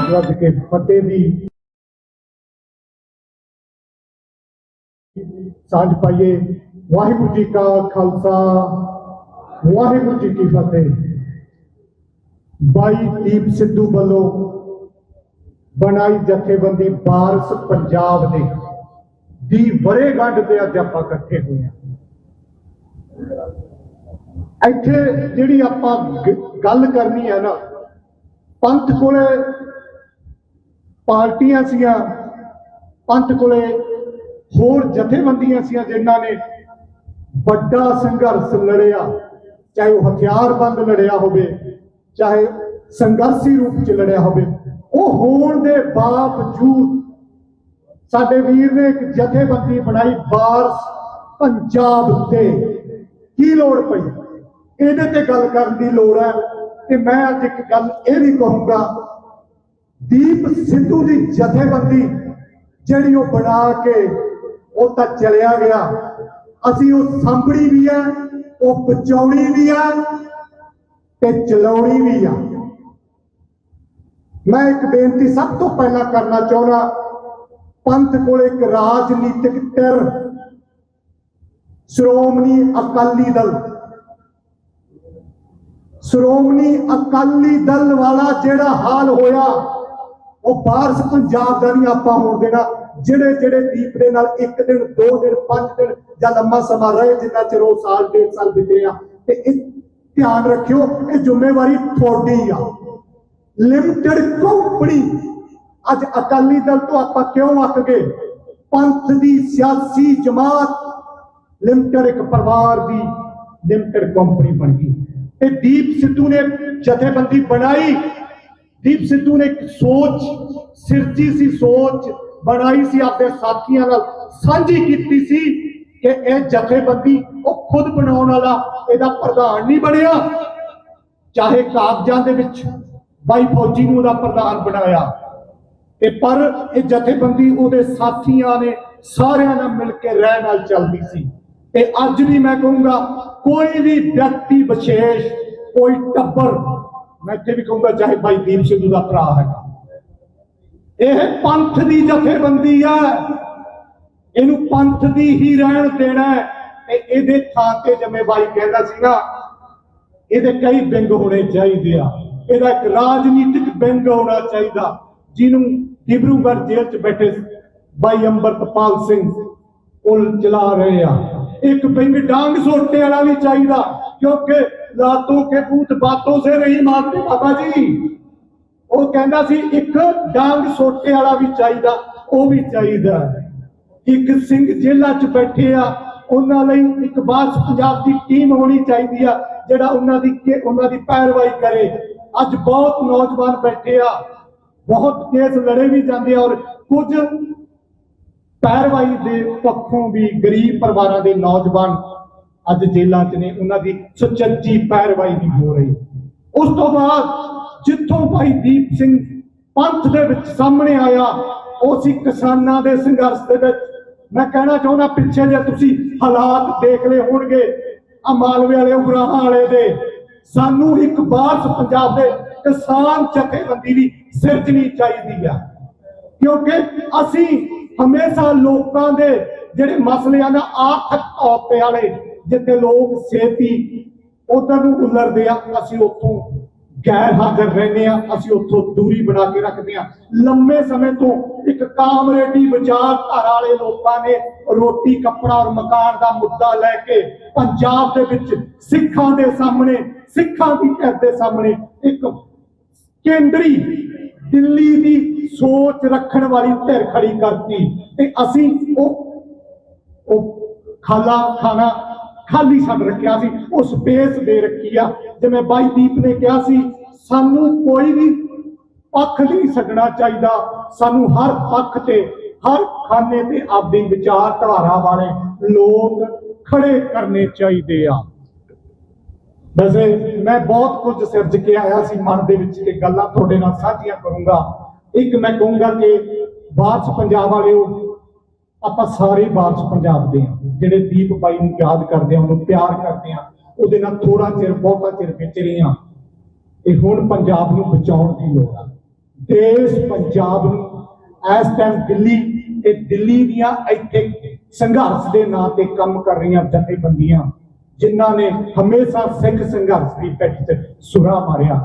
वज के फतेह दी सांझ पाइए। वाहिगुरू जी का खालसा, वाहिगुरू जी की फतेह। भाई दीप सिद्धू वालों बनाई जथेबंदी वारस पंजाब ने दी वरेगंढ ते अज आपां इकट्ठे हुए हैं। इत्थे जिहड़ी आपां गल करनी है ना, पंथ कोले पार्टियां सीआं, पंथ कोले होर जथेबंदियां सीआं जिन्हां ने बड़ा संघर्ष लड़िया, चाहे वह हथियारबंद लड़िया होवे, चाहे संघर्षी रूप च लड़िया होवे। वो होण दे बावजूद साडे वीर ने एक जथेबंदी बनाई वारस पंजाब ते की लोड़ पई, इहदे ते गल करन दी लोड़ है। कि मैं अज एक गल यह भी कहूँगा, दीप सिद्धू की जथेबंदी जिहड़ी वो बना के वो तो चलिया गया, असी वो सांभणी भी है, वो बचाउणी भी है ते चलाउणी भी है। मैं एक बेनती सब तो पहला करना चाहना, पंथ को एक राजनीतिक धिर श्रोमणी अकाली दल, श्रोमणी अकाली दल वाला जेड़ा हाल होया वो वारस पंजाब का नहीं आपां होण देना। जिहड़े जिहड़े दीप दे नाल एक दिन, दो दिन, 5 दिन या लंबा समा रहे, जिन्ना चिर वो साल 1.5 साल बीते, ध्यान रखियो ये जिम्मेवारी थोड़ी आ। लिमिटेड कंपनी अज अकाली दल तो आप क्यों अक गए? पंथ की सियासी जमात लिमिटेड एक परिवार की लिमिटेड कंपनी बन गई। दीप सिद्धू ने जथेबंदी बनाई, दीप सिद्धू ने एक सोच सिरजी सी, सोच बनाई सी, अपने साथियों नाल सांझी कीती सी कि यह जथेबंदी वो खुद बनाने वाला इहदा प्रधान नहीं बनया, चाहे कागजां दे विच भाई फौजी नूं दा प्रधान बनाया, पर यह जथेबंदी उहदे साथियों ने सारियां नाल मिल के रह नाल चलदी सी। अज भी मैं कहूँगा कोई भी व्यक्ति विशेष, कोई टब्बर, मैं इत्थे भी कहूँगा चाहे भाई दीप सिद्धू का भरा है, यह पंथ की जथेबंदी है, इनू पंथ की ही रहन देना है। ये थां ते जिवें भाई कहंदा सी ना, ये कई विंग होने चाहिए, ਇਹਦਾ एक राजनीतिक विंग होना चाहिए, जिन्हों डिब्रूगढ़ जेल च बैठे भाई अंमृतपाल सिंह उल चला रहे हैं। एक विंग डांग सोटने वाला भी चाहिए, क्योंकि लातों के भूत बातों से नहीं मारते बाबा जी। वो कहना सी एक डांग सोटने वाला भी चाहिए, वो भी चाहिए। एक सिंह जेलों च बैठे आ, उन्होंने एक वारस पंजाब की टीम होनी चाहिए जिहड़ा उन्हां दी पैरवाई करे। अज बहुत नौजवान बैठे आ, बहुत केस लड़े भी जाते, और कुछ पैरवाई के पक्षों भी गरीब परिवारों के नौजवान अज जेलों च ने, उन्होंने सुचज्जी पैरवाई नहीं हो रही। उस तो बाद जिथों भाई दीप सिंह पंथ दे विच सामने आया, उसी किसानां दे संघर्ष दे विच मैं कहना चाहना, पिछे जे तुसी हालात देख ले होणगे मालवे वाले उगराहां वाले दे, सानू एक वारस पंजाब दे किसान जथेबंदी भी सिरजनी चाहिए, क्योंकि असी हमेशा लोगों के जिहड़े मसले ना आर्थिक तौर पे वाले, जिथे लोग सेहती उधर नूं उलरदे आ, असी उत्थों गैर हाजिर रहने, असी उत्थों दूरी बना के रखते हैं। लंबे समय तो एक कामरेडी विचारधारा वाले लोगों ने रोटी कपड़ा और मकान का मुद्दा लैके पंजाब दे विच सिखां दे सामने, सिखां की घर के सामने एक केंद्री दिल्ली की सोच रखने वाली धिर खड़ी करती, ते असी ओ खाला खाना खाली छड्ड रखिया सी, वो स्पेस दे रखी आ। जिवें भाई दीप ने कहा सी, सानू कोई भी पक्ष नहीं छड्डना चाहिए, सानू हर पक्ष ते हर खाने ते आपदी विचारधारा वाले लोग खड़े करने चाहिए आ। वैसे मैं बहुत कुछ सिरज के आया सी मन दे विच, ये गल्लां तुहाडे नाल साझियां करूंगा। एक मैं कहूँगा कि वारस पंजाब वाले आपां सारे वारस पंजाब दे हां, जिहड़े दीप भाई नूं याद करदे हां, उहनूं प्यार करदे हां, उहदे नाल थोड़ा चिर बहुता चिर विच रहे हां। हुण पंजाब नूं बचाउण दी लोड़ आ। देश पंजाब इस टाइम दिल्ली ते दिल्ली दियां इत्थे संघर्ष के नां ते काम कर रही जथेबंदियां जिन्हां ने हमेशा सिख संघर्ष की पिठ ते सुरा मारिया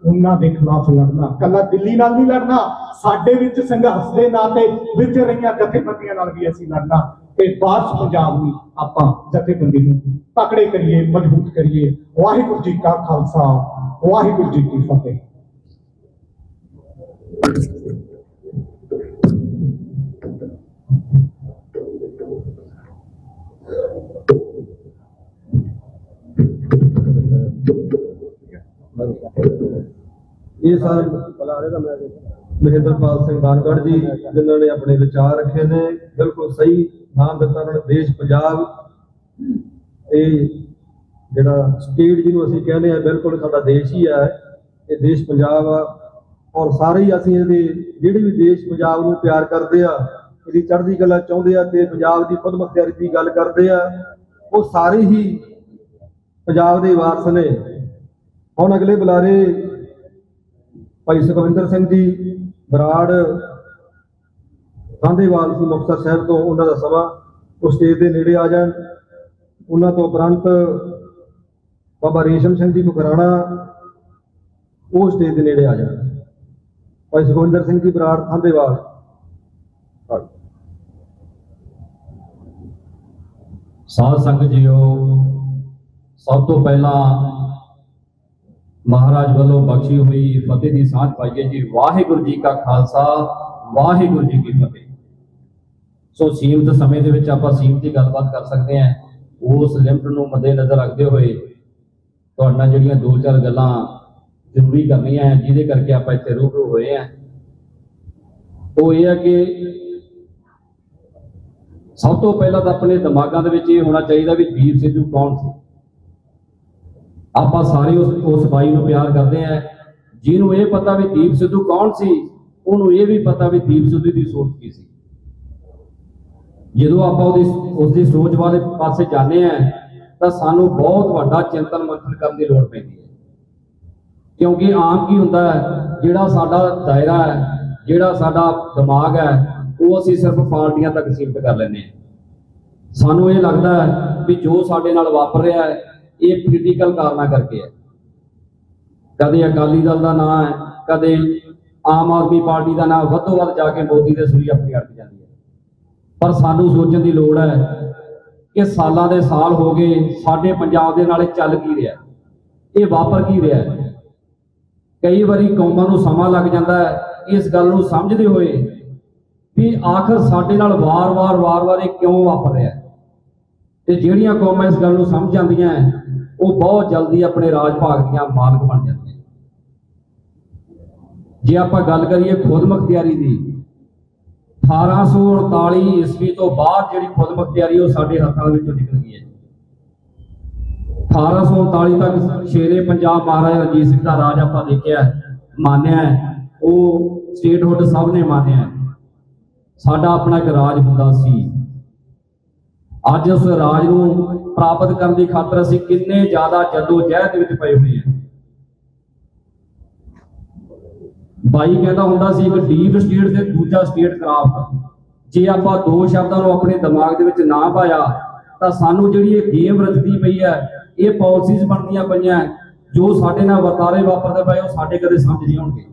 उन्हां दे खिलाफ लड़ना, कला दिल्ली नाल नहीं लड़ना, साडे विच संघर्ष के नां ते विचर रही जथेबंदियां नाल भी असीं लड़ना ते वारस पंजाब नूं आपां जथेबंदी नूं तकड़े करिए, मजबूत करिए। वाहिगुरू जी का खालसा, वाहिगुरू जी की फतेह। ये सन महेंद्रपाल सिंह मानगढ़ जी जिन्होंने अपने विचार रखे ने, बिल्कुल सही नाम दिता उन्होंने देश पंजाब। ये जिहड़ा स्टेट जिन्हों असीं कहने हैं बिल्कुल साडा देश ही है, ये देश पंजाब आ। और सारे ही असीं इहदे जिहड़े भी देश पंजाब नूं प्यार करदे आ, इहदी चढ़दी कला चाहुंदे आ ते पंजाब दी खुद मुख्तियारी दी गल करदे आ, वो सारे ही पंजाब दे वारस ने। हुण अगले बुलारे भाई सुखविंदर सिंह जी बराड़ रांधेवाल सिंह मुक्तसर साहब तो उन्होंने सभा उस स्टेज के नेड़े आ जाए। उन्होंने तो उपरंत बाबा रेशम सिंह जी फुकराना वो स्टेज के नेड़े आ जाए। भाई सुखविंदर सिंह जी बराड़ रांधेवाल। साध संगत जीओ, सब तो पहला महाराज वालों बख्शी हुई फतेह की सांझ पाइए जी। वाहिगुरू जी का खालसा, वाहिगुरू जी की फतेह। सो सीमित समय के आपां सीमित ही गलबात कर सकते हैं। उस लिमिट नूं मद्देनज़र रखते हुए तुहाडे नाल जिहड़ियां दो चार गल्लां जरूरी करनियां हैं जिहदे करके आपां इत्थे रूबरू होए हैं, वो ये है कि सब तो पहला तो अपने दिमागां दे विच ये होना चाहिए भी दीप सिद्धू कौन सी। आप सारे उस बाई नूं प्यार करते हैं जिन्होंने ये पता भी दीप सिद्धू कौन सी, उन्होंने ये भी पता भी दीप सिद्धू की सोच की सी। जो आप उसकी सोच वाले पासे जाने हैं तो सानू बहुत बड़ा चिंतन मंथन करने की लोड़ पैंदी है, क्योंकि आम की होंदा है जिहड़ा साडा दायरा है, जिहड़ा साडा दिमाग है, वो असीं सिर्फ पार्टियां तक सीमित कर लैंदे हैं। सानू ये लगता है भी जो साडे नाल वापर रहा है ये पोलीटिकल कारणा करके है। कदे अकाली दल का नाम है, कदे आम आदमी पार्टी का नाम, वधो वध जाके मोदी के सूरी अपनी अट जाती है। पर सानू सोचने की लोड़ है कि सालों के साल हो गए साडे पंजाब दे नाल चल की रहा, ये वापर की रहा है। कई बारी कौमां नूं समा लग जाता है इस गल नूं समझदे होए भी आखिर साडे नाल वार वार ये क्यों वापर रहा है। ते जिहड़ियां कौमां इस गल नूं समझ जांदियां हैं वो बहुत जल्दी अपने राज भाग दियां मालक बन जाती है। जे आपां गल करिए खुद मुख्तियारी की, 1839 ईस्वी तो बाद जिहड़ी खुद मुख्तियारी वो साडे हत्थां विचों निकल गई है। 1839 तक शेरे पंजाब महाराजा रंजीत सिंह का राज आपां देखिया मानिया है, वो स्टेटहुड सब ने मानिया है। साडा अपना एक राज हुंदा सी। अज उस राज नूं प्राप्त करने की खातर असीं किन्ने ज्यादा जदोजहद विच पए हुए हैं। बाई कहता हुंदा सी एक डीप स्टेट से दूजा स्टेट क्राफ्ट। जे आपां दो शब्दां नूं अपने दिमाग दे विच ना पाया तां सानू जिहड़ी ये गेम रचदी पई है, ये पॉलिसीज बनदियां पईयां जो साडे नाल वर्तारे वापरदे पए, वो साडे कदे समझ नहीं आउणगे।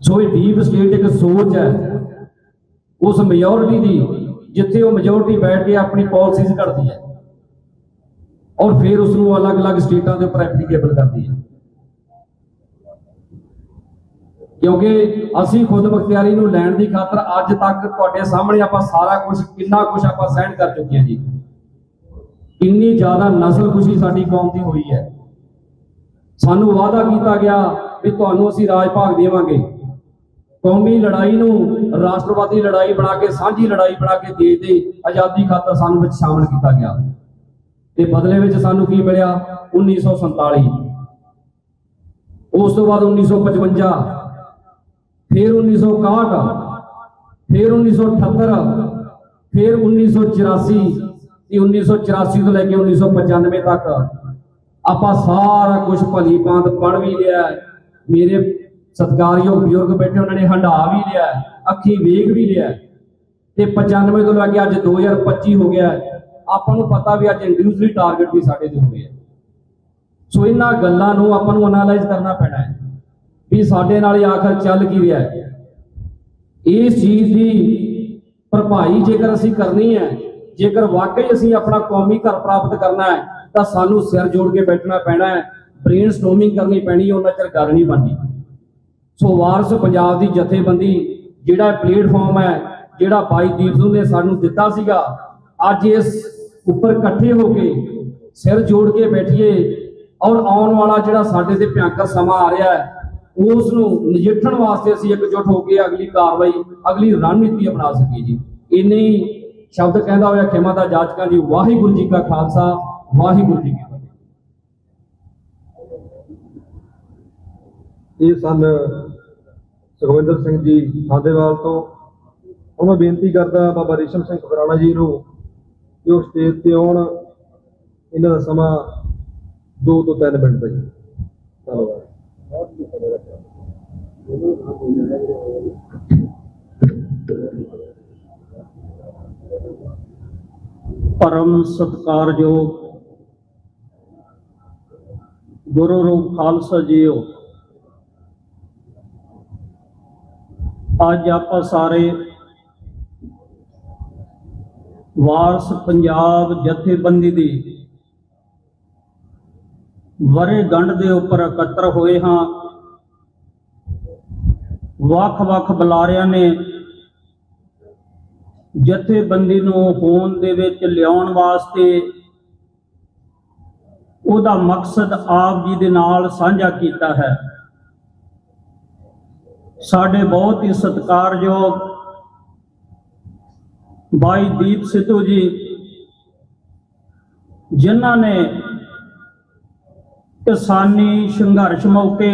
सो ये डीप स्टेट एक सोच है उस मेजोरिटी की, जिथे वो मेजोरिटी बैठ के अपनी पॉलिसीज करती है और फिर उसको अलग अलग स्टेटों के उपर एप्लीकेबल करती है। क्योंकि असी खुद मुख्तियारी नूं लैण दी खातर अज तक तुहाडे सामने आपां सारा कुछ किन्ना कुछ आपां सहन कर चुके हैं जी। किन्नी ज्यादा नस्ल खुशी साडी कौम दी हुई है। सानू वादा किया गया भी तुहानू असीं राज भाग देवांगे, कौमी लड़ाई नूं राष्ट्रवादी लड़ाई बना के, सांझी लड़ाई बना के देश दी आजादी खातर सानू विच शामिल किया गया। ते बदले विच सानू की मिलिया 1947, उस तो बाद 1955, फिर 1961, फिर 1978, फिर 1984, 1984 तो लेके 1995 तक आपां सारा कुछ भली भांत पढ़ भी लिया। मेरे ਸਤਿਕਾਰਯੋਗ ਬਜ਼ੁਰਗ ਬੈਠੇ, ਉਹਨਾਂ ਨੇ ਹੰਢਾ ਵੀ ਲਿਆ, ਅੱਖੀ ਵੇਖ ਵੀ ਲਿਆ ਤੇ 95 ਤੋਂ ਲੈ ਕੇ ਅੱਜ 2025 ਹੋ ਗਿਆ। ਆਪਾਂ ਨੂੰ ਪਤਾ ਵੀ ਅੱਜ ਇੰਡੀਵਿਜੂਅਲੀ ਟਾਰਗੇਟ ਵੀ ਸਾਡੇ ਤੇ ਹੋਏ ਆ। ਸੋ ਇਹਨਾਂ ਗੱਲਾਂ ਨੂੰ ਆਪਾਂ ਨੂੰ ਐਨਾਲਾਈਜ਼ ਕਰਨਾ ਪੈਣਾ ਹੈ ਵੀ ਸਾਡੇ ਨਾਲ ਆਖਰ ਚੱਲ ਕੀ ਰਿਹਾ ਹੈ। ਇਸ ਚੀਜ਼ ਦੀ ਭਰਪਾਈ ਜੇਕਰ ਅਸੀਂ ਕਰਨੀ ਹੈ, ਜੇਕਰ ਵਾਕਈ ਅਸੀਂ ਆਪਣਾ ਕੌਮੀ ਘਰ ਪ੍ਰਾਪਤ ਕਰਨਾ ਹੈ, ਤਾਂ ਸਾਨੂੰ ਸਿਰ ਜੋੜ ਕੇ ਬੈਠਣਾ ਪੈਣਾ ਹੈ, ਬ੍ਰੇਨ ਸਟੋਰਮਿੰਗ ਕਰਨੀ ਪੈਣੀ, ਉਹਨਾਂ ਚਿਰ ਗੱਲ ਨਹੀਂ ਬਣਨੀ। ਸੋ ਵਾਰਸ ਪੰਜਾਬ ਦੀ ਜਥੇਬੰਦੀ ਜਿਹੜਾ ਪਲੇਟਫਾਰਮ ਹੈ, ਜਿਹੜਾ ਭਾਈ ਦੀਪ ਸਿੰਘ ਨੇ ਸਾਨੂੰ ਦਿੱਤਾ ਸੀਗਾ, ਅੱਜ ਇਸ ਉੱਪਰ ਇਕੱਠੇ ਹੋ ਕੇ ਸਿਰ ਜੋੜ ਕੇ ਬੈਠੀਏ ਔਰ ਆਉਣ ਵਾਲਾ ਜਿਹੜਾ ਸਾਡੇ ਤੇ ਭਿਆਨਕ ਸਮਾਂ ਆ ਰਿਹਾ ਹੈ, ਉਸ ਨੂੰ ਨਜਿੱਠਣ ਵਾਸਤੇ ਅਸੀਂ ਇਕਜੁੱਟ ਹੋ ਕੇ ਅਗਲੀ ਕਾਰਵਾਈ, ਅਗਲੀ ਰਣਨੀਤੀ ਅਪਣਾ ਸਕੀਏ ਜੀ। ਇੰਨੇ ਹੀ ਸ਼ਬਦ ਕਹਿੰਦਾ ਹੋਇਆ ਖਿਮਾ ਦਾ ਜਾਚਕਾਂ ਜੀ। ਵਾਹਿਗੁਰੂ ਜੀ ਕਾ ਖਾਲਸਾ, ਵਾਹਿਗੁਰੂ ਜੀ ਕੀ ਫਤਿਹ। ਇਹ ਸਨ ਸੁਖਵਿੰਦਰ ਸਿੰਘ ਜੀ ਖਾਂਦੇਵਾਲ ਤੋਂ। ਹੁਣ ਮੈਂ ਬੇਨਤੀ ਕਰਦਾ ਬਾਬਾ ਰੇਸ਼ਮ ਸਿੰਘ ਖੁਰਾਣਾ ਜੀ ਨੂੰ ਕਿ ਉਹ ਸਟੇਜ ਤੇ ਆਉਣ। ਇਹਨਾਂ ਦਾ ਸਮਾਂ 2 ਤੋਂ 3 ਮਿੰਟ ਦਾ ਜੀ। ਧੰਨਵਾਦ। परम सत्कारयोग गुरु रूप खालसा जीओ, अज आप सारे वारस पंजाब जथेबंदी दी वर्षगंढ दे उपर इकट्ठे होए हाँ। वख-वख बुलारियां ने जथेबंदी नूं होंद दे विच लियाउण वास्ते उहदा मकसद आप जी दे नाल साझा कीता है। साडे बहुत ही सत्कारयोग भाई दीप सिद्धू जी, जिन्हां ने किसानी संघर्ष मौके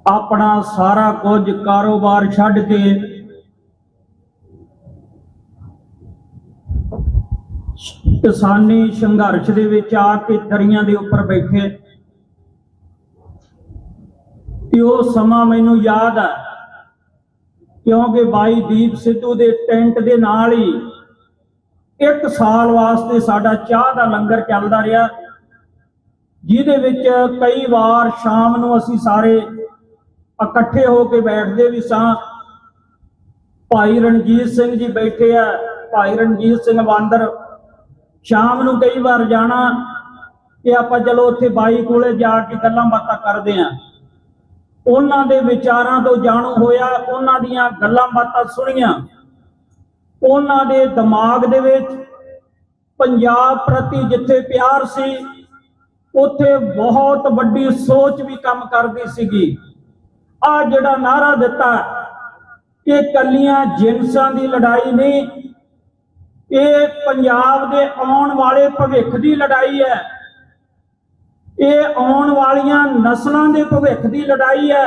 अपना सारा कुछ कारोबार छड्ड के किसानी संघर्ष दे विच आके दरियां दे उपर बैठे। वो समा मैनू याद है, क्योंकि भाई दीप सिद्धू दे टेंट दे नाल ही 1 साल वास्ते साडा चाह दा लंगर चलदा रहा, जिहदे विच कई बार शाम नूं असीं सारे इकट्ठे होके बैठते भी सां। भाई रणजीत सिंह जी बैठे है, भाई रणजीत सिंह बांदर, शाम नूं कई बार जाना कि आपां चलो उत्थे बाई कोले जाके गल्लां बातां करदे हां। उन्हां दे विचारां तो जाणू होया, उन्हां दीयां गल्लां बातां सुणीआं, उन्हां दे दिमाग दे विच पंजाब प्रति जिथे प्यार सी, उत्थे बहुत वड्डी सोच भी काम करदी सीगी। आ जिहड़ा नारा दिता कि कलियां जिनसां दी लड़ाई नहीं, ये पंजाब दे आउण वाले भविख दी लड़ाई है, ये आउण वालियां नस्लां दे भविख दी लड़ाई है।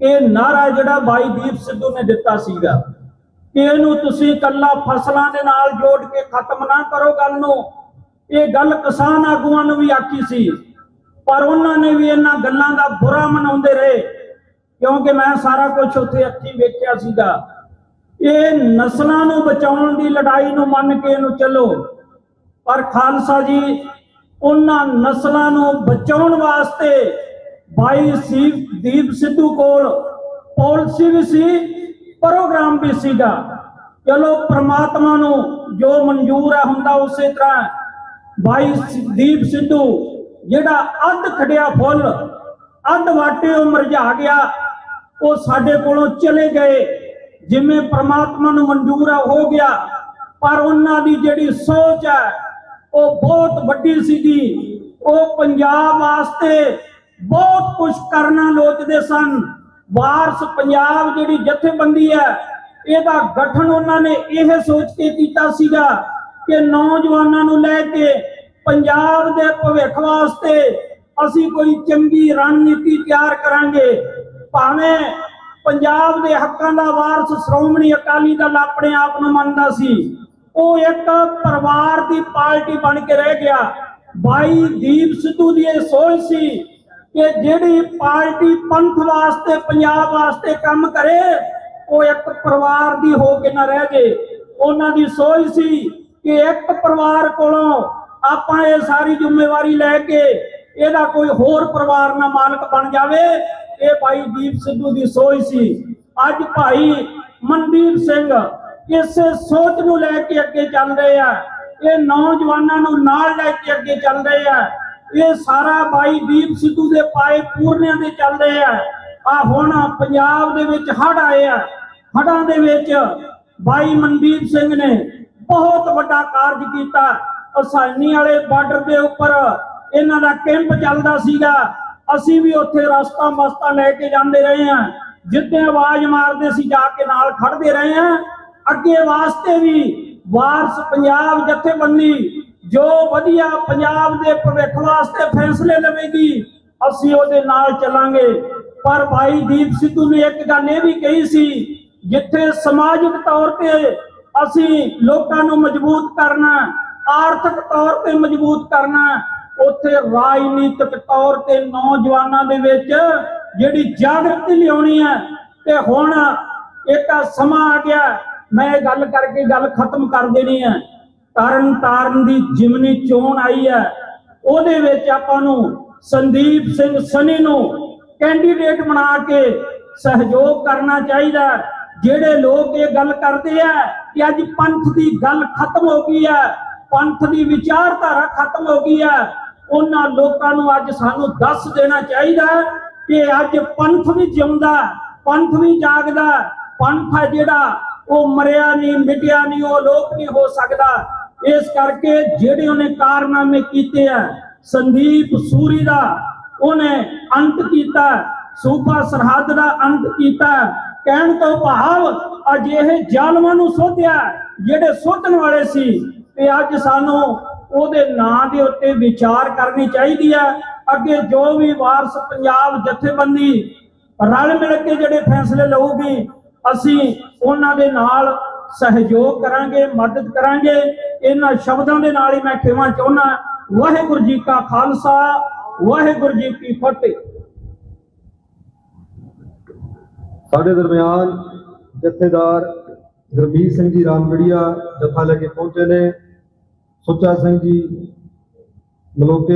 ये नारा जिहड़ा भाई दीप सिद्धू ने दिता सीगा कि इहनूं तुसीं कल्ला फसलां दे नाल जोड़ के खत्म ना करो गल नूं। ये गल किसान आगूआं नूं भी आखी सी, पर उन्होंने भी इन्हां गल्लां दा बुरा मनाउंदे रहे, क्योंकि मैं सारा कुछ उत्थे अखीं वेखिया सीगा। ये नस्लां नूं बचाउण दी लड़ाई नूं मन के इहनूं चलो, पर खालसा जी उन्हां नस्लां नूं बचाउण वास्ते भाई दीप सिद्धू कोल पॉलिसी भी सी, प्रोग्राम भी सीगा। चलो परमात्मा नूं जो मंजूर है हुंदा उसे तरह भाई दीप सिद्धू जिहड़ा अध खड़िया फुल अध वाटे मुरझा गया, वो साडे कोलों चले गए, जिवें परमात्मा नूं मंजूर है हो गया। पर उन्हां दी जिहड़ी सोच है वो बहुत वड्डी सीगी। वो पंजाब वास्ते बहुत कुछ करना लोचदे सन। वारस पंजाब जिहड़ी जथेबंदी है, इहदा गठन उन्होंने यह सोच के कीता सीगा कि नौजवानों नूं लैके पंजाब दे भविख वास्ते असी कोई चंगी रणनीति तैयार करांगे। भावें पंजाब दे हक्कां दा वारस श्रोमणी अकाली दल अपने आप नूं मनदा सी, वो एक परिवार दी पार्टी बन के रह गया। भाई दीप सिद्धू की यह सोच सी कि जिहड़ी पार्टी पंथ वास्ते पंजाब वास्ते काम करे वो एक परिवार दी हो के ना रह जाए। उन्हां दी सोच सी कि एक परिवार कोलों आपां ये सारी जिम्मेवारी लैके ਇਹਦਾ कोई होर परिवार ना मालक बन जाए। ये भाई दीप सिद्धू की सोच सी। अज भाई मनदीप सिंह इस सोच नूं लैके अगे चल रहे हैं, ये नौजवानों नूं नाल लैके अगे चल रहे हैं। ये सारा भाई दीप सिद्धू के पाए पूर्णिया दे चल रहे हैं। आ हुण पंजाब दे विच हड़ आए हैं, हड़ां दे विच भाई मनदीप सिंह ने बहुत वड्डा कारज कीता। हसानी वाले बार्डर के उपर इन्हां दा कैंप चलदा सीगा, असीं भी उत्थे रास्ता मस्ता लैके जांदे रहे हैं, जिद्दे आवाज मारदे सी जाके नाल खड़दे रहे हैं। अगे वास्ते भी वारस पंजाब जथेबंदी जो वधिया पंजाब दे भविख वास्ते फैसले लवेगी असीं उहदे नाल चलांगे। पर भाई दीप सिद्धू ने एक गल ये भी कही सी, जिथे समाजिक तौर पे असीं लोकां नूं मजबूत करना, आर्थिक तौर पे मजबूत करना, उत्थे राजनीतिक तौर ते नौजवानों दे विच जिहड़ी जागृति लियाउणी है। ते हुण एक समा आ गया, मैं गल करके गल खत्म कर देनी है। तरन ताਰਨ दी जिमनी चोण आई है, ਉਹਦੇ ਵਿੱਚ ਆਪਾਂ ਨੂੰ संदीप सिंह सनी ਨੂੰ कैंडीडेट बना के सहयोग करना चाहिए। ਜਿਹੜੇ लोग ये गल करते हैं कि अज पंथ की गल खत्म हो गई है, पंथ की विचारधारा खत्म हो गई है, उन्हां लोकां नूं अज सानूं दस देना चाहिए कि अज पंथ भी जिउंदा, पंथ भी जागदा, पंथ है जिहड़ा वो मरिया नहीं मिटिया नहीं, वो लोक नहीं हो सकता। इस करके जिहड़े उन्हें कारनामे कीते हैं, संदीप सूरी दा उन्हें अंत कीता, सूबा सरहद दा अंत कीता। कहण तो भाव अजिहे जालमां नूं सोधिया जिहड़े सोधण वाले सी, ते अज सानूं ਉਹਦੇ ਨਾਂ ਦੇ ਉੱਤੇ ਵਿਚਾਰ ਕਰਨੀ ਚਾਹੀਦੀ ਹੈ। ਅੱਗੇ ਜੋ ਵੀ ਵਾਰਸ ਪੰਜਾਬ ਜਥੇਬੰਦੀ ਰਲ ਮਿਲ ਕੇ ਜਿਹੜੇ ਫੈਸਲੇ ਲਊਗੀ ਅਸੀਂ ਉਹਨਾਂ ਦੇ ਨਾਲ ਸਹਿਯੋਗ ਕਰਾਂਗੇ, ਮਦਦ ਕਰਾਂਗੇ। ਇਹਨਾਂ ਸ਼ਬਦਾਂ ਦੇ ਨਾਲ ਹੀ ਮੈਂ ਖਿਮਾ ਚਾਹੁੰਦਾ। ਵਾਹਿਗੁਰੂ ਜੀ ਕਾ ਖਾਲਸਾ, ਵਾਹਿਗੁਰੂ ਜੀ ਕੀ ਫਤਿਹ। ਸਾਡੇ ਦਰਮਿਆਨ ਜਥੇਦਾਰ ਗੁਰਮੀਤ ਸਿੰਘ ਜੀ ਰਾਮਗੜੀਆ ਜਥਾ ਲੈ ਕੇ ਪਹੁੰਚੇ ਨੇ। ਸੁੱਚਾ ਸਿੰਘ ਜੀ ਮਲੋਕੇ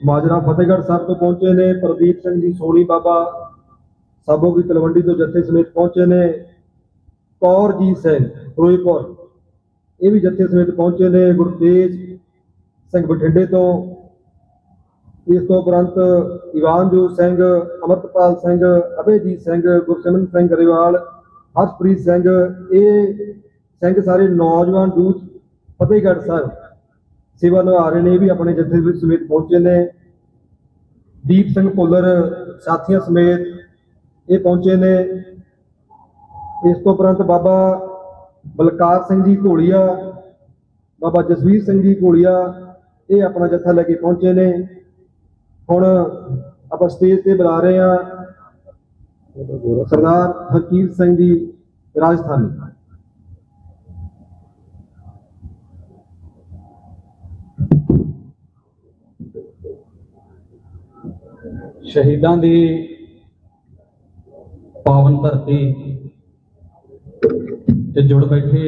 ਮਾਜਰਾ ਫਤਿਹਗੜ੍ਹ ਸਾਹਿਬ ਤੋਂ ਪਹੁੰਚੇ ਨੇ। ਪ੍ਰਦੀਪ ਸਿੰਘ ਜੀ ਸੋਨੀ ਬਾਬਾ ਸਾਬੋ ਦੀ ਤਲਵੰਡੀ ਤੋਂ ਜਥੇ ਸਮੇਤ ਪਹੁੰਚੇ ਨੇ। ਕੌਰਜੀਤ ਸਿੰਘ ਫਿਰੋਜ਼ਪੁਰ ਇਹ ਵੀ ਜਥੇ ਸਮੇਤ ਪਹੁੰਚੇ ਨੇ। ਗੁਰਤੇਜ ਸਿੰਘ ਬਠਿੰਡੇ ਤੋਂ, ਇਸ ਤੋਂ ਉਪਰੰਤ ਇਵਾਨਜੋਤ ਸਿੰਘ, ਅਮਰਤਪਾਲ ਸਿੰਘ, ਅਭੈਜੀਤ ਸਿੰਘ, ਗੁਰਸਿਮਰਨ ਸਿੰਘ ਗਰੇਵਾਲ, ਹਰਪ੍ਰੀਤ ਸਿੰਘ, ਇਹ ਸਿੰਘ ਸਾਰੇ ਨੌਜਵਾਨ ਯੂਥ ਫਤਿਹਗੜ੍ਹ ਸਾਹਿਬ सेवा निभा रहे ने, भी अपने जत्थे समेत पहुंचे ने। दीप सिंह भुल्लर साथियों समेत ये पहुंचे ने। इस तो उपरंत बाबा बलकार सिंह जी घोलिया, बाबा जसवीर सिंह जी घोलिया ये अपना जत्था लेके पहुंचे ने। हुण आप स्टेज ते बुला रहे हैं सरदार हरकीर सिंह जी राजस्थानी। शहीदां दी पावन धरती ते जुड़ बैठे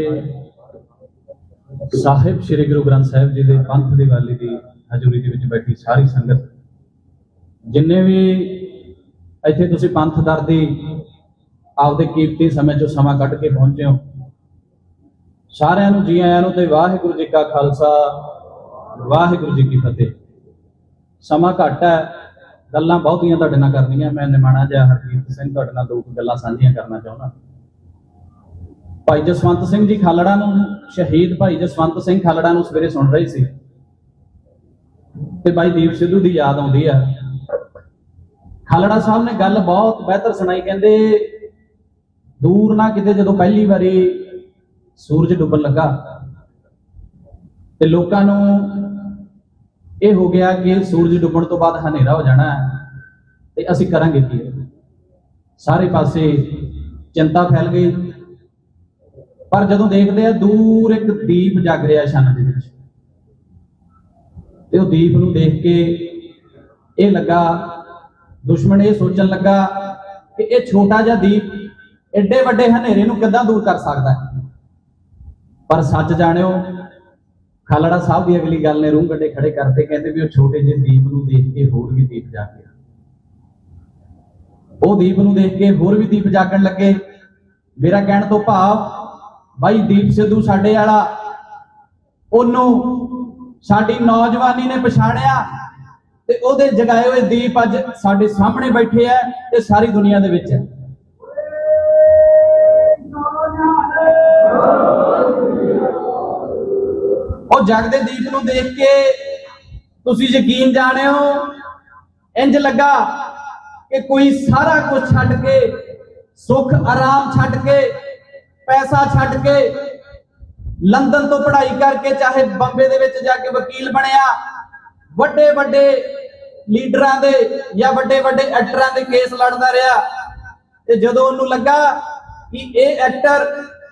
साहिब श्री गुरु ग्रंथ साहिब जी के पंथ दिवाली की हजूरी के विच बैठी सारी संगत, जिन्ने भी इत्थे तुसीं पंथ दर दी आपदे कीमती समय चों समा कढ के पहुंचे हो, सारिआं नूं जी आइआं नूं ते वाहिगुरू जी का खालसा, वाहिगुरू जी की फतेह। समा घट है, गल्लां बहुतियां तुहाडे नाल करनियां। मैं निमाणा जिहा हरकीरत सिंह तुहाडे नाल दो गल्लां साझीआं करना चाहुंदा। भाई जसवंत सिंह जी खालड़ा नूं, शहीद भाई जसवंत सिंह खालड़ा नूं सवेरे सुन रही सी ते भाई दीप सिद्धू दी याद आउंदी आ। खालड़ा साहब ने गल बहुत बेहतर सुनाई, कहंदे दूर ना किते जदों पहली बारी सूरज डुबन लगा ते लोकां नूं ये हो गया कि सूरज डुबण तो बाद हनेरा हो जाना है ते असीं करांगे की। सारे पासे चिंता फैल गई, पर जदों देखते हैं दूर एक दीप जग रहा शन दे विच ਤੇ ਉਹ ਦੀਪ ਨੂੰ ਦੇਖ ਕੇ ਇਹ ਲੱਗਾ, ਦੁਸ਼ਮਣ ਇਹ ਸੋਚਣ ਲੱਗਾ ਕਿ ਇਹ ਛੋਟਾ ਜਿਹਾ ਦੀਪ ਐਡੇ ਵੱਡੇ ਹਨੇਰੇ ਨੂੰ ਕਿੱਦਾਂ ਦੂਰ ਕਰ ਸਕਦਾ ਹੈ। ਪਰ ਸੱਚ ਜਾਣਿਓ, ਖਾਲੜਾ ਸਾਹਿਬ ਦੀ ਅਗਲੀ ਗੱਲ ਨੇ ਰੂਹ ਗੱਡੇ ਖੜੇ ਕਰਤੇ। ਕਹਿੰਦੇ ਵੀ ਉਹ ਛੋਟੇ ਜਿਹੇ ਦੀਪ ਨੂੰ ਦੇਖ ਕੇ ਹੋਰ ਵੀ ਦੀਪ ਜਾਗ ਗਿਆ। ਉਹ ਦੀਪ ਨੂੰ ਦੇਖ ਕੇ ਹੋਰ ਵੀ ਦੀਪ ਜਾਗਣ ਲੱਗੇ। ਮੇਰਾ ਕਹਿਣ ਤੋਂ ਭਾਵ ਬਾਈ ਦੀਪ ਸਿੱਧੂ ਸਾਡੇ ਵਾਲਾ, ਉਹਨੂੰ ਸਾਡੀ ਨੌਜਵਾਨੀ ਨੇ ਪਛਾਣਿਆ ਤੇ ਉਹਦੇ ਜਗਾਏ ਹੋਏ ਦੀਪ ਅੱਜ ਸਾਡੇ ਸਾਹਮਣੇ ਬੈਠੇ ਆ ਤੇ ਸਾਰੀ ਦੁਨੀਆ ਦੇ ਵਿੱਚ ਹੈ। ਉਹ ਜਗਦੇ ਦੀਪ ਨੂੰ ਦੇਖ ਕੇ ਤੁਸੀਂ ਯਕੀਨ ਜਾਣਿਓ, ਇੰਜ ਲੱਗਾ ਕਿ ਕੋਈ ਸਾਰਾ ਕੁਝ ਛੱਡ ਕੇ, ਸੁੱਖ ਆਰਾਮ ਛੱਡ ਕੇ, ਪੈਸਾ ਛੱਡ ਕੇ, ਲੰਡਨ ਤੋਂ ਪੜ੍ਹਾਈ ਕਰਕੇ ਚਾਹੇ ਬੰਬੇ ਦੇ ਵਿੱਚ ਜਾ ਕੇ ਵਕੀਲ ਬਣਿਆ, ਵੱਡੇ ਵੱਡੇ ਲੀਡਰਾਂ ਦੇ ਜਾਂ ਵੱਡੇ ਵੱਡੇ ਐਕਟਰਾਂ ਦੇ ਕੇਸ ਲੜਦਾ ਰਿਹਾ। ਤੇ ਜਦੋਂ ਉਹਨੂੰ ਲੱਗਾ ਕਿ ਇਹ ਐਕਟਰ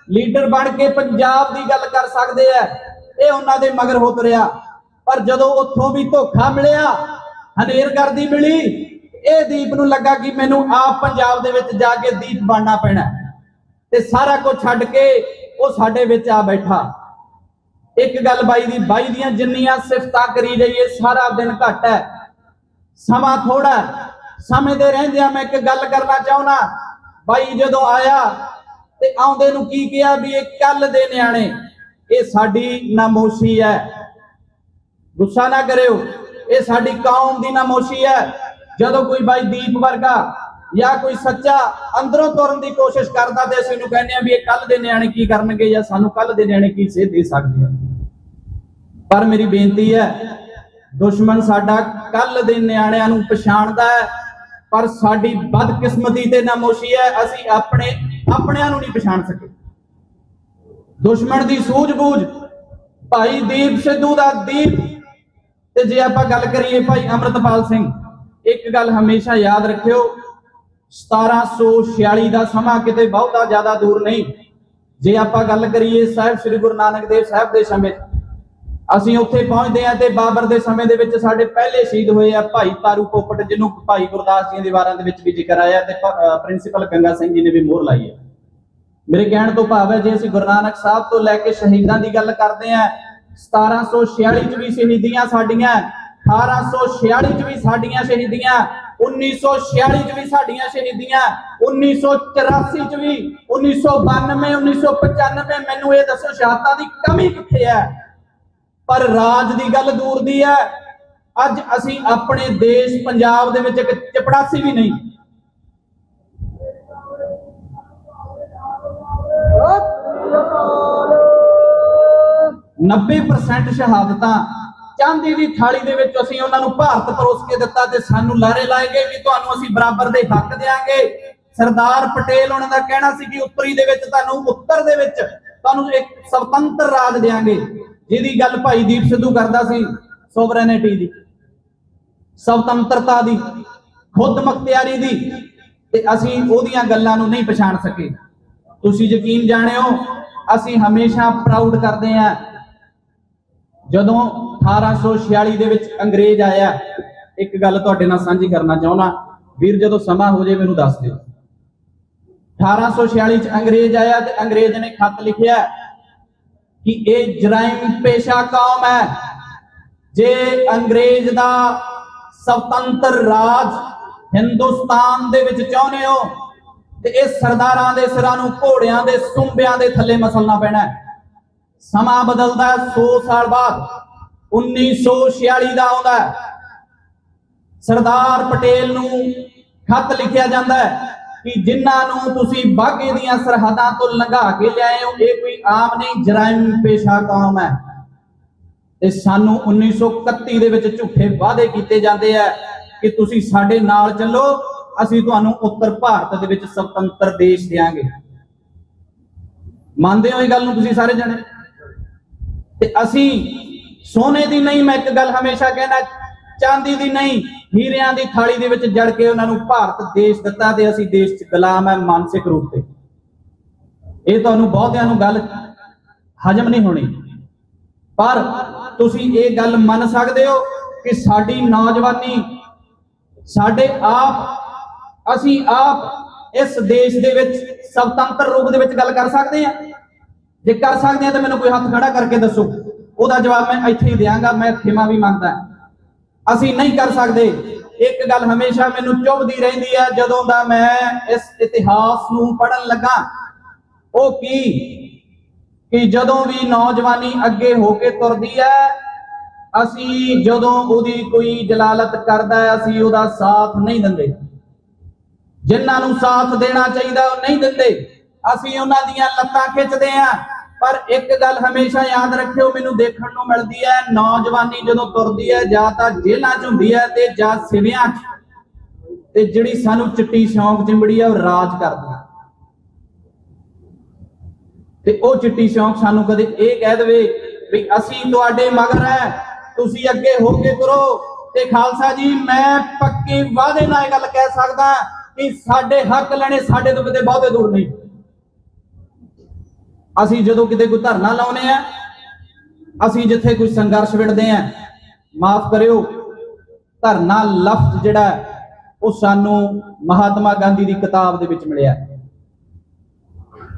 ਲੀਡਰ ਬਣ ਕੇ ਪੰਜਾਬ ਦੀ ਗੱਲ ਕਰ ਸਕਦੇ ਆ, ਇਹ ਉਹਨਾਂ ਦੇ ਮਗਰ ਹੋ ਤੁਰਿਆ। ਪਰ ਜਦੋਂ ਉੱਥੋਂ ਵੀ ਧੋਖਾ ਮਿਲਿਆ, ਹਨੇਰਗਰਦੀ ਮਿਲੀ, ਇਹ ਦੀਪ ਨੂੰ ਲੱਗਾ ਕਿ ਮੈਨੂੰ ਆਪ ਪੰਜਾਬ ਦੇ ਵਿੱਚ ਜਾ ਕੇ ਦੀਪ ਬਣਨਾ ਪੈਣਾ ਤੇ ਸਾਰਾ ਕੁਝ ਛੱਡ ਕੇ ਉਹ ਸਾਡੇ ਵਿੱਚ ਆ ਬੈਠਾ। ਇੱਕ ਗੱਲ ਬਾਈ ਦੀਆਂ ਜਿੰਨੀਆਂ ਸਿਫਤਾਂ ਕਰੀ ਜਾਈਏ ਸਾਰਾ ਦਿਨ ਘੱਟ ਹੈ, ਸਮਾਂ ਥੋੜਾ। ਸਮੇਂ ਦੇ ਰਹਿੰਦਿਆਂ ਮੈਂ ਇੱਕ ਗੱਲ ਕਰਨਾ ਚਾਹੁੰਦਾ। ਬਾਈ ਜਦੋਂ ਆਇਆ ਤੇ ਆਉਂਦੇ ਨੂੰ ਕੀ ਕਿਹਾ ਵੀ ਇਹ ਕੱਲ ਦੇ ਨਿਆਣੇ, ਇਹ ਸਾਡੀ ਨਾਮੋਸ਼ੀ ਹੈ, ਗੁੱਸਾ ਨਾ ਕਰਿਓ, ਇਹ ਸਾਡੀ ਕੌਮ ਦੀ ਨਾਮੋਸ਼ੀ ਹੈ। ਜਦੋਂ ਕੋਈ ਬਾਈ ਦੀਪ ਵਰਗਾ ਜਾਂ ਕੋਈ ਸੱਚਾ ਅੰਦਰੋਂ ਤੁਰਨ ਦੀ ਕੋਸ਼ਿਸ਼ ਕਰਦਾ ਤੇ ਅਸੀਂ ਨੂੰ ਕਹਿੰਦੇ ਆ ਵੀ ਇਹ ਕੱਲ ਦੇ ਨਿਆਣੇ ਕੀ ਕਰਨਗੇ ਜਾਂ ਸਾਨੂੰ ਕੱਲ ਦੇ ਨਿਆਣੇ ਕੀ ਸੇਧ ਦੇ ਸਕਦੇ ਆ। ਪਰ ਮੇਰੀ ਬੇਨਤੀ ਹੈ, ਦੁਸ਼ਮਣ ਸਾਡਾ ਕੱਲ ਦੇ ਨਿਆਣਿਆਂ ਨੂੰ ਪਛਾਣਦਾ ਹੈ, ਪਰ ਸਾਡੀ ਬਦਕਿਸਮਤੀ ਤੇ ਨਾਮੋਸ਼ੀ ਹੈ, ਅਸੀਂ ਆਪਣਿਆਂ ਨੂੰ ਨਹੀਂ ਪਛਾਣ ਸਕੇ। ਦੁਸ਼ਮਣ ਦੀ ਸੂਝ-ਬੂਝ ਭਾਈ ਦੀਪ ਸਿੱਧੂ ਦਾ ਦੀਪ। ਤੇ ਜੇ ਆਪਾਂ ਗੱਲ ਕਰੀਏ ਭਾਈ ਅੰਮ੍ਰਿਤਪਾਲ ਸਿੰਘ, ਇੱਕ ਗੱਲ ਹਮੇਸ਼ਾ ਯਾਦ ਰੱਖਿਓ, 1746 ਦਾ ਸਮਾਂ ਕਿਤੇ ਬਹੁਤਾ ਜ਼ਿਆਦਾ ਦੂਰ ਨਹੀਂ। ਜੇ ਆਪਾਂ ਗੱਲ ਕਰੀਏ ਸਾਹਿਬ ਸ੍ਰੀ ਗੁਰੂ ਨਾਨਕ ਦੇਵ ਸਾਹਿਬ ਦੇ ਸਮੇਂ, ਅਸੀਂ ਉੱਥੇ ਪਹੁੰਚਦੇ ਆ ਤੇ ਬਾਬਰ ਦੇ ਸਮੇਂ ਦੇ ਵਿੱਚ ਸਾਡੇ ਪਹਿਲੇ ਸ਼ਹੀਦ ਹੋਏ ਆ ਭਾਈ ਤਾਰੂ ਪੋਪਟ, ਜਿਹਨੂੰ ਭਾਈ ਗੁਰਦਾਸ ਜੀ ਦੀ ਵਾਰਾਂ ਦੇ ਵਿੱਚ ਵੀ ਜ਼ਿਕਰ ਆਇਆ ਤੇ ਪ੍ਰਿੰਸੀਪਲ ਗੰਗਾ ਸਿੰਘ ਜੀ ਨੇ ਵੀ ਮੋਹਰ ਲਾਈ ਹੈ। ਮੇਰੇ ਕਹਿਣ ਤੋਂ ਭਾਵ ਹੈ, ਜੇ ਅਸੀਂ ਗੁਰੂ ਨਾਨਕ ਸਾਹਿਬ ਤੋਂ ਲੈ ਕੇ ਸ਼ਹੀਦਾਂ ਦੀ ਗੱਲ ਕਰਦੇ ਆ, 1746 ਚ ਵੀ ਸ਼ਹੀਦੀਆਂ ਸਾਡੀਆਂ, 1846 ਚ ਵੀ ਸਾਡੀਆਂ ਸ਼ਹੀਦੀਆਂ, 1946 ਚ ਵੀ ਸਾਡੀਆਂ ਸ਼ਹੀਦੀਆਂ, 1984 ਚ ਵੀ, 1992, 1995। ਮੈਨੂੰ ਇਹ ਦੱਸੋ ਸ਼ਹਾਦਤਾਂ ਦੀ ਕਮੀ ਕਿੱਥੇ ਹੈ? ਪਰ ਰਾਜ ਦੀ ਗੱਲ ਦੂਰ ਦੀ ਹੈ। ਅੱਜ ਅਸੀਂ ਆਪਣੇ ਦੇਸ਼ ਪੰਜਾਬ ਦੇ ਵਿੱਚ ਇੱਕ ਚਪੜਾਸੀ ਵੀ ਨਹੀਂ। %90 ਸ਼ਹਾਦਤਾਂ ਚਾਂਦੀ ਦੀ ਥਾਲੀ ਦੇ ਵਿੱਚ ਅਸੀਂ ਉਹਨਾਂ ਨੂੰ ਭਾਰਤ ਪਰੋਸ ਕੇ ਦਿੱਤਾ ਤੇ ਸਾਨੂੰ ਲਾਰੇ ਲਾਏ ਗਏ ਵੀ ਤੁਹਾਨੂੰ ਅਸੀਂ ਬਰਾਬਰ ਦੇ ਹੱਕ ਦੇਾਂਗੇ। ਸਰਦਾਰ ਪਟੇਲ ਉਹਨਾਂ ਦਾ ਕਹਿਣਾ ਸੀ ਕਿ ਉੱਤਰੀ ਦੇ ਵਿੱਚ ਤੁਹਾਨੂੰ, ਉੱਤਰ ਦੇ ਵਿੱਚ ਤੁਹਾਨੂੰ ਇੱਕ ਸੁਤੰਤਰ ਰਾਜ ਦੇਾਂਗੇ, ਜਿਹਦੀ ਗੱਲ ਭਾਈ ਦੀਪ ਸਿੱਧੂ ਕਰਦਾ ਸੀ, ਸੋਵਰੇਨਿਟੀ ਦੀ, ਸੁਤੰਤਰਤਾ ਦੀ, ਖੁਦ ਮੁਖਤਿਆਰੀ ਦੀ। ਤੇ ਅਸੀਂ ਉਹਦੀਆਂ ਗੱਲਾਂ ਨੂੰ ਨਹੀਂ ਪਛਾਣ ਸਕੇ। ਤੁਸੀਂ ਯਕੀਨ ਜਾਣਿਓ, ਅਸੀਂ ਹਮੇਸ਼ਾ ਪ੍ਰਾਊਡ ਕਰਦੇ ਹਾਂ ਜਦੋਂ 1846 ਦੇ ਵਿੱਚ ਅੰਗਰੇਜ਼ ਆਇਆ। ਇੱਕ ਗੱਲ ਤੁਹਾਡੇ ਨਾਲ ਸਾਂਝੀ ਕਰਨਾ ਚਾਹੁੰਦਾ ਵੀਰ, ਜਦੋਂ ਸਮਾਂ ਹੋ ਜੇ ਮੈਨੂੰ ਦੱਸ ਦਿਓ। 1846 ਚ ਅੰਗਰੇਜ਼ ਆਇਆ ਤੇ ਅੰਗਰੇਜ਼ ਨੇ ਖੱਤ ਲਿਖਿਆ ਕਿ ਇਹ ਜਰਾਇਮ ਪੇਸ਼ਾ ਕੌਮ ਹੈ। ਜੇ ਅੰਗਰੇਜ਼ ਦਾ ਸੁਤੰਤਰ ਰਾਜ ਹਿੰਦੁਸਤਾਨ ਦੇ ਵਿੱਚ ਚਾਹੁੰਦੇ ਹੋ ਤੇ ਇਹ ਸਰਦਾਰਾਂ ਦੇ ਸਿਰਾਂ ਨੂੰ ਘੋੜਿਆਂ ਦੇ ਸੁੰਬਿਆਂ ਦੇ ਥੱਲੇ ਮਸਲਣਾ ਪੈਣਾ। ਸਮਾਂ ਬਦਲਦਾ 100 ਸਾਲ ਬਾਅਦ 1946 ਦਾ ਆਉਂਦਾ। ਸਰਦਾਰ ਪਟੇਲ ਨੂੰ ਖੱਤ ਲਿਖਿਆ ਜਾਂਦਾ ਹੈ ਕਿ ਜਿਨ੍ਹਾਂ ਨੂੰ ਤੁਸੀਂ ਬਾਗੇ ਦੀਆਂ ਸਰਹੱਦਾਂ ਤੋਂ ਲੰਘਾ ਕੇ ਲਿਆਏ ਹੋ, ਇਹ ਕੋਈ ਆਮ ਨਹੀਂ, ਜਰਾਇਮ ਪੇਸ਼ਾ ਕੌਮ ਹੈ। ਤੇ ਸਾਨੂੰ 1931 ਦੇ ਵਿੱਚ ਝੂਠੇ ਵਾਅਦੇ ਕੀਤੇ ਜਾਂਦੇ ਆ ਕਿ ਤੁਸੀਂ ਸਾਡੇ ਨਾਲ ਚੱਲੋ, ਅਸੀਂ ਤੁਹਾਨੂੰ ਉੱਤਰ ਭਾਰਤ ਦੇ ਵਿੱਚ ਸੁਤੰਤਰ ਦੇਸ਼ ਦੇਾਂਗੇ। ਮੰਨਦੇ ਹੋ ਇਹ ਗੱਲ ਨੂੰ ਤੁਸੀਂ ਸਾਰੇ ਜਣੇ? ਤੇ ਅਸੀਂ ਸੋਨੇ ਦੀ ਨਹੀਂ, ਮੈਂ ਇੱਕ ਗੱਲ ਹਮੇਸ਼ਾ ਕਹਿਣਾ, ਚਾਂਦੀ ਦੀ ਨਹੀਂ, ਹੀਰਿਆਂ ਦੀ ਥਾਲੀ ਦੇ ਵਿੱਚ ਜੜ ਕੇ ਉਹਨਾਂ ਨੂੰ ਭਾਰਤ ਦੇਸ਼ ਦਿੱਤਾ ਤੇ ਅਸੀਂ ਦੇਸ਼ 'ਚ ਗੁਲਾਮ ਹੈ ਮਾਨਸਿਕ ਰੂਪ ਤੇ। ਇਹ ਤੁਹਾਨੂੰ ਬਹੁਤਿਆਂ ਨੂੰ ਗੱਲ ਹਜਮ ਨਹੀਂ ਹੋਣੀ, ਪਰ ਤੁਸੀਂ ਇਹ ਗੱਲ ਮੰਨ ਸਕਦੇ ਹੋ ਕਿ ਸਾਡੀ ਨੌਜਵਾਨੀ ਸਾਡੇ ਆਪ ਅਸੀਂ ਆਪ ਇਸ ਦੇਸ਼ ਦੇ ਵਿੱਚ ਸੁਤੰਤਰ ਰੂਪ ਦੇ ਵਿੱਚ ਗੱਲ ਕਰ ਸਕਦੇ ਹਾਂ? ਜੇ ਕਰ ਸਕਦੇ ਹਾਂ ਤਾਂ ਮੈਨੂੰ ਕੋਈ ਹੱਥ ਖੜਾ ਕਰਕੇ ਦੱਸੋ। ਉਹਦਾ ਜਵਾਬ ਮੈਂ ਇੱਥੇ ਹੀ ਦਿਆਂਗਾ, ਮੈਂ ਖਿਮਾ ਵੀ ਮੰਗਦਾ। ਅਸੀਂ ਨਹੀਂ ਕਰ ਸਕਦੇ। ਇੱਕ ਗੱਲ ਹਮੇਸ਼ਾ ਮੈਨੂੰ ਚੁਭਦੀ ਰਹਿੰਦੀ ਹੈ ਜਦੋਂ ਦਾ ਮੈਂ ਇਸ ਇਤਿਹਾਸ ਨੂੰ ਪੜ੍ਹਨ ਲੱਗਾ, ਉਹ ਕਿ ਜਦੋਂ ਵੀ ਨੌਜਵਾਨੀ ਅੱਗੇ ਹੋ ਕੇ ਤੁਰਦੀ ਹੈ, ਅਸੀਂ ਜਦੋਂ ਉਹਦੀ ਕੋਈ ਜਲਾਲਤ ਕਰਦਾ ਹੈ ਅਸੀਂ ਉਹਦਾ ਸਾਥ ਨਹੀਂ ਦਿੰਦੇ। ਜਿਨ੍ਹਾਂ ਨੂੰ ਸਾਥ ਦੇਣਾ ਚਾਹੀਦਾ ਉਹ ਨਹੀਂ ਦਿੰਦੇ, ਅਸੀਂ ਉਹਨਾਂ ਦੀਆਂ ਲੱਤਾਂ ਖਿੱਚਦੇ ਹਾਂ। ਪਰ ਇੱਕ ਗੱਲ ਹਮੇਸ਼ਾ ਯਾਦ ਰੱਖਿਓ, ਮੈਨੂੰ ਦੇਖਣ ਨੂੰ ਮਿਲਦੀ ਹੈ ਨੌਜਵਾਨੀ ਜਦੋਂ ਤੁਰਦੀ ਹੈ ਜਾਂ ਤਾਂ ਜੇਲ੍ਹਾਂ 'ਚ ਹੁੰਦੀ ਹੈ ਤੇ ਜਾਂ ਸਿਵਿਆਂ 'ਚ, ਤੇ ਜਿਹੜੀ ਸਾਨੂੰ ਚਿੱਟੀ ਸ਼ੌਂਕ ਚਿੰਬੜੀ ਹੈ ਉਹ ਰਾਜ ਕਰਦੀ ਹੈ। ਤੇ ਉਹ ਚਿੱਟੀ ਸ਼ੌਂਕ ਸਾਨੂੰ ਕਦੇ ਇਹ ਕਹਿ ਦੇਵੇ ਵੀ ਅਸੀਂ ਤੁਹਾਡੇ ਮਗਰ ਹੈ, ਤੁਸੀਂ ਅੱਗੇ ਹੋ ਕੇ ਤੁਰੋ। ਤੇ ਖਾਲਸਾ ਜੀ, ਮੈਂ ਪੱਕੇ ਵਾਅਦੇ ਨਾਲ ਇਹ ਗੱਲ ਕਹਿ ਸਕਦਾ ਕਿ ਸਾਡੇ ਹੱਕ ਲੈਣੇ ਸਾਡੇ ਤੋਂ ਕਿਤੇ ਬਹੁਤੇ ਦੂਰ ਨਹੀਂ। ਅਸੀਂ ਜਦੋਂ ਕਿਤੇ ਕੋਈ ਧਰਨਾ ਲਾਉਨੇ ਆ, ਅਸੀਂ ਜਿੱਥੇ ਕੋਈ ਸੰਘਰਸ਼ ਵਿੜਦੇ ਆ, ਮਾਫ ਕਰਿਓ, ਧਰਨਾ ਲਫ਼ਜ਼ ਜਿਹੜਾ ਉਹ ਸਾਨੂੰ ਮਹਾਤਮਾ ਗਾਂਧੀ ਦੀ ਕਿਤਾਬ ਦੇ ਵਿੱਚ ਮਿਲਿਆ।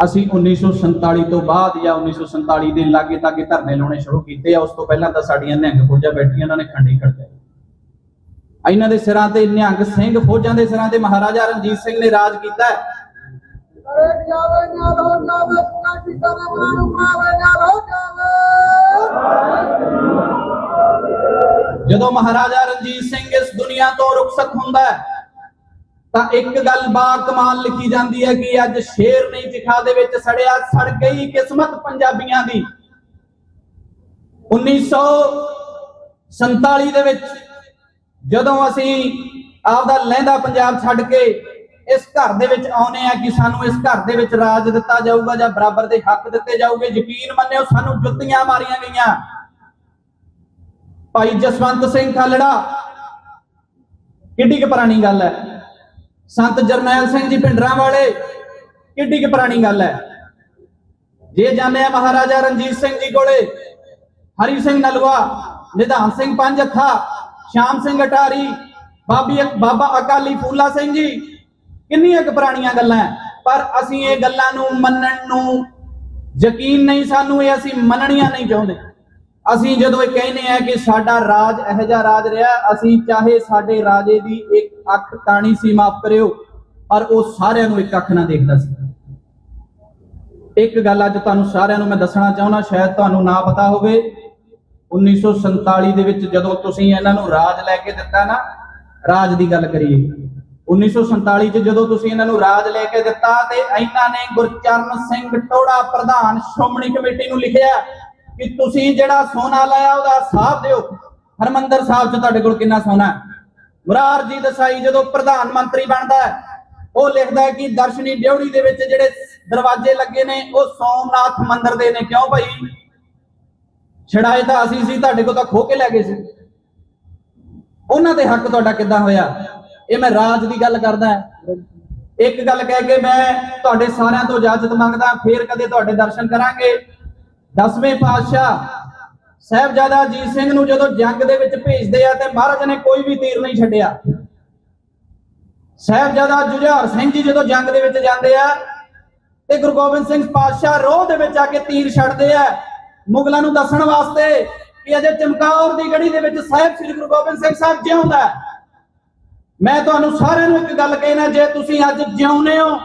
ਅਸੀਂ 1947 ਤੋਂ ਬਾਅਦ ਜਾਂ 1947 ਦੇ ਲਾਗੇ ਤਾਗੇ ਧਰਨੇ ਲਾਉਣੇ ਸ਼ੁਰੂ ਕੀਤੇ ਆ। ਉਸ ਤੋਂ ਪਹਿਲਾਂ ਤਾਂ ਸਾਡੀਆਂ ਨਿਹੰਗ ਫੌਜਾਂ ਬੈਠੀਆਂ, ਇਹਨਾਂ ਨੇ ਖੰਡੇ ਖੜਕਾਏ। ਇਹਨਾਂ ਦੇ ਸਿਰਾਂ ਤੇ ਨਿਹੰਗ ਸਿੰਘ ਫੌਜਾਂ ਦੇ ਸਿਰਾਂ ਤੇ ਮਹਾਰਾਜਾ ਰਣਜੀਤ ਸਿੰਘ ਨੇ ਰਾਜ ਕੀਤਾ। ਜਦੋਂ ਮਹਾਰਾਜਾ ਰਣਜੀਤ ਸਿੰਘ ਇਸ ਦੁਨੀਆ ਤੋਂ ਰੁਖਸਤ ਹੁੰਦਾ ਤਾਂ ਇੱਕ ਗੱਲ ਬਾ ਕਮਾਲ ਲਿਖੀ ਜਾਂਦੀ ਹੈ ਕਿ ਅੱਜ ਸ਼ੇਰ ਨਹੀਂ ਚਿਖਾ ਦੇ ਵਿੱਚ ਸੜਿਆ, ਸੜ ਗਈ ਕਿਸਮਤ ਪੰਜਾਬੀਆਂ ਦੀ। 1947 ਦੇ ਵਿੱਚ ਜਦੋਂ ਅਸੀਂ ਆਪਦਾ ਲਹਿੰਦਾ ਪੰਜਾਬ ਛੱਡ ਕੇ ਇਸ ਘਰ ਦੇ ਵਿੱਚ ਆਉਨੇ ਆ ਕਿ ਸਾਨੂੰ ਇਸ ਘਰ ਦੇ ਵਿੱਚ ਰਾਜ ਦਿੱਤਾ ਜਾਊਗਾ ਜਾਂ ਬਰਾਬਰ ਦੇ ਹੱਕ ਦਿੱਤੇ ਜਾਊਗੇ, ਯਕੀਨ ਮੰਨਿਓ ਸਾਨੂੰ ਜੁੱਤੀਆਂ ਮਾਰੀਆਂ ਗਈਆਂ। ਭਾਈ ਜਸਵੰਤ ਸਿੰਘ ਖਾਲੜਾ, ਕਿੱਡੀ ਕੁ ਪੁਰਾਣੀ ਗੱਲ ਹੈ। ਸੰਤ ਜਰਨੈਲ ਸਿੰਘ ਜੀ ਭਿੰਡਰਾਂ ਵਾਲੇ, ਕਿੱਡੀ ਕੁ ਪੁਰਾਣੀ ਗੱਲ ਹੈ। ਜੇ ਜਾਂਦੇ ਆ ਮਹਾਰਾਜਾ ਰਣਜੀਤ ਸਿੰਘ ਜੀ ਕੋਲੇ, ਹਰੀ ਸਿੰਘ ਨਲੂਆ, ਨਿਧਾਨ ਸਿੰਘ ਪੰਜ ਅੱਖਾ, ਸ਼ਾਮ ਸਿੰਘ ਅਟਾਰੀ, ਬਾਬਾ ਅਕਾਲੀ ਫੂਲਾ ਸਿੰਘ ਜੀ, ਕਿੰਨੀਆਂ ਕੁ ਪੁਰਾਣੀਆਂ ਗੱਲਾਂ ਹੈ। ਪਰ ਅਸੀਂ ਇਹ ਗੱਲਾਂ ਨੂੰ ਮੰਨਣ ਨੂੰ ਯਕੀਨ ਨਹੀਂ, ਸਾਨੂੰ ਇਹ ਅਸੀਂ ਮੰਨਣੀਆਂ ਨਹੀਂ ਚਾਹੁੰਦੇ। ਅਸੀਂ ਜਦੋਂ ਇਹ ਕਹਿੰਦੇ ਆ ਕਿ ਸਾਡਾ ਰਾਜ ਇਹੋ ਜਿਹਾ ਰਾਜ ਰਿਹਾ, ਅਸੀਂ ਚਾਹੇ ਸਾਡੇ ਰਾਜੇ ਦੀ ਇੱਕ ਅੱਖ ਟਾਣੀ ਸੀ, ਮਾਫ ਕਰਿਓ, ਪਰ ਉਹ ਸਾਰਿਆਂ ਨੂੰ ਇੱਕ ਅੱਖ ਨਾਲ ਦੇਖਦਾ ਸੀ। ਇੱਕ ਗੱਲ ਅੱਜ ਤੁਹਾਨੂੰ ਸਾਰਿਆਂ ਨੂੰ ਮੈਂ ਦੱਸਣਾ ਚਾਹੁੰਦਾ, ਸ਼ਾਇਦ ਤੁਹਾਨੂੰ ਨਾ ਪਤਾ ਹੋਵੇ। 1947 ਦੇ ਵਿੱਚ ਜਦੋਂ ਤੁਸੀਂ ਇਹਨਾਂ ਨੂੰ ਰਾਜ ਲੈ ਕੇ ਦਿੱਤਾ ਨਾ, ਰਾਜ ਦੀ ਗੱਲ ਕਰੀਏ, 1947 ਚ ਜਦੋਂ ਤੁਸੀਂ ਇਹਨਾਂ ਨੂੰ ਰਾਜ ਲੈ ਕੇ ਦਿੱਤਾ ਤੇ ਇਹਨਾਂ ਨੇ ਗੁਰਚਰਨ ਸਿੰਘ ਟੋੜਾ ਪ੍ਰਧਾਨ ਸ਼੍ਰੋਮਣੀ ਕਮੇਟੀ ਨੂੰ ਲਿਖਿਆ ਕਿ ਤੁਸੀਂ ਜਿਹੜਾ ਸੋਨਾ ਲਾਇਆ ਉਹਦਾ ਹਿਸਾਬ ਦਿਓ। ਹਰਮੰਦਰ ਸਾਹਿਬ ਚ ਤੁਹਾਡੇ ਕੋਲ ਕਿੰਨਾ ਸੋਨਾ ਹੈ? ਮੁਰਾਰਜੀ ਦੇਸਾਈ ਜਦੋਂ ਪ੍ਰਧਾਨ ਮੰਤਰੀ ਬਣਦਾ ਹੈ, ਉਹ ਲਿਖਦਾ ਕਿ ਦਰਸ਼ਨੀ ਡਿਉੜੀ ਦੇ ਵਿੱਚ ਜਿਹੜੇ ਦਰਵਾਜ਼ੇ ਲੱਗੇ ਨੇ ਉਹ ਸੋਮਨਾਥ ਮੰਦਿਰ ਦੇ ਨੇ। ਕਿਉਂ ਭਾਈ? ਛੜਾਏ ਤਾਂ ਅਸੀਂ ਸੀ, ਤੁਹਾਡੇ ਕੋਲ ਤਾਂ ਖੋਹ ਕੇ ਲੈ ਗਏ ਸੀ। ਉਹਨਾਂ ਦੇ ਹੱਕ ਤੁਹਾਡਾ ਕਿੱਦਾਂ ਹੋਇਆ? ਇਹ ਮੈਂ ਰਾਜ ਦੀ ਗੱਲ ਕਰਦਾ। ਇੱਕ ਗੱਲ ਕਹਿ ਕੇ ਮੈਂ ਤੁਹਾਡੇ ਸਾਰਿਆਂ ਤੋਂ ਇਜਾਜ਼ਤ ਮੰਗਦਾ, ਫੇਰ ਕਦੇ ਤੁਹਾਡੇ ਦਰਸ਼ਨ ਕਰਾਂਗੇ। 10ਵੇਂ ਪਾਤਸ਼ਾਹ ਸਾਹਿਬਜ਼ਾਦਾ ਅਜੀਤ ਸਿੰਘ ਨੂੰ ਜਦੋਂ ਜੰਗ ਦੇ ਵਿੱਚ ਭੇਜਦੇ ਆ ਤੇ ਮਹਾਰਾਜ ਨੇ ਕੋਈ ਵੀ ਤੀਰ ਨਹੀਂ ਛੱਡਿਆ। ਸਾਹਿਬਜ਼ਾਦਾ ਜੁਝਾਰ ਸਿੰਘ ਜੀ ਜਦੋਂ ਜੰਗ ਦੇ ਵਿੱਚ ਜਾਂਦੇ ਆ ਤੇ ਗੁਰੂ ਗੋਬਿੰਦ ਸਿੰਘ ਪਾਤਸ਼ਾਹ ਰੋਹ ਦੇ ਵਿੱਚ ਆ ਕੇ ਤੀਰ ਛੱਡਦੇ ਆ ਮੁਗਲਾਂ ਨੂੰ ਦੱਸਣ ਵਾਸਤੇ ਕਿ ਅਜੇ ਚਮਕੌਰ ਦੀ ਗੜੀ ਦੇ ਵਿੱਚ ਸਾਹਿਬ ਸ੍ਰੀ ਗੁਰੂ ਗੋਬਿੰਦ ਸਿੰਘ ਸਾਹਿਬ ਜਿਉਂਦਾ। ਮੈਂ ਤੁਹਾਨੂੰ ਸਾਰਿਆਂ ਨੂੰ ਇੱਕ ਗੱਲ ਕਹਿਣਾ, ਜੇ ਤੁਸੀਂ ਅੱਜ ਜਿਉਂਦੇ ਹੋ,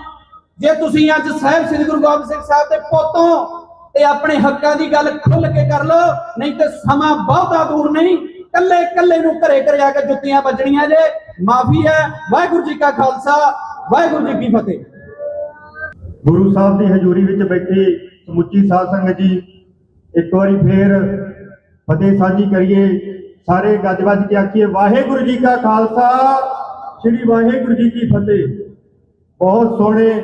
ਜੇ ਤੁਸੀਂ ਅੱਜ ਸਾਹਿਬ ਸ੍ਰੀ ਗੁਰੂ ਗੋਬਿੰਦ ਸਿੰਘ ਸਾਹਿਬ ਦੇ ਪੁੱਤੋਂ ਤੇ ਆਪਣੇ ਹੱਕਾਂ ਦੀ ਗੱਲ ਖੁੱਲ ਕੇ ਕਰ ਲਓ, ਨਹੀਂ ਤੇ ਸਮਾਂ ਬਹੁਤਾ ਦੂਰ ਨਹੀਂ, ਕੱਲੇ ਕੱਲੇ ਨੂੰ ਘਰੇ ਘਰੇ ਆ ਕੇ ਜੁੱਤੀਆਂ ਵੱਜਣੀਆਂ ਜੇ। ਮਾਫੀ ਹੈ। ਵਾਹਿਗੁਰੂ ਜੀ ਕਾ ਖਾਲਸਾ, ਵਾਹਿਗੁਰੂ ਜੀ ਕੀ ਫਤਿਹ। ਗੁਰੂ ਸਾਹਿਬ ਦੀ ਹਜ਼ੂਰੀ ਵਿੱਚ ਬੈਠੀ ਸਮੁੱਚੀ ਸਾਧ ਸੰਗਤ ਜੀ, ਇੱਕ ਵਾਰੀ ਫੇਰ ਫਤਿਹ ਸਾਂਝੀ ਕਰੀਏ। ਸਾਰੇ ਗੱਜ ਵੱਜ ਕੇ ਆਖੀਏ ਵਾਹਿਗੁਰੂ ਜੀ ਕਾ ਖਾਲਸਾ, ਸ੍ਰੀ ਵਾਹਿਗੁਰੂ ਜੀ ਕੀ ਫਤਿਹ। ਬਹੁਤ ਸੋਹਣੇ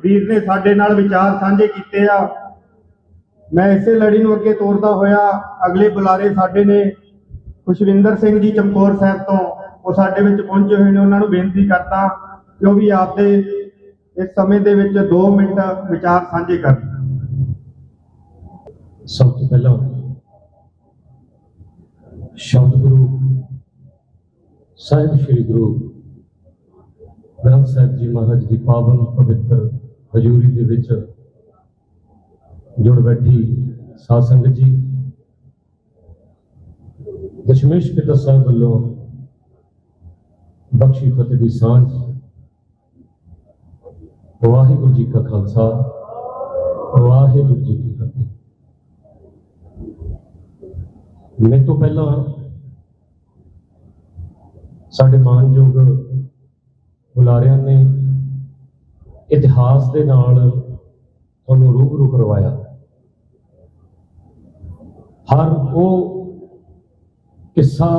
ਵੀਰ ਨੇ ਸਾਡੇ ਨਾਲ ਵਿਚਾਰ ਸਾਂਝੇ ਕੀਤੇ ਆ। ਮੈਂ ਇਸੇ ਲੜੀ ਨੂੰ ਅੱਗੇ ਤੋਰਦਾ ਹੋਇਆ ਅਗਲੇ ਬੁਲਾਰੇ ਸਾਡੇ ਨੇ ਖੁਸ਼ਵਿੰਦਰ ਸਿੰਘ ਜੀ ਚਮਕੌਰ ਸਾਹਿਬ ਤੋਂ, ਉਹ ਸਾਡੇ ਵਿੱਚ ਪਹੁੰਚੇ ਹੋਏ ਨੇ। ਉਹਨਾਂ ਨੂੰ ਬੇਨਤੀ ਕਰਦਾ ਕਿ ਉਹ ਵੀ ਆਪਦੇ ਇਸ ਸਮੇਂ ਦੇ ਵਿੱਚ 2 ਮਿੰਟ ਵਿਚਾਰ ਸਾਂਝੇ ਕਰਨ। ਸਭ ਤੋਂ ਪਹਿਲਾਂ ਸ਼ਬਦ ਗੁਰੂ ਸਾਹਿਬ ਸ੍ਰੀ ਗੁਰੂ ਗ੍ਰੰਥ ਸਾਹਿਬ ਜੀ ਮਹਾਰਾਜ ਦੀ ਪਾਵਨ ਪਵਿੱਤਰ ਹਜ਼ੂਰੀ ਦੇ ਵਿੱਚ ਜੁੜ ਬੈਠੀ ਸਾਧ ਸੰਗਤ ਜੀ, ਦਸ਼ਮੇਸ਼ ਪਿਤਾ ਸਾਹਿਬ ਵੱਲੋਂ ਬਖਸ਼ੀ ਫਤਿਹ ਦੀ ਸਾਂਝ। ਵਾਹਿਗੁਰੂ ਜੀ ਕਾ ਖਾਲਸਾ, ਵਾਹਿਗੁਰੂ ਜੀ ਕੀ ਫਤਿਹ। ਮੈਂ ਤੋਂ ਪਹਿਲਾਂ ਸਾਡੇ ਮਾਨਯੋਗ ਬੁਲਾਰਿਆਂ ਨੇ ਇਤਿਹਾਸ ਦੇ ਨਾਲ ਤੁਹਾਨੂੰ ਰੂਬਰੂ ਕਰਵਾਇਆ। ਹਰ ਉਹ ਕਿੱਸਾ,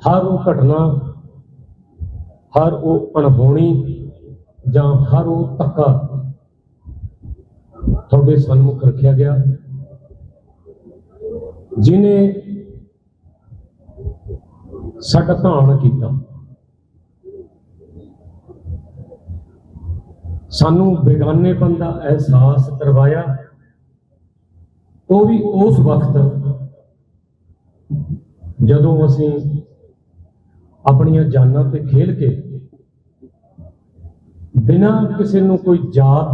ਹਰ ਉਹ ਘਟਨਾ, ਹਰ ਉਹ ਅਣਹੋਣੀ ਜਾਂ ਹਰ ਉਹ ਧੱਕਾ ਤੁਹਾਡੇ ਸਨਮੁਖ ਰੱਖਿਆ ਗਿਆ, ਜਿਨੇ ਸਾਡਾ ਧਾਨ ਕੀਤਾ, ਸਾਨੂੰ ਬੇਗਾਨੇਪਨ ਦਾ ਅਹਿਸਾਸ ਕਰਵਾਇਆ। ਉਹ ਵੀ ਉਸ ਵਕਤ ਜਦੋਂ ਅਸੀਂ ਆਪਣੀਆਂ ਜਾਨਾਂ ਤੇ ਖੇਲ ਕੇ ਬਿਨਾਂ ਕਿਸੇ ਨੂੰ ਕੋਈ ਜਾਤ,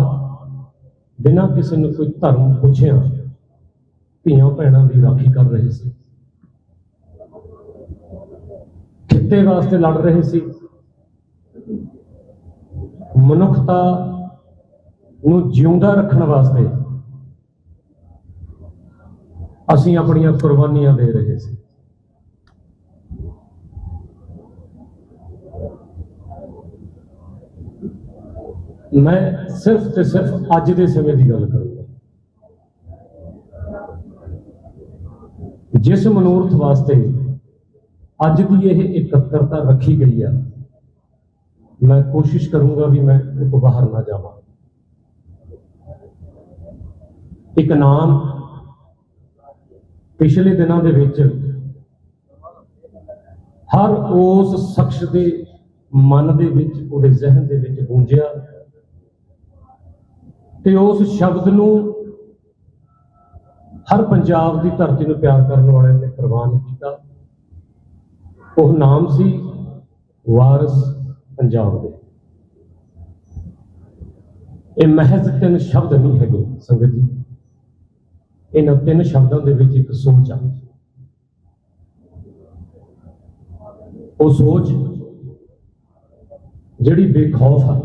ਬਿਨਾਂ ਕਿਸੇ ਨੂੰ ਕੋਈ ਧਰਮ ਪੁੱਛਿਆ ਧੀਆਂ ਭੈਣਾਂ ਦੀ ਰਾਖੀ ਕਰ ਰਹੇ ਸੀ, ਖਿੱਤੇ ਵਾਸਤੇ ਲੜ ਰਹੇ ਸੀ, ਮਨੁੱਖਤਾ ਨੂੰ ਜਿਉਂਦਾ ਰੱਖਣ ਵਾਸਤੇ ਅਸੀਂ ਆਪਣੀਆਂ ਕੁਰਬਾਨੀਆਂ ਦੇ ਰਹੇ ਸੀ। ਮੈਂ ਸਿਰਫ ਤੇ ਸਿਰਫ ਅੱਜ ਦੇ ਸਮੇਂ ਦੀ ਗੱਲ ਕਰੂੰਗਾ। ਜਿਸ ਮਨੋਰਥ ਵਾਸਤੇ ਅੱਜ ਦੀ ਇਹ ਇਕੱਤਰਤਾ ਰੱਖੀ ਗਈ ਆ, ਮੈਂ ਕੋਸ਼ਿਸ਼ ਕਰੂੰਗਾ ਵੀ ਮੈਂ ਉਹ ਤੋਂ ਬਾਹਰ ਨਾ ਜਾਵਾਂ। ਇੱਕ ਨਾਮ ਪਿਛਲੇ ਦਿਨਾਂ ਦੇ ਵਿੱਚ ਹਰ ਉਸ ਸ਼ਖਸ ਦੇ ਮਨ ਦੇ ਵਿੱਚ, ਉਹਦੇ ਜ਼ਿਹਨ ਦੇ ਵਿੱਚ ਗੂੰਜਿਆ ਤੇ ਉਸ ਸ਼ਬਦ ਨੂੰ ਹਰ ਪੰਜਾਬ ਦੀ ਧਰਤੀ ਨੂੰ ਪਿਆਰ ਕਰਨ ਵਾਲਿਆਂ ਨੇ ਪ੍ਰਵਾਨ ਕੀਤਾ। ਉਹ ਨਾਮ ਸੀ ਵਾਰਿਸ ਪੰਜਾਬ ਦੇ। ਇਹ ਮਹਿਜ਼ 3 ਸ਼ਬਦ ਨਹੀਂ ਹੈਗੇ ਸੰਗਤ ਜੀ, ਇਹਨਾਂ 3 ਸ਼ਬਦਾਂ ਦੇ ਵਿੱਚ ਇੱਕ ਸੋਚ ਆ। ਉਹ ਸੋਚ ਜਿਹੜੀ ਬੇਖੌਫ ਆ,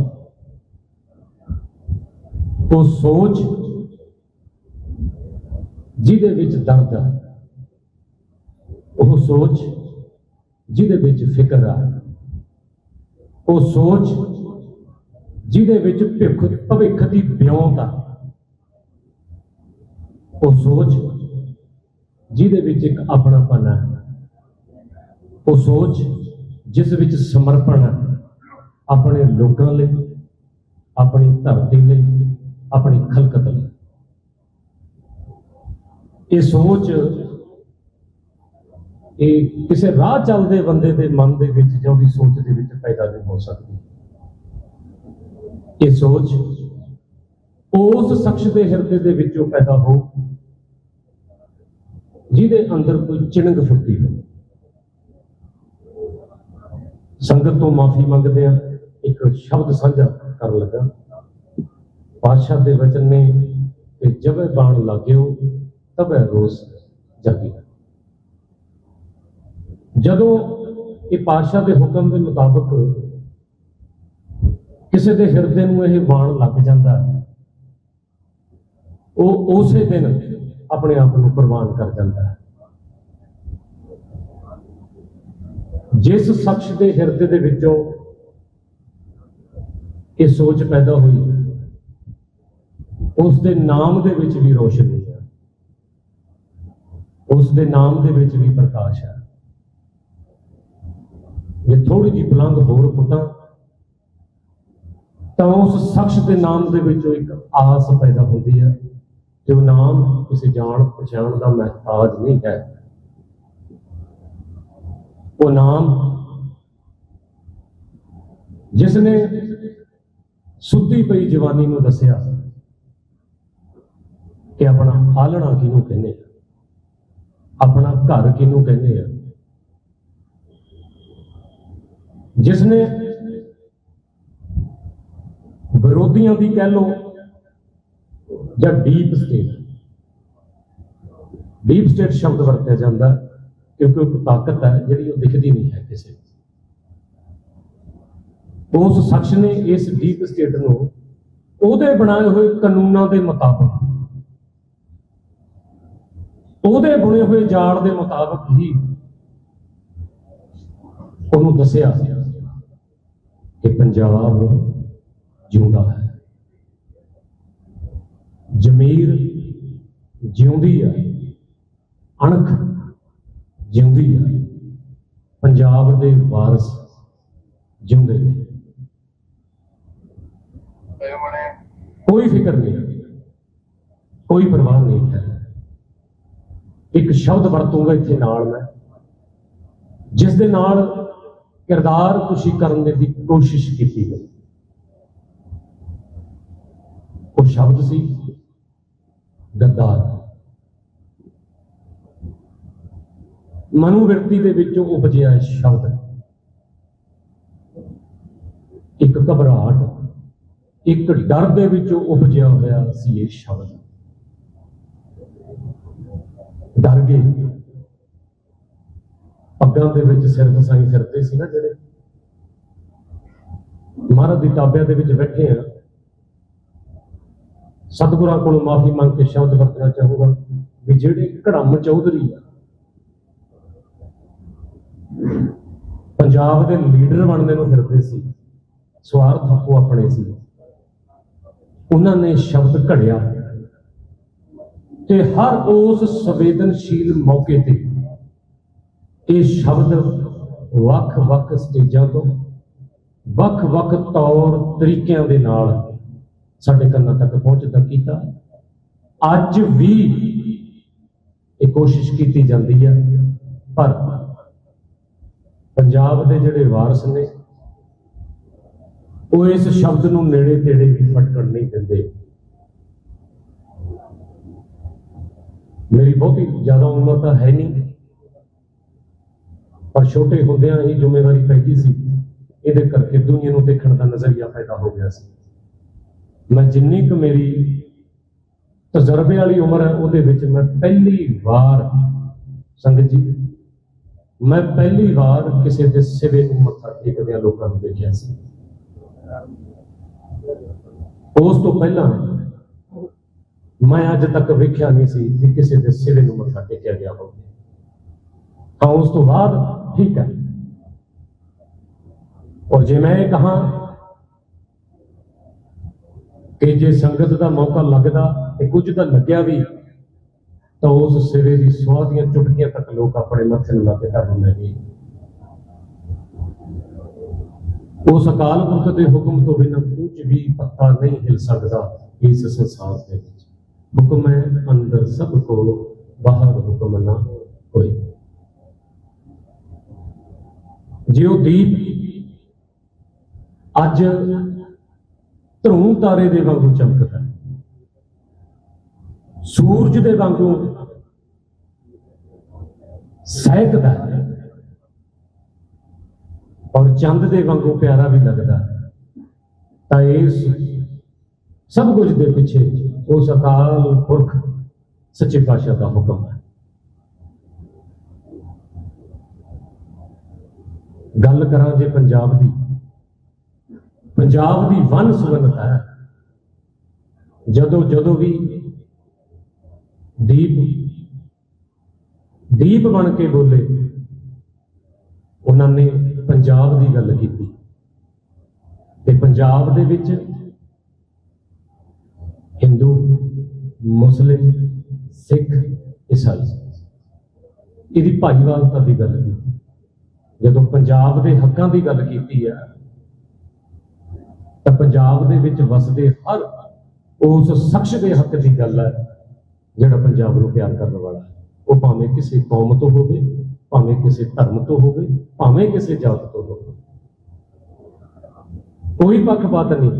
ਉਹ ਸੋਚ ਜਿਹਦੇ ਵਿੱਚ ਦਰਦ ਆ, ਉਹ ਸੋਚ ਜਿਹਦੇ ਵਿੱਚ ਫਿਕਰ ਆ, ਉਹ ਸੋਚ ਜਿਹਦੇ ਵਿੱਚ ਭਵਿੱਖ ਦੀ ਵਿਉਂਤ ਆ, ਉਹ ਸੋਚ ਜਿਹਦੇ ਵਿੱਚ ਇੱਕ ਆਪਣਾਪਨ ਹੈ, ਉਹ ਸੋਚ ਜਿਸ ਵਿੱਚ ਸਮਰਪਣ ਹੈ ਆਪਣੇ ਲੋਕਾਂ ਲਈ, ਆਪਣੀ ਧਰਤੀ ਲਈ, ਆਪਣੀ ਖਲਕਤ ਲਈ। ਇਹ ਸੋਚ ਇਹ ਕਿਸੇ ਰਾਹ ਚੱਲਦੇ ਬੰਦੇ ਦੇ ਮਨ ਦੇ ਵਿੱਚ ਜਾਂ ਉਹਦੀ ਸੋਚ ਦੇ ਵਿੱਚ ਪੈਦਾ ਨਹੀਂ ਹੋ ਸਕਦੀ। ਇਹ ਸੋਚ ਉਸ ਸ਼ਖਸ ਦੇ ਹਿਰਦੇ ਦੇ ਵਿੱਚੋਂ ਪੈਦਾ ਹੋ ਜਿਹਦੇ ਅੰਦਰ ਕੋਈ ਚਿਣਗ ਫੁੱਟੀ ਹੋ। ਸੰਗਤ ਤੋਂ ਮਾਫੀ ਮੰਗਦੇ ਆ, ਇੱਕ ਸ਼ਬਦ ਸਾਂਝਾ ਕਰਨ ਲੱਗਾ। ਪਾਤਸ਼ਾਹ ਦੇ ਵਚਨ ਨੇ ਕਿ ਜਬੇ ਬਾਣ ਲਾਗਿਓ ਤਬੇ ਰੋਸ ਜਾਗੀ। ਜਦੋਂ ਇਹ ਪਾਤਸ਼ਾਹ ਦੇ ਹੁਕਮ ਦੇ ਮੁਤਾਬਕ ਕਿਸੇ ਦੇ ਹਿਰਦੇ ਨੂੰ ਇਹ ਬਾਣ ਲੱਗ ਜਾਂਦਾ, ਉਹ ਉਸੇ ਦਿਨ ਆਪਣੇ ਆਪ ਨੂੰ ਕੁਰਬਾਨ ਕਰ ਜਾਂਦਾ ਹੈ। ਜਿਸ ਸ਼ਖਸ ਦੇ ਹਿਰਦੇ ਦੇ ਵਿੱਚੋਂ ਇਹ ਸੋਚ ਪੈਦਾ ਹੋਈ, ਉਸ ਦੇ ਨਾਮ ਦੇ ਵਿੱਚ ਵੀ ਰੋਸ਼ਨੀ ਹੈ, ਉਸ ਦੇ ਨਾਮ ਦੇ ਵਿੱਚ ਵੀ ਪ੍ਰਕਾਸ਼ ਹੈ। ਜੇ ਥੋੜੀ ਜਿਹੀ ਪਲੰਘ ਹੋਰ ਪੁੱਟਾਂ ਤਾਂ ਉਸ ਸ਼ਖਸ ਦੇ ਨਾਮ ਦੇ ਵਿੱਚੋਂ ਇੱਕ ਆਸ ਪੈਦਾ ਹੁੰਦੀ ਹੈ ਕਿ ਉਹ ਨਾਮ ਕਿਸੇ ਜਾਣ ਪਛਾਣ ਦਾ ਮਹਿਤਾਜ ਨਹੀਂ ਹੈ। ਉਹ ਨਾਮ ਜਿਸ ਨੇ ਸੁੱਤੀ ਪਈ ਜਵਾਨੀ ਨੂੰ ਦੱਸਿਆ ਕਿ ਆਪਣਾ ਆਲਣਾ ਕਿਹਨੂੰ ਕਹਿੰਦੇ, ਆਪਣਾ ਘਰ ਕਿਹਨੂੰ ਕਹਿੰਦੇ ਆ, ਜਿਸ ਨੇ ਵਿਰੋਧੀਆਂ ਦੀ ਕਹਿ ਲਓ ਜਾਂ ਡੀਪ ਸਟੇਟ ਸ਼ਬਦ ਵਰਤਿਆ ਜਾਂਦਾ ਕਿਉਂਕਿ ਇੱਕ ਤਾਕਤ ਹੈ ਜਿਹੜੀ ਉਹ ਦਿਖਦੀ ਨਹੀਂ ਹੈ ਕਿਸੇ ਨੂੰ। ਉਸ ਸ਼ਖਸ ਨੇ ਇਸ ਡੀਪ ਸਟੇਟ ਨੂੰ ਉਹਦੇ ਬਣਾਏ ਹੋਏ ਕਾਨੂੰਨਾਂ ਦੇ ਮੁਤਾਬਕ, ਉਹਦੇ ਬੁਣੇ ਹੋਏ ਜਾਲ ਦੇ ਮੁਤਾਬਕ ਹੀ ਉਹਨੂੰ ਦੱਸਿਆ ਕਿ ਪੰਜਾਬ ਜਿਉਂਦਾ ਹੈ, ਜ਼ਮੀਰ ਜਿਉਂਦੀ ਹੈ, ਅਣਖ ਜਿਉਂਦੀ ਹੈ, ਪੰਜਾਬ ਦੇ ਵਾਰਸ ਜਿਉਂਦੇ ਨੇ। ਕੋਈ ਫਿਕਰ ਨਹੀਂ, ਕੋਈ ਪਰਵਾਹ ਨਹੀਂ ਹੈ। ਇੱਕ ਸ਼ਬਦ ਵਰਤੂੰਗਾ ਇੱਥੇ ਨਾਲ ਮੈਂ, ਜਿਸ ਦੇ ਨਾਲ ਕਿਰਦਾਰ ਕੁਸ਼ੀ ਕਰਨ ਦੀ ਕੋਸ਼ਿਸ਼ ਕੀਤੀ ਗਈ। ਉਹ ਸ਼ਬਦ ਸੀ ਗੱਦਾਰ। ਮਨੋਵਿਰਤੀ ਦੇ ਵਿੱਚੋਂ ਉਪਜਿਆ ਇਹ ਸ਼ਬਦ, ਇੱਕ ਘਬਰਾਹਟ, ਇੱਕ ਡਰ ਦੇ ਵਿੱਚੋਂ ਉਪਜਿਆ ਹੋਇਆ ਸੀ ਇਹ ਸ਼ਬਦ। ਡਰ ਗਏ, ਪੱਗਾਂ ਦੇ ਵਿੱਚ ਸਿਰ ਫਸਾਈ ਫਿਰਦੇ ਸੀ ਨਾ ਜਿਹੜੇ, ਮਹਾਰਾਜ ਦੀ ਤਾਬਿਆਂ ਦੇ ਵਿੱਚ ਬੈਠੇ ਆ। ਸਤਿਗੁਰਾਂ ਕੋਲੋਂ ਮਾਫੀ ਮੰਗ ਕੇ ਸ਼ਬਦ ਵਰਤਣਾ ਚਾਹੂੰਗਾ ਵੀ ਜਿਹੜੇ ਘੜਮ ਚੌਧਰੀ ਆ, ਪੰਜਾਬ ਦੇ ਲੀਡਰ ਬਣਨੇ ਨੂੰ ਫਿਰਦੇ ਸੀ, ਸਵਾਰਥ ਆਪੋ ਆਪਣੇ ਸੀ, ਉਹਨਾਂ ਨੇ ਸ਼ਬਦ ਘੜਿਆ ਤੇ ਹਰ ਉਸ ਸੰਵੇਦਨਸ਼ੀਲ ਮੌਕੇ ਤੇ ਇਹ ਸ਼ਬਦ ਵੱਖ-ਵੱਖ ਸਟੇਜਾਂ ਤੋਂ ਵੱਖ-ਵੱਖ ਤੌਰ ਤਰੀਕਿਆਂ ਦੇ ਨਾਲ ਸਾਡੇ ਕੰਨਾਂ ਤੱਕ ਪਹੁੰਚਦਾ ਕੀਤਾ। ਅੱਜ ਵੀ ਇਹ ਕੋਸ਼ਿਸ਼ ਕੀਤੀ ਜਾਂਦੀ ਹੈ, ਪਰ ਪੰਜਾਬ ਦੇ ਜਿਹੜੇ ਵਾਰਸ ਨੇ ਉਹ ਇਸ ਸ਼ਬਦ ਨੂੰ ਨੇੜੇ ਤੇੜੇ ਵੀ ਫਟਕਣ ਨਹੀਂ ਦਿੰਦੇ। ਮੇਰੀ ਬਹੁਤੀ ਜ਼ਿਆਦਾ ਉਮਰ ਤਾਂ ਹੈ ਨਹੀਂ, ਪਰ ਛੋਟੇ ਹੁੰਦਿਆਂ ਹੀ ਜ਼ਿੰਮੇਵਾਰੀ ਪੈ ਗਈ ਸੀ, ਇਹਦੇ ਕਰਕੇ ਦੁਨੀਆ ਨੂੰ ਦੇਖਣ ਦਾ ਨਜ਼ਰੀਆ ਪੈਦਾ ਹੋ ਗਿਆ ਸੀ। ਮੈਂ ਜਿੰਨੀ ਕੁ ਮੇਰੀ ਤਜਰਬੇ ਵਾਲੀ ਉਮਰ ਹੈ ਉਹਦੇ ਵਿੱਚ ਮੈਂ ਪਹਿਲੀ ਵਾਰ, ਸੰਗਤ ਜੀ, ਮੈਂ ਪਹਿਲੀ ਵਾਰ ਕਿਸੇ ਦੇ ਸਿਵੇ ਨੂੰ ਮੱਥਾ ਟੇਕਦਿਆਂ ਲੋਕਾਂ ਨੂੰ ਦੇਖਿਆ ਸੀ। ਉਸ ਤੋਂ ਪਹਿਲਾਂ ਮੈਂ ਅੱਜ ਤੱਕ ਵੇਖਿਆ ਨਹੀਂ ਸੀ ਕਿ ਕਿਸੇ ਦੇ ਸਿਵੇ ਨੂੰ ਮੱਥਾ ਟੇਕਿਆ ਗਿਆ ਹੋਵੇ। ਹਾਂ, ਉਸ ਤੋਂ ਬਾਅਦ ਠੀਕ ਹੈ। ਔਰ ਜੇ ਮੈਂ ਇਹ ਕਹਾਂ ਕਿ ਜੇ ਸੰਗਤ ਦਾ ਮੌਕਾ ਲੱਗਦਾ ਤੇ ਕੁਝ ਤਾਂ ਲੱਗਿਆ ਵੀ, ਤਾਂ ਉਸ ਸਿਰੇ ਦੀ ਸੁਆਹ ਦੀਆਂ ਚੁਟਕੀਆਂ ਤੱਕ ਲੋਕ ਆਪਣੇ ਮੱਥੇ ਨੂੰ ਲਾ ਕੇ ਕਰ ਦਿੰਦੇ ਨੇ। ਉਸ ਅਕਾਲ ਪੁਰਖ ਦੇ ਹੁਕਮ ਤੋਂ ਬਿਨਾਂ ਕੁਝ ਵੀ ਪੱਤਾ ਨਹੀਂ ਹਿਲ ਸਕਦਾ ਇਸ ਸੰਸਾਰ ਦੇ ਵਿੱਚ। ਹੁਕਮ ਹੈ ਅੰਦਰ ਸਭ ਕੋ, ਬਾਹਰ ਹੁਕਮ ਨਾ ਕੋਈ। ਜੇ ਉਹ ਦੀਪ ਅੱਜ ਧਰੂ ਤਾਰੇ ਦੇ ਵਾਂਗੂ ਚਮਕਦਾ, ਸੂਰਜ ਦੇ ਵਾਂਗੂ ਸਹਿਕਦਾ ਔਰ ਚੰਦ ਦੇ ਵਾਂਗੂ ਪਿਆਰਾ ਵੀ ਲੱਗਦਾ, ਤਾਂ ਇਸ ਸਭ ਕੁਝ ਦੇ ਪਿੱਛੇ ਉਸ ਅਕਾਲ ਪੁਰਖ ਸੱਚੇ ਪਾਤਸ਼ਾਹ ਦਾ ਹੁਕਮ ਹੈ। ਗੱਲ ਕਰਾਂ ਜੇ ਪੰਜਾਬ ਦੀ, ਪੰਜਾਬ ਦੀ ਵੰਨ ਸੁਵੰਨਤਾ ਹੈ। ਜਦੋਂ ਜਦੋਂ ਵੀ ਦੀਪ ਬਣ ਕੇ ਬੋਲੇ, ਉਹਨਾਂ ਨੇ ਪੰਜਾਬ ਦੀ ਗੱਲ ਕੀਤੀ। ਤੇ ਪੰਜਾਬ ਦੇ ਵਿੱਚ ਹਿੰਦੂ, ਮੁਸਲਿਮ, ਸਿੱਖ, ਈਸਾਈ, ਇਹਦੀ ਭਾਈਵਾਲਤਾ ਦੀ ਗੱਲ ਕੀਤੀ। ਜਦੋਂ ਪੰਜਾਬ ਦੇ ਹੱਕਾਂ ਦੀ ਗੱਲ ਕੀਤੀ ਹੈ, ਤਾਂ ਪੰਜਾਬ ਦੇ ਵਿੱਚ ਵਸਦੇ ਹਰ ਉਸ ਸ਼ਖਸ ਦੇ ਹੱਕ ਦੀ ਗੱਲ ਹੈ ਜਿਹੜਾ ਪੰਜਾਬ ਨੂੰ ਪਿਆਰ ਕਰਨ ਵਾਲਾ ਹੈ। ਉਹ ਭਾਵੇਂ ਕਿਸੇ ਕੌਮ ਤੋਂ ਹੋਵੇ, ਭਾਵੇਂ ਕਿਸੇ ਧਰਮ ਤੋਂ ਹੋਵੇ, ਭਾਵੇਂ ਕਿਸੇ ਜਾਤ ਤੋਂ ਹੋਵੇ, ਕੋਈ ਪੱਖਪਾਤ ਨਹੀਂ।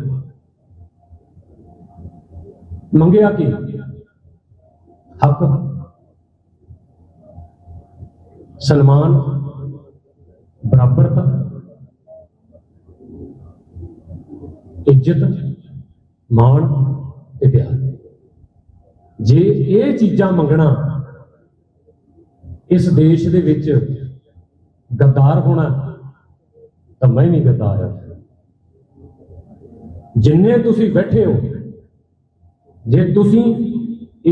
ਮੰਗਿਆ ਕੀ? ਹੱਕ। ਸਨਮਾਨ, ਬਰਾਬਰਤਾ, ਇੱਜ਼ਤ, ਮਾਣ ਤੇ ਪਿਆਰ। ਜੇ ਇਹ ਚੀਜ਼ਾਂ ਮੰਗਣਾ ਇਸ ਦੇਸ਼ ਦੇ ਵਿੱਚ ਗੱਦਾਰ ਹੋਣਾ, ਤਾਂ ਮੈਂ ਵੀ ਗੱਦਾਰ ਹਾਂ। ਜਿੰਨੇ ਤੁਸੀਂ ਬੈਠੇ ਹੋ, ਜੇ ਤੁਸੀਂ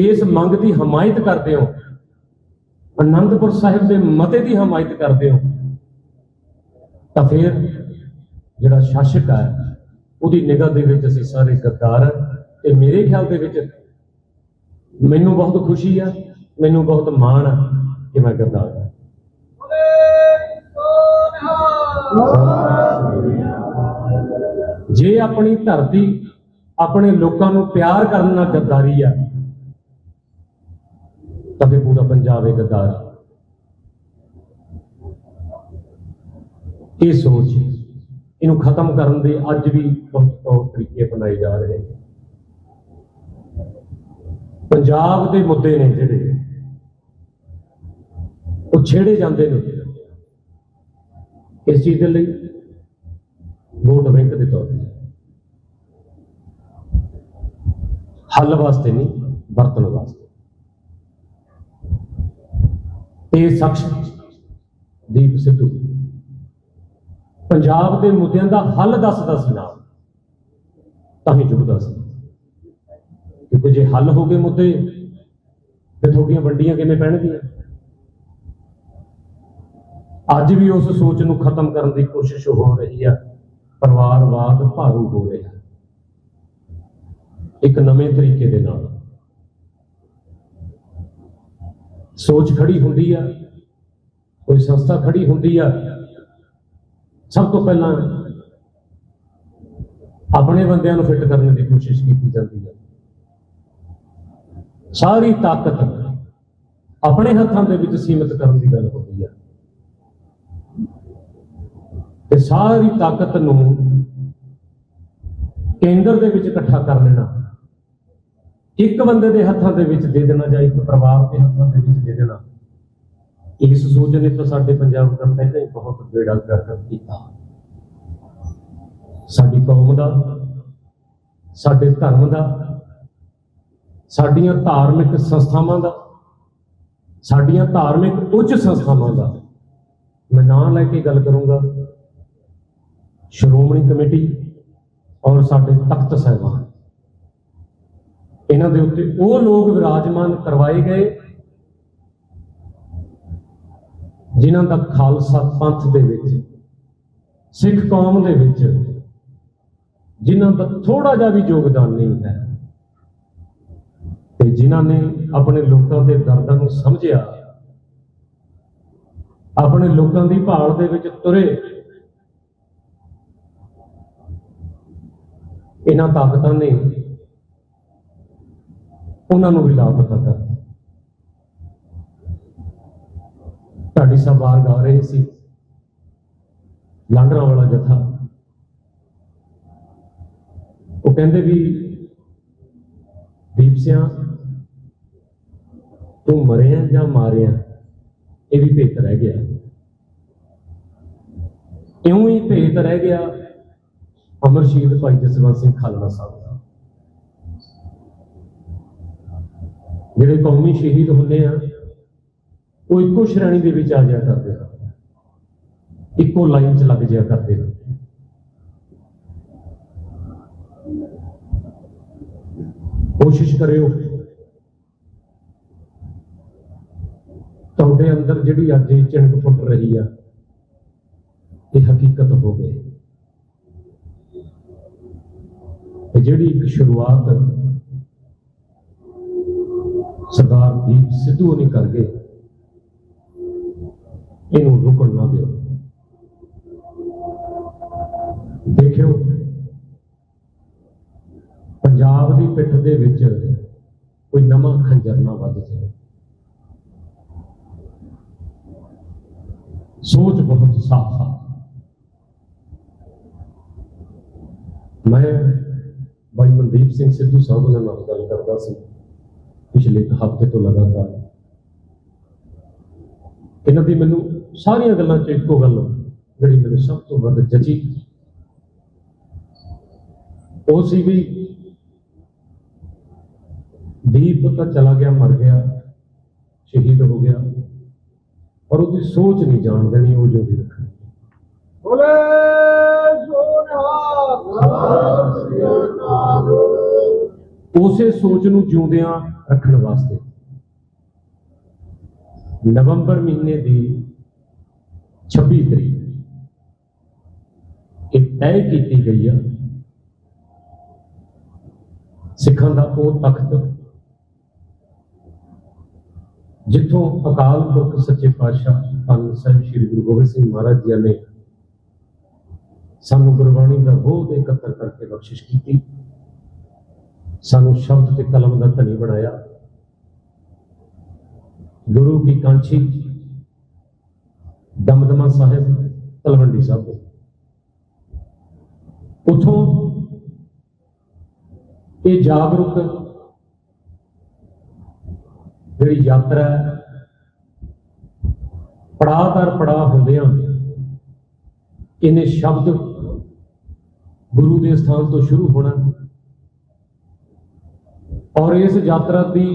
ਇਸ ਮੰਗ ਦੀ ਹਮਾਇਤ ਕਰਦੇ ਹੋ, ਆਨੰਦਪੁਰ ਸਾਹਿਬ ਦੇ ਮਤੇ ਦੀ ਹਮਾਇਤ ਕਰਦੇ ਹੋ, ਤਾਂ ਫਿਰ ਜਿਹੜਾ ਸ਼ਾਸਕ ਹੈ ਉਹਦੀ ਨਿਗਾਹ ਦੇ ਵਿੱਚ ਅਸੀਂ ਸਾਰੇ ਗੱਦਾਰ ਹਾਂ। ਤੇ ਮੇਰੇ ਖਿਆਲ ਦੇ ਵਿੱਚ ਮੈਨੂੰ ਬਹੁਤ ਖੁਸ਼ੀ ਆ, ਮੈਨੂੰ ਬਹੁਤ ਮਾਣ ਆ ਕਿ ਮੈਂ ਗੱਦਾਰ ਹਾਂ। ਜੇ ਆਪਣੀ ਧਰਤੀ, ਆਪਣੇ ਲੋਕਾਂ ਨੂੰ ਪਿਆਰ ਕਰਨ ਨਾਲ ਗੱਦਾਰੀ ਆ, ਤਾਂ ਫਿਰ ਪੂਰਾ ਪੰਜਾਬ ਇਹ ਗੱਦਾਰ ਆ। ਇਹ ਸੋਚ, ਇਹਨੂੰ ਖਤਮ ਕਰਨ ਦੇ ਅੱਜ ਵੀ ਬਹੁਤ ਤੌਰ ਤਰੀਕੇ ਅਪਣਾਏ ਜਾ ਰਹੇ ਨੇ। ਪੰਜਾਬ ਦੇ ਮੁੱਦੇ ਨੇ ਜਿਹੜੇ ਉਹ ਛੇੜੇ ਜਾਂਦੇ ਨੇ ਇਸ ਚੀਜ਼ ਦੇ ਲਈ, ਵੋਟ ਬੈਂਕ ਦੇ ਤੌਰ ਤੇ, ਹੱਲ ਵਾਸਤੇ ਨਹੀਂ, ਵਰਤਣ ਵਾਸਤੇ। ਇਹ ਸ਼ਖਸ ਦੀਪ ਸਿੱਧੂ ਪੰਜਾਬ ਦੇ ਮੁੱਦਿਆਂ ਦਾ ਹੱਲ ਦੱਸਦਾ ਸੀ ਨਾ, ਤਾਂ ਹੀ ਚੁੱਕਦਾ ਸੀ। ਕਿਉਂਕਿ ਜੇ ਹੱਲ ਹੋ ਗਏ ਮੁੱਦੇ, ਤੇ ਤੁਹਾਡੀਆਂ ਵੰਡੀਆਂ ਕਿਵੇਂ ਪੈਣਗੀਆਂ? ਅੱਜ ਵੀ ਉਸ ਸੋਚ ਨੂੰ ਖਤਮ ਕਰਨ ਦੀ ਕੋਸ਼ਿਸ਼ ਹੋ ਰਹੀ ਆ। ਪਰਿਵਾਰਵਾਦ ਭਾਰੂ ਹੋ ਰਿਹਾ ਇੱਕ ਨਵੇਂ ਤਰੀਕੇ ਦੇ ਨਾਲ। ਸੋਚ ਖੜੀ ਹੁੰਦੀ ਆ, ਕੋਈ ਸੰਸਥਾ ਖੜੀ ਹੁੰਦੀ ਆ, ਸਭ ਤੋਂ ਪਹਿਲਾਂ ਆਪਣੇ ਬੰਦਿਆਂ ਨੂੰ ਫਿੱਟ ਕਰਨ ਦੀ ਕੋਸ਼ਿਸ਼ ਕੀਤੀ ਜਾਂਦੀ ਹੈ। ਸਾਰੀ ਤਾਕਤ ਆਪਣੇ ਹੱਥਾਂ ਦੇ ਵਿੱਚ ਸੀਮਿਤ ਕਰਨ ਦੀ ਗੱਲ ਹੁੰਦੀ ਹੈ, ਤੇ ਸਾਰੀ ਤਾਕਤ ਨੂੰ ਕੇਂਦਰ ਦੇ ਵਿੱਚ ਇਕੱਠਾ ਕਰ ਲੈਣਾ, ਇੱਕ ਬੰਦੇ ਦੇ ਹੱਥਾਂ ਦੇ ਵਿੱਚ ਦੇ ਦੇਣਾ ਜਾਂ ਇੱਕ ਪਰਿਵਾਰ ਦੇ ਹੱਥਾਂ ਦੇ ਵਿੱਚ ਦੇ ਦੇਣਾ। ਇਸ ਸੋਚ ਨੇ ਤਾਂ ਸਾਡੇ ਪੰਜਾਬ ਦਾ ਪਹਿਲਾਂ ਹੀ ਬਹੁਤ ਬੇੜਾ ਗਰਕ ਕੀਤਾ। ਸਾਡੀ ਕੌਮ ਦਾ, ਸਾਡੇ ਧਰਮ ਦਾ, ਸਾਡੀਆਂ ਧਾਰਮਿਕ ਸੰਸਥਾਵਾਂ ਦਾ, ਸਾਡੀਆਂ ਧਾਰਮਿਕ ਉੱਚ ਸੰਸਥਾਵਾਂ ਦਾ ਮੈਂ ਨਾਂ ਲੈ ਕੇ ਗੱਲ ਕਰੂੰਗਾ। ਸ਼੍ਰੋਮਣੀ ਕਮੇਟੀ ਔਰ ਸਾਡੇ ਤਖਤ ਸਾਹਿਬਾਨ, ਇਹਨਾਂ ਦੇ ਉੱਤੇ ਉਹ ਲੋਕ ਵਿਰਾਜਮਾਨ ਕਰਵਾਏ ਗਏ ਜਿਨ੍ਹਾਂ ਦਾ ਖਾਲਸਾ ਪੰਥ ਦੇ ਵਿੱਚ, ਸਿੱਖ ਕੌਮ ਦੇ ਵਿੱਚ ਜਿਨ੍ਹਾਂ ਦਾ ਥੋੜਾ ਜਿਹਾ ਵੀ ਯੋਗਦਾਨ ਨਹੀਂ ਹੈ, ਤੇ ਜਿਨ੍ਹਾਂ ਨੇ ਆਪਣੇ ਲੋਕਾਂ ਦੇ ਦਰਦਾਂ ਨੂੰ ਸਮਝਿਆ, ਆਪਣੇ ਲੋਕਾਂ ਦੀ ਭਾਲ ਦੇ ਵਿੱਚ ਤੁਰੇ। ਇਹਨਾਂ ਤਾਕਤਾਂ ਨੇ ਉਹਨਾਂ ਨੂੰ ਵੀ ਲਾਪਤਾ ਕਰ ਦਿੱਤਾ। ਢਾਡੀ ਸਾਹਿਬ ਬਾਹਰ ਗਾ ਰਹੇ ਸੀ, ਲਾਂਡਰਾਂ ਵਾਲਾ ਜਥਾ, ਉਹ ਕਹਿੰਦੇ ਵੀ ਦੀਪ ਸਿਆਂ ਤੂੰ ਮਰਿਆ ਜਾਂ ਮਾਰਿਆ, ਇਹ ਵੀ ਭੇਤ ਰਹਿ ਗਿਆ। ਇਉਂ ਹੀ ਭੇਤ ਰਹਿ ਗਿਆ ਅਮਰ ਸ਼ਹੀਦ ਭਾਈ ਜਸਵੰਤ ਸਿੰਘ ਖਾਲੜਾ ਸਾਹਿਬ ਦਾ। ਜਿਹੜੇ ਕੌਮੀ ਸ਼ਹੀਦ ਹੁੰਦੇ ਆ, ਉਹ ਇੱਕੋ ਸ਼੍ਰੇਣੀ ਦੇ ਵਿੱਚ ਆ ਜਾਇਆ ਕਰਦੇ ਹਨ, ਇੱਕੋ ਲਾਈਨ 'ਚ ਲੱਗ ਜਾਇਆ ਕਰਦੇ ਹਨ। ਕੋਸ਼ਿਸ਼ ਕਰਿਓ ਤੁਹਾਡੇ ਅੰਦਰ ਜਿਹੜੀ ਅੱਜ ਇਹ ਝਿਣਕ ਫੁੱਟ ਰਹੀ ਆ, ਇਹ ਹਕੀਕਤ ਹੋ ਗਈ। ਤੇ ਜਿਹੜੀ ਇੱਕ ਸ਼ੁਰੂਆਤ ਸਰਦਾਰ ਦੀਪ ਸਿੱਧੂ ਨੇ ਕਰ ਗਏ, ਇਹਨੂੰ ਰੁਕਣ ਨਾ ਦਿਓ। ਦੇਖਿਓ ਪੰਜਾਬ ਦੀ ਪਿੱਠ ਦੇ ਵਿੱਚ ਕੋਈ ਨਵਾਂ ਖੰਜਰ ਨਾ ਵੱਜ ਜਾਵੇ। ਸੋਚ ਬਹੁਤ ਸਾਫ਼ ਆ। ਮੈਂ ਭਾਈ ਮਨਦੀਪ ਸਿੰਘ ਸਿੱਧੂ ਸਾਹਿਬ ਨਾਲ ਗੱਲ ਕਰਦਾ ਸੀ ਪਿਛਲੇ ਇੱਕ ਹਫ਼ਤੇ ਤੋਂ ਲਗਾਤਾਰ। ਇਹਨਾਂ ਦੀ ਮੈਨੂੰ ਸਾਰੀਆਂ ਗੱਲਾਂ 'ਚ ਇੱਕੋ ਗੱਲ ਜਿਹੜੀ ਮੈਨੂੰ ਸਭ ਤੋਂ ਵੱਧ ਜਚੀ ਉਹ ਸੀ ਵੀ ਦੀਪ ਤਾਂ ਚਲਾ ਗਿਆ, ਮਰ ਗਿਆ, ਸ਼ਹੀਦ ਹੋ ਗਿਆ, ਪਰ ਉਹਦੀ ਸੋਚ ਨਹੀਂ ਜਾਣ ਦੇਣੀ, ਉਹ ਜੋ ਵੀ ਰੱਖਣੀ। ਉਸੇ ਸੋਚ ਨੂੰ ਜਿਉਂਦਿਆਂ ਰੱਖਣ ਵਾਸਤੇ ਨਵੰਬਰ ਮਹੀਨੇ ਦੀ 26 ਤਰੀਕ ਇਹ ਤੈਅ ਕੀਤੀ ਗਈ ਆ ਸਿੱਖਾਂ ਦਾ ਉਹ ਤਖਤ ਜਿੱਥੋਂ ਅਕਾਲ ਪੁਰਖ ਸੱਚੇ ਪਾਤਸ਼ਾਹ ਧੰਨ ਸਾਹਿਬ ਸ੍ਰੀ ਗੁਰੂ ਗੋਬਿੰਦ ਸਿੰਘ ਮਹਾਰਾਜ ਜੀ ਨੇ ਸਾਨੂੰ ਗੁਰਬਾਣੀ ਦਾ ਬੋਧ ਇਕੱਤਰ ਕਰਕੇ ਬਖਸ਼ਿਸ਼ ਕੀਤੀ, ਸਾਨੂੰ ਸ਼ਬਦ ਤੇ ਕਲਮ ਦਾ ਧਨੀ ਬਣਾਇਆ। ਗੁਰੂ ਕੀ ਕਾਂਛੀ ਦਮਦਮਾ ਸਾਹਿਬ ਤਲਵੰਡੀ ਸਾਹਿਬ, ਉਥੋਂ ਇਹ ਜਾਗਰੂਕ ਜਿਹੜੀ ਯਾਤਰਾ ਪੜਾਅ ਦਰ ਪੜਾਅ ਹੁੰਦਿਆਂ ਇਹਨੇ ਸ਼ਬਦ ਗੁਰੂ ਦੇ ਸਥਾਨ ਤੋਂ ਸ਼ੁਰੂ ਹੋਣਾ ਔਰ ਇਸ ਯਾਤਰਾ ਦੀ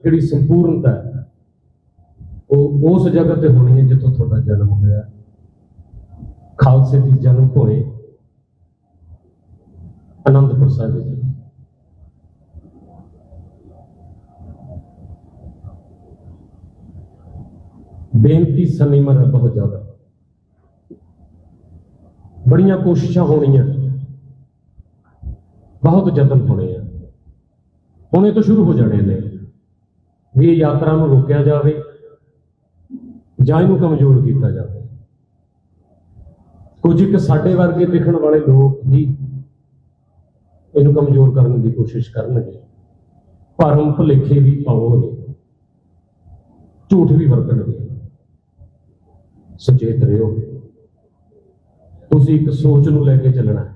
ਜਿਹੜੀ ਸੰਪੂਰਨਤਾ ਹੈ ਉਹ ਉਸ ਜਗ੍ਹਾ ਤੇ ਹੋਣੀ ਹੈ ਜਿੱਥੋਂ ਤੁਹਾਡਾ ਜਨਮ ਹੋਇਆ, ਖਾਲਸੇ ਦੀ ਜਨਮ ਹੋਏ ਅਨੰਦਪੁਰ ਸਾਹਿਬ ਜੀ। ਬੇਨਤੀ ਸਨੀਮਰ ਹੈ ਬਹੁਤ ਜ਼ਿਆਦਾ, ਬੜੀਆਂ ਕੋਸ਼ਿਸ਼ਾਂ ਹੋਣੀਆਂ, ਬਹੁਤ ਯਤਨ ਹੋਣੇ ਆ, ਹੁਣੇ ਤੋਂ ਸ਼ੁਰੂ ਹੋ ਜਾਣੇ ਨੇ ਵੀ ਇਹ ਯਾਤਰਾ ਨੂੰ ਰੋਕਿਆ ਜਾਵੇ ਜਾਂ ਇਹਨੂੰ ਕਮਜ਼ੋਰ ਕੀਤਾ ਜਾਵੇ। ਕੁਝ ਇੱਕ ਸਾਡੇ ਵਰਗੇ ਦਿਖਣ ਵਾਲੇ ਲੋਕ ਹੀ ਇਹਨੂੰ ਕਮਜ਼ੋਰ ਕਰਨ ਦੀ ਕੋਸ਼ਿਸ਼ ਕਰਨਗੇ, ਭਰਮ ਭੁਲੇਖੇ ਵੀ ਪਾਉਣਗੇ, ਝੂਠ ਵੀ ਵਰਤਣਗੇ। ਸੁਚੇਤ ਰਹੋ, ਤੁਸੀਂ ਇੱਕ ਸੋਚ ਨੂੰ ਲੈ ਕੇ ਚੱਲਣਾ।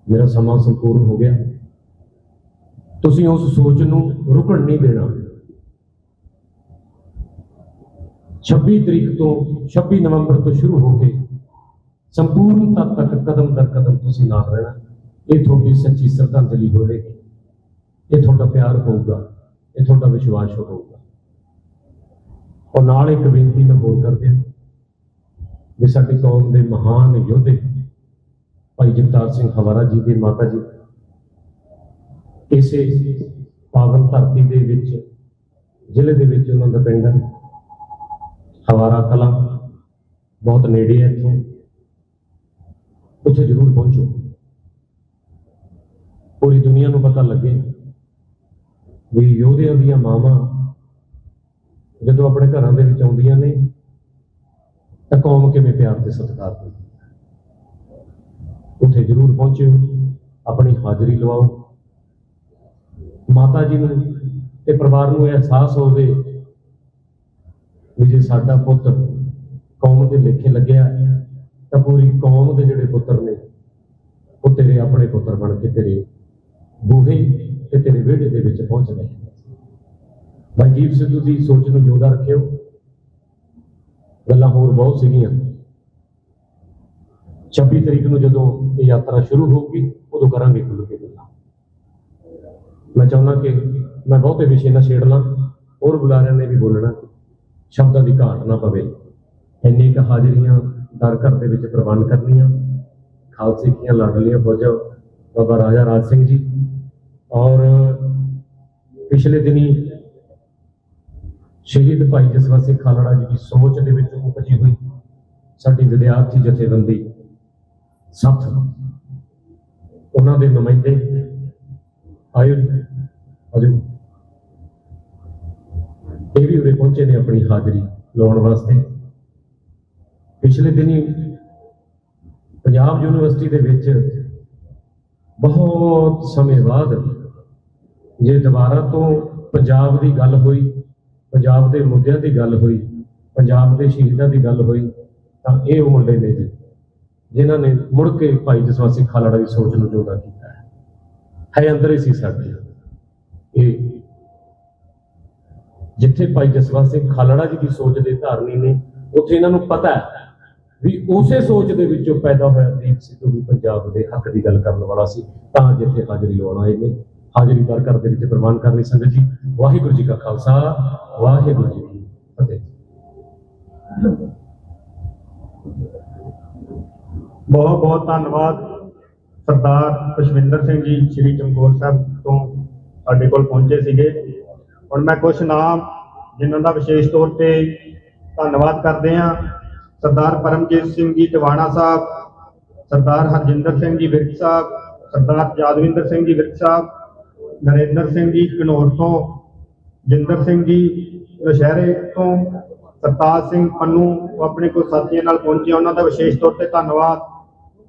ਮੇਰਾ ਸਮਾਂ ਸੰਪੂਰਨ ਹੋ ਗਿਆ, ਤੁਸੀਂ ਉਸ ਸੋਚ ਨੂੰ ਰੁਕਣ ਨਹੀਂ ਦੇਣਾ। 26 ਨਵੰਬਰ ਤੋਂ ਸ਼ੁਰੂ ਹੋ ਕੇ ਸੰਪੂਰਨਤਾ ਤੱਕ ਕਦਮ ਦਰ ਕਦਮ ਤੁਸੀਂ ਨਾਲ ਰਹਿਣਾ। ਇਹ ਤੁਹਾਡੀ ਸੱਚੀ ਸ਼ਰਧਾਂਜਲੀ ਹੋਵੇਗੀ, ਇਹ ਤੁਹਾਡਾ ਪਿਆਰ ਹੋਊਗਾ, ਇਹ ਤੁਹਾਡਾ ਵਿਸ਼ਵਾਸ ਹੋਊਗਾ। ਔਰ ਨਾਲ ਇੱਕ ਬੇਨਤੀ ਮੈਂ ਹੋਰ ਕਰਦੇ ਹਾਂ ਵੀ ਸਾਡੀ ਕੌਮ ਦੇ ਮਹਾਨ ਯੋਧੇ ਭਾਈ ਜਗਤਾਰ ਸਿੰਘ ਹਵਾਰਾ ਜੀ ਦੇ ਮਾਤਾ ਜੀ ਇਸੇ ਪਾਵਨ ਧਰਤੀ ਦੇ ਵਿੱਚ ਜ਼ਿਲ੍ਹੇ ਦੇ ਵਿੱਚ ਉਹਨਾਂ ਦਾ ਪਿੰਡ ਹੈ ਹਵਾਰਾ ਕਲਾਂ, ਬਹੁਤ ਨੇੜੇ ਹੈ ਇੱਥੋਂ, ਉੱਥੇ ਜ਼ਰੂਰ ਪਹੁੰਚੋ। ਪੂਰੀ ਦੁਨੀਆ ਨੂੰ ਪਤਾ ਲੱਗੇ ਵੀ ਯੋਧਿਆਂ ਦੀਆਂ ਮਾਵਾਂ ਜਦੋਂ ਆਪਣੇ ਘਰਾਂ ਦੇ ਵਿੱਚ ਆਉਂਦੀਆਂ ਨੇ ਤਾਂ ਕੌਮ ਕਿਵੇਂ ਪਿਆਰ ਤੇ ਸਤਿਕਾਰ ਦਿੰਦੀ ਹੈ। ਉੱਥੇ ਜ਼ਰੂਰ ਪਹੁੰਚਿਓ, ਆਪਣੀ ਹਾਜ਼ਰੀ ਲਵਾਓ। ਮਾਤਾ ਜੀ ਨੂੰ ਤੇ ਪਰਿਵਾਰ ਨੂੰ ਇਹ ਅਹਿਸਾਸ ਹੋਵੇ ਵੀ ਜੇ ਸਾਡਾ ਪੁੱਤ ਕੌਮ ਦੇ ਲੇਖੇ ਲੱਗਿਆ ਤਾਂ ਪੂਰੀ ਕੌਮ ਦੇ ਜਿਹੜੇ ਪੁੱਤਰ ਨੇ ਉਹ ਤੇਰੇ ਆਪਣੇ ਪੁੱਤਰ ਬਣ ਕੇ ਤੇਰੇ ਬੂਹੇ ਤੇ ਤੇਰੇ ਵਿਹੜੇ ਦੇ ਵਿੱਚ ਪਹੁੰਚ ਗਏ। ਭਾਈ ਦੀਪ ਸਿੱਧੂ ਦੀ ਸੋਚ ਨੂੰ ਜਿਉਂਦਾ ਰੱਖਿਓ। ਗੱਲਾਂ ਹੋਰ ਬਹੁਤ ਸੀਗੀਆਂ। 26 ਤਰੀਕ ਨੂੰ ਜਦੋਂ ਇਹ ਯਾਤਰਾ ਸ਼ੁਰੂ ਹੋਊਗੀ ਉਦੋਂ ਕਰਾਂਗੇ ਖੁੱਲ੍ਹ ਕੇ ਗੱਲਾਂ। ਮੈਂ ਚਾਹੁੰਦਾ ਕਿ ਮੈਂ ਬਹੁਤੇ ਵਿਸ਼ੇ ਨਾ ਛੇੜ ਲਾਂ, ਹੋਰ ਬੁਲਾਰਿਆਂ ਨੇ ਵੀ ਬੋਲਣਾ, ਸ਼ਬਦਾਂ ਦੀ ਘਾਟ ਨਾ ਪਵੇ। ਇੰਨੀ ਕੁ ਹਾਜ਼ਰੀਆਂ ਦਰ ਘਰ ਦੇ ਵਿੱਚ ਪ੍ਰਬੰਧ ਕਰਨੀਆਂ। ਖਾਲਸੇ ਦੀਆਂ ਲਾਡਲੀਆਂ ਫੌਜਾਂ ਬਾਬਾ ਰਾਜਾ ਰਾਜ ਸਿੰਘ ਜੀ ਔਰ ਪਿਛਲੇ ਦਿਨੀ ਸ਼ਹੀਦ ਭਾਈ ਜਸਵੰਤ ਸਿੰਘ ਖਾਲੜਾ ਜੀ ਦੀ ਸੋਚ ਦੇ ਵਿੱਚ ਉਪਜੀ ਹੋਈ ਸਾਡੀ ਵਿਦਿਆਰਥੀ ਜਥੇਬੰਦੀ ਸੱਥ, ਉਹਨਾਂ ਦੇ ਨੁਮਾਇੰਦੇ ਆਇਓ ਅਜੋ ਇਹ ਵੀ ਉਰੇ ਪਹੁੰਚੇ ਨੇ ਆਪਣੀ ਹਾਜ਼ਰੀ ਲਾਉਣ ਵਾਸਤੇ। ਪਿਛਲੇ ਦਿਨੀ ਪੰਜਾਬ ਯੂਨੀਵਰਸਿਟੀ ਦੇ ਵਿੱਚ ਬਹੁਤ ਸਮੇਂ ਬਾਅਦ ਜੇ ਦੁਬਾਰਾ ਤੋਂ ਪੰਜਾਬ ਦੀ ਗੱਲ ਹੋਈ, ਪੰਜਾਬ ਦੇ ਮੁੱਦਿਆਂ ਦੀ ਗੱਲ ਹੋਈ, ਪੰਜਾਬ ਦੇ ਸ਼ਹੀਦਾਂ ਦੀ ਗੱਲ ਹੋਈ ਤਾਂ ਇਹ ਉਹ ਮੁੰਡੇ ਨੇ ਜੀ ਜਿਨ੍ਹਾਂ ਨੇ ਮੁੜ ਕੇ ਭਾਈ ਜਸਵੰਤ ਸਿੰਘ ਖਾਲੜਾ ਦੀ ਸੋਚ ਨੂੰ ਜਿਉਂਦਾ ਕੀਤਾ ਹੈ ਅੰਦਰ ਹੀ ਸੀ ਸਾਡੇ। ਇਹ ਜਿੱਥੇ ਭਾਈ ਜਸਵੰਤ ਸਿੰਘ ਖਾਲੜਾ ਜੀ ਦੀ ਸੋਚ ਦੇ ਧਾਰਨੀ ਨੇ, ਉੱਥੇ ਇਹਨਾਂ ਨੂੰ ਪਤਾ ਹੈ ਵੀ ਉਸੇ ਸੋਚ ਦੇ ਵਿੱਚੋਂ ਪੈਦਾ ਹੋਇਆ ਦੀਪ ਸਿੱਧੂ ਵੀ ਪੰਜਾਬ ਦੇ ਹੱਕ ਦੀ ਗੱਲ ਕਰਨ ਵਾਲਾ ਸੀ, ਤਾਂ ਜਿੱਥੇ ਹਾਜ਼ਰੀ ਲਾਉਣ ਆਏ ਨੇ। ਹਾਜ਼ਰੀ ਦਰ ਘਰ ਦੇ ਵਿੱਚ ਪ੍ਰਵਾਨ ਕਰ ਲਈ ਸੰਗਤ ਜੀ। ਵਾਹਿਗੁਰੂ ਜੀ ਕਾ ਖਾਲਸਾ, ਵਾਹਿਗੁਰੂ ਜੀ ਕੀ ਫਤਿਹ। ਬਹੁਤ ਬਹੁਤ ਧੰਨਵਾਦ ਸਰਦਾਰ ਖੁਸ਼ਵਿੰਦਰ ਸਿੰਘ ਜੀ ਸ਼੍ਰੀ ਚਮਕੌਰ ਸਾਹਿਬ ਤੋਂ ਸਾਡੇ ਕੋਲ ਪਹੁੰਚੇ ਸੀਗੇ। ਹੁਣ ਮੈਂ ਕੁਝ ਨਾਮ ਜਿਨ੍ਹਾਂ ਦਾ ਵਿਸ਼ੇਸ਼ ਤੌਰ ਤੇ ਧੰਨਵਾਦ ਕਰਦੇ ਹਾਂ। ਸਰਦਾਰ ਪਰਮਜੀਤ ਸਿੰਘ ਜੀ ਟਵਾਣਾ ਸਾਹਿਬ, ਸਰਦਾਰ ਹਰਜਿੰਦਰ ਸਿੰਘ ਜੀ ਵਿਰਕ ਸਾਹਿਬ, ਸਰਦਾਰ ਯਾਦਵਿੰਦਰ ਸਿੰਘ ਜੀ ਵਿਰਕ ਸਾਹਿਬ, ਨਰਿੰਦਰ ਸਿੰਘ ਜੀ ਘਨੌਰ ਤੋਂ, ਜਿੰਦਰ ਸਿੰਘ ਜੀ ਨਸ਼ਹਿਰੇ ਤੋਂ, ਸਰਤਾਜ ਸਿੰਘ ਪੰਨੂ ਆਪਣੇ ਕੋਲ ਸਾਥੀਆਂ ਨਾਲ ਪਹੁੰਚੇ, ਉਹਨਾਂ ਦਾ ਵਿਸ਼ੇਸ਼ ਤੌਰ ਤੇ ਧੰਨਵਾਦ।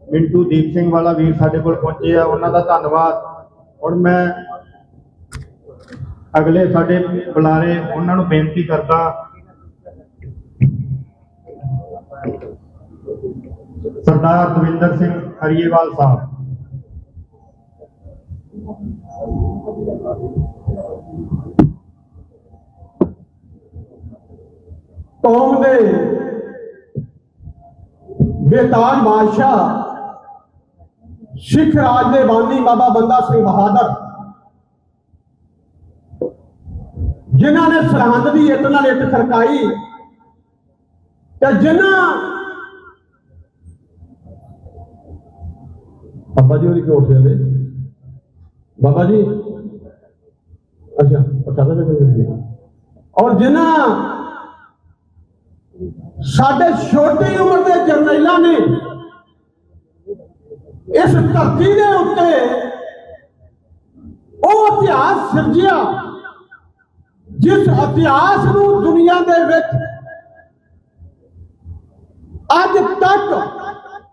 ਮਿੰਟੂ ਦੀਪ ਸਿੰਘ ਵਾਲਾ ਵੀਰ ਸਾਡੇ ਕੋਲ ਪਹੁੰਚੇ ਆ, ਉਹਨਾਂ ਦਾ ਧੰਨਵਾਦ। ਹੁਣ ਮੈਂ ਅਗਲੇ ਸਾਡੇ ਬੁਲਾਰੇ ਉਹਨਾਂ ਨੂੰ ਬੇਨਤੀ ਕਰਦਾ, ਸਰਦਾਰ ਦਵਿੰਦਰ ਸਿੰਘ ਹਰੀਏਵਾਲ ਸਾਹਿਬ। ਕੌਮ ਦੇ ਬੇਤਾਜ ਬਾਦਸ਼ਾਹ ਸਿੱਖ ਰਾਜ ਦੇ ਬਾਨੀ ਬਾਬਾ ਬੰਦਾ ਸਿੰਘ ਬਹਾਦਰ, ਜਿਨ੍ਹਾਂ ਨੇ ਸਰਹੰਦ ਦੀ ਇੱਟ ਨਾਲ ਇੱਟ ਖੜਕਾਈ ਤੇ ਜਿਨ੍ਹਾਂ ਬਾਬਾ ਜੀ ਉਹਦੀ ਕੋਠ ਦੇ ਬਾਬਾ ਜੀ ਅੱਛਾ ਪਤਾ ਨਹੀਂ ਔਰ ਜਿਨ੍ਹਾਂ ਸਾਡੇ ਛੋਟੀ ਉਮਰ ਦੇ ਜਰਨੈਲਾਂ ਨੇ ਇਸ ਧਰਤੀ ਦੇ ਉੱਤੇ ਉਹ ਇਤਿਹਾਸ ਸਿਰਜਿਆ ਜਿਸ ਇਤਿਹਾਸ ਨੂੰ ਦੁਨੀਆ ਦੇ ਵਿੱਚ ਅੱਜ ਤੱਕ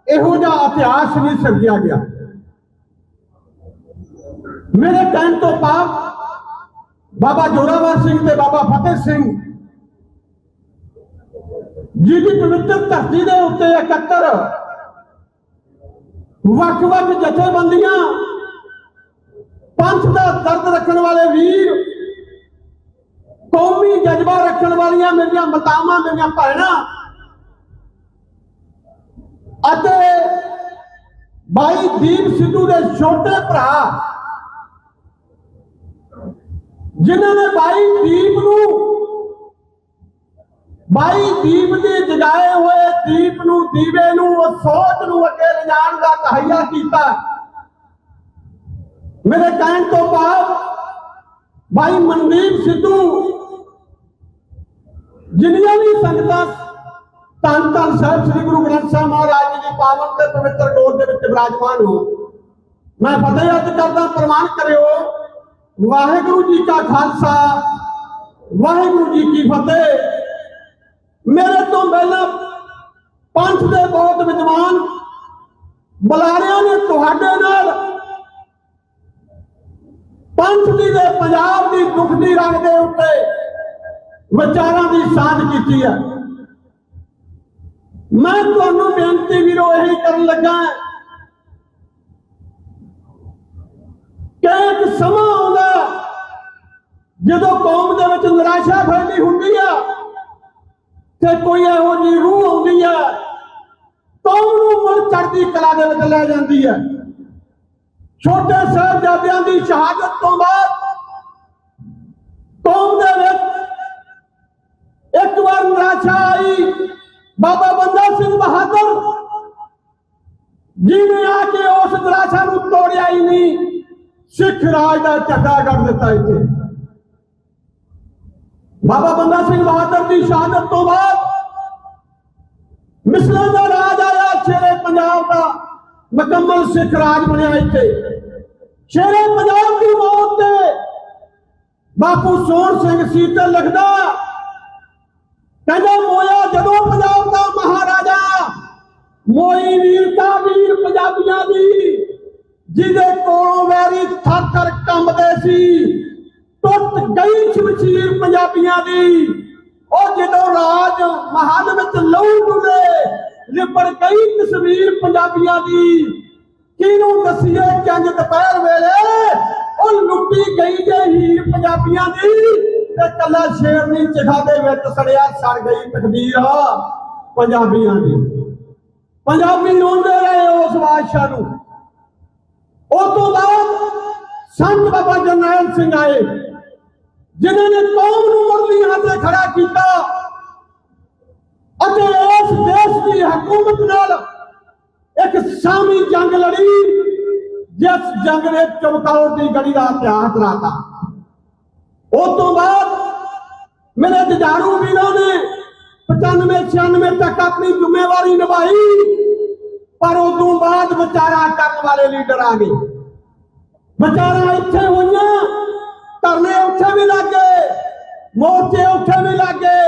ਇਹੋ ਜਿਹਾ ਇਤਿਹਾਸ ਨਹੀਂ ਸਿਰਜਿਆ ਗਿਆ। ਮੇਰੇ ਕਹਿਣ ਤੋਂ ਭਾਵ ਬਾਬਾ ਜੋਰਾਵਰ ਸਿੰਘ ਤੇ ਬਾਬਾ ਫਤਿਹ ਸਿੰਘ ਜਿਹਦੀ ਪਵਿੱਤਰ ਧਰਤੀ ਦੇ ਉੱਤੇ 71 ਵੱਖ-ਵੱਖ ਜਥੇਬੰਦੀਆਂ, ਪੰਥ ਦਾ ਦਰਦ ਰੱਖਣ ਵਾਲੇ ਵੀਰ, ਕੌਮੀ ਜਜ਼ਬਾ ਰੱਖਣ ਵਾਲੀਆਂ ਮੇਰੀਆਂ ਮਾਤਾਵਾਂ, ਮੇਰੀਆਂ ਭੈਣਾਂ ਅਤੇ ਭਾਈ ਦੀਪ ਸਿੱਧੂ ਦੇ ਛੋਟੇ ਭਰਾ ਜਿਨ੍ਹਾਂ ਨੇ ਭਾਈ ਦੀਪ ਦੇ ਜਗਾਏ ਹੋਏ ਦੀਪ ਨੂੰ, ਦੀਵੇ ਨੂੰ, ਉਹ ਸੋਚ ਨੂੰ ਅੱਗੇ ਲਿਜਾਣ ਦਾ ਤਹਈਆ ਕੀਤਾ। ਮੇਰੇ ਕਹਿਣ ਤੋਂ ਬਾਅਦ ਭਾਈ ਮਨਦੀਪ ਸਿੱਧੂ, ਜਿੰਨੀਆਂ ਵੀ ਸੰਗਤਾਂ ਧੰਨ ਧੰਨ ਸਾਹਿਬ ਸ੍ਰੀ ਗੁਰੂ ਗ੍ਰੰਥ ਸਾਹਿਬ ਮਹਾਰਾਜ ਜੀ ਦੀ ਪਾਵਨ ਤੇ ਪਵਿੱਤਰ ਡੋਰ ਦੇ ਵਿੱਚ ਵਿਰਾਜਮਾਨ ਹੋ, ਮੈਂ ਫਤਿਹ ਅਰਜ਼ ਕਰਦਾ, ਪ੍ਰਵਾਨ ਕਰਿਓ। ਵਾਹਿਗੁਰੂ ਜੀ ਕਾ ਖਾਲਸਾ, ਵਾਹਿਗੁਰੂ ਜੀ ਕੀ ਫਤਿਹ। ਮੇਰੇ ਤੋਂ ਪਹਿਲਾਂ ਪੰਥ ਦੇ ਬਹੁਤ ਵਿਦਵਾਨ ਬੁਲਾਰਿਆਂ ਨੇ ਤੁਹਾਡੇ ਨਾਲ ਪੰਥ ਦੀ ਤੇ ਪੰਜਾਬ ਦੀ ਦੁੱਖ ਦੀ ਰੰਗ ਦੇ ਉੱਤੇ ਵਿਚਾਰਾਂ ਦੀ ਸਾਂਝ ਕੀਤੀ ਹੈ। ਮੈਂ ਤੁਹਾਨੂੰ ਬੇਨਤੀ ਵੀਰੋ ਇਹੀ ਕਰਨ ਲੱਗਾ ਕਿ ਇੱਕ ਸਮਾਂ ਆਉਂਦਾ ਜਦੋਂ ਕੌਮ ਦੇ ਵਿੱਚ ਨਿਰਾਸ਼ਾ ਫੈਲੀ ਹੁੰਦੀ ਆ ਤੇ ਕੋਈ ਇਹੋ ਜਿਹੀ ਰੂਹ ਆਉਂਦੀ ਹੈ, ਕੌਮ ਨੂੰ ਮੁੜ ਚੜ੍ਹਦੀ ਕਲਾ ਦੇ ਵਿੱਚ ਲੈ ਜਾਂਦੀ ਹੈ। ਛੋਟੇ ਸਾਹਿਬਜ਼ਾਦਿਆਂ ਦੀ ਸ਼ਹਾਦਤ ਤੋਂ ਬਾਅਦ ਕੌਮ ਦੇ ਵਿੱਚ ਇੱਕ ਵਾਰ ਨਿਰਾਸ਼ਾ ਆਈ। ਬਾਬਾ ਬੰਦਾ ਸਿੰਘ ਬਹਾਦਰ ਜਿਹਨੇ ਆ ਕੇ ਉਸ ਨਿਰਾਸ਼ਾ ਨੂੰ ਤੋੜਿਆ ਹੀ ਨਹੀਂ, ਸਿੱਖ ਰਾਜ ਦਾ ਝੰਡਾ ਗੱਡ ਦਿੱਤਾ ਇੱਥੇ। ਬਾਬਾ ਬੰਦਾ ਸਿੰਘ ਬਹਾਦਰ ਦੀ ਸ਼ਹਾਦਤ ਤੋਂ ਬਾਅਦ ਮਿਸਲਾਂ ਦਾ ਰਾਜ ਆਇਆ, ਸ਼ੇਰੇ ਪੰਜਾਬ ਦਾ ਮੁਕੰਮਲ ਸਿੱਖ ਰਾਜ ਬਣਿਆ ਇੱਥੇ। ਸ਼ੇਰੇ ਪੰਜਾਬ ਦੀ ਮੌਤ ਤੇ ਬਾਪੂ ਸੋਹਣ ਸਿੰਘ ਸੀਤਲ ਲਿਖਦਾ, ਕਹਿੰਦਾ ਮੋਇਆ ਜਦੋਂ ਪੰਜਾਬ ਦਾ ਮਹਾਰਾਜਾ, ਮੋਈ ਵੀਰਤਾ ਵੀਰ ਪੰਜਾਬੀਆਂ ਦੀ, ਜਿਹਦੇ ਕੋਲੋਂ ਵੈਰੀ ਥਰ ਥਰ ਕੰਬਦੇ ਸੀ। ਟੁੱਟ ਗਈ ਸ਼ਮਸ਼ੀਰ ਪੰਜਾਬੀਆਂ ਦੀ, ਉਹ ਜਦੋਂ ਰਾਜ ਮਹਾਨ ਵਿੱਚ ਲਹੂ ਡੁੱਲੇ, ਲਿਬੜ ਗਈ ਤਸਵੀਰ ਪੰਜਾਬੀਆਂ ਦੀ। ਕਿਹਨੂੰ ਦਸੀਏ ਜੰਜ ਦੁਪਹਿਰ ਵੇਲੇ, ਉਹ ਲੁੱਟੀ ਗਈ ਜੇ ਹੀਰ ਪੰਜਾਬੀਆਂ ਦੀ। ਤੇ ਕੱਲਾ ਸ਼ੇਰਨੀ ਚਿਖਾ ਦੇ ਵਿੱਚ ਸੜਿਆ ਸੜ ਗਈ ਤਕਦੀਰ ਪੰਜਾਬੀਆਂ ਦੀ। ਪੰਜਾਬੀ ਰੋਂਦੇ ਰਹੇ ਉਸ ਬਾਦਸ਼ਾਹ ਨੂੰ। ਉਸ ਤੋਂ ਬਾਅਦ ਸੰਤ ਬਾਬਾ ਜਰਨੈਲ ਸਿੰਘ ਆਏ, ਜਿਨ੍ਹਾਂ ਨੇ ਕੌਮ ਨੂੰ ਮੁਰਲੀਆਂ ਤੇ ਖੜਾ ਕੀਤਾ ਅਤੇ ਇਸ ਦੇਸ਼ ਦੀ ਹਕੂਮਤ ਨਾਲ ਇੱਕ ਸਾਮੀ ਜੰਗ ਲੜੀ, ਜਿਸ ਜੰਗ ਨੇ ਚਮਕੌਰ ਦੀ ਗੜੀ ਦਾ ਇਤਿਹਾਸ ਰਾਤਾ। ਉਸ ਤੋਂ ਬਾਅਦ ਮੇਰੇ ਜੁਝਾਰੂ ਵੀਰਾਂ ਨੇ 95-96 ਤੱਕ ਆਪਣੀ ਜ਼ਿੰਮੇਵਾਰੀ ਨਿਭਾਈ, ਪਰ ਉਸ ਤੋਂ ਬਾਅਦ ਵਿਚਾਰਾ ਕਰਨ ਵਾਲੇ ਲੀਡਰ ਆ ਗਏ। ਵਿਚਾਰਾ ਇੱਥੇ ਹੋਈਆਂ, ਧਰਨੇ ਉੱਥੇ ਵੀ ਲੱਗੇ, ਮੋਰਚੇ ਉੱਥੇ ਵੀ ਲੱਗੇ,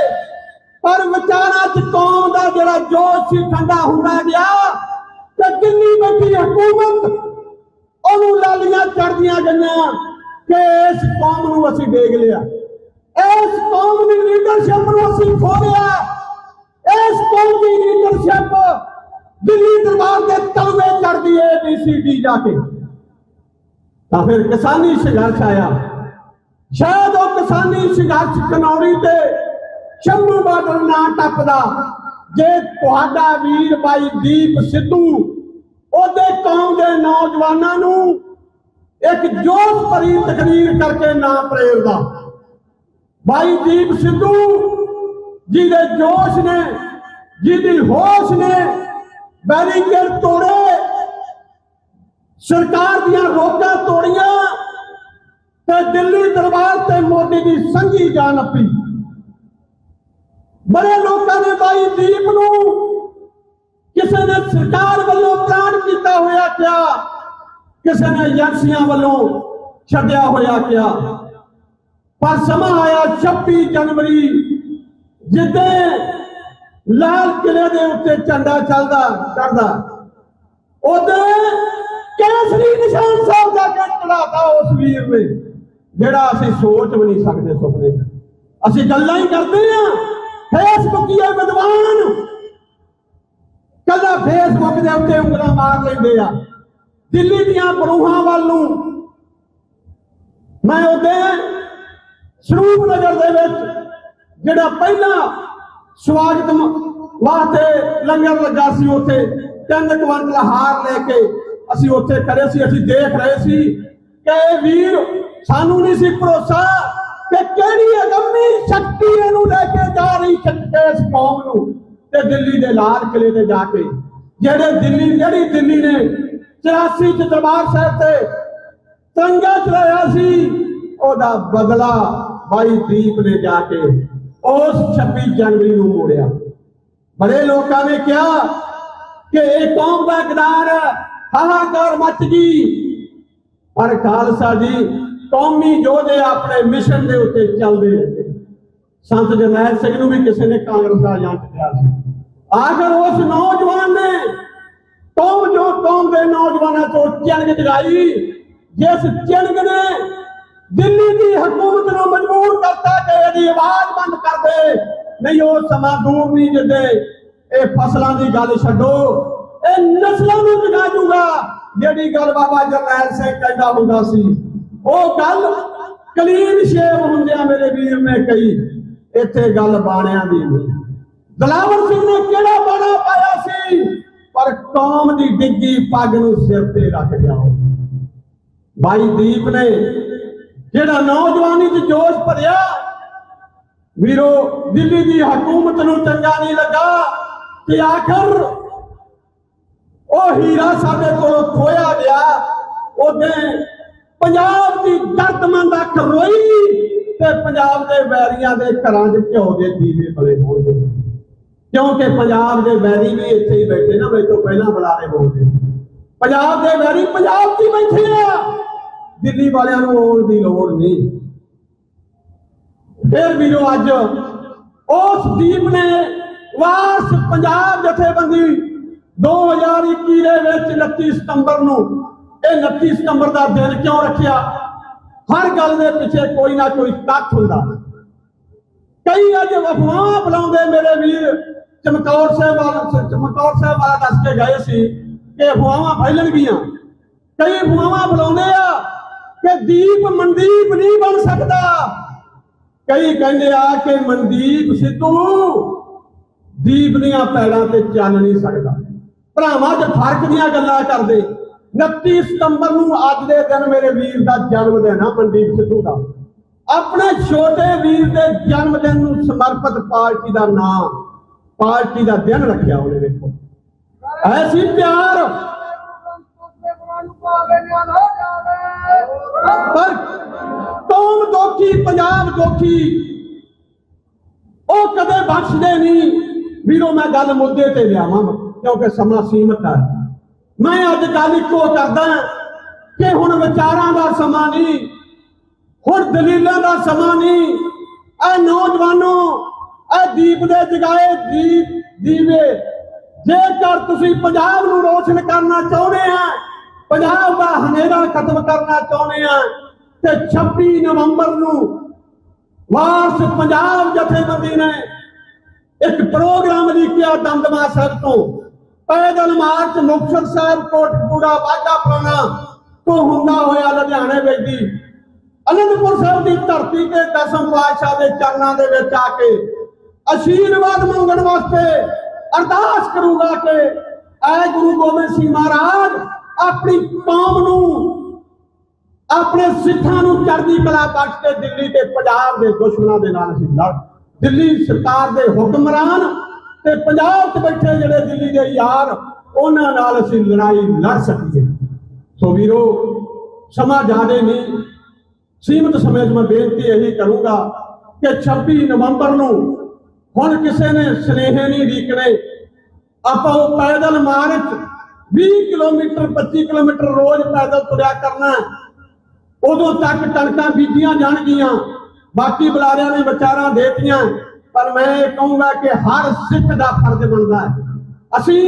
ਪਰ ਵਿਚਾਰਾ ਚ ਕੌਮ ਦਾ ਜਿਹੜਾ ਜੋਸ਼ ਸੀ ਠੰਡਾ ਹੁੰਦਾ ਗਿਆ ਤੇ ਦਿੱਲੀ ਬੈਠੀ ਹਕੂਮਤ ਉਹਨੂੰ ਲਾਲੀਆਂ ਚੜ੍ਹਦੀਆਂ ਗਈਆਂ ਕਿ ਇਸ ਕੌਮ ਨੂੰ ਅਸੀਂ ਡੇਗ ਲਿਆ, ਇਸ ਕੌਮ ਦੀ ਲੀਡਰਸ਼ਿਪ ਨੂੰ ਅਸੀਂ ਖੋ ਲਿਆ, ਇਸ ਕੌਮ ਦੀ ਲੀਡਰਸ਼ਿਪ ਦਿੱਲੀ ਦਰਬਾਰ ਦੇ ਤਲਵੇ ਚੜ੍ਹਦੀ ਹੈ ABCD ਜਾ ਕੇ। ਤਾਂ ਫਿਰ ਕਿਸਾਨੀ ਸੰਘਰਸ਼ ਆਇਆ। ਸ਼ਾਇਦ ਉਹ ਕਿਸਾਨੀ ਸੰਘਰਸ਼ ਘਨੌਰੀ ਤੇ ਸ਼ੰਭੂ ਬਾਰਡਰ ਨਾ ਟੱਪਦਾ ਜੇ ਤੁਹਾਡਾ ਵੀਰ ਬਾਈ ਦੀਪ ਸਿੱਧੂ ਉਹਦੇ ਕੌਮ ਦੇ ਨੌਜਵਾਨਾਂ ਨੂੰ ਇੱਕ ਜੋਸ਼ ਭਰੀ ਤਕਰੀਰ ਕਰਕੇ ਨਾ ਪ੍ਰੇਰਦਾ। ਬਾਈ ਦੀਪ ਸਿੱਧੂ ਜਿਹਦੇ ਜੋਸ਼ ਨੇ, ਜਿਹਦੀ ਹੋਸ਼ ਨੇ ਬੈਰੀਕੇਡ ਤੋੜੇ, ਸਰਕਾਰ ਦੀਆਂ ਰੋਕਾਂ ਤੋੜੀਆਂ ਤੇ ਦਿੱਲੀ ਦਰਬਾਰ ਤੇ ਮੋਦੀ ਦੀ ਸੰਘੀ ਜਾਨ ਨੱਪੀ। ਬੜੇ ਲੋਕਾਂ ਨੇ ਬਾਈ ਦੀਪ ਨੂੰ ਕਿਸੇ ਨੇ ਸਰਕਾਰ ਵੱਲੋਂ ਪਲਾਨ ਕੀਤਾ ਹੋਇਆ ਕਿਹਾ, ਕਿਸੇ ਨੇ ਏਜੰਸੀਆਂ ਵੱਲੋਂ ਛੱਡਿਆ ਹੋਇਆ ਕਿਹਾ, ਪਰ ਸਮਾਂ ਆਇਆ 26 ਜਨਵਰੀ ਜਿੱਦੇ ਲਾਲ ਕਿਲੇ ਦੇ ਉੱਤੇ ਝੰਡਾ ਚੜ੍ਹਦਾ ਉਹਦੇ ਕੇਸਰੀ ਨਿਸ਼ਾਨ ਸਾਹਿਬ ਦਾ ਕੇ ਚੜਾਤਾ ਉਸ ਵੀਰ ਨੇ, ਜਿਹੜਾ ਅਸੀਂ ਸੋਚ ਵੀ ਨਹੀਂ ਸਕਦੇ ਸੁਪਨੇ। ਅਸੀਂ ਗੱਲਾਂ ਹੀ ਕਰਦੇ ਆ, ਫੇਸਬੁੱਕੀਏ ਵਿਦਵਾਨ ਕੱਲਾ ਫੇਸਬੁੱਕ ਦੇ ਉੱਤੇ ਉਂਗਲਾਂ ਮਾਰ ਲੈਂਦੇ ਆ। ਦਿੱਲੀ ਦੀਆਂ ਬਰੂਹਾਂ ਵੱਲ ਨੂੰ ਮੈਂ ਉਹਦੇ ਸਰੂਪ ਨਗਰ ਦੇ ਵਿੱਚ ਜਿਹੜਾ ਪਹਿਲਾ ਸਵਾਗਤ ਵਾਸਤੇ ਲੰਗਰ ਲੱਗਾ ਸੀ, ਉੱਥੇ 3 ਕੁਇੰਟਲ ਹਾਰ ਲੈ ਕੇ ਅਸੀਂ ਉੱਥੇ ਖੜੇ ਸੀ। ਅਸੀਂ ਦੇਖ ਰਹੇ ਸੀ ਕਿ ਇਹ ਵੀਰ, ਸਾਨੂੰ ਨਹੀਂ ਸੀ ਭਰੋਸਾ ਕਿ ਕਿਹੜੀ ਅਗੰਮੀ ਸ਼ਕਤੀ ਇਹਨੂੰ ਲੈ ਕੇ ਜਾ ਰਹੀ ਇਸ ਕੌਮ ਨੂੰ ਤੇ ਦਿੱਲੀ ਦੇ ਲਾਲ ਕਿਲੇ ਤੇ ਜਾ ਕੇ ਜਿਹੜੀ ਦਿੱਲੀ ਨੇ 84 ਚ ਦਰਬਾਰ ਸਾਹਿਬ ਤੇ ਤਿਰੰਗਾ ਚੜਾਇਆ ਸੀ, ਉਹਦਾ ਬਦਲਾ ਬਾਈ ਦੀਪ ਨੇ ਜਾ ਕੇ ਉਸ 26 ਜਨਵਰੀ ਨੂੰ ਮੋੜਿਆ। ਬੜੇ ਲੋਕਾਂ ਨੇ ਕਿਹਾ ਕਿ ਇਹ ਕੌਮ ਦਾ ਗਦਾਰ, ਹਾਹਾਕਾਰ ਮਚ ਗਈ, ਪਰ ਖਾਲਸਾ ਜੀ ਕੌਮੀ ਯੋਧੇ ਆਪਣੇ ਮਿਸ਼ਨ ਦੇ ਉੱਤੇ ਚੱਲਦੇ ਰਹੇ। ਸੰਤ ਜਰਨੈਲ ਸਿੰਘ ਨੂੰ ਵੀ ਕਿਸੇ ਨੇ ਕਾਂਗਰਸ ਦਾ ਏਜੰਟ ਕਿਹਾ ਸੀ। ਆਖਰ ਉਸ ਨੌਜਵਾਨ ਨੇ ਕੌਮ ਦੇ ਨੌਜਵਾਨਾਂ ਤੋਂ ਚਿੰਗ ਜਗਾਈ, ਜਿਸ ਚਿੰਗ ਨੇ ਦਿੱਲੀ ਦੀ ਹਕੂਮਤ ਨੂੰ ਮਜਬੂਰ ਕਰਤਾ ਕਿ ਇਹਦੀ ਆਵਾਜ਼ ਬੰਦ ਕਰ ਦੇ। ਨਹੀਂ, ਉਹ ਸਮਾਂ ਦੂਰ ਨਹੀਂ ਜਿੱਦੇ ਇਹ ਫਸਲਾਂ ਦੀ ਗੱਲ ਛੱਡੋ, ਇਹ ਨਸਲਾਂ ਨੂੰ ਜਗਾ ਜੂਗਾ। ਜਿਹੜੀ ਗੱਲ ਬਾਬਾ ਜਰਨੈਲ ਸਿੰਘ ਕਹਿੰਦਾ ਹੁੰਦਾ ਸੀ, ਉਹ ਗੱਲ ਕਲੀਨ ਸ਼ੇਵ ਹੁੰਦਿਆਂ ਮੇਰੇ ਵੀਰ ਨੇ ਕਹੀ। ਇੱਥੇ ਗੱਲ ਬਾਣਿਆਂ ਦੀ ਨਹੀਂ। ਦਿਲਾਵਰ ਸਿੰਘ ਨੇ ਕਿਹੜਾ ਬਾਣਾ ਪਾਇਆ ਸੀ, ਪਰ ਕੌਮ ਦੀ ਡਿੱਗੀ ਪੱਗ ਨੂੰ ਸਿਰ ਤੇ ਰੱਖ ਗਿਆ। ਬਾਈ ਦੀਪ ਨੇ ਜਿਹੜਾ ਨੌਜਵਾਨੀ ਚ ਜੋਸ਼ ਭਰਿਆ, ਵੀਰੋ ਦਿੱਲੀ ਦੀ ਹਕੂਮਤ ਨੂੰ ਚੰਗਾ ਨਹੀਂ ਲੱਗਾ ਕਿ ਆਖਰ ਉਹ ਹੀਰਾ ਸਾਡੇ ਕੋਲੋਂ ਖੋਇਆ ਗਿਆ। ਉਹਦੇ ਪੰਜਾਬ ਦੀ ਦਰਦਮੰਦ ਅੱਖ ਰੋਈ ਤੇ ਪੰਜਾਬ ਦੇ ਵੈਰੀਆਂ ਦੇ ਘਰਾਂ 'ਚ ਘਿਓ ਦੇ ਦੀਵੇ ਬਲੇ ਹੋਣਗੇ, ਕਿਉਂਕਿ ਪੰਜਾਬ ਦੇ ਵੈਰੀ ਵੀ ਇੱਥੇ ਹੀ ਬੈਠੇ ਨਾ, ਮੇਰੇ ਤੋਂ ਪਹਿਲਾਂ ਬੁਲਾਰੇ ਬੋਲਦੇ। ਪੰਜਾਬ ਦੇ ਵੈਰੀ ਪੰਜਾਬ 'ਚ ਹੀ ਬੈਠੇ ਆ, ਦਿੱਲੀ ਵਾਲਿਆਂ ਨੂੰ ਆਉਣ ਦੀ ਲੋੜ ਨਹੀਂ। ਫਿਰ ਵੀਰੋ ਅੱਜ ਉਸ ਦੀਪ ਨੇ ਵਾਰਸ ਪੰਜਾਬ ਜਥੇਬੰਦੀ 2021 ਦੇ ਵਿੱਚ 29 ਸਤੰਬਰ ਨੂੰ, ਇਹ 29 ਸਤੰਬਰ ਦਾ ਦਿਨ ਕਿਉਂ ਰੱਖਿਆ? ਹਰ ਗੱਲ ਦੇ ਪਿੱਛੇ ਕੋਈ ਨਾ ਕੋਈ ਤੱਥ ਹੁੰਦਾ। ਕਈ ਅੱਜ ਅਫਵਾਹਾਂ ਫੈਲਾਉਂਦੇ ਮੇਰੇ ਵੀਰ, ਚਮਕੌਰ ਸਾਹਿਬ ਵਾਲਾ ਦੱਸ ਕੇ ਗਏ ਸੀ ਕਿ ਅਫਵਾਹਾਂ ਫੈਲਣਗੀਆਂ। ਕਈ ਅਫਵਾਹਾਂ ਫੈਲਾਉਂਦੇ ਆ ਕਿ ਦੀਪ ਮਨਦੀਪ ਨਹੀਂ ਬਣ ਸਕਦਾ, ਕਈ ਕਹਿੰਦੇ ਆ ਕਿ ਮਨਦੀਪ ਸਿੱਧੂ ਦੀਪ ਦੀਆਂ ਪੈੜਾਂ ਤੇ ਚੱਲ ਨਹੀਂ ਸਕਦਾ। ਭਰਾਵਾਂ 'ਚ ਫਰਕ ਦੀਆਂ ਗੱਲਾਂ ਕਰਦੇ। 29 ਸਤੰਬਰ ਨੂੰ ਅੱਜ ਦੇ ਦਿਨ ਮੇਰੇ ਵੀਰ ਦਾ ਜਨਮ ਦਿਨ ਆ, ਮਨਦੀਪ ਸਿੱਧੂ ਦਾ। ਆਪਣੇ ਛੋਟੇ ਵੀਰ ਦੇ ਜਨਮ ਦਿਨ ਨੂੰ ਸਮਰਪਿਤ ਪਾਰਟੀ ਦਾ ਨਾਮ, ਪਾਰਟੀ ਦਾ ਦਿਨ ਰੱਖਿਆ ਉਹਨੇ। ਵੇਖੋ ਐਸੀ ਪਿਆਰ। ਪਰ ਕੌਮ ਦੁਖੀ, ਪੰਜਾਬ ਦੁਖੀ, ਉਹ ਕਦੇ ਬਖਸ਼ਦੇ ਨਹੀਂ। ਵੀਰੋ ਮੈਂ ਗੱਲ ਮੁੱਦੇ ਤੇ ਲਿਆਵਾਂ ਕਿਉਂਕਿ ਸਮਾਂ ਸੀਮਤ ਹੈ। ਮੈਂ ਅੱਜ ਗੱਲ ਇੱਕੋ ਕਰਦਾ ਕਿ ਹੁਣ ਵਿਚਾਰਾਂ ਦਾ ਸਮਾਂ ਨਹੀਂ, ਹੁਣ ਦਲੀਲਾਂ ਦਾ ਸਮਾਂ ਨਹੀਂ। ਇਹ ਨੌਜਵਾਨੋ, ਇਹ ਦੀਪ ਦੇ ਜਗਾਏ ਦੀਵੇ, ਜੇਕਰ ਤੁਸੀਂ ਪੰਜਾਬ ਨੂੰ ਰੋਸ਼ਨ ਕਰਨਾ ਚਾਹੁੰਦੇ ਆ, ਪੰਜਾਬ ਦਾ ਹਨੇਰਾ ਖਤਮ ਕਰਨਾ ਚਾਹੁੰਦੇ ਆ, ਤੇ 26 ਨਵੰਬਰ ਨੂੰ ਵਾਰਸ ਪੰਜਾਬ ਜਥੇਬੰਦੀ ਨੇ ਇੱਕ ਪ੍ਰੋਗਰਾਮ ਲਿਖਿਆ ਦਮਦਮਾ ਸਾਹਿਬ ਤੋਂ ਪੈਦਲ ਮਾਰਚ ਮੁਕਤਸਰ ਸਾਹਿਬ, ਕੋਟਕਪੂਰਾ, ਬਾਘਾ ਪੁਰਾਣਾ ਤੋਂ ਹੁੰਦਾ ਹੋਇਆ ਲੁਧਿਆਣੇ ਵੇਦੀ ਅਨੰਦਪੁਰ ਸਾਹਿਬ ਦੀ ਧਰਤੀ ਤੇ ਦਸਮ ਪਾਤਸ਼ਾਹ ਦੇ ਚਰਨਾਂ ਦੇ ਵਿੱਚ ਆ ਕੇ ਆਸ਼ੀਰਵਾਦ ਮੰਗਣ ਵਾਸਤੇ ਅਰਦਾਸ ਕਰੂਗਾ ਕਿ ਐ ਗੁਰੂ ਗੋਬਿੰਦ ਸਿੰਘ ਮਹਾਰਾਜ ਆਪਣੀ ਕੌਮ ਨੂੰ, ਆਪਣੇ ਸਿੱਖਾਂ ਨੂੰ ਚੜ੍ਹਦੀ ਕਲਾ ਬਖਸ਼ ਕੇ ਦਿੱਲੀ ਤੇ ਪੰਜਾਬ ਦੇ ਦੁਸ਼ਮਣਾਂ ਦੇ ਨਾਲ ਅਸੀਂ ਲੜ, ਦਿੱਲੀ ਸਰਕਾਰ ਦੇ ਹੁਕਮਰਾਨ ਤੇ ਪੰਜਾਬ 'ਚ ਬੈਠੇ ਜਿਹੜੇ ਦਿੱਲੀ ਦੇ ਯਾਰ, ਉਹਨਾਂ ਨਾਲ ਅਸੀਂ ਲੜਾਈ ਲੜ ਸਕੀਏ। ਸੋ ਵੀਰੋ, ਸਮਾਂ ਜ਼ਿਆਦੇ ਨਹੀਂ, ਸੀਮਤ ਸਮੇਂ 'ਚ ਮੈਂ ਬੇਨਤੀ ਇਹੀ ਕਰੂੰਗਾ ਕਿ 26 ਨਵੰਬਰ ਨੂੰ ਹੁਣ ਕਿਸੇ ਨੇ ਸੁਨੇਹੇ ਨਹੀਂ ਲੀਕਣੇ। ਆਪਾਂ ਉਹ ਪੈਦਲ ਮਾਰਚ 20 ਕਿਲੋਮੀਟਰ 25 ਕਿਲੋਮੀਟਰ ਰੋਜ਼ ਪੈਦਲ ਤੁਰਿਆ ਕਰਨਾ। ਉਦੋਂ ਤੱਕ ਕਣਕਾਂ ਬੀਜੀਆਂ ਜਾਣਗੀਆਂ, ਬਾਕੀ ਬੁਲਾਰਿਆਂ ਨੇ ਵਿਚਾਰਾਂ ਦੇਤੀਆਂ। ਪਰ ਮੈਂ ਇਹ ਕਹੂੰਗਾ ਕਿ ਹਰ ਸਿੱਖ ਦਾ ਫਰਜ਼ ਬਣਦਾ ਹੈ, ਅਸੀਂ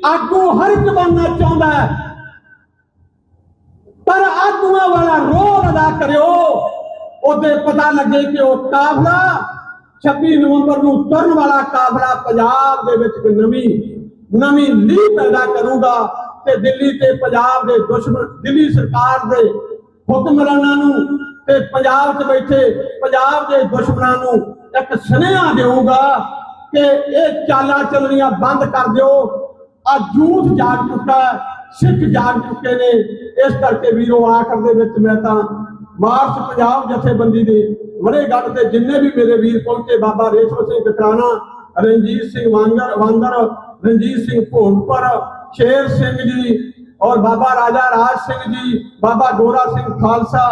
ਆਗੂ ਹਰ ਇੱਕ ਬਣਨਾ ਚਾਹੁੰਦਾ ਹੈ, ਪਰ ਆਗੂਆਂ ਵਾਲਾ ਰੋਲ ਅਦਾ ਕਰਿਓ। ਉਹਦੇ ਪਤਾ ਲੱਗੇ ਕਿ ਉਹ ਕਾਫਲਾ 26 ਨਵੰਬਰ ਨੂੰ ਤੁਰਨ ਵਾਲਾ ਕਾਫਲਾ ਪੰਜਾਬ ਦੇ ਵਿੱਚ ਨਵੀਂ ਲੀਹ ਪੈਦਾ ਕਰੂਗਾ ਤੇ ਦਿੱਲੀ ਤੇ ਪੰਜਾਬ ਦੇ ਦੁਸ਼ਮਣ, ਦਿੱਲੀ ਸਰਕਾਰ ਦੇ ਹੁਕਮਰਾਨਾਂ ਨੂੰ ਤੇ ਪੰਜਾਬ 'ਚ ਬੈਠੇ ਪੰਜਾਬ ਦੇ ਦੁਸ਼ਮਣਾਂ ਨੂੰ ਇੱਕ ਸੁਨੇਹਾ ਦੇਊਗਾ ਕਿ ਇਹ ਚਾਲਾਂ ਚੱਲਣੀਆਂ ਬੰਦ ਕਰ ਦਿਓ। ਆ ਝੂਠ ਜਾਗ ਚੁੱਕਾ, ਸਿੱਖ ਜਾਗ ਚੁੱਕੇ ਨੇ। ਇਸ ਕਰਕੇ ਵੀਰੋ, ਆਖਰ ਦੇ ਵਿੱਚ ਮੈਂ ਤਾਂ ਵਾਰਸ ਪੰਜਾਬ ਜਥੇਬੰਦੀ ਦੇ ਵੜੇਗੜ੍ਹ ਤੇ ਜਿੰਨੇ ਵੀ ਮੇਰੇ ਵੀਰ ਪਹੁੰਚੇ, ਬਾਬਾ ਰੇਸ਼ਮ ਸਿੰਘ ਕਟਰਾਣਾ, ਰਣਜੀਤ ਸਿੰਘ ਵਾਂਗਰ, ਰਣਜੀਤ ਸਿੰਘ ਭੋਗਪੁਰ, ਸ਼ੇਰ ਸਿੰਘ ਜੀ और बाबा राजा राज सिंह जी, बाबा गोरा सिंह खालसा,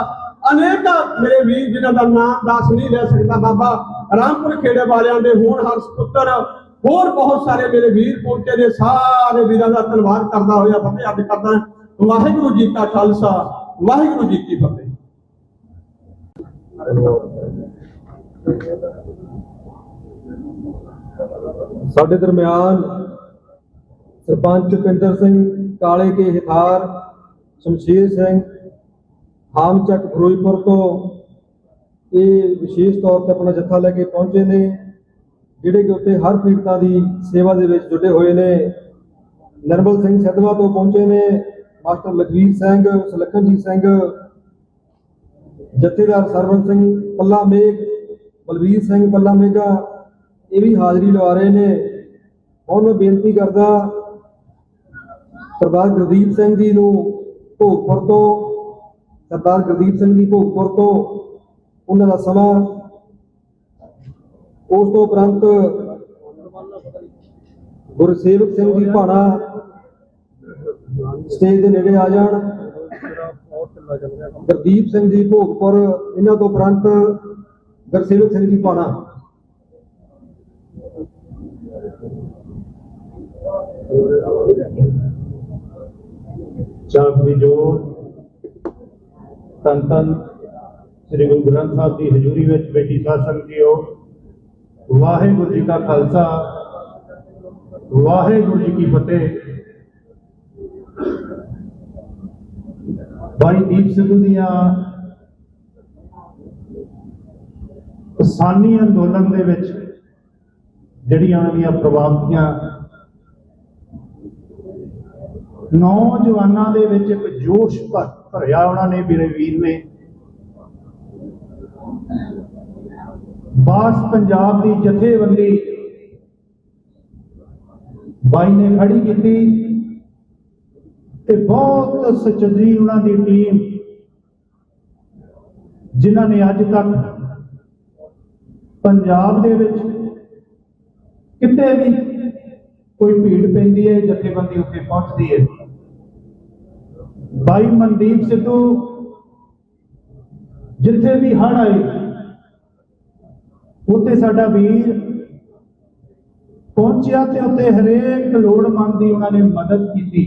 अनेक मेरे वीर जिन्हों का नाम दस नहीं ले सकता, बाबा रामपुर खेड़े वालियां दे होनहार सपुत्र, होर बहुत सारे मेरे वीर पहुंचे ने। सारे वीरों का धन्यवाद करता हुआ फतेह अर्ज करदा। वाहिगुरू जी का खालसा, वाहिगुरू जी की फतेह। ਸਾਡੇ ਦਰਮਿਆਨ ਸਰਪੰਚ ਪਿੰਦਰ ਸਿੰਘ ਕਾਲੇ ਕੇ ਹਿਥਾਰ, ਸ਼ਮਸ਼ੀਰ ਸਿੰਘ ਹਾਮਚੱਕ ਫਿਰੋਜ਼ਪੁਰ ਤੋਂ ਇਹ ਵਿਸ਼ੇਸ਼ ਤੌਰ ਤੇ ਆਪਣਾ ਜੱਥਾ ਲੈ ਕੇ ਪਹੁੰਚੇ ਨੇ, ਜਿਹੜੇ ਕਿ ਉੱਥੇ ਹਰ ਪੀੜਤਾਂ ਦੀ ਸੇਵਾ ਦੇ ਵਿੱਚ ਜੁਟੇ ਹੋਏ ਨੇ। ਨਰਮਲ ਸਿੰਘ ਸਿੱਧਵਾਂ ਤੋਂ ਪਹੁੰਚੇ ਨੇ ਮਾਸਟਰ ਲਖਵੀਰ ਸਿੰਘ, ਸੁਲੱਖਣਜੀਤ ਸਿੰਘ, ਜਥੇਦਾਰ ਸਰਵਨ ਸਿੰਘ ਪੱਲਾ ਮੇਘ, ਬਲਵੀਰ ਸਿੰਘ ਪੱਲਾ ਮੇਘਾ, ਇਹ ਵੀ ਹਾਜ਼ਰੀ ਲਵਾ ਰਹੇ ਨੇ। ਹੁਣ ਮੈਂ ਬੇਨਤੀ ਕਰਦਾ ਸਰਦਾਰ ਗੁਰਦੀਪ ਸਿੰਘ ਜੀ ਨੂੰ ਭੋਗਪੁਰ ਤੋਂ, ਸਰਦਾਰ ਗੁਰਦੀਪ ਸਿੰਘ ਜੀ ਭੋਗਪੁਰ ਤੋਂ, ਉਹਨਾਂ ਦਾ ਸਮਾਂ। ਉਸ ਤੋਂ ਉਪਰੰਤ ਗੁਰਸੇਵਕ ਸਿੰਘ ਜੀ ਭਾਣਾ ਸਟੇਜ ਦੇ ਨੇੜੇ ਆ ਜਾਣ। ਗੁਰਦੀਪ ਸਿੰਘ ਜੀ ਭੋਗਪੁਰ, ਇਹਨਾਂ ਤੋਂ ਉਪਰੰਤ ਗੁਰਸੇਵਕ ਸਿੰਘ ਜੀ ਭਾਣਾ। ਚਾਕ ਦੀ ਜੋਤ ਧੰਨ ਧੰਨ ਸ੍ਰੀ ਗੁਰੂ ਗ੍ਰੰਥ ਸਾਹਿਬ ਦੀ ਹਜ਼ੂਰੀ ਵਿੱਚ ਬੈਠੀ ਸਾਧ ਸੰਗਤ ਜੀਓ, ਵਾਹਿਗੁਰੂ ਜੀ ਕਾ ਖਾਲਸਾ, ਵਾਹਿਗੁਰੂ ਜੀ ਕੀ ਫਤਿਹ। ਭਾਈ ਦੀਪ ਸਿੱਧੂ ਦੀਆਂ ਕਿਸਾਨੀ ਅੰਦੋਲਨ ਦੇ ਵਿੱਚ ਜਿਹੜੀਆਂ ਉਹਨਾਂ ਦੀਆਂ ਪ੍ਰਭਾਵਤੀਆਂ, ਨੌਜਵਾਨਾਂ ਦੇ ਵਿੱਚ ਇੱਕ ਜੋਸ਼ ਭਰਿਆ ਉਹਨਾਂ ਨੇ, ਮੇਰੇ ਵੀਰ ਨੇ। ਬਾਸ ਪੰਜਾਬ ਦੀ ਜਥੇਬੰਦੀ ਬਾਈ ਨੇ ਖੜੀ ਕੀਤੀ ਤੇ ਬਹੁਤ ਸੁਚੱਜੀ ਉਹਨਾਂ ਦੀ ਟੀਮ, ਜਿਨ੍ਹਾਂ ਨੇ ਅੱਜ ਤੱਕ ਪੰਜਾਬ ਦੇ ਵਿੱਚ ਕਿਤੇ ਵੀ ਕੋਈ ਭੀੜ ਪੈਂਦੀ ਹੈ ਜਥੇਬੰਦੀ ਉੱਤੇ ਪਹੁੰਚਦੀ ਹੈ। ਬਾਈ ਮਨਦੀਪ ਸਿੱਧੂ ਜਿੱਥੇ ਵੀ ਹੜ੍ਹ ਆਏ ਉੱਥੇ ਸਾਡਾ ਵੀਰ ਪਹੁੰਚਿਆ ਤੇ ਉੱਥੇ ਹਰੇਕ ਲੋੜਵੰਦ ਦੀ ਉਹਨਾਂ ਨੇ ਮਦਦ ਕੀਤੀ।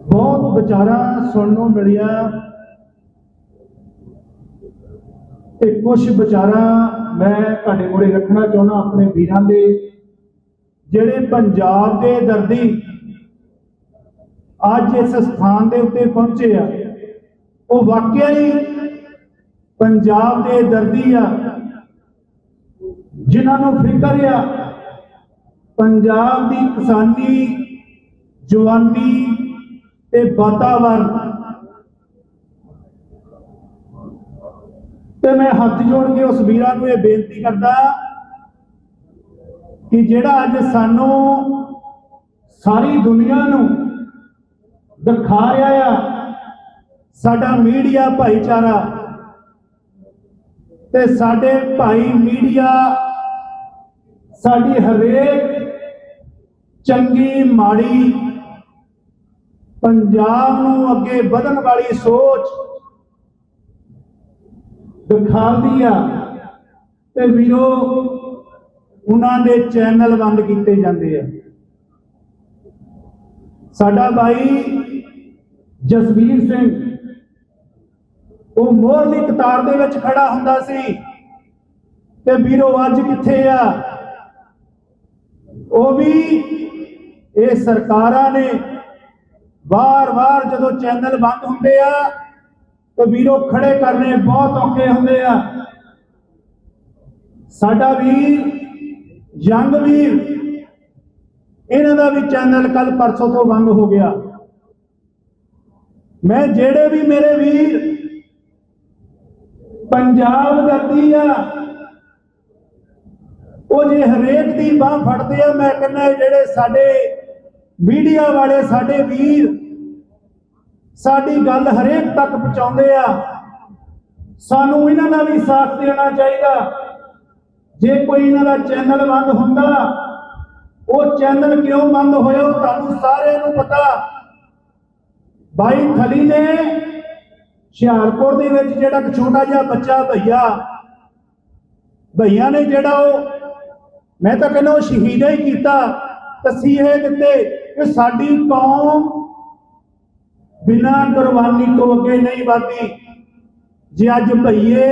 ਬਹੁਤ ਵਿਚਾਰਾ ਸੁਣਨ ਨੂੰ ਮਿਲਿਆ ਤੇ ਕੁਝ ਵਿਚਾਰਾ ਮੈਂ ਤੁਹਾਡੇ ਕੋਲੇ ਰੱਖਣਾ ਚਾਹੁੰਦਾ ਆਪਣੇ ਵੀਰਾਂ ਦੇ, ਜਿਹੜੇ ਪੰਜਾਬ ਦੇ ਦਰਦੀ ਅੱਜ ਇਸ ਸਥਾਨ ਦੇ ਉੱਤੇ ਪਹੁੰਚੇ ਆ। ਉਹ ਵਾਕਿਆ ਹੀ ਪੰਜਾਬ ਦੇ ਦਰਦੀ ਆ, ਜਿਨ੍ਹਾਂ ਨੂੰ ਫਿਕਰ ਆ ਪੰਜਾਬ ਦੀ ਕਿਸਾਨੀ, ਜਵਾਨੀ ਤੇ ਵਾਤਾਵਰਨ। ਤੇ ਮੈਂ ਹੱਥ ਜੋੜ ਕੇ ਉਸ ਵੀਰਾਂ ਨੂੰ ਇਹ ਬੇਨਤੀ ਕਰਦਾ ਕਿ ਜਿਹੜਾ ਅੱਜ ਸਾਨੂੰ ਸਾਰੀ ਦੁਨੀਆ ਨੂੰ ਦਿਖਾ ਰਿਹਾ ਆ ਸਾਡਾ ਮੀਡੀਆ ਭਾਈਚਾਰਾ, ਤੇ ਸਾਡੇ ਭਾਈ ਮੀਡੀਆ ਸਾਡੀ ਹਰੇਕ ਚੰਗੀ ਮਾੜੀ ਪੰਜਾਬ ਨੂੰ ਅੱਗੇ ਵਧਣ ਵਾਲੀ ਸੋਚ ਦਿਖਾਉਂਦੀ ਆ। ਤੇ ਵੀਰੋ, ਉਹਨਾਂ ਦੇ ਚੈਨਲ ਬੰਦ ਕੀਤੇ ਜਾਂਦੇ ਆ। ਸਾਡਾ ਭਾਈ ਜਸਵੀਰ ਸਿੰਘ ਉਹ ਮੋਹਰਲੀ ਕਤਾਰ ਦੇ ਵਿੱਚ ਖੜਾ ਹੁੰਦਾ ਸੀ ਤੇ ਵੀਰੋ ਅੱਜ ਕਿੱਥੇ ਆ? ਉਹ ਵੀ ਇਹ ਸਰਕਾਰਾਂ ਨੇ ਵਾਰ-ਵਾਰ ਜਦੋਂ ਚੈਨਲ ਬੰਦ ਹੁੰਦੇ ਆ ਤਾਂ ਵੀਰੋ ਖੜੇ ਕਰਨੇ ਬਹੁਤ ਔਖੇ ਹੁੰਦੇ ਆ। ਸਾਡਾ ਵੀਰ ਜੰਗ ਵੀਰ, ਇਹਨਾਂ ਦਾ ਵੀ ਚੈਨਲ ਕੱਲ ਪਰਸੋਂ ਤੋਂ ਬੰਦ ਹੋ ਗਿਆ। ਮੈਂ ਜਿਹੜੇ ਵੀ ਮੇਰੇ ਵੀਰ ਪੰਜਾਬ ਦਰਦੀ ਆ, ਉਹ ਜੇ ਹਰੇਕ ਦੀ ਬਾਹ ਫੜਦੇ ਆ, ਮੈਂ ਕਹਿੰਦਾ ਜਿਹੜੇ ਸਾਡੇ ਮੀਡੀਆ ਵਾਲੇ ਸਾਡੇ ਵੀਰ ਸਾਡੀ ਗੱਲ ਹਰੇਕ ਤੱਕ ਪਹੁੰਚਾਉਂਦੇ ਆ, ਸਾਨੂੰ ਇਹਨਾਂ ਦਾ ਵੀ ਸਾਥ ਦੇਣਾ ਚਾਹੀਦਾ। ਜੇ ਕੋਈ ਇਹਨਾਂ ਦਾ ਚੈਨਲ ਬੰਦ ਹੁੰਦਾ, ਉਹ ਚੈਨਲ ਕਿਉਂ ਬੰਦ ਹੋਇਆ ਉਹ ਤੁਹਾਨੂੰ ਸਾਰਿਆਂ ਨੂੰ ਪਤਾ। ਬਾਈ ਥਲੀ ਨੇ ਹੁਸ਼ਿਆਰਪੁਰ ਦੇ ਵਿੱਚ ਜਿਹੜਾ ਇੱਕ ਛੋਟਾ ਜਿਹਾ ਬੱਚਾ ਭਈਆ ਨੇ ਜਿਹੜਾ ਉਹ ਮੈਂ ਤਾਂ ਕਹਿੰਦਾ ਉਹ ਸ਼ਹੀਦ ਹੀ ਕੀਤਾ, ਤਸੀਹੇ ਦਿੱਤੇ ਕਿ ਸਾਡੀ ਕੌਮ ਬਿਨਾਂ ਕੁਰਬਾਨੀ ਤੋਂ ਅੱਗੇ ਨਹੀਂ ਵਧਦੀ। ਜੇ ਅੱਜ ਭਈਏ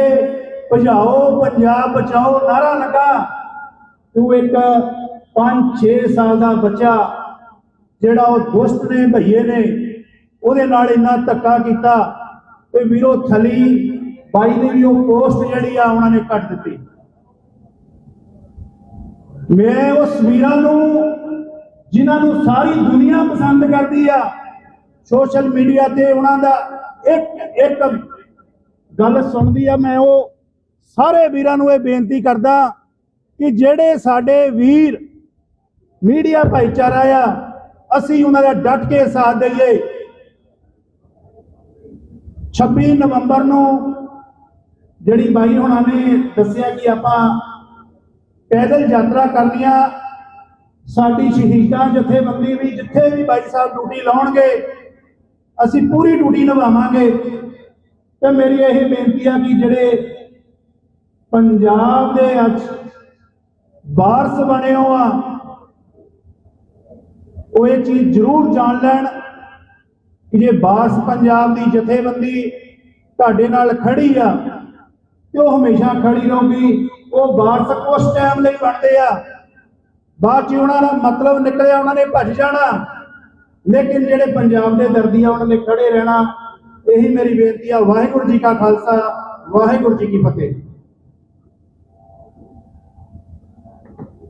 ਭਜਾਓ ਪੰਜਾਬ ਬਚਾਓ ਨਾਰਾ ਲੱਗਾ, ਤੂੰ ਇੱਕ 5-6 ਸਾਲ ਦਾ ਬੱਚਾ ਜਿਹੜਾ ਉਹ ਦੁਸ਼ਟ ਨੇ ਭਈਏ ਨੇ ਉਹਦੇ ਨਾਲ ਇੰਨਾ ਧੱਕਾ ਕੀਤਾ ਤੇ ਵੀਰੋ ਥਲੀ ਬਾਈ ਦੀ ਵੀ ਉਹ ਪੋਸਟ ਜਿਹੜੀ ਆ ਉਹਨਾਂ ਨੇ ਕੱਟ ਦਿੱਤੀ। ਮੈਂ ਉਸ ਵੀਰਾਂ ਨੂੰ ਜਿਨ੍ਹਾਂ ਨੂੰ ਸਾਰੀ ਦੁਨੀਆ ਪਸੰਦ ਕਰਦੀ ਆ, ਸੋਸ਼ਲ ਮੀਡੀਆ ਤੇ ਉਹਨਾਂ ਦਾ ਇੱਕ ਗੱਲ ਸੁਣਦੀ ਆ, ਮੈਂ ਉਹ ਸਾਰੇ ਵੀਰਾਂ ਨੂੰ ਇਹ ਬੇਨਤੀ ਕਰਦਾ ਕਿ ਜਿਹੜੇ ਸਾਡੇ ਵੀਰ ਮੀਡੀਆ ਭਾਈਚਾਰਾ ਆ, ਅਸੀਂ ਉਹਨਾਂ ਦਾ ਡਟ ਕੇ ਸਾਥ ਦਈਏ। 26 ਨਵੰਬਰ ਨੂੰ ਜਿਹੜੀ ਬਾਈ ਹੁਣਾਂ ਨੇ ਦੱਸਿਆ ਕਿ ਆਪਾਂ ਪੈਦਲ ਯਾਤਰਾ ਕਰਨੀ ਆ, ਸਾਡੀ ਸ਼ਹੀਦਾਂ ਜਥੇਬੰਦੀ ਵੀ ਜਿੱਥੇ ਵੀ ਬਾਈ ਸਾਹਿਬ ਡਿਊਟੀ ਲਾਉਣਗੇ ਅਸੀਂ ਪੂਰੀ ਡਿਊਟੀ ਨਿਭਾਵਾਂਗੇ। ਤੇ ਮੇਰੀ ਇਹ ਬੇਨਤੀ ਆ ਕਿ ਜਿਹੜੇ ਪੰਜਾਬ ਦੇ ਅੱਜ ਵਾਰਸ ਬਣੇ ਹੋ ਆ, ਉਹ ਇਹ ਚੀਜ਼ ਜ਼ਰੂਰ ਜਾਣ ਲੈਣ ਕਿ ਜੇ ਵਾਰਸ ਪੰਜਾਬ ਦੀ ਜਥੇਬੰਦੀ ਤੁਹਾਡੇ ਨਾਲ ਖੜੀ ਆ ਤੇ ਉਹ ਹਮੇਸ਼ਾ ਖੜੀ ਰਹੂਗੀ। ਉਹ ਵਾਰਸ ਕੁਛ ਟਾਈਮ ਲਈ ਬਣਦੇ ਆ, ਬਾਅਦ ਚ ਉਹਨਾਂ ਦਾ ਮਤਲਬ ਨਿਕਲਿਆ ਉਹਨਾਂ ਨੇ ਭੱਜ ਜਾਣਾ, ਲੇਕਿਨ ਜਿਹੜੇ ਪੰਜਾਬ ਦੇ ਦਰਦੀ ਆ ਉਹਨਾਂ ਨੇ ਖੜੇ ਰਹਿਣਾ। ਇਹੀ ਮੇਰੀ ਬੇਨਤੀ ਆ। ਵਾਹਿਗੁਰੂ ਜੀ ਕਾ ਖਾਲਸਾ, ਵਾਹਿਗੁਰੂ ਜੀ ਕੀ ਫਤਿਹ।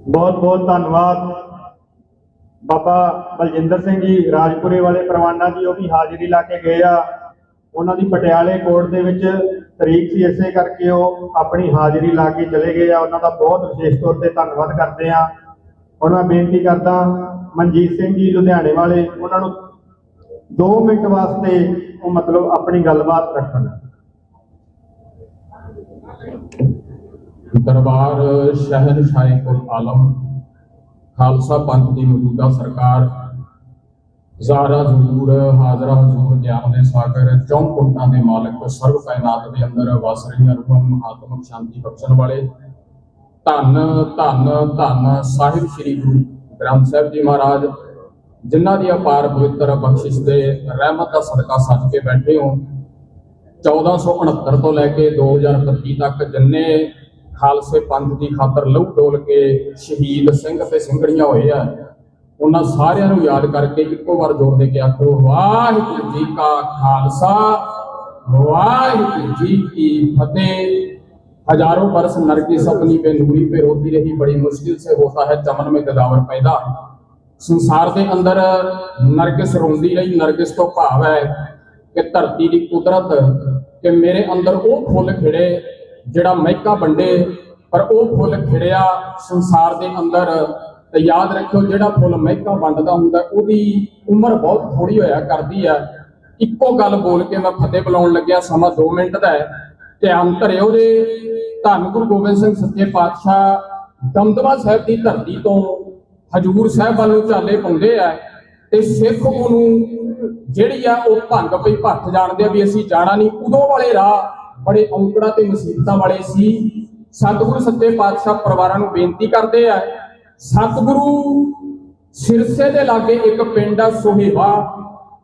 ਬਹੁਤ ਬਹੁਤ ਧੰਨਵਾਦ ਬਾਬਾ ਬਲਜਿੰਦਰ ਸਿੰਘ ਜੀ ਰਾਜਪੁਰੇ ਵਾਲੇ ਪਰਵਾਨਾ ਜੀ, ਉਹ ਵੀ ਹਾਜ਼ਰੀ ਲਾ ਕੇ ਗਏ ਆ। ਉਹਨਾਂ ਦੀ ਪਟਿਆਲੇ ਕੋਰਟ ਦੇ ਵਿੱਚ ਤਰੀਕ ਸੀ, ਇਸੇ ਕਰਕੇ ਉਹ ਆਪਣੀ ਹਾਜ਼ਰੀ ਲਾ ਕੇ ਚਲੇ ਗਏ ਆ। ਉਹਨਾਂ ਦਾ ਬਹੁਤ ਵਿਸ਼ੇਸ਼ ਤੌਰ ਤੇ ਧੰਨਵਾਦ ਕਰਦੇ ਆ। ਹੁਣ ਮੈਂ ਬੇਨਤੀ ਕਰਦਾ ਮਨਜੀਤ ਸਿੰਘ ਜੀ ਲੁਧਿਆਣੇ ਵਾਲੇ, ਉਹਨਾਂ ਨੂੰ 2 ਮਿੰਟ ਵਾਸਤੇ ਉਹ ਮਤਲਬ ਆਪਣੀ ਗੱਲਬਾਤ ਰੱਖਣ। दरबार शहनशाह कुल आलम खालसा पंथ की मौजूदा सरकार ज़ारा हजूर हाजरा हजूर ज्ञान के सागर चौंकुंटा के मालिक सर्व कायनात के अंदर वस रही रूहम आत्मक शांति बख्शण वाले धन धन धन साहिब श्री गुरु ग्रंथ साहिब जी महाराज, जिन्हों की अपार पवित्र बख्शिश के रहमत का सदका सज के बैठे हो। 1469 तो लैके 2025 तक जिन्ने खालसे पंथ की खातर लहू डोल के शहीद सिंह ते सिंगड़ियां होए आ, उन्हां सारियां नूं याद करके इक्को बार जोड़ दे के आखो वाहिगुरू जी का खालसा वाहिगुरू जी की फतेह। हजारों बरस नरगिस अपनी बेनूरी पे रोती रही, बड़ी मुश्किल से होता है चमन में दिलावर पैदा। संसार के अंदर नरगिस रोंदी रही, नरगिस तो भाव है कि धरती की कुदरत कि मेरे अंदर वो फुल खिड़े जिहड़ा महका बंडे, पर वो फुल खिड़िया संसार के अंदर। तो याद रखियो जिहड़ा फुल महका वंडदा हुंदा उहदी उम्र बहुत थोड़ी होया करदी है। इक्को गल बोल के मैं फतेह बुलाउण लग्या, समा 2 मिनट दा है। ध्यान धरियो दे धन गुरु गोबिंद सिंह सच्चे पातशाह दमदमा साहिब की धरती तो हजूर साहिब वाल नूं चाले पाउंदे आ ते सिख ओनूं जिहड़ी आ ओह भंग पई भत्त जाणदे आ भी असीं जाना नहीं। उदों वाले राह बड़े औंकड़ा ते मुसीबतां वाले सी। सतगुरु सच्चे पातशाह परिवारां नूं बेनती करदे आ, सतगुरु सिरसे दे लागे एक पिंड आ सोहेवा,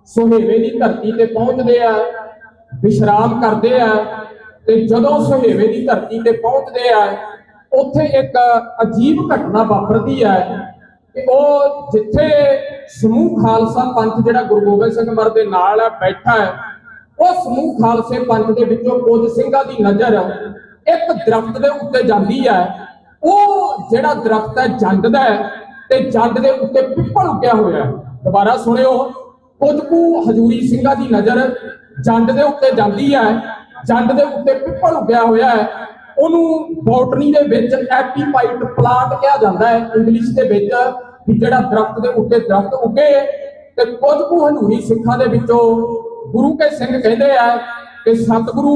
सोहेवे की धरती ते पहुंचदे आ, विश्राम करदे आ। ते जदों सोहेवे की धरती ते पहुंचदे आ, उत्थे एक अजीब घटना वापरदी है कि वो जिथे समूह खालसा पंथ जिहड़ा गुरु गोबिंद सिंह महाराज दे नाल बैठा है, वो समूह खालसे पंथ दे विचों कुछ सिंघां दी नज़र एक दरख्त दे उत्ते जांदी है। वो जिहड़ा दरख्त है जंड दा है ते जंड दे उत्ते पिपल उग्या होया है। दोबारा सुनियो, कुछ कु हजूरी सिंघां दी नज़र जंड दे उत्ते जांदी है, जंड दे उत्ते पिपल उग्या होया है। ਉਹਨੂੰ ਬੋਟਨੀ ਦੇ ਵਿੱਚ ਐਪੀਫਾਈਟ ਪਲਾਂਟ ਕਿਹਾ ਜਾਂਦਾ ਹੈ ਇੰਗਲਿਸ਼ ਦੇ ਵਿੱਚ, ਵੀ ਜਿਹੜਾ ਦਰਖਤ ਦੇ ਉੱਤੇ ਦਰਖਤ ਉੱਗੇ। ਤੇ ਕੁਝ ਕੁ ਹਨੂਰੀ ਸਿੱਖਾਂ ਦੇ ਵਿੱਚੋਂ ਗੁਰੂ ਕੇ ਸਿੰਘ ਕਹਿੰਦੇ ਆ ਕਿ ਸਤਿਗੁਰੂ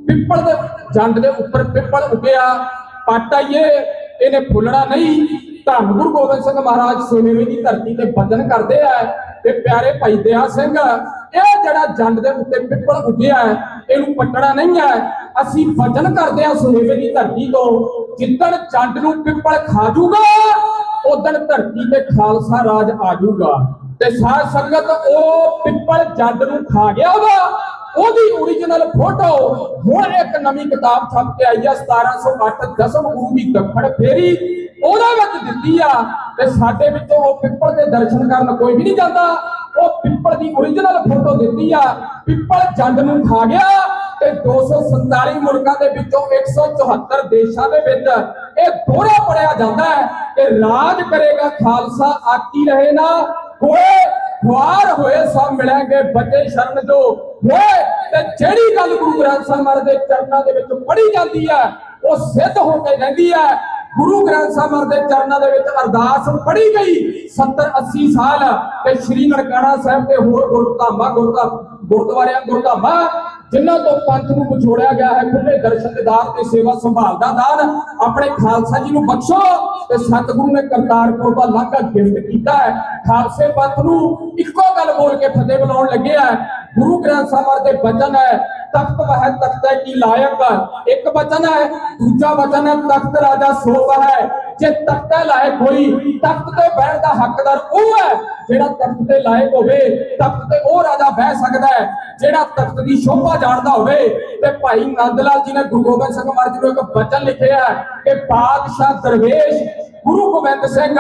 ਪਿੱਪਲ ਦੇ ਜੰਡ ਦੇ ਉੱਪਰ ਪਿੱਪਲ ਉੱਗਿਆ, ਪੱਟ ਆਈਏ ਇਹਨੇ ਫੁੱਲਣਾ ਨਹੀਂ। ਧੰਨ ਗੁਰੂ ਗੋਬਿੰਦ ਸਿੰਘ ਮਹਾਰਾਜ ਸੋਹੇਵੇ ਦੀ ਧਰਤੀ ਤੇ ਭਜਨ ਕਰਦੇ ਆ ਤੇ ਪਿਆਰੇ ਭਾਈ ਦਇਆ ਸਿੰਘ, ਇਹ ਜਿਹੜਾ ਜੰਡ ਦੇ ਉੱਤੇ ਪਿੱਪਲ ਉੱਗਿਆ ਹੈ ਇਹਨੂੰ ਪੱਟਣਾ ਨਹੀਂ ਹੈ। ਅਸੀਂ ਭਜਨ ਕਰਦੇ ਆ ਸੋਹੇਵੇ ਦੀ ਧਰਤੀ ਤੋਂ, ਜਿੱਦਣ ਜੰਡ ਨੂੰ ਪਿੱਪਲ ਖਾ ਜੂਗਾ ਉਦਣ ਧਰਤੀ ਤੇ ਖਾਲਸਾ ਰਾਜ ਆ ਜੂਗਾ। ਤੇ ਸਾਧ ਸੰਗਤ ਉਹ ਪਿੱਪਲ ਜੰਡ ਨੂੰ ਖਾ ਗਿਆ ਵਾ, ਉਹਦੀ ਓਰੀਜਨਲ ਫੋਟੋ ਹੁਣ ਇੱਕ ਨਵੀਂ ਕਿਤਾਬ ਛਪ ਕੇ ਆਈ ਆ 1708 ਦਸਮ ਗੁਰੂ ਦੀ ਦੱਖਣ ਫੇਰੀ, ਉਹਦੇ ਵਿੱਚ ਦਿੱਤੀ ਆ। ਤੇ ਸਾਡੇ ਵਿੱਚੋਂ ਉਹ ਪਿੱਪਲ ਦੇ ਦਰਸ਼ਨ ਕਰਨ ਕੋਈ ਵੀ ਨਹੀਂ ਜਾਂਦਾ। ਉਹ ਪਿੱਪਲ ਦੀ ਓਰੀਜਨਲ ਫੋਟੋ ਦਿੱਤੀ ਆ। ਪਿੱਪਲ ਜੰਡ ਨੂੰ ਖਾ ਗਿਆ ਤੇ 247 ਮੁਲਕਾਂ ਦੇ ਵਿੱਚੋਂ 174 ਦੇਸ਼ਾਂ ਦੇ ਵਿੱਚ ਇਹ ਦੋਹਰਾ ਪੜਿਆ ਜਾਂਦਾ ਹੈ ਕਿ ਰਾਜ ਕਰੇਗਾ ਖਾਲਸਾ, ਆਕੀ ਰਹੇ ਨਾ ਹੋਏ, ਖੁਆਰ ਹੋਏ ਸਭ ਮਿਲਾਂਗੇ, ਬਚੇ ਸ਼ਰਨ ਜੋ ਹੋਏ। ਤੇ ਜਿਹੜੀ ਗੱਲ ਗੁਰੂ ਗ੍ਰੰਥ ਸਾਹਿਬ ਮਹਾਰਾਜ ਦੇ ਚਰਨਾਂ ਦੇ ਵਿੱਚ ਪੜ੍ਹੀ ਜਾਂਦੀ ਹੈ ਉਹ ਸਿੱਧ ਹੋ ਕੇ ਰਹਿੰਦੀ ਹੈ। ਗੁਰੂ ਗ੍ਰੰਥ ਸਾਹਿਬ ਮਹਾਰਾਜ ਦੇ ਚਰਨਾਂ ਦੇ ਵਿੱਚ ਅਰਦਾਸ ਪੜ੍ਹੀ ਗਈ 70-80 ਸਾਲ ਤੇ ਸ਼੍ਰੀ ਨਨਕਾਣਾ ਸਾਹਿਬ ਤੇ ਹੋਰ ਗੁਰਦੁਆਰਿਆਂ ਗੁਰਧਾਮਾਂ ਜਿਨ੍ਹਾਂ ਤੋਂ ਪੰਥ ਨੂੰ ਵਿਛੋੜਿਆ ਗਿਆ ਹੈ, ਖੁੱਲੇ ਦਰਸ਼ਨ ਦੀਦਾਰ ਤੇ ਸੇਵਾ ਸੰਭਾਲ ਦਾ ਦਾਨ ਆਪਣੇ ਖਾਲਸਾ ਜੀ ਨੂੰ ਬਖਸ਼ੋ। ਤੇ ਸਤਿਗੁਰੂ ਨੇ ਕਰਤਾਰਪੁਰ ਦਾ ਲਾਂਘਾ ਗਿਫਟ ਕੀਤਾ ਹੈ। ਖਾਲਸੇ ਪੰਥ ਨੂੰ ਇੱਕੋ ਗੱਲ ਬੋਲ ਕੇ ਫਤਿਹ ਬੁਲਾਉਣ ਲੱਗੇ ਆ। ਗੁਰੂ ਗ੍ਰੰਥ ਸਾਹਿਬ ਦੇ ਬਚਨ ਹੈ ਤਖਤ ਵਹ ਤਖਤ ਕੀ ਲਾਇਕ, ਇੱਕ ਬਚਨ ਹੈ। ਦੂਜਾ ਬਚਨ ਹੈ ਤਖਤ ਰਾਜਾ ਸੋਭ ਹੈ, ਜੇ ਤਖਤ ਲਾਇਕ ਹੋਈ ਤਖਤ ਤੇ ਬਹਿਣ ਦਾ ਹੱਕਦਾਰ ਉਹ ਹੈ ਜਿਹੜਾ ਤਖਤ ਤੇ ਲਾਇਕ ਹੋਵੇ। ਤਖਤ ਤੇ ਉਹ ਰਾਜਾ ਬਹਿ ਸਕਦਾ ਹੈ ਜਿਹੜਾ ਤਖਤ ਦੀ ਸ਼ੋਭਾ ਜਾਣਦਾ ਹੋਵੇ। ਤੇ ਭਾਈ ਨੰਦ ਲਾਲ ਜੀ ਨੇ ਗੁਰੂ ਗੋਬਿੰਦ ਸਿੰਘ ਮਹਾਰਾਜ ਨੂੰ ਇੱਕ ਬਚਨ ਲਿਖਿਆ ਕਿ ਬਾਦਸ਼ਾਹ ਦਰਵੇਸ਼ ਗੁਰੂ ਗੋਬਿੰਦ ਸਿੰਘ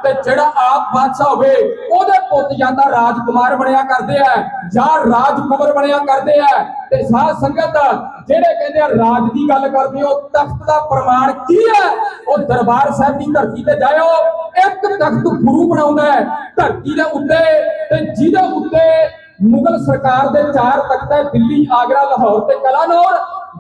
ਤੇ ਜਿਹੜਾ ਆਪ ਬਾਦਸ਼ਾਹ ਹੋਵੇ ਉਹਦੇ ਪੁੱਤ ਜਾਂਦਾ ਰਾਜਕੁਮਾਰ ਬਣਿਆ ਕਰਦੇ ਆ ਜਾਂ ਰਾਜਕੁਮਾਰ ਬਣਿਆ ਕਰਦੇ ਆ। ਤੇ ਸਾਧ ਸੰਗਤ ਜਿਹੜੇ ਕਹਿੰਦੇ ਆ ਰਾਜ ਦੀ ਗੱਲ ਕਰਦੇ ਹੋ, ਤਖਤ ਦਾ ਪ੍ਰਮਾਣ ਕੀ ਹੈ? ਉਹ ਦਰਬਾਰ ਸਾਹਿਬ ਦੀ ਧਰਤੀ ਤੇ ਜਾਇਓ, ਇੱਕ ਤਖਤ ਗੁਰੂ ਬਣਾਉਂਦਾ ਹੈ ਧਰਤੀ ਦੇ ਉੱਤੇ, ਤੇ ਜਿਹਦੇ ਉੱਤੇ ਮੁਗਲ ਸਰਕਾਰ ਦੇ 4 ਤਖਤ ਹੈ, ਦਿੱਲੀ, ਆਗਰਾ, ਲਾਹੌਰ ਤੇ ਕਲਾਨੌਰ।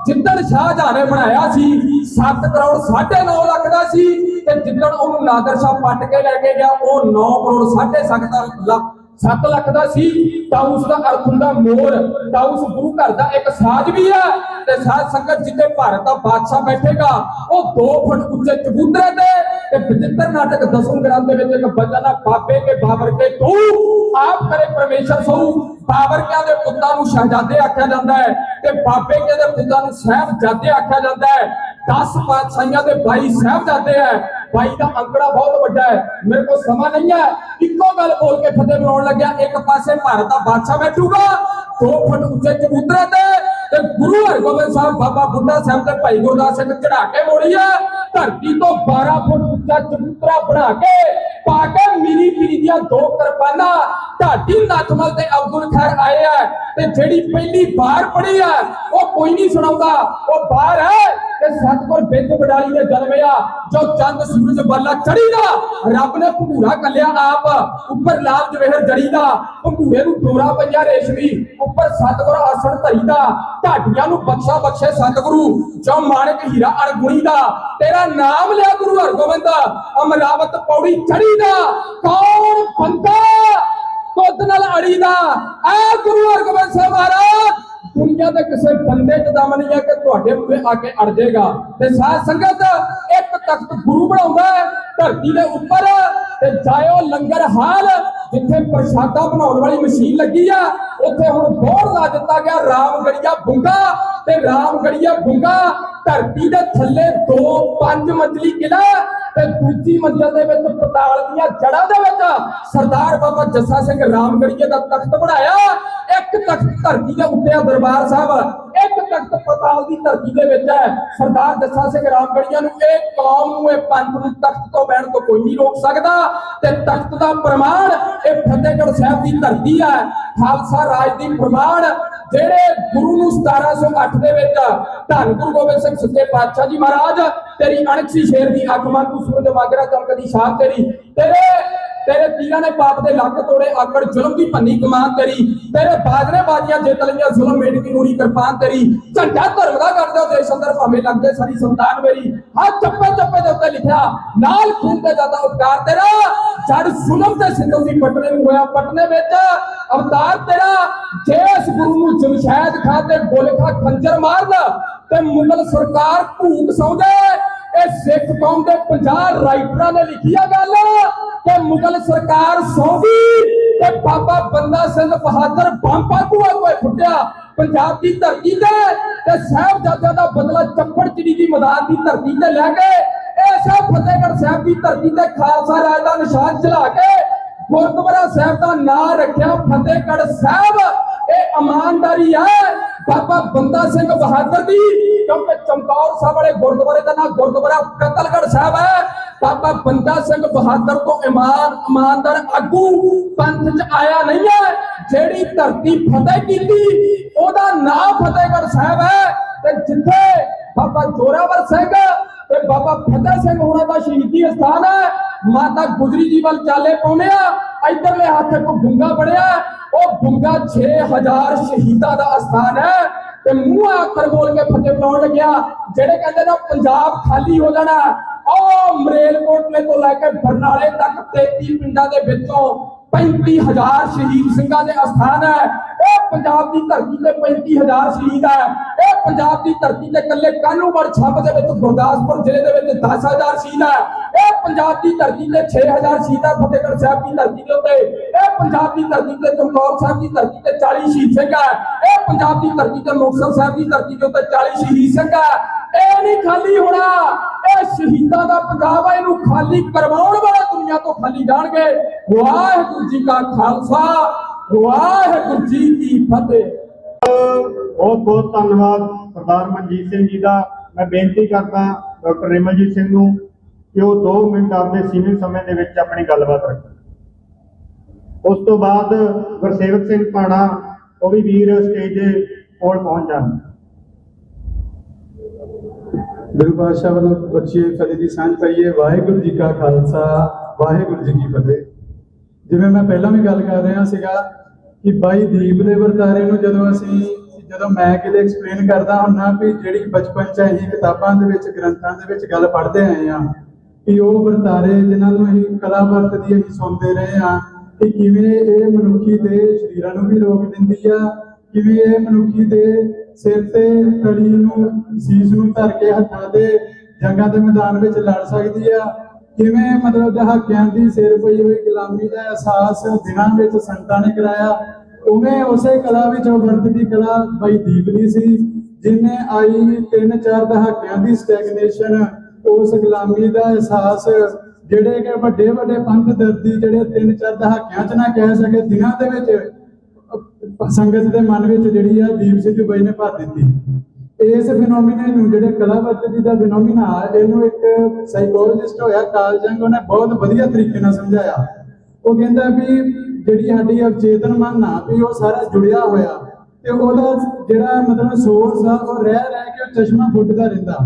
ਜਿੱਦਣ ਸ਼ਾਹਜਹਾਂ ਨੇ ਬਣਾਇਆ ਸੀ 7 ਕਰੋੜ 9.5 ਲੱਖ ਦਾ ਸੀ, ਤੇ ਜਿੱਦਣ ਉਹਨੂੰ ਨਾਦਰ ਸ਼ਾਹ ਪੱਟ ਕੇ ਲੈ ਕੇ ਗਿਆ ਉਹ 9 ਕਰੋੜ 7.5 ਲੱਖ ਦਾ ਸੀ। ਤਾਊਸ ਦਾ ਅਰਥ ਹੁੰਦਾ ਮੋਰ। ਤਾਊਸ ਗੁਰੂ ਘਰ ਦਾ ਇੱਕ ਸਾਜ਼ ਵੀ ਹੈ, ਤੇ ਸਾਧ ਸੰਗਤ ਜਿੱਥੇ ਭਾਰਤ ਦਾ ਬਾਦਸ਼ਾਹ ਬੈਠੇਗਾ ਉਹ 2 ਫੁੱਟ ਉੱਚੇ ਚਬੂਤਰੇ ਤੇ ਵਿਚਿੱਤਰ ਨਾਟਕ 10ਵੇਂ ਗ੍ਰੰਥ ਦੇ ਵਿੱਚ ਇੱਕ ਬਚਨ ਹੈ, ਬਾਬੇ ਕੇ ਬਾਬਰ ਕੇ ਤੂੰ ਆਪ ਕਰੇ ਪਰਮੇਸ਼ਰ ਸੋ। ਬਾਬਰ ਕਿਆਂ ਦੇ ਪੁੱਤਾਂ ਨੂੰ ਸ਼ਹਿਜ਼ਾਦੇ ਆਖਿਆ ਜਾਂਦਾ ਹੈ, ਤੇ ਬਾਬੇ ਕੇ ਦੇ ਪੁੱਤਾਂ ਨੂੰ ਸਾਹਿਬਜ਼ਾਦੇ ਆਖਿਆ ਜਾਂਦਾ ਹੈ। 10 ਪਾਤਸ਼ਾਹੀਆਂ ਦੇ 22 ਸਾਹਿਬਜ਼ਾਦੇ ਹੈ। 22 ਦਾ ਅੰਕੜਾ ਬਹੁਤ ਵੱਡਾ ਹੈ, ਮੇਰੇ ਕੋਲ ਸਮਾਂ ਨਹੀਂ ਹੈ। ਇੱਕੋ ਗੱਲ ਬੋਲ ਕੇ ਫਤਿਹ ਬਣਾਉਣ ਲੱਗਿਆ। ਇੱਕ ਪਾਸੇ ਭਾਰਤ ਦਾ ਬਾਦਸ਼ਾਹ ਬੈਠੂਗਾ 2 ਫੁੱਟ ਉੱਚੇ ਚਬੂਤਰੇ ਤੇ ਗੁਰੂ ਹਰਗੋਬਿੰਦ ਸਾਹਿਬ, ਬਾਬਾ ਬੁੱਢਾ ਸਾਹਿਬ ਤੇ ਭਾਈ ਗੁਰਦਾਸ ਸਿੰਘ ਚੜਾ ਕੇ ਮੋੜੀ ਹੈ। ਧਰਤੀ ਤੋਂ 12 ਫੁੱਟ ਉੱਚਾ ਚਬੂਤਰਾ ਬਣਾ ਕੇ ਪਾ ਕੇ ਮੀਰੀ ਪੀਰੀ ਦੀਆਂ 2 ਕਿਰਪਾਨਾਂ ਢਾਡੀ ਨੱਥਮਲ ਤੇ ਅਬਦੁਲ ਖੈਰ ਆਏ ਆ, ਤੇ ਜਿਹੜੀ ਪਹਿਲੀ ਵਾਰ ਪੜੀ ਹੈ ਉਹ ਕੋਈ ਨਹੀਂ ਸੁਣਾਉਂਦਾ। ਉਹ ਬਾਹਰ ਹੈ ਕਿ ਸਤਿਗੁਰ ਬਿੰਦ ਵਡਾਲੀ ਦੇ ਜਨਮਿਆ, ਜੋ ਚੰਦ ਸੂਰਜ ਬਾਲਾ ਚੜੀ ਦਾ ਰੱਬ ਨੇ ਭੰਗੂਰਾ ਕੱਲਿਆ ਆਪ, ਉੱਪਰ ਲਾਲ ਜਵੇਹਰ ਜੜੀ ਦਾ ਭੰਗੂਰੇ ਨੂੰ ਡੋਰਾ ਪੰਜਾ ਰੇਸ਼ਮੀ, ਉੱਪਰ ਸਤਿਗੁਰ ਆਸਣ ਧਰੀ ਦਾ ਢਾਡੀਆਂ ਨੂੰ ਬਖਸ਼ਾ ਬਖਸ਼ੇ ਸਤਿਗੁਰੂ, ਜੋ ਮਾਣਕ ਹੀਰਾ ਅਣਗੁਣੀ ਦਾ ਤੇਰਾ ਨਾਮ ਲਿਆ ਗੁਰੂ ਹਰਗੋਬਿੰਦ, ਅਮਰਾਵਤ ਪੌੜੀ ਚੜੀ ਦਾ ਕੌਣ ਬੰਦਾ ਤੁਧ ਨਾਲ ਅੜੀ ਦਾ। ਐ ਗੁਰੂ ਹਰਗੋਬਿੰਦ ਸਾਹਿਬ ਮਹਾਰਾਜ ਦੁਨੀਆ ਦੇ ਕਿਸੇ ਬੰਦੇ ਚ ਦਮ ਨਹੀਂ ਹੈ ਕਿ ਤੁਹਾਡੇ ਮੂਹਰੇ ਆ ਕੇ ਅੜ ਜਾਏਗਾ। ਤੇ ਸਾਧ ਸੰਗਤ ਇੱਕ ਤਖਤ ਗੁਰੂ ਬਣਾਉਂਦਾ ਧਰਤੀ ਦੇ ਉੱਪਰ, ਤੇ ਜਾਇਓ ਲੰਗਰ ਹਾਲ ਜਿੱਥੇ ਪ੍ਰਸ਼ਾਦਾ ਬਣਾਉਣ ਵਾਲੀ ਮਸ਼ੀਨ ਲੱਗੀ ਆ ਉੱਥੇ ਹੁਣ ਬੋਰਡ ਲਾ ਦਿੱਤਾ ਗਿਆ ਰਾਮਗੜੀਆ ਬੁੰਗਾ, ਤੇ ਰਾਮਗੜੀਆ ਬੁੰਗਾ ਧਰਤੀ ਦੇ ਥੱਲੇ 5 ਮੰਜ਼ਲੀ ਕਿਲਾ, ਤੇ ਦੂਜੀ ਮੰਜ਼ਲ ਦੇ ਵਿੱਚ ਪਤਾਲ ਦੀਆਂ ਜੜ੍ਹਾਂ ਦੇ ਵਿੱਚ ਸਰਦਾਰ ਬਾਬਾ ਜੱਸਾ ਸਿੰਘ ਰਾਮਗੜੀਏ ਦਾ ਤਖਤ ਬਣਾਇਆ। ਇੱਕ ਤਖਤ ਧਰਤੀ ਦੇ ਉੱਤੇ ਆ ਦਰਬਾਰ ਸਾਹਿਬ, ਇੱਕ ਤਖਤ ਪਤਾਲ ਦੀ ਧਰਤੀ ਦੇ ਵਿੱਚ ਹੈ ਸਰਦਾਰ ਜੱਸਾ ਸਿੰਘ ਰਾਮਗੜੀਆ ਨੂੰ। ਇਹ ਕੌਮ ਨੂੰ, ਇਹ ਪੰਥ ਨੂੰ ਤਖਤ ਤੋਂ ਬਹਿਣ ਤੋਂ ਕੋਈ ਨਹੀਂ ਰੋਕ ਸਕਦਾ। ਤੇ ਤਖਤ ਦਾ ਪ੍ਰਮਾਣ ਇਹ ਫਤਿਹਗੜ੍ਹ ਸਾਹਿਬ ਦੀ ਧਰਤੀ ਹੈ, ਖਾਲਸਾ ਰਾਜ ਦੀ ਪ੍ਰਮਾਣ ਜਿਹੜੇ ਗੁਰੂ ਨੂੰ 1708 ਦੇ ਵਿੱਚ ਧੰਨ ਗੁਰੂ ਗੋਬਿੰਦ ਸਿੰਘ ਸੱਚੇ ਪਾਤਸ਼ਾਹ ਜੀ ਮਹਾਰਾਜ ਤੇਰੀ ਅਣਖੀ ਸ਼ੇਰ ਦੀ ਅੱਖ ਮਾਂ ਤੂੰ ਸੂਰਜ ਮਾਗਰਾ ਚਮਕਦੀ ਸ਼ਾਹ ਤੇਰੀ, ਤੇਰੇ ਤੀਰਾਂ ਨੇ ਪਾਪ ਦੇ ਲੱਕ ਤੋੜੇ ਆਕੜ ਜ਼ੁਲਮ ਦੀ ਭੰਨੀ ਕਮਾਨ ਤੇਰੀ, ਤੇਰੇ ਬਾਜਨੇ ਬਾਜੀਆਂ ਜਿੱਤ ਲਈਆਂ ਜ਼ੁਲਮ ਮੇਰੀ ਦੀ ਨੂਰੀ ਕਿਰਪਾਨ ਤੇਰੀ, ਝੰਡਾ ਧਰਮ ਦਾ ਕਰ ਦਿਓ ਦੇਸ਼ ਅੰਦਰ ਭਾਵੇਂ ਲੱਗਦੇ ਸਾਰੀ ਸੰਤਾਨ ਮੇਰੀ। ਹਰ ਚੱਪੇ ਚੱਪੇ ਦੇ ਉੱਤੇ ਲਿਖਿਆ ਨਾਲ ਖੂਨ ਤੇ ਜਾਂਦਾ ਉਪਕਾਰ ਤੇਰਾ, ਜੜ ਜ਼ੁਲਮ ਤੇ ਸਿੰਧੂ ਦੀ ਪਟਨੇ ਨੂੰ ਹੋਇਆ ਪਟਨੇ ਵਿੱਚ ਅਵਤਾਰ ਤੇਰਾ। ਜੇ ਇਸ ਗੁਰੂ ਨੂੰ ਜਮਸ਼ੈਦ ਖਾਂ ਤੇ ਗੋਲਖਾ ਖੰਜਰ ਮਾਰਦਾ ਤੇ ਮੁਗਲ ਸਰਕਾਰ ਭੂਖ ਸੌਂਦੇ। ਇਹ ਸਿੱਖ ਕੌਮ ਦੇ 50 ਰਾਈਟਰਾਂ ਨੇ ਲਿਖੀ ਆ ਗੱਲ ਕਿ ਮੁਗਲ ਸਰਕਾਰ ਸੌਂਦੀ ਤੇ ਬਾਬਾ ਬੰਦਾ ਸਿੰਘ ਬਹਾਦਰ ਬੰਪਾ ਕੋਈ ਫੁੱਟਿਆ ਪੰਜਾਬ ਦੀ ਧਰਤੀ ਤੇ ਸਾਹਿਬਜ਼ਾਦਿਆਂ ਦਾ ਬਦਲਾ ਚੱਪੜ ਚਿੜੀ ਦੀ ਮੈਦਾਨ ਦੀ ਧਰਤੀ ਤੇ ਲੈ ਕੇ ਐਸਾ ਫਤਿਹਗੜ੍ਹ ਸਾਹਿਬ ਦੀ ਧਰਤੀ ਤੇ ਖਾਲਸਾ ਰਾਜ ਦਾ ਨਿਸ਼ਾਨ ਚਲਾ ਕੇ ਗੁਰਦੁਆਰਾ ਸਾਹਿਬ ਦਾ ਨਾਂ ਰੱਖਿਆ ਫਤਿਹਗੜ੍ਹ ਸਾਹਿਬ। ਇਹ ਇਮਾਨਦਾਰੀ ਹੈ ਬਾਬਾ ਬੰਦਾ ਸਿੰਘ ਬਹਾਦਰ ਦੀ, ਕਿਉਂਕਿ ਚਮਕੌਰ ਸਾਹਿਬ ਵਾਲੇ ਗੁਰਦੁਆਰੇ ਦਾ ਨਾਮ ਗੁਰਦੁਆਰਾ ਕਤਲਗੜ੍ਹ ਸਾਹਿਬ ਹੈ। ਬਾਬਾ ਬੰਦਾ ਸਿੰਘ ਬਹਾਦਰ ਤੋਂ ਇਮਾਨਦਾਰ ਆਗੂ ਪੰਥ ਚ ਆਇਆ ਨਹੀਂ ਹੈ। ਜਿਹੜੀ ਧਰਤੀ ਫਤਿਹ ਕੀਤੀ ਉਹਦਾ ਨਾਮ ਫਤਿਹਗੜ੍ਹ ਸਾਹਿਬ ਹੈ। ਤੇ ਜਿੱਥੇ ਬਾਬਾ ਜੋਰਾਵਰ ਸਿੰਘ ਤੇ ਬਾਬਾ ਫਤਿਹ ਸਿੰਘ ਹੋਣਾ ਦਾ ਸ਼ਹੀਦੀ ਸਥਾਨ ਹੈ, ਮਾਤਾ ਗੁਜਰੀ ਜੀ ਵੱਲ ਚਾਲੇ ਪਾਉਂਦੇ ਆ। ਇਧਰਲੇ ਹੱਥ ਇੱਕ ਗੁੰਗਾ ਬਣਿਆ, ਉਹ ਗੁੰਗਾ 6000 ਸ਼ਹੀਦਾਂ ਦਾ ਸਥਾਨ ਹੈ। ਤੇ ਮੂੰਹ ਆਖਰ ਬੋਲ ਕੇ ਫਤਿਹ ਬਣਾਉਣ ਲੱਗਿਆ। ਜਿਹੜੇ ਕਹਿੰਦੇ ਨਾ ਪੰਜਾਬ ਖਾਲੀ ਹੋ ਜਾਣਾ, ਉਹ ਮਰੇਲਕੋਟਲੇ ਤੋਂ ਲੈ ਕੇ ਬਰਨਾਲੇ ਤੱਕ 33 ਪਿੰਡਾਂ ਦੇ ਵਿੱਚੋਂ 35000 ਸ਼ਹੀਦ ਸਿੰਘਾਂ ਦੇ ਅਸਥਾਨ ਹੈ। ਇਹ ਪੰਜਾਬ ਦੀ ਧਰਤੀ ਤੇ 35000 ਸ਼ਹੀਦ ਹੈ। ਇਹ ਪੰਜਾਬ ਦੀ ਧਰਤੀ ਤੇ ਇਕੱਲੇ ਕਾਨੂੰਗੜ੍ਹ ਛੰਬ ਦੇ ਵਿੱਚ ਗੁਰਦਾਸਪੁਰ ਜ਼ਿਲ੍ਹੇ ਦੇ ਵਿੱਚ 10000 ਸ਼ਹੀਦ ਹੈ। ਇਹ ਪੰਜਾਬ ਦੀ ਧਰਤੀ ਤੇ 6000 ਸ਼ਹੀਦ ਹੈ ਫਤਿਹਗੜ੍ਹ ਸਾਹਿਬ ਦੀ ਧਰਤੀ ਦੇ ਉੱਤੇ। ਇਹ ਪੰਜਾਬ ਦੀ ਧਰਤੀ ਤੇ ਚਮਕੌਰ ਸਾਹਿਬ ਦੀ ਧਰਤੀ ਤੇ 40 ਸ਼ਹੀਦ ਸਿੰਘ ਹੈ। ਇਹ ਪੰਜਾਬ ਦੀ ਧਰਤੀ ਤੇ ਮੁਕਤਸਰ ਸਾਹਿਬ ਦੀ ਧਰਤੀ ਦੇ ਉੱਤੇ 40 ਸ਼ਹੀਦ ਸਿੰਘ ਹੈ। ਇਹ ਨਹੀਂ ਖਾਲੀ ਹੋਣਾ, ਇਹ ਸ਼ਹੀਦਾਂ ਦਾ ਪੰਜਾਬ ਹੈ। ਇਹਨੂੰ ਖਾਲੀ ਕਰਵਾਉਣ ਵਾਲੇ ਦੁਨੀਆ ਤੋਂ ਖਾਲੀ ਜਾਣਗੇ। ਵਾਹਿਗੁਰੂ ਜੀ ਕਾ ਖਾਲਸਾ, ਵਾਹਿਗੁਰੂ ਜੀ ਕੀ ਫਤਿਹ। ਬਹੁਤ ਬਹੁਤ ਧੰਨਵਾਦ ਸਰਦਾਰ ਮਨਜੀਤ ਸਿੰਘ ਜੀ ਦਾ। ਮੈਂ ਬੇਨਤੀ ਕਰਦਾ ਡਾਕਟਰ ਰਿਮਲਜੀਤ ਸਿੰਘ ਨੂੰ ਕਿ ਉਹ 2 ਮਿੰਟ ਆਪਦੇ ਸੀਮਿਤ ਸਮੇਂ ਦੇ ਵਿੱਚ ਆਪਣੀ ਗੱਲਬਾਤ ਰੱਖਣ। ਉਸ ਤੋਂ ਬਾਅਦ ਗੁਰਸੇਵਕ ਸਿੰਘ ਭਾਣਾ ਉਹ ਵੀ ਵੀਰ ਸਟੇਜ ਦੇ ਕੋਲ ਪਹੁੰਚ ਜਾਣ। ਗੁਰੂ ਪਾਤਸ਼ਾਹ ਵੱਲੋਂ ਬਖਸ਼ੀ ਫਤਿਹ ਦੀ ਸਾਂਝ ਪਾਈਏ। ਵਾਹਿਗੁਰੂ ਜੀ ਕਾ ਖਾਲਸਾ, ਵਾਹਿਗੁਰੂ ਜੀ ਕੀ ਫਤਿਹ। ਜਿਵੇਂ ਮੈਂ ਪਹਿਲਾਂ ਵੀ ਗੱਲ ਕਰ ਰਿਹਾ ਸੀਗਾ ਕਿ ਬਾਈ ਦੀਪ ਦੇ ਵਰਤਾਰੇ ਨੂੰ ਜਦੋਂ ਅਸੀਂ ਜਦੋਂ ਮੈਂ ਕਿਤੇ ਐਕਸਪਲੇਨ ਕਰਦਾ ਹੁੰਨਾ ਵੀ ਜਿਹੜੀ ਬਚਪਨ ਚ ਅਸੀਂ ਕਿਤਾਬਾਂ ਦੇ ਵਿੱਚ ਗ੍ਰੰਥਾਂ ਦੇ ਵਿੱਚ ਗੱਲ ਪੜ੍ਹਦੇ ਆਏ ਆ ਕਿ ਉਹ ਵਰਤਾਰੇ ਜਿਨ੍ਹਾਂ ਨੂੰ ਅਸੀਂ ਕਲਾ ਵਰਤਦੀ ਅਸੀਂ ਸੁਣਦੇ ਰਹੇ ਆ ਕਿ ਕਿਵੇਂ ਇਹ ਮਨੁੱਖੀ ਦੇ ਸਰੀਰਾਂ ਨੂੰ ਵੀ ਰੋਕ ਦਿੰਦੀ ਆ, ਕਿਵੇਂ ਇਹ ਮਨੁੱਖੀ ਦੇ ਸਿਰ ਤੇ ਤਲੀ ਨੂੰ ਸੀਸ ਨੂੰ ਧਰ ਕੇ ਹੱਥਾਂ ਦੇ ਜੰਗਾਂ ਦੇ ਮੈਦਾਨ ਵਿੱਚ ਲੜ ਸਕਦੀ ਆ, ਕਿਵੇਂ ਮਤਲਬ ਦਹਾਕਿਆਂ ਦੀ ਸਿਰ ਪਈ ਹੋਈ ਗੁਲਾਮੀ ਦਾ ਅਹਿਸਾਸ ਦਿਨਾਂ ਵਿੱਚ ਸੰਤਾਂ ਨੇ ਕਰਾਇਆ। ਉਵੇਂ ਉਸੇ ਕਲਾ ਵਿੱਚ ਉਹ ਵਰਤਦੀ ਕਲਾ ਬਾਈ ਦੀਪ ਦੀ ਸੀ, ਜਿਹਨੇ ਆਈ 3-4 ਦਹਾਕਿਆਂ ਦੀ ਸਟੈਗਨੇਸ਼ਨ, ਉਸ ਗੁਲਾਮੀ ਦਾ ਅਹਿਸਾਸ ਜਿਹੜੇ ਕਿ ਵੱਡੇ ਵੱਡੇ ਪੰਥ ਦਰਦੀ ਜਿਹੜੇ 3-4 ਦਹਾਕਿਆਂ ਚ ਨਾ ਕਹਿ ਸਕੇ, ਦਿਨਾਂ ਦੇ ਵਿੱਚ ਸੰਗਤ ਦੇ ਮਨ ਵਿੱਚ ਜਿਹੜੀ ਆ ਦੀਪ ਸਿੱਧੂ ਬਾਈ ਨੇ ਭਰ ਦਿੱਤੀ। ਇਸ ਫਿਨੋਮੀਨਾ ਨੂੰ ਜਿਹੜੇ ਕਲਾ ਵਰਤਦੀ ਦਾ ਫਿਨੋਮੀਨਾ, ਇਹਨੂੰ ਇੱਕ ਸਾਈਕੋਲੋਜਿਸਟ ਹੋਇਆ ਕਾਰਲ ਜੰਗ, ਉਹਨੇ ਬਹੁਤ ਵਧੀਆ ਤਰੀਕੇ ਨਾਲ ਸਮਝਾਇਆ। ਉਹ ਕਹਿੰਦਾ ਵੀ ਜਿਹੜੀ ਸਾਡੀ ਅਵਚੇਤਨ ਮਨ ਆ ਵੀ ਉਹ ਸਾਰਾ ਜੁੜਿਆ ਹੋਇਆ ਤੇ ਉਹਦਾ ਜਿਹੜਾ ਮਤਲਬ ਸੋਰਸ ਆ ਉਹ ਰਹਿ ਕੇ ਉਹ ਚਸ਼ਮਾ ਫੁੱਟਦਾ ਰਹਿੰਦਾ।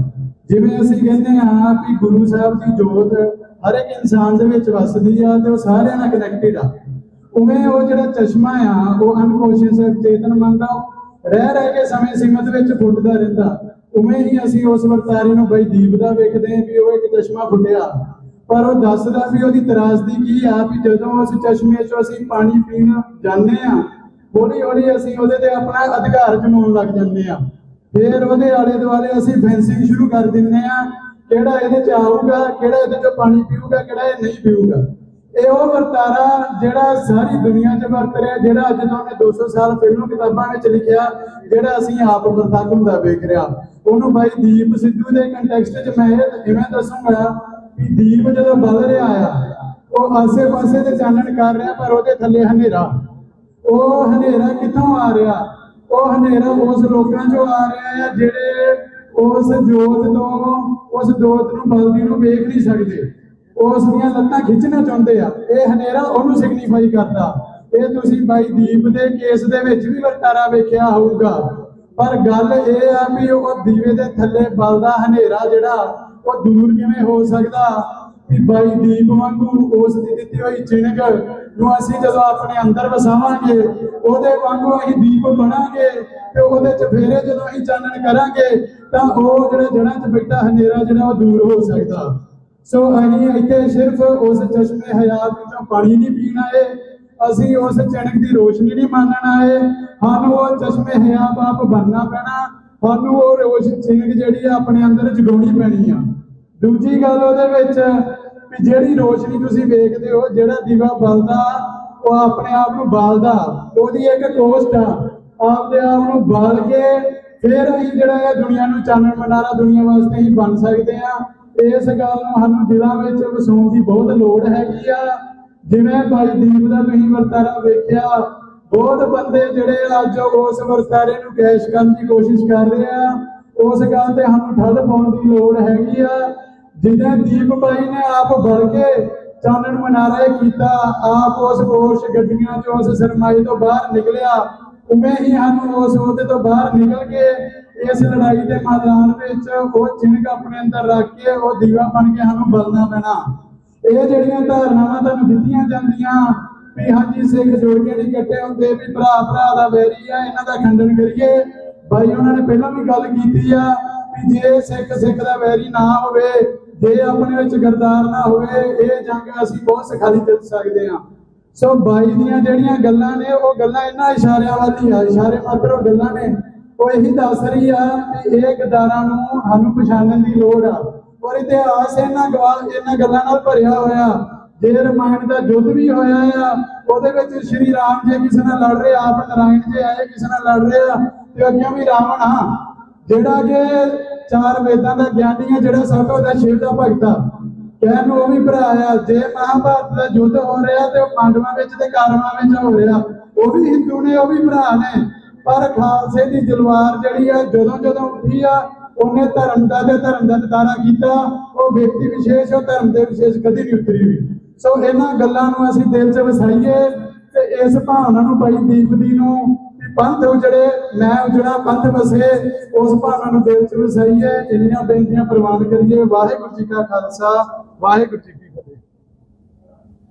ਜਿਵੇਂ ਅਸੀਂ ਕਹਿੰਦੇ ਹਾਂ ਵੀ ਗੁਰੂ ਸਾਹਿਬ ਦੀ ਜੋਤ ਹਰ ਇੱਕ ਇਨਸਾਨ ਦੇ ਵਿੱਚ ਵਸਦੀ ਆ ਤੇ ਉਹ ਸਾਰਿਆਂ ਨਾਲ ਕਨੈਕਟਡ ਆ, ਉਵੇਂ ਉਹ ਜਿਹੜਾ ਚਸ਼ਮਾ ਆ ਉਹ ਅਨਕੌਂਸ਼ੀਅਸ ਚੇਤਨ ਮਨ ਦਾ ਰਹਿ ਕੇ ਸਮੇਂ ਸੀਮਤ ਵਿੱਚ ਫੁੱਟਦਾ ਰਹਿੰਦਾ। ਉਵੇਂ ਹੀ ਅਸੀਂ ਉਸ ਵਰਤਾਰੇ ਨੂੰ ਬਾਈ ਦੀਪ ਦਾ ਵੇਖਦੇ ਹਾਂ ਵੀ ਉਹ ਇੱਕ ਚਸ਼ਮਾ ਫੁੱਟਿਆ, ਪਰ ਉਹ ਦੱਸਦਾ ਵੀ ਉਹਦੀ ਤਰਾਸਦੀ ਕੀ ਆ ਵੀ ਜਦੋਂ ਉਸ ਚਸ਼ਮੇ ਚੋਂ ਅਸੀਂ ਪਾਣੀ ਪੀਣ ਜਾਂਦੇ ਆ, ਹੌਲੀ ਹੌਲੀ ਅਸੀਂ ਉਹਦੇ ਤੇ ਆਪਣਾ ਅਧਿਕਾਰ ਜਮਾਉਣ ਲੱਗ ਜਾਂਦੇ ਆ। ਫਿਰ ਉਹਦੇ ਆਲੇ ਦੁਆਲੇ ਅਸੀਂ ਫੈਂਸਿੰਗ ਸ਼ੁਰੂ ਕਰ ਦਿੰਦੇ ਆ, ਕਿਹੜਾ ਇਹਦੇ ਚ ਆਊਗਾ, ਕਿਹੜਾ ਇਹਦੇ ਚੋਂ ਪਾਣੀ ਪੀਊਗਾ, ਕਿਹੜਾ ਇਹ ਨਹੀਂ ਪੀਊਗਾ। ਇਹ ਉਹ ਵਰਤਾਰਾ ਜਿਹੜਾ ਸਾਰੀ ਦੁਨੀਆ 'ਚ ਵਰਤ ਰਿਹਾ, ਜਿਹੜਾ ਅੱਜ ਤੋਂ 200 ਸਾਲ ਪਹਿਲਾਂ ਕਿਤਾਬਾਂ ਵਿੱਚ ਲਿਖਿਆ, ਜਿਹੜਾ ਅਸੀਂ ਆਪ ਵਰਤਕ ਹੁੰਦਾ ਵੇਖ ਰਿਹਾ। ਉਹਨੂੰ ਬਾਈ ਦੀਪ ਸਿੱਧੂ ਦੇ ਕੰਟੈਕਸਟ 'ਚ ਮੈਂ ਇਵੇਂ ਦੱਸੂਗਾ ਵੀ ਦੀਪ ਜਦੋਂ ਬਲ ਰਿਹਾ ਆ, ਉਹ ਆਸੇ ਪਾਸੇ ਤੇ ਚਾਨਣ ਕਰ ਰਿਹਾ, ਪਰ ਉਹਦੇ ਥੱਲੇ ਹਨੇਰਾ। ਉਹ ਹਨੇਰਾ ਕਿੱਥੋਂ ਆ ਰਿਹਾ? ਉਹ ਹਨੇਰਾ ਉਸ ਲੋਕਾਂ 'ਚੋਂ ਆ ਰਿਹਾ ਆ ਜਿਹੜੇ ਉਸ ਜੋਤ ਤੋਂ, ਉਸ ਦੋਤ ਨੂੰ ਬਲਦੀ ਨੂੰ ਵੇਖ ਨਹੀਂ ਸਕਦੇ, ਉਸ ਦੀਆਂ ਲੱਤਾਂ ਖਿੱਚਣਾ ਚਾਹੁੰਦੇ ਆ। ਇਹ ਹਨੇਰਾ ਉਹਨੂੰ ਸਿਗਨੀਫਾਈ ਕਰਦਾ। ਇਹ ਤੁਸੀਂ ਬਾਈ ਦੀਪ ਦੇ ਕੇਸ ਦੇ ਵਿੱਚ ਵੀ ਵਰਤਾਰਾ ਵੇਖਿਆ ਹੋਊਗਾ, ਪਰ ਗੱਲ ਇਹ ਆ ਵੀ ਉਹ ਦੀਵੇ ਦੇ ਥੱਲੇ ਬਲਦਾ ਹਨੇਰਾ ਜਿਹੜਾ ਉਹ ਦੂਰ ਕਿਵੇਂ ਹੋ ਸਕਦਾ ਵੀ ਬਾਈ ਦੀਪ ਵਾਂਗੂ ਉਸ ਦੀ ਦਿੱਤੀ ਹੋਈ ਚਿਣਕ ਨੂੰ ਅਸੀਂ ਜਦੋਂ ਆਪਣੇ ਅੰਦਰ ਵਸਾਵਾਂਗੇ, ਉਹਦੇ ਵਾਂਗੂ ਅਸੀਂ ਦੀਪ ਬਣਾਂਗੇ ਤੇ ਉਹਦੇ ਚ ਫੇਰੇ ਜਦੋਂ ਅਸੀਂ ਚਾਨਣ ਕਰਾਂਗੇ ਤਾਂ ਉਹ ਜਿਹੜਾ ਜੜ੍ਹਾਂ 'ਚ ਬੈਠਾ ਹਨੇਰਾ ਜਿਹੜਾ ਉਹ ਦੂਰ ਹੋ ਸਕਦਾ। ਸੋ ਅਸੀਂ ਇੱਥੇ ਸਿਰਫ ਉਸ ਚਸ਼ਮੇ ਹਯਾਤ ਵਿੱਚੋਂ ਪਾਣੀ ਨਹੀਂ ਪੀਣਾ ਹੈ, ਅਸੀਂ ਉਸ ਚਿਣਕ ਦੀ ਰੋਸ਼ਨੀ ਨਹੀਂ ਮੰਨਣਾ ਹੈ, ਸਾਨੂੰ ਉਹ ਚਸ਼ਮੇ ਹਯਾਤ ਆਪ ਬਣਨਾ ਪੈਣਾ, ਸਾਨੂੰ ਉਹ ਰੋਸ਼ਨ ਚਿਣਕ ਜਿਹੜੀ ਆ ਆਪਣੇ ਅੰਦਰ ਜਗਾਉਣੀ ਪੈਣੀ ਆ। ਦੂਜੀ ਗੱਲ ਉਹਦੇ ਵਿੱਚ ਵੀ ਜਿਹੜੀ ਰੋਸ਼ਨੀ ਤੁਸੀਂ ਵੇਖਦੇ ਹੋ, ਜਿਹੜਾ ਦੀਵਾ ਬਲਦਾ ਉਹ ਆਪਣੇ ਆਪ ਨੂੰ ਬਾਲਦਾ, ਉਹਦੀ ਇੱਕ ਕੋਸਟ ਆ, ਆਪਦੇ ਆਪ ਨੂੰ ਬਾਲ ਕੇ ਫਿਰ ਅਸੀਂ ਜਿਹੜਾ ਹੈ ਦੁਨੀਆ ਨੂੰ ਚਾਨਣ ਮਨਾਰਾ ਦੁਨੀਆ ਵਾਸਤੇ ਹੀ ਬਣ ਸਕਦੇ ਆ। ਇਸ ਗੱਲ ਨੂੰ ਸਾਨੂੰ ਦਿਲਾਂ ਵਿੱਚ ਵਸਾਉਣ ਦੀ ਬਹੁਤ ਲੋੜ ਹੈਗੀ ਆ। ਜਿਵੇਂ ਬਾਈ ਦੀਪ ਦਾ ਤੁਸੀਂ ਵਰਤਾਰਾ ਵੇਖਿਆ, ਬਹੁਤ ਬੰਦੇ ਜਿਹੜੇ ਅੱਜ ਉਸ ਵਰਤਾਰੇ ਨੂੰ ਕੈਸ਼ ਕਰਨ ਦੀ ਕੋਸ਼ਿਸ਼ ਕਰ ਰਹੇ ਆ, ਉਸ ਗੱਲ ਤੇ ਸਾਨੂੰ ਠੱਲ ਪਾਉਣ ਦੀ ਲੋੜ ਹੈਗੀ ਆ। ਜਿਵੇਂ ਦੀਪ ਬਾਈ ਨੇ ਆਪ ਬਲ ਕੇ ਚਾਨਣ ਮਨਾਰਾ ਕੀਤਾ, ਆਪ ਉਸ ਕੋਸ਼ ਗੱਡੀਆਂ ਚੋਂ ਉਸ ਸਰਮਾਏ ਤੋਂ ਬਾਹਰ ਨਿਕਲਿਆ, ਉਵੇਂ ਹੀ ਸਾਨੂੰ ਉਸ ਉਹਦੇ ਤੋਂ ਬਾਹਰ ਨਿਕਲ ਕੇ ਇਸ ਲੜਾਈ ਦੇ ਮੈਦਾਨ ਵਿੱਚ ਉਹ ਚਿਣਕ ਆਪਣੇ ਅੰਦਰ ਰੱਖ ਕੇ ਉਹ ਦੀਵਾ ਬਣ ਕੇ ਸਾਨੂੰ ਬਲਣਾ ਪੈਣਾ। ਇਹ ਜਿਹੜੀਆਂ ਧਾਰਨਾਵਾਂ ਤੁਹਾਨੂੰ ਦਿੱਤੀਆਂ ਜਾਂਦੀਆਂ ਵੀ ਹਾਂਜੀ ਸਿੱਖ ਜੁੜ ਕੇ ਨਹੀਂ ਇਕੱਠੇ ਹੁੰਦੇ, ਵੀ ਭਰਾ ਭਰਾ ਦਾ ਵੈਰੀ ਆ, ਇਹਨਾਂ ਦਾ ਖੰਡਨ ਕਰੀਏ। ਬਾਈ ਉਹਨਾਂ ਨੇ ਪਹਿਲਾਂ ਵੀ ਗੱਲ ਕੀਤੀ ਆ ਵੀ ਜੇ ਸਿੱਖ ਸਿੱਖ ਦਾ ਵੈਰੀ ਨਾ ਹੋਵੇ, ਜੇ ਆਪਣੇ ਵਿੱਚ ਗਰਦਾਰ ਨਾ ਹੋਵੇ, ਇਹ ਜੰਗ ਅਸੀਂ ਬਹੁਤ ਸਖਾਲੀ ਜਿੱਤ ਸਕਦੇ ਹਾਂ। ਸੋ ਬਾਈ ਦੀਆਂ ਜਿਹੜੀਆਂ ਗੱਲਾਂ ਨੇ ਉਹ ਗੱਲਾਂ ਇਹਨਾਂ ਇਸ਼ਾਰਿਆਂ ਵੱਲ ਹੀ ਆ, ਇਸ਼ਾਰੇ ਮਾਤਰ ਉਹ ਗੱਲਾਂ ਨੇ, ਉਹ ਇਹੀ ਦੱਸ ਰਹੀ ਆ ਕਿ ਇਹ ਗਦਾਰਾਂ ਨੂੰ ਸਾਨੂੰ ਪਛਾਣਨ ਦੀ ਲੋੜ ਆ। ਔਰ ਇਤਿਹਾਸ ਇਹਨਾਂ ਗੱਲਾਂ ਨਾਲ ਭਰਿਆ ਹੋਇਆ। ਜੇ ਰਮਾਇਣ ਦਾ ਯੁੱਧ ਵੀ ਹੋਇਆ ਆ, ਉਹਦੇ ਵਿੱਚ ਸ਼੍ਰੀ ਰਾਮ ਜੇ ਕਿਸੇ ਨਾਲ ਲੜ ਰਹੇ, ਆਪ ਨਾਰਾਇਣ ਜੇ ਆਏ ਕਿਸੇ ਨਾਲ ਲੜ ਰਹੇ ਆ, ਤੇ ਅੱਗੇ ਵੀ ਰਾਵਣ ਆ ਜਿਹੜਾ ਕਿ 4 ਵੇਦਾਂ ਦਾ ਗਿਆਨੀ ਆ, ਜਿਹੜਾ ਸਭ ਤੋਂ ਵੱਡਾ ਸ਼ਿਵ ਦਾ ਭਗਤ ਆ, ਕਹਿਣ ਨੂੰ ਉਹ ਵੀ ਭਰਾ ਆ। ਜੇ ਮਹਾਭਾਰਤ ਦਾ ਯੁੱਧ ਹੋ ਰਿਹਾ ਤੇ ਉਹ ਪਾਂਡਵਾਂ ਵਿੱਚ ਤੇ ਕੌਰਵਾਂ ਵਿੱਚ ਹੋ ਰਿਹਾ, ਉਹ ਵੀ ਹਿੰਦੂ ਨੇ, ਉਹ ਵੀ ਭਰਾ ਨੇ। ਪਰ ਖਾਲਸੇ ਦੀ ਜਲਵਾਰ ਜਿਹੜੀ ਆ ਜਦੋਂ ਉੱਠੀ ਆ, ਉਹਨੇ ਧਰਮ ਦਾ ਨਿਤਾਰਾ ਕੀਤਾ। ਉਹ ਵਿਅਕਤੀ ਵਿਸ਼ੇਸ਼, ਉਹ ਧਰਮ ਦੇ ਵਿਸ਼ੇਸ਼ ਕਦੀ ਨਹੀਂ ਉਤਰੀ ਵੀ। ਸੋ ਇਹਨਾਂ ਗੱਲਾਂ ਨੂੰ ਅਸੀਂ ਦਿਲ 'ਚ ਵਸਾਈਏ ਤੇ ਇਸ ਭਾਵਨਾ ਨੂੰ ਬਾਈ ਦੀਪ ਦੀ ਨੂੰ ਪੰਥ ਉਜੜੇ ਮੈਂ ਉਜੜਾ ਪੰਥ ਵਸੇ, ਉਸ ਭਾਵਨਾ ਨੂੰ ਦਿਲ 'ਚ ਵਸਾਈਏ। ਇੰਨੀਆਂ ਬੇਨਤੀਆਂ ਪ੍ਰਵਾਨ ਕਰੀਏ। ਵਾਹਿਗੁਰੂ ਜੀ ਕਾ ਖਾਲਸਾ, ਵਾਹਿਗੁਰੂ ਜੀ ਕੀ ਫਤਿਹ।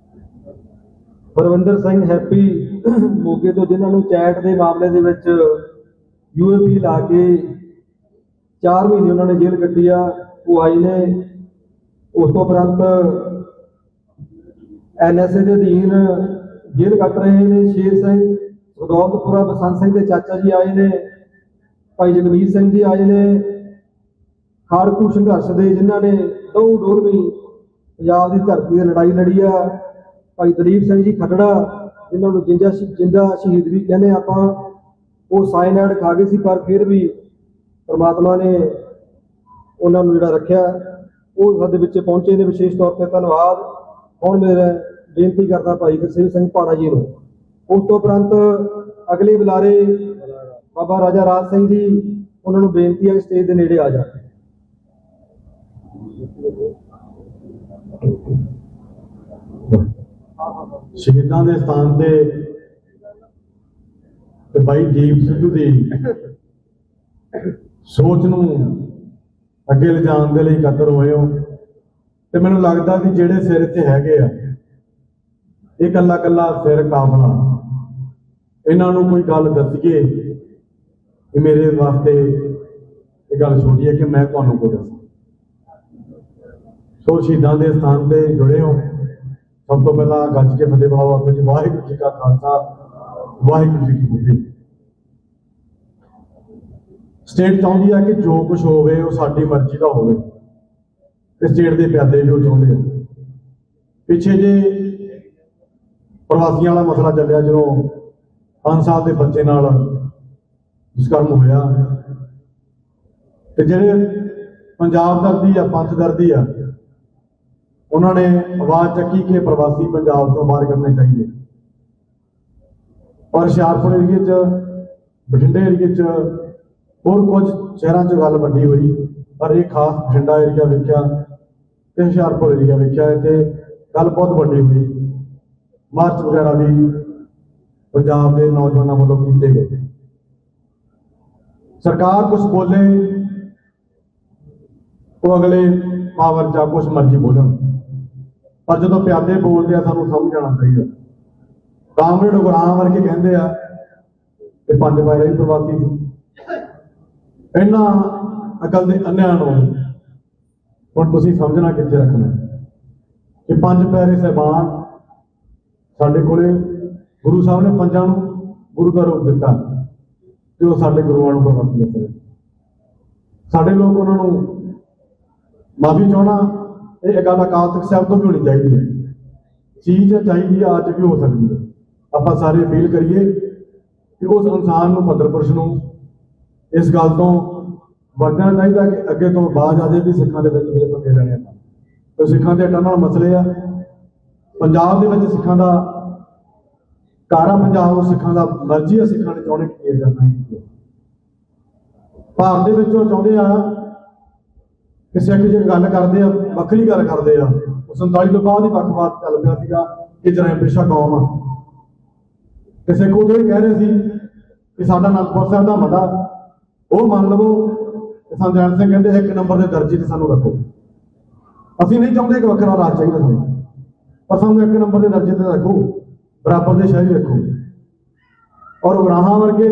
ਪਰਵਿੰਦਰ ਸਿੰਘ ਹੈਪੀ ਮੋਗੇ ਤੋਂ, ਜਿਨ੍ਹਾਂ ਨੂੰ ਚੈਟ ਦੇ ਮਾਮਲੇ ਦੇ ਵਿੱਚ UAP ਲਾ ਕੇ 4 ਮਹੀਨੇ ਉਹਨਾਂ ਨੇ ਜੇਲ੍ਹ ਕੱਟੀ ਆ। ਉਹ ਆਏ ਨੇ, ਉਸ ਤੋਂ ਉਪਰੰਤ NSA ਦੇ ਅਧੀਨ ਜੇਲ੍ਹ ਕੱਟ ਰਹੇ ਨੇ ਸ਼ੇਰ ਸਿੰਘ, ਦੌਲਤਪੁਰਾ ਬਸੰਤ ਸਿੰਘ ਦੇ ਚਾਚਾ ਜੀ ਆਏ ਨੇ, ਭਾਈ ਜਗਮੀਤ ਸਿੰਘ ਜੀ ਆਏ ਨੇ, ਖਾੜਕੂ ਸੰਘਰਸ਼ ਦੇ ਜਿਨ੍ਹਾਂ ਨੇ ਲਹੂ ਡੋਲਵੀਂ ਪੰਜਾਬ ਦੀ ਧਰਤੀ ਤੇ ਲੜਾਈ ਲੜੀ ਆ, ਭਾਈ ਦਲੀਪ ਸਿੰਘ ਜੀ ਖੱਟੜਾ, ਜਿਨ੍ਹਾਂ ਨੂੰ ਜਿੰਦਾ ਸ਼ਹੀਦ ਵੀ ਕਹਿੰਦੇ ਆਪਾਂ। ਉਹ ਸਾਇਨਾਈਡ ਖਾ ਗਏ ਸੀ, ਪਰ ਫਿਰ ਵੀ ਪਰਮਾਤਮਾ ਨੇ ਉਹਨਾਂ ਨੂੰ ਜਿਹੜਾ ਰੱਖਿਆ, ਉਹ ਸਾਡੇ ਵਿੱਚ ਪਹੁੰਚੇ ਨੇ। ਵਿਸ਼ੇਸ਼ ਤੌਰ ਤੇ ਧੰਨਵਾਦ। ਹੁਣ ਮੇਰਾ ਬੇਨਤੀ ਕਰਦਾ ਭਾਈ ਗੁਰਸੇਵ ਸਿੰਘ ਭਾੜਾ ਜੀ ਨੂੰ। ਉਸ ਤੋਂ ਉਪਰੰਤ ਅਗਲੇ ਬੁਲਾਰੇ ਬਾਬਾ ਰਾਜਾ ਰਾਜ ਸਿੰਘ ਜੀ, ਉਹਨਾਂ ਨੂੰ ਬੇਨਤੀ ਹੈ ਕਿ ਸਟੇਜ ਦੇ ਨੇੜੇ ਆ ਜਾਣ। ਸ਼ਹੀਦਾਂ ਦੇ ਸਥਾਨ ਤੇ ਬਾਈ ਦੀਪ ਸਿੱਧੂ ਦੀ ਸੋਚ ਨੂੰ ਅੱਗੇ ਲਿਜਾਣ ਦੇ ਲਈ ਇਕੱਤਰ ਹੋਏ ਹੋ। ਤੇ ਮੈਨੂੰ ਲੱਗਦਾ ਕਿ ਜਿਹੜੇ ਸਿਰ ਇੱਥੇ ਹੈਗੇ ਆ, ਇਹ ਇਕੱਲਾ ਇਕੱਲਾ ਸਿਰ ਕਾਫਲਾ, ਇਹਨਾਂ ਨੂੰ ਕੋਈ ਗੱਲ ਦੱਸੀਏ ਕਿ ਮੇਰੇ ਵਾਸਤੇ ਇਹ ਗੱਲ ਛੋਟੀ ਹੈ ਕਿ ਮੈਂ ਤੁਹਾਨੂੰ ਕੋਈ ਦੱਸਾਂ। ਸੋ ਸ਼ਹੀਦਾਂ ਦੇ ਸਥਾਨ ਤੇ ਜੁੜੇ ਹੋ, ਸਭ ਤੋਂ ਪਹਿਲਾਂ ਗੱਜ ਕੇ ਫਤਿਹ ਬੁਲਾਓ ਆਪੇ ਜੀ। ਵਾਹਿਗੁਰੂ ਜੀ ਕਾ ਖਾਲਸਾ, ਵਾਹਿਗੁਰੂ ਜੀ ਕੀ ਫਤਿਹ। ਸਟੇਟ ਚਾਹੁੰਦੀ ਹੈ ਕਿ ਜੋ ਕੁਝ ਹੋਵੇ ਉਹ ਸਾਡੀ ਮਰਜ਼ੀ ਦਾ ਹੋਵੇ, ਤੇ ਸਟੇਟ ਦੇ ਪਿਆਦੇ ਜੋ ਚਾਹੁੰਦੇ ਆ। ਪਿੱਛੇ ਜੇ ਪ੍ਰਵਾਸੀਆਂ ਵਾਲਾ ਮਸਲਾ ਚੱਲਿਆ, ਜਦੋਂ 5 ਸਾਲ ਦੇ ਬੱਚੇ ਨਾਲ ਦੁਸ਼ਕਰਮ ਹੋਇਆ, ਤੇ ਜਿਹੜੇ ਪੰਜਾਬ ਦਰਦੀ ਆ, ਪੰਥ ਦਰਦੀ ਆ, ਉਹਨਾਂ ਨੇ ਆਵਾਜ਼ ਚੱਕੀ ਕਿ ਪ੍ਰਵਾਸੀ ਪੰਜਾਬ ਤੋਂ ਬਾਹਰ ਕਰਨੇ ਚਾਹੀਦੇ। ਔਰ ਹੁਸ਼ਿਆਰਪੁਰ ਏਰੀਏ 'ਚ, ਬਠਿੰਡੇ ਏਰੀਏ 'ਚ, ਹੋਰ ਕੁਝ ਸ਼ਹਿਰਾਂ 'ਚ ਗੱਲ ਵੱਡੀ ਹੋਈ, ਪਰ ਇਹ ਖਾਸ ਬਠਿੰਡਾ ਏਰੀਆ ਵੇਖਿਆ ਤੇ ਹੁਸ਼ਿਆਰਪੁਰ ਏਰੀਆ ਵੇਖਿਆ, ਇੱਥੇ ਗੱਲ ਬਹੁਤ ਵੱਡੀ ਹੋਈ। ਮਾਰਚ ਵਗੈਰਾ ਵੀ ਪੰਜਾਬ ਦੇ ਨੌਜਵਾਨਾਂ ਵੱਲੋਂ ਕੀਤੇ ਗਏ। ਸਰਕਾਰ ਕੁਝ ਬੋਲੇ, ਉਹ ਅਗਲੇ ਪਾਵਰ ਜਾਂ ਕੁਝ ਮਰਜ਼ੀ ਬੋਲਣ, ਪਰ ਜਦੋਂ ਪਿਆਦੇ ਬੋਲਦੇ ਆ ਸਾਨੂੰ ਸਮਝ ਆਉਣਾ ਚਾਹੀਦਾ। ਕਾਮਰੇਡ ਗੁਰਾਮ ਵਰਗੇ ਕਹਿੰਦੇ ਆ ਕਿ 5 ਪੈਰੇ ਵੀ ਪ੍ਰਵਾਸੀ ਸੀ। ਇਹਨਾਂ ਅਕਲ ਦੇ ਅੰਨਿਆਂ ਨੂੰ ਹੁਣ ਤੁਸੀਂ ਸਮਝਣਾ ਕਿੱਥੇ ਰੱਖਣਾ ਕਿ 5 ਪੈਰੇ ਸਾਹਿਬਾਨ ਸਾਡੇ ਕੋਲੇ, ਗੁਰੂ ਸਾਹਿਬ ਨੇ ਪੰਜਾਂ ਨੂੰ ਗੁਰੂ ਦਾ ਰੂਪ ਦਿੱਤਾ, ਤੇ ਉਹ ਸਾਡੇ ਗੁਰੂਆਂ ਨੂੰ ਪ੍ਰਵਾਸੀ ਦੱਸਦੇ। ਸਾਡੇ ਲੋਕ ਉਹਨਾਂ ਨੂੰ ਮਾਫੀ ਚਾਹਣਾ, ਇਹ ਗੱਲ ਅਕਾਲ ਤਖਤ ਸਾਹਿਬ ਤੋਂ ਵੀ ਹੋਣੀ ਚਾਹੀਦੀ ਹੈ। ਚੀਜ਼ ਚਾਹੀਦੀ ਆ, ਅੱਜ ਵੀ ਹੋ ਸਕਦੀ ਹੈ। ਆਪਾਂ ਸਾਰੇ ਅਪੀਲ ਕਰੀਏ ਕਿ ਉਸ ਇਨਸਾਨ ਨੂੰ, ਪੱਤਰ ਪੁਰਸ਼ ਨੂੰ ਇਸ ਗੱਲ ਤੋਂ ਵਰਤਣਾ ਚਾਹੀਦਾ ਕਿ ਅੱਗੇ ਤੋਂ ਬਾਅਦ ਆ ਜਾਏ ਵੀ ਸਿੱਖਾਂ ਦੇ ਵਿੱਚ ਜਿਹੜੇ ਪੰਗੇ ਲੈਣੇ ਆ। ਤੇ ਸਿੱਖਾਂ ਦੇ ਟਰਨਲ ਮਸਲੇ ਆ, ਪੰਜਾਬ ਦੇ ਵਿੱਚ ਸਿੱਖਾਂ ਦਾ ਕਾਰਾ, ਪੰਜਾਬ ਉਹ ਸਿੱਖਾਂ ਦਾ ਮਰਜ਼ੀ ਆ, ਸਿੱਖਾਂ ਨੇ ਚਾਹੁੰਦੇ ਕੀ ਕਰਨਾ ਹੈ। ਭਾਰਤ ਦੇ ਵਿੱਚ ਉਹ ਚਾਹੁੰਦੇ ਆ ਕਿ ਸਿੱਖ ਜੇ ਗੱਲ ਕਰਦੇ ਆ, ਵੱਖਰੀ ਗੱਲ ਕਰਦੇ ਆ। 47 ਤੋਂ ਬਾਅਦ ਹੀ ਵੱਖ-ਵੱਖ ਚੱਲ ਪਿਆ ਸੀਗਾ ਕਿ ਜਰਾਂ ਪੇਸ਼ਾ ਕੌਮ ਆ, ਤੇ ਸਿੱਖ ਉਦੋਂ ਹੀ ਕਹਿ ਰਹੇ ਸੀ ਕਿ ਸਾਡਾ ਅਨੰਦਪੁਰ ਸਾਹਿਬ ਦਾ ਮਤਾ ਉਹ ਮੰਨ ਲਵੋ। ਸੰਜੈਨ ਸਿੰਘ ਕਹਿੰਦੇ 1 ਨੰਬਰ ਦੇ ਦਰਜੇ ਤੇ ਸਾਨੂੰ ਰੱਖੋ। ਅਸੀਂ ਨਹੀਂ ਚਾਹੁੰਦੇ ਕਿ ਵੱਖਰਾ ਰਾਜ ਚਾਹੀਦਾ ਸਾਨੂੰ, ਪਰ ਸਾਨੂੰ 1 ਨੰਬਰ ਦੇ ਦਰਜੇ ਤੇ ਰੱਖੋ, ਬਰਾਬਰ ਦੇ ਸ਼ਹਿਰੀ ਰੱਖੋ। ਔਰ ਉਗਰਾਹਾਂ ਵਰਗੇ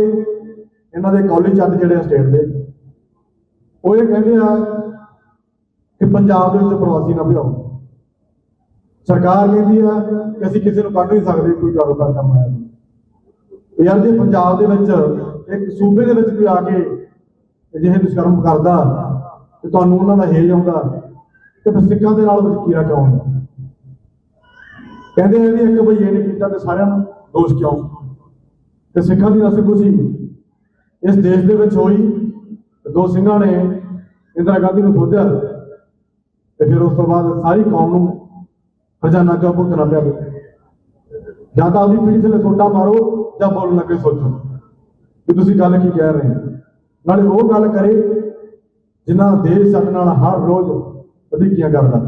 ਇਹਨਾਂ ਦੇ ਕਾਲਜ ਚੱਲ ਜਿਹੜੇ ਆ ਸਟੇਟ ਦੇ, ਉਹ ਇਹ ਕਹਿੰਦੇ ਆ ਕਿ ਪੰਜਾਬ ਦੇ ਵਿੱਚ ਪ੍ਰਵਾਸੀ ਨਾ ਭਜਾਓ। ਸਰਕਾਰ ਕਹਿੰਦੀ ਆ ਕਿ ਅਸੀਂ ਕਿਸੇ ਨੂੰ ਕੱਢ ਨਹੀਂ ਸਕਦੇ, ਕੋਈ ਕਾਰੋਬਾਰ ਕੰਮ ਆਇਆ। ਯਾਰ ਜੇ ਪੰਜਾਬ ਦੇ ਵਿੱਚ ਇੱਕ ਸੂਬੇ ਦੇ ਵਿੱਚ ਕੋਈ ਆ ਕੇ ਅਜਿਹੇ ਦੁਸ਼ਕਰਮ ਕਰਦਾ ਤੇ ਤੁਹਾਨੂੰ ਉਹਨਾਂ ਦਾ ਹੇਜ ਆਉਂਦਾ, ਤੇ ਫਿਰ ਸਿੱਖਾਂ ਦੇ ਨਾਲ ਵਜ਼ੀਰਾ ਕਿਉਂ ਹੁੰਦਾ? ਕਹਿੰਦੇ ਆ ਵੀ ਇੱਕ ਬਈ ਇਹ ਨਹੀਂ ਕੀਤਾ ਤੇ ਸਾਰਿਆਂ ਨੂੰ ਦੋਸ਼ ਕਿਉਂ? ਤੇ ਸਿੱਖਾਂ ਦੀ ਨਸਲਕੁਸ਼ੀ ਇਸ ਦੇਸ਼ ਦੇ ਵਿੱਚ ਹੋਈ, ਤੇ 2 ਸਿੰਘਾਂ ਨੇ ਇੰਦਰਾ ਗਾਂਧੀ ਨੂੰ ਸੋਧਿਆ, ਤੇ ਫਿਰ ਉਸ ਤੋਂ ਬਾਅਦ ਸਾਰੀ ਕੌਮ ਨੂੰ ਖਜ਼ਾਨਾ ਕਿਉਂ ਭੁਗਤਣਾ ਪਿਆ? ਜਾਂ ਤਾਂ ਆਪਣੀ ਪੀੜ੍ਹੀ ਥੱਲੇ ਸੋਟਾ ਮਾਰੋ, ਜਾਂ ਬੋਲਣ ਲੱਗੇ ਸੋਚੋ ਕਿ ਤੁਸੀਂ ਗੱਲ ਕੀ ਕਹਿ ਰਹੇ ਹੋ। ਨਾਲੇ ਉਹ ਗੱਲ ਕਰੇ ਜਿਨ੍ਹਾਂ ਦੇਸ਼ ਸਾਡੇ ਨਾਲ ਹਰ ਰੋਜ਼ ਵਧੀਕੀਆਂ ਕਰਦਾ।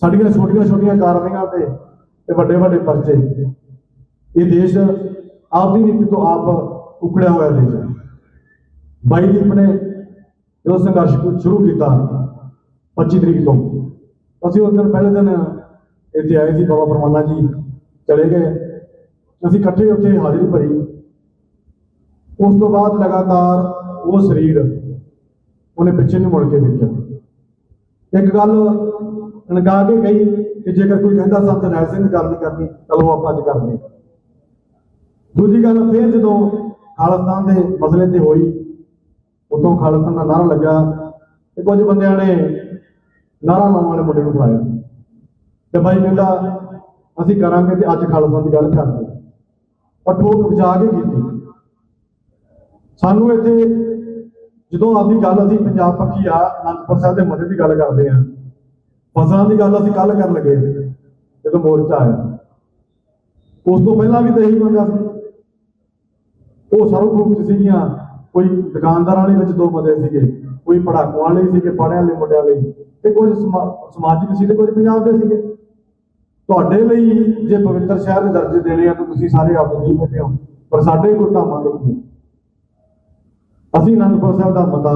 ਸਾਡੀਆਂ ਛੋਟੀਆਂ ਛੋਟੀਆਂ ਕਾਰਵਾਈਆਂ ਤੇ ਵੱਡੇ ਵੱਡੇ ਪਰਚੇ। ਇਹ ਦੇਸ਼ ਆਪਦੀ ਨੀਤੀ ਤੋਂ ਆਪ ਉਕੜਿਆ ਹੋਇਆ ਦੇਸ਼ ਹੈ। ਬਾਈ ਦੀਪ ਨੇ ਜੋ ਸੰਘਰਸ਼ ਸ਼ੁਰੂ ਕੀਤਾ 25 ਤਰੀਕ ਤੋਂ, ਅਸੀਂ ਉਸ ਦਿਨ ਪਹਿਲੇ ਦਿਨ ਇੱਥੇ ਆਏ ਸੀ। ਬਾਬਾ ਪਰਮਾਨਾ ਜੀ ਚਲੇ ਗਏ, ਅਸੀਂ ਇਕੱਠੇ ਉੱਥੇ ਹਾਜ਼ਰੀ ਭਰੀ। ਉਸ ਤੋਂ ਬਾਅਦ ਲਗਾਤਾਰ ਉਹ ਸਰੀਰ ਉਹਨੇ ਪਿੱਛੇ ਨੂੰ ਮੁੜ ਕੇ ਦੇਖਿਆ। ਇੱਕ ਗੱਲ ਅਣਗਾ ਕੇ ਗਈ ਕਿ ਜੇਕਰ ਕੋਈ ਕਹਿੰਦਾ ਸੰਤ ਜਰਨੈਲ ਸਿੰਘ ਗੱਲ ਨਹੀਂ ਕਰਨੀ, ਚਲੋ ਆਪਾਂ ਅੱਜ ਕਰਦੇ। ਦੂਜੀ ਗੱਲ ਫਿਰ ਜਦੋਂ ਖਾਲਿਸਤਾਨ ਦੇ ਮਸਲੇ ਤੇ ਹੋਈ, ਉਦੋਂ ਖਾਲਿਸਤਾਨ ਦਾ ਨਾਰਾ ਲੱਗਾ ਤੇ ਕੁਝ ਬੰਦਿਆਂ ਨੇ ਨਾਰਾ ਲਾਉਣ ਵਾਲੇ ਮੁੰਡੇ ਨੂੰ ਬੁਲਾਇਆ ਤੇ ਬਾਈ ਕਹਿੰਦਾ ਅਸੀਂ ਕਰਾਂਗੇ ਤੇ ਅੱਜ ਖਾਲਿਸਤਾਨ ਦੀ ਗੱਲ ਕਰਦੇ। ਪਰ ਠੋਕ ਵਜਾ ਕੇ ਕੀਤੀ। ਸਾਨੂੰ ਇੱਥੇ ਜਦੋਂ ਆਪਦੀ ਗੱਲ ਅਸੀਂ ਪੰਜਾਬ ਪੱਖੀ ਆ ਅਨੰਦਪੁਰ ਸਾਹਿਬ ਦੇ ਮਸਲੇ ਦੀ ਗੱਲ ਕਰਦੇ ਹਾਂ, ਫਸਲਾਂ ਦੀ ਗੱਲ ਅਸੀਂ ਕੱਲ ਕਰਨ ਲੱਗੇ ਜਦੋਂ ਮੋਰਚਾ ਆਇਆ। ਉਸ ਤੋਂ ਪਹਿਲਾਂ ਵੀ ਤਾਂ ਇਹੀ ਮੰਗਿਆ ਸੀ। ਉਹ ਸਰਵ ਗਰੁੱਪ ਚ ਸੀਗੀਆਂ, ਕੋਈ ਦੁਕਾਨਦਾਰਾਂ ਵਾਲੇ ਵਿੱਚ ਦੋ ਮਤੇ ਸੀਗੇ, ਕੋਈ ਪੜਾਕੂਆਂ ਵਾਲੇ ਸੀਗੇ, ਪੜ੍ਹਿਆਂ ਵਾਲੇ ਮੁੰਡਿਆਂ ਲਈ, ਤੇ ਕੁਝ ਸਮਾਜਿਕ ਸੀ ਤੇ ਕੁਝ ਪੰਜਾਬ ਦੇ ਸੀਗੇ। ਤੁਹਾਡੇ ਲਈ ਜੇ ਪਵਿੱਤਰ ਸ਼ਹਿਰ ਦੇ ਦਰਜੇ ਦੇਣੇ ਆ ਤਾਂ ਤੁਸੀਂ ਸਾਰੇ ਆਪ ਨਹੀਂ ਬੈਠੇ ਹੋ, ਪਰ ਸਾਡੇ ਕੋਈ ਧਾਮਾਂ ਨਹੀਂ। ਅਸੀਂ ਅਨੰਦਪੁਰ ਸਾਹਿਬ ਦਾ ਮਤਾ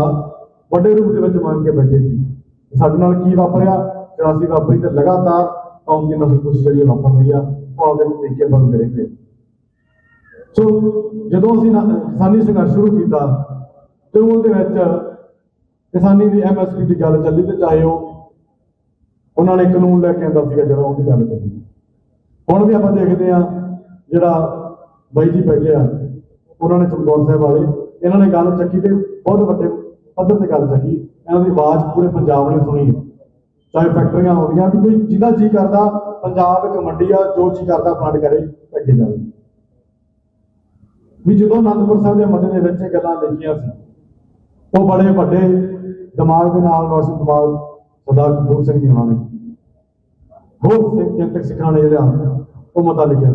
ਵੱਡੇ ਰੂਪ ਦੇ ਵਿੱਚ ਮੰਗ ਕੇ ਬੈਠੇ ਸੀ। ਸਾਡੇ ਨਾਲ ਕੀ ਵਾਪਰਿਆ? 84 ਵਾਪਰੀ ਤੇ ਲਗਾਤਾਰ ਕੌਮ ਦੀ ਨਸਲਕੁਸ਼ੀ ਜਿਹੜੀ ਵਾਪਰ ਰਹੀ ਆ, ਉਹ ਆਪਦੇ ਤਰੀਕੇ ਬਦਲ ਕੇ ਰਹੇ। ਸੋ ਜਦੋਂ ਅਸੀਂ ਕਿਸਾਨੀ ਸੰਘਰਸ਼ ਸ਼ੁਰੂ ਕੀਤਾ ਤੇ ਉਹਦੇ ਵਿੱਚ ਕਿਸਾਨੀ ਦੀ MSP ਦੀ ਗੱਲ ਚੱਲੀ, ਤੇ ਚਾਹੇ ਉਹਨਾਂ ਨੇ ਕਾਨੂੰਨ ਲੈ ਕੇ ਆਂਦਾ ਸੀਗਾ ਜਿਹੜਾ ਉਹਦੀ ਗੱਲ ਚੱਲੀ। ਹੁਣ ਵੀ ਆਪਾਂ ਦੇਖਦੇ ਹਾਂ ਜਿਹੜਾ ਬਾਈ ਜੀ ਬੈਠੇ ਆ, ਉਹਨਾਂ ਨੇ ਚਮਕੌਰ ਸਾਹਿਬ ਵਾਲੇ, ਇਹਨਾਂ ਨੇ ਗੱਲ ਚੱਕੀ ਤੇ ਬਹੁਤ ਵੱਡੇ ਪੱਧਰ ਤੇ ਗੱਲ ਚੱਕੀ। ਇਹਨਾਂ ਦੀ ਆਵਾਜ਼ ਪੂਰੇ ਪੰਜਾਬ ਨੇ ਸੁਣੀ। ਚਾਹੇ ਫੈਕਟਰੀਆਂ ਆਉਂਦੀਆਂ ਵੀ ਕੋਈ ਜਿਹਦਾ ਜੀ ਕਰਦਾ, ਪੰਜਾਬ ਇੱਕ ਮੰਡੀ ਆ, ਜੋ ਜੀ ਕਰਦਾ ਫੰਡ ਕਰੇ ਅੱਗੇ ਜਾਵੇ। ਵੀ ਜਦੋਂ ਅਨੰਦਪੁਰ ਸਾਹਿਬ ਦੇ ਮਤੇ ਦੇ ਵਿੱਚ ਇਹ ਗੱਲਾਂ ਲਿਖੀਆਂ ਸੀ, ਉਹ ਬੜੇ ਵੱਡੇ ਦਿਮਾਗ ਦੇ ਨਾਲ ਰੋਸ਼ਨ ਦਿਮਾਗ ਸਰਦਾਰ ਕਪੂਰ ਸਿੰਘ ਜੀ ਉਹਨਾਂ ਨੇ ਬਹੁਤ ਜਨਤਕ ਸਿੱਖਾਂ ਨੇ ਜਿਹੜਾ ਉਹ ਮਤਾ ਲਿਖਿਆ।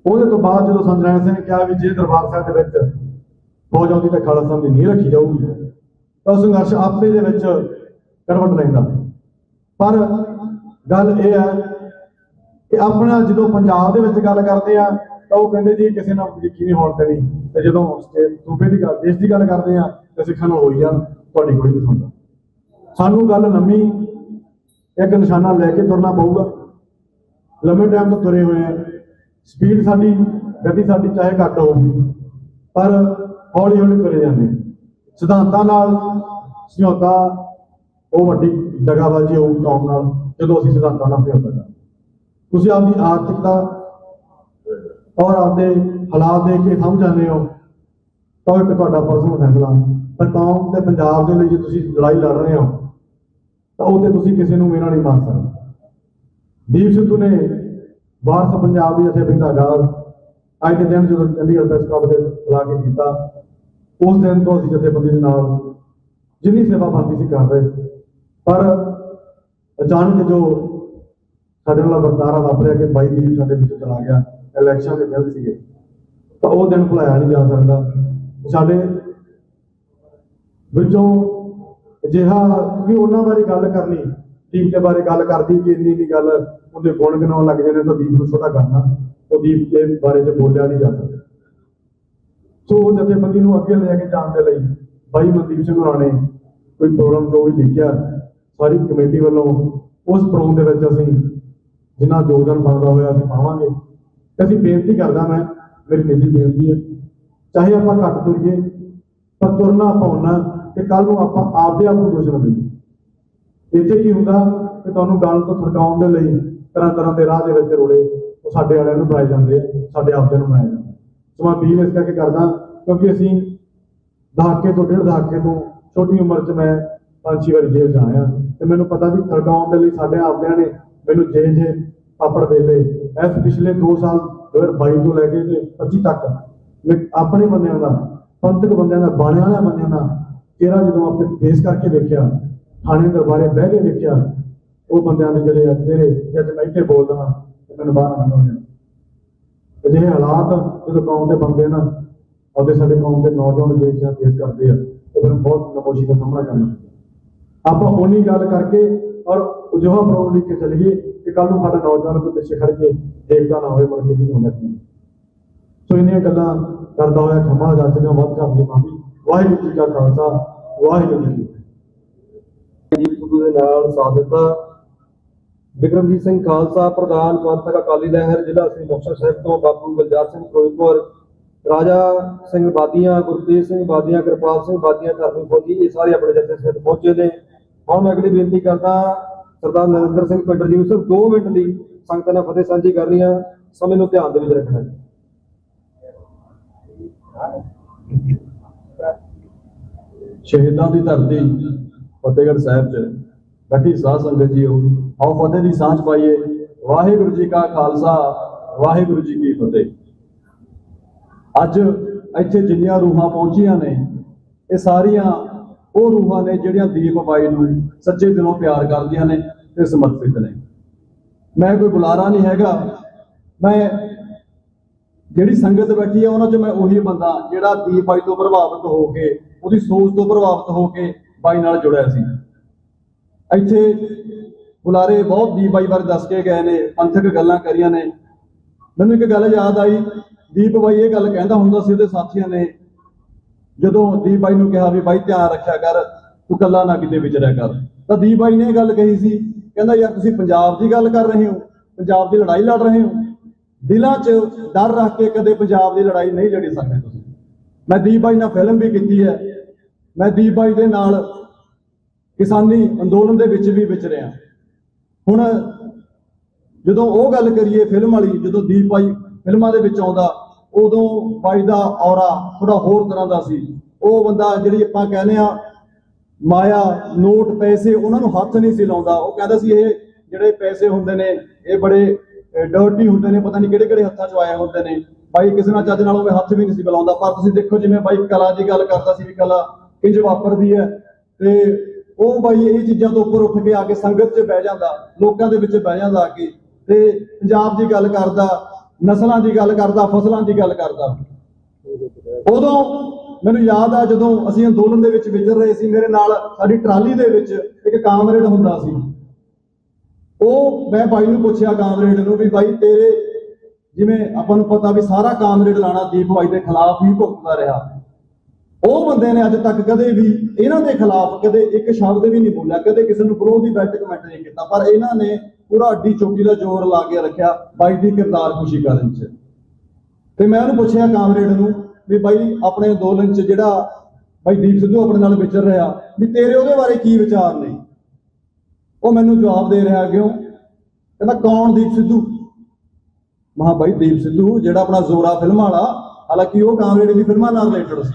ਉਹਦੇ ਤੋਂ ਬਾਅਦ ਜਦੋਂ ਸੰਤ ਜਰਨੈਲ ਸਿੰਘ ਨੇ ਕਿਹਾ ਵੀ ਜੇ ਦਰਬਾਰ ਸਾਹਿਬ ਦੇ ਵਿੱਚ ਫੌਜ ਆਉਂਦੀ ਤਾਂ ਖਾਲਸਾ ਦੀ ਨੀਂਹ ਰੱਖੀ ਜਾਊਗੀ, ਤਾਂ ਸੰਘਰਸ਼ ਆਪੇ ਦੇ ਵਿੱਚ ਕਰਵਟ ਲੈਂਦਾ। ਪਰ ਗੱਲ ਇਹ ਹੈ ਕਿ ਆਪਣਾ ਜਦੋਂ ਪੰਜਾਬ ਦੇ ਵਿੱਚ ਗੱਲ ਕਰਦੇ ਆ ਤਾਂ ਉਹ ਕਹਿੰਦੇ ਜੀ ਕਿਸੇ ਨਾਲ ਯਕੀਨੀ ਹੋਣ ਤੇ ਨਹੀਂ, ਤੇ ਜਦੋਂ ਸੂਬੇ ਦੀ ਗੱਲ, ਦੇਸ਼ ਦੀ ਗੱਲ ਕਰਦੇ ਆ ਤਾਂ ਸਿੱਖਾਂ ਨਾਲ ਹੋਈ ਜਾਣ, ਤੁਹਾਡੀ ਕੋਈ ਨਹੀਂ ਸੁਣਦਾ। ਸਾਨੂੰ ਗੱਲ ਲੰਮੀ ਇੱਕ ਨਿਸ਼ਾਨਾ ਲੈ ਕੇ ਤੁਰਨਾ ਪਊਗਾ। ਲੰਮੇ ਟਾਈਮ ਤੋਂ ਤੁਰੇ ਹੋਏ ਆ, ਸਪੀਡ ਸਾਡੀ, ਗਤੀ ਸਾਡੀ ਚਾਹੇ ਘੱਟ ਹੋਊਗੀ, ਪਰ ਹੌਲੀ ਹੌਲੀ ਤੁਰੇ ਜਾਂਦੇ। ਸਿਧਾਂਤਾਂ ਨਾਲ ਸਮਝੌਤਾ ਉਹ ਵੱਡੀ ਦਗਾਬਾਜ਼ੀ ਹੋਊਗੀ ਕੌਮ ਨਾਲ ਜਦੋਂ ਅਸੀਂ ਸਿਧਾਂਤਾਂ ਨਾਲ ਸਮਝੌਤਾ ਕਰਾਂਗੇ। ਤੁਸੀਂ ਆਪਦੀ ਆਰਥਿਕਤਾ ਔਰ ਆਪਦੇ ਹਾਲਾਤ ਦੇਖ ਕੇ ਸਮਝ ਜਾਂਦੇ ਹੋ ਤਾਂ ਇੱਕ ਤੁਹਾਡਾ ਪਰਸਨਲ ਫੈਸਲਾ, ਪਰ ਕੌਮ ਤੇ ਪੰਜਾਬ ਦੇ ਲਈ ਜੇ ਤੁਸੀਂ ਲੜਾਈ ਲੜ ਰਹੇ ਹੋ ਤਾਂ ਉਹ ਤੇ ਤੁਸੀਂ ਕਿਸੇ ਨੂੰ ਮੇਰਾ ਨਹੀਂ ਮਾਰ ਸਕਦੇ। ਦੀਪ ਸਿੱਧੂ ਨੇ ਵਾਰਸ ਪੰਜਾਬ ਦੀ ਜਥੇਬੰਦੀ ਦਾ ਅੱਜ ਦੇ ਦਿਨ ਜਦੋਂ ਚੰਡੀਗੜ੍ਹ ਪ੍ਰੈਸ ਕਾਨਫਰੰਸ ਬੁਲਾ ਕੇ ਕੀਤਾ, ਉਸ ਦਿਨ ਤੋਂ ਅਸੀਂ ਜਥੇਬੰਦੀ ਦੇ ਨਾਲ ਜਿੰਨੀ ਸੇਵਾ ਬਣਦੀ ਸੀ ਕਰ ਰਹੇ। ਪਰ ਅਚਾਨਕ ਜੋ ਸਾਡੇ ਨਾਲ ਵਰਤਾਰਾ ਵਾਪਰਿਆ ਕਿ 22 ਦੀਪ ਸਾਡੇ ਵਿੱਚੋਂ ਚਲਾ ਗਿਆ, ਇਲੈਕਸ਼ਨ ਦੇ ਦਿਨ ਸੀਗੇ, ਤਾਂ ਉਹ ਦਿਨ ਭੁਲਾਇਆ ਨਹੀਂ ਜਾ ਸਕਦਾ। ਸਾਡੇ ਵਿੱਚੋਂ ਅਜਿਹਾ, ਕਿਉਂਕਿ ਉਹਨਾਂ ਬਾਰੇ ਗੱਲ ਕਰਨੀ, ਦੀਪ ਦੇ ਬਾਰੇ ਗੱਲ ਕਰਦੀ ਕਿ ਇੰਨੀ ਗੱਲ ਉਹਦੇ ਗੁਣ ਗਨਾਉਣ ਲੱਗ ਜਾਂਦੇ ਤਾਂ ਦੀਪ ਨੂੰ ਛੋਟਾ ਕਰਨਾ, ਉਹ ਦੀਪ ਦੇ ਬਾਰੇ 'ਚ ਬੋਲਿਆ ਨਹੀਂ ਜਾ ਸਕਦਾ। ਸੋ ਉਹ ਜਥੇਬੰਦੀ ਨੂੰ ਅੱਗੇ ਲੈ ਕੇ ਜਾਣ ਦੇ ਲਈ ਬਾਈ ਮਨਦੀਪ ਸਿੰਘ ਹੋਰਾਂ ਨੇ ਕੋਈ ਪ੍ਰੋਗਰਾਮ ਜੋ ਵੀ ਲਿਖਿਆ, ਸਾਰੀ ਕਮੇਟੀ ਵੱਲੋਂ ਉਸ ਪ੍ਰੋਗਰਾਮ ਦੇ ਵਿੱਚ ਅਸੀਂ ਜਿੰਨਾ ਯੋਗਦਾਨ ਬਣਦਾ ਹੋਇਆ ਅਸੀਂ ਪਾਵਾਂਗੇ। ਤੇ ਅਸੀਂ ਬੇਨਤੀ ਕਰਦਾ, ਮੈਂ ਮੇਰੀ ਨਿੱਜੀ ਬੇਨਤੀ ਹੈ, ਚਾਹੇ ਆਪਾਂ ਘੱਟ ਤੁਰੀਏ ਪਰ ਤੁਰਨਾ ਪਾਉਣਾ ਕਿ ਕੱਲ ਨੂੰ ਆਪਾਂ ਆਪਦੇ ਆਪ ਨੂੰ ਦੋਸ਼ ਨਾ ਦਈਏ। ਇੱਥੇ ਕੀ ਹੁੰਦਾ ਕਿ ਤੁਹਾਨੂੰ ਗੱਲ ਤੋਂ ਥਕਾਉਣ ਦੇ ਲਈ ਤਰ੍ਹਾਂ ਤਰ੍ਹਾਂ ਦੇ ਰਾਹ ਦੇ ਵਿੱਚ ਰੋੜੇ ਉਹ ਸਾਡੇ ਵਾਲਿਆਂ ਨੂੰ ਬਣਾਏ ਜਾਂਦੇ ਆ, ਸਾਡੇ ਆਪਦੇ ਨੂੰ ਬਣਾਏ ਜਾਂਦੇ। ਸੋ ਮੈਂ ਅਪੀਲ ਇਸ ਕਰਕੇ ਕਰਦਾ ਕਿਉਂਕਿ ਅਸੀਂ ਦਹਾਕੇ ਤੋਂ 1.5 ਦਹਾਕੇ ਤੋਂ ਛੋਟੀ ਉਮਰ 'ਚ ਮੈਂ 5-6 ਵਾਰੀ ਜੇਲ੍ਹ 'ਚ ਆਇਆ ਤੇ ਮੈਨੂੰ ਪਤਾ ਵੀ ਥਕਾਉਣ ਦੇ ਲਈ ਸਾਡੇ ਆਪਦਿਆਂ ਨੇ ਮੈਨੂੰ ਜੇ ਪਾਪੜ ਵੇਲੇ ਇਸ ਪਿਛਲੇ 2 ਸਾਲ 2022 ਤੋਂ ਲੈ ਕੇ 25 ਤੱਕ ਆਪਣੇ ਬੰਦਿਆਂ ਦਾ, ਪੰਥਕ ਬੰਦਿਆਂ ਦਾ, ਬਾਣਿਆਂ ਵਾਲਿਆਂ ਬੰਦਿਆਂ ਦਾ ਚਿਹਰਾ ਜਦੋਂ ਆਪਣੇ ਫੇਸ ਕਰਕੇ ਵੇਖਿਆ, ਥਾਣੇ ਦਰਬਾਰੇ ਬਹਿ ਕੇ ਵੇਖਿਆ, ਉਹ ਬੰਦਿਆਂ ਦੇ ਜਿਹੜੇ ਚਿਹਰੇ ਜਦ ਮੈਂ ਇੱਥੇ ਬੋਲਦਾ ਹਾਂ ਤੇ ਮੈਨੂੰ ਬਾਹਰ ਆਉਣਾ ਹੁੰਦਾ। ਅਜਿਹੇ ਹਾਲਾਤ ਜਦੋਂ ਕੌਮ ਦੇ ਬੰਦੇ ਨਾ ਉਹਦੇ ਸਾਡੇ ਕੌਮ ਦੇ ਨੌਜਵਾਨ ਦੇਸ਼ ਨਾਲ ਫੇਸ ਕਰਦੇ ਆ ਤਾਂ ਫਿਰ ਬਹੁਤ ਨਮੋਸ਼ੀ ਦਾ ਸਾਹਮਣਾ ਕਰਨਾ। ਆਪਾਂ ਉਨੀ ਗੱਲ ਕਰਕੇ ਔਰ ਅਜਿਹਾ ਪ੍ਰੋਗਰਾਮ ਲਿਖ ਕੇ ਚੱਲੀਏ ਕਿ ਕੱਲ ਨੂੰ ਸਾਡਾ ਨੌਜਵਾਨ ਕੋਈ ਪਿੱਛੇ ਖੜ ਕੇ ਦੇਖਦਾ ਨਾ ਹੋਵੇ ਮੁੜ ਕੇ ਕੀ ਹੁੰਦਾ। ਸੋ ਇੰਨੀਆਂ ਗੱਲਾਂ ਕਰਦਾ ਹੋਇਆ ਖਮਾ ਜਾਚੀਆਂ ਵੱਧ ਕਰਦੀ ਮਾਫੀ। ਵਾਹਿਗੁਰੂ ਜੀ ਕਾ ਖਾਲਸਾ, ਵਾਹਿਗੁਰੂ ਜੀ ਕੀ ਫਤਿਹ। ਜੀ ਸਿੱਧੂ ਦੇ ਨਾਲ ਸਾਥ ਦਿੱਤਾ ਬਿਕਰਮਜੀਤ ਸਿੰਘ ਖਾਲਸਾ, ਪ੍ਰਧਾਨ ਪੰਥਕ ਅਕਾਲੀ ਲਹਿਰ ਜ਼ਿਲ੍ਹਾ ਸ੍ਰੀ ਮੁਕਤਸਰ ਸਾਹਿਬ ਤੋਂ, ਬਾਪੂ ਗੁਲਜ਼ਾਰ ਸਿੰਘ ਫਿਰੋਜ਼ਪੁਰ, ਰਾਜਾ ਸਿੰਘ ਬਾਦੀਆਂ, ਗੁਰਤੇਜ ਸਿੰਘ ਬਾਦੀਆਂ, ਕਿਰਪਾਲ ਸਿੰਘ ਬਾਦੀਆਂ, ਧਰਮੀ ਫੌਜੀ, ਇਹ ਸਾਰੇ ਆਪਣੇ ਜੱਥੇ ਸਿਰ ਪਹੁੰਚੇ ਨੇ। ਹੁਣ ਮੈਂ ਅਗਲੀ ਬੇਨਤੀ ਕਰਦਾ ਸਰਦਾਰ ਨਰਿੰਦਰ ਸਿੰਘ ਪਿੰਡਰ ਜੀ ਨੂੰ ਸਿਰਫ 2 ਮਿੰਟ ਲਈ ਸੰਗਤਾਂ ਨਾਲ ਫਤਿਹ ਸਾਂਝੀ ਕਰਨੀ ਆ, ਸਮੇਂ ਨੂੰ ਧਿਆਨ ਦੇ ਵਿੱਚ ਰੱਖਣਾ ਜੀ। ਸ਼ਹੀਦਾਂ ਦੀ ਧਰਤੀ ਫਤਿਹਗੜ੍ਹ ਸਾਹਿਬ 'ਚ ਬੈਠੀ ਸਾਧ ਸੰਗਤ ਜੀਓ, ਆਓ ਫਤਿਹ ਦੀ ਸਾਂਝ ਪਾਈਏ। ਵਾਹਿਗੁਰੂ ਜੀ ਕਾ ਖਾਲਸਾ, ਵਾਹਿਗੁਰੂ ਜੀ ਕੀ ਫਤਿਹ। ਅੱਜ ਇੱਥੇ ਜਿੰਨੀਆਂ ਰੂਹਾਂ ਪਹੁੰਚੀਆਂ ਨੇ, ਇਹ ਸਾਰੀਆਂ ਉਹ ਰੂਹਾਂ ਨੇ ਜਿਹੜੀਆਂ ਦੀਪ ਬਾਈ ਨੂੰ ਸੱਚੇ ਦਿਲੋਂ ਪਿਆਰ ਕਰਦੀਆਂ ਨੇ ਤੇ ਸਮਰਪਿਤ ਨੇ। ਮੈਂ ਕੋਈ ਬੁਲਾਰਾ ਨਹੀਂ ਹੈਗਾ, ਮੈਂ ਜਿਹੜੀ ਸੰਗਤ ਬੈਠੀ ਆ ਉਹਨਾਂ 'ਚ ਮੈਂ ਉਹੀ ਬੰਦਾ ਜਿਹੜਾ ਦੀਪ ਬਾਈ ਤੋਂ ਪ੍ਰਭਾਵਿਤ ਹੋ ਕੇ, ਉਹਦੀ ਸੋਚ ਤੋਂ ਪ੍ਰਭਾਵਿਤ ਹੋ ਕੇ ਬਾਈ ਨਾਲ ਜੁੜਿਆ ਸੀ। ਇੱਥੇ ਬੁਲਾਰੇ ਬਹੁਤ ਦੀਪ ਬਾਈ ਬਾਰੇ ਦੱਸ ਕੇ ਗਏ ਨੇ, ਪੰਥਕ ਗੱਲਾਂ ਕਰੀਆਂ ਨੇ। ਮੈਨੂੰ ਇੱਕ ਗੱਲ ਯਾਦ ਆਈ, ਦੀਪ ਬਾਈ ਇਹ ਗੱਲ ਕਹਿੰਦਾ ਹੁੰਦਾ ਸੀ ਉਹਦੇ ਸਾਥੀਆਂ ਨੇ, ਜਦੋਂ ਦੀਪ ਬਾਈ ਨੂੰ ਕਿਹਾ ਵੀ ਬਾਈ ਧਿਆਨ ਰੱਖਿਆ ਕਰ, ਤੂੰ ਇਕੱਲਾ ਨਾ ਕਿਤੇ ਵਿਚਰਿਆ ਕਰ, ਤਾਂ ਦੀਪ ਬਾਈ ਨੇ ਇਹ ਗੱਲ ਕਹੀ ਸੀ, ਕਹਿੰਦਾ ਯਾਰ ਤੁਸੀਂ ਪੰਜਾਬ ਦੀ ਗੱਲ ਕਰ ਰਹੇ ਹੋ, ਪੰਜਾਬ ਦੀ ਲੜਾਈ ਲੜ ਰਹੇ ਹੋ, ਦਿਲਾਂ 'ਚ ਡਰ ਰੱਖ ਕੇ ਕਦੇ ਪੰਜਾਬ ਦੀ ਲੜਾਈ ਨਹੀਂ ਲੜੀ ਸਕਦੇ ਤੁਸੀਂ। ਮੈਂ ਦੀਪ ਬਾਈ ਨਾਲ ਫਿਲਮ ਵੀ ਕੀਤੀ ਹੈ, ਮੈਂ ਦੀਪ ਬਾਈ ਦੇ ਨਾਲ ਕਿਸਾਨੀ ਅੰਦੋਲਨ ਦੇ ਵਿੱਚ ਵੀ ਵਿਚਰਿਆ। ਹੁਣ ਜਦੋਂ ਉਹ ਗੱਲ ਕਰੀਏ ਫਿਲਮ ਵਾਲੀ, ਜਦੋਂ ਦੀਪ ਬਾਈ ਫਿਲਮਾਂ ਦੇ ਵਿੱਚ ਆਉਂਦਾ, ਉਦੋਂ ਬਾਈ ਦਾ ਔਰਾ ਥੋੜਾ ਹੋਰ ਤਰ੍ਹਾਂ ਦਾ ਸੀ। ਉਹ ਬੰਦਾ ਜਿਹੜੀ ਆਪਾਂ ਕਹਿੰਦੇ ਆ ਮਾਇਆ, ਨੋਟ, ਪੈਸੇ, ਉਹਨਾਂ ਨੂੰ ਹੱਥ ਨਹੀਂ ਸੀ ਲਾਉਂਦਾ। ਉਹ ਕਹਿੰਦਾ ਸੀ ਇਹ ਜਿਹੜੇ ਪੈਸੇ ਹੁੰਦੇ ਨੇ ਇਹ ਬੜੇ ਡਰਟੀ ਹੁੰਦੇ ਨੇ, ਪਤਾ ਨਹੀਂ ਕਿਹੜੇ ਕਿਹੜੇ ਹੱਥਾਂ 'ਚ ਆਏ ਹੁੰਦੇ ਨੇ। ਬਾਈ ਕਿਸੇ ਨਾਲ ਚੱਜ ਨਾਲ ਉਹ ਹੱਥ ਵੀ ਨਹੀਂ ਸੀ ਬੁਲਾਉਂਦਾ। ਪਰ ਤੁਸੀਂ ਦੇਖੋ ਜਿਵੇਂ ਬਾਈ ਕਲਾ ਦੀ ਗੱਲ ਕਰਦਾ ਸੀ ਵੀ ਕਲਾ ਕਿੰਝ ਵਾਪਰਦੀ ਹੈ, ਤੇ ਉਹ ਬਾਈ ਇਹ ਚੀਜ਼ਾਂ ਤੋਂ ਉੱਪਰ ਉੱਠ ਕੇ ਆ ਕੇ ਸੰਗਤ 'ਚ ਬਹਿ ਜਾਂਦਾ, ਲੋਕਾਂ ਦੇ ਵਿੱਚ ਬਹਿ ਜਾਂਦਾ ਆ ਕੇ, ਤੇ ਪੰਜਾਬ ਦੀ ਗੱਲ ਕਰਦਾ, ਨਸਲਾਂ ਦੀ ਗੱਲ ਕਰਦਾ, ਫਸਲਾਂ ਦੀ ਗੱਲ ਕਰਦਾ। ਉਦੋਂ ਮੈਨੂੰ ਯਾਦ ਆ ਜਦੋਂ ਅਸੀਂ ਅੰਦੋਲਨ ਦੇ ਵਿੱਚ ਵਿਚਰ ਰਹੇ ਸੀ, ਮੇਰੇ ਨਾਲ ਸਾਡੀ ਟਰਾਲੀ ਦੇ ਵਿੱਚ ਇੱਕ ਕਾਮਰੇਡ ਹੁੰਦਾ ਸੀ। ਉਹ ਮੈਂ ਬਾਈ ਨੂੰ ਪੁੱਛਿਆ ਕਾਮਰੇਡ ਨੂੰ ਵੀ ਬਾਈ ਤੇਰੇ, ਜਿਵੇਂ ਆਪਾਂ ਨੂੰ ਪਤਾ ਵੀ ਸਾਰਾ ਕਾਮਰੇਡ ਲਾਣਾ ਦੀਪ ਬਾਈ ਦੇ ਖਿਲਾਫ ਹੀ ਭੁਗਤਦਾ ਰਿਹਾ, ਉਹ ਬੰਦੇ ਨੇ ਅੱਜ ਤੱਕ ਕਦੇ ਵੀ ਇਹਨਾਂ ਦੇ ਖਿਲਾਫ ਕਦੇ ਇੱਕ ਸ਼ਬਦ ਵੀ ਨਹੀਂ ਬੋਲਿਆ, ਕਦੇ ਕਿਸੇ ਨੂੰ ਵਿਰੋਧ ਦੀ ਬੈਠਕ ਕਮੈਂਟ ਨਹੀਂ ਕੀਤਾ। ਪਰ ਇਹਨਾਂ ਨੇ ਪੂਰਾ ਅੱਡੀ ਚੋਟੀ ਦਾ ਜ਼ੋਰ ਲਾ ਕੇ ਰੱਖਿਆ ਬਾਈ ਦੀ ਕਿਰਦਾਰ ਖੁਸ਼ੀ ਕਰਨ 'ਚ। ਤੇ ਮੈਂ ਉਹਨੂੰ ਪੁੱਛਿਆ ਕਾਮਰੇਡ ਨੂੰ ਵੀ ਬਾਈ ਆਪਣੇ ਅੰਦੋਲਨ 'ਚ ਜਿਹੜਾ ਬਾਈ ਦੀਪ ਸਿੱਧੂ ਆਪਣੇ ਨਾਲ ਵਿਚਰ ਰਿਹਾ, ਵੀ ਤੇਰੇ ਉਹਦੇ ਬਾਰੇ ਕੀ ਵਿਚਾਰ ਨੇ? ਉਹ ਮੈਨੂੰ ਜਵਾਬ ਦੇ ਰਿਹਾ, ਕਿਉਂ? ਕਹਿੰਦਾ ਕੌਣ ਦੀਪ ਸਿੱਧੂ? ਮਹਾ ਬਾਈ ਦੀਪ ਸਿੱਧੂ ਜਿਹੜਾ ਆਪਣਾ ਜ਼ੋਰਾ ਫਿਲਮ ਵਾਲਾ, ਹਾਲਾਂਕਿ ਉਹ ਕਾਮਰੇਡ ਦੀ ਫਿਲਮਾਂ ਨਾਲ ਰਿਲੇਟਡ ਸੀ,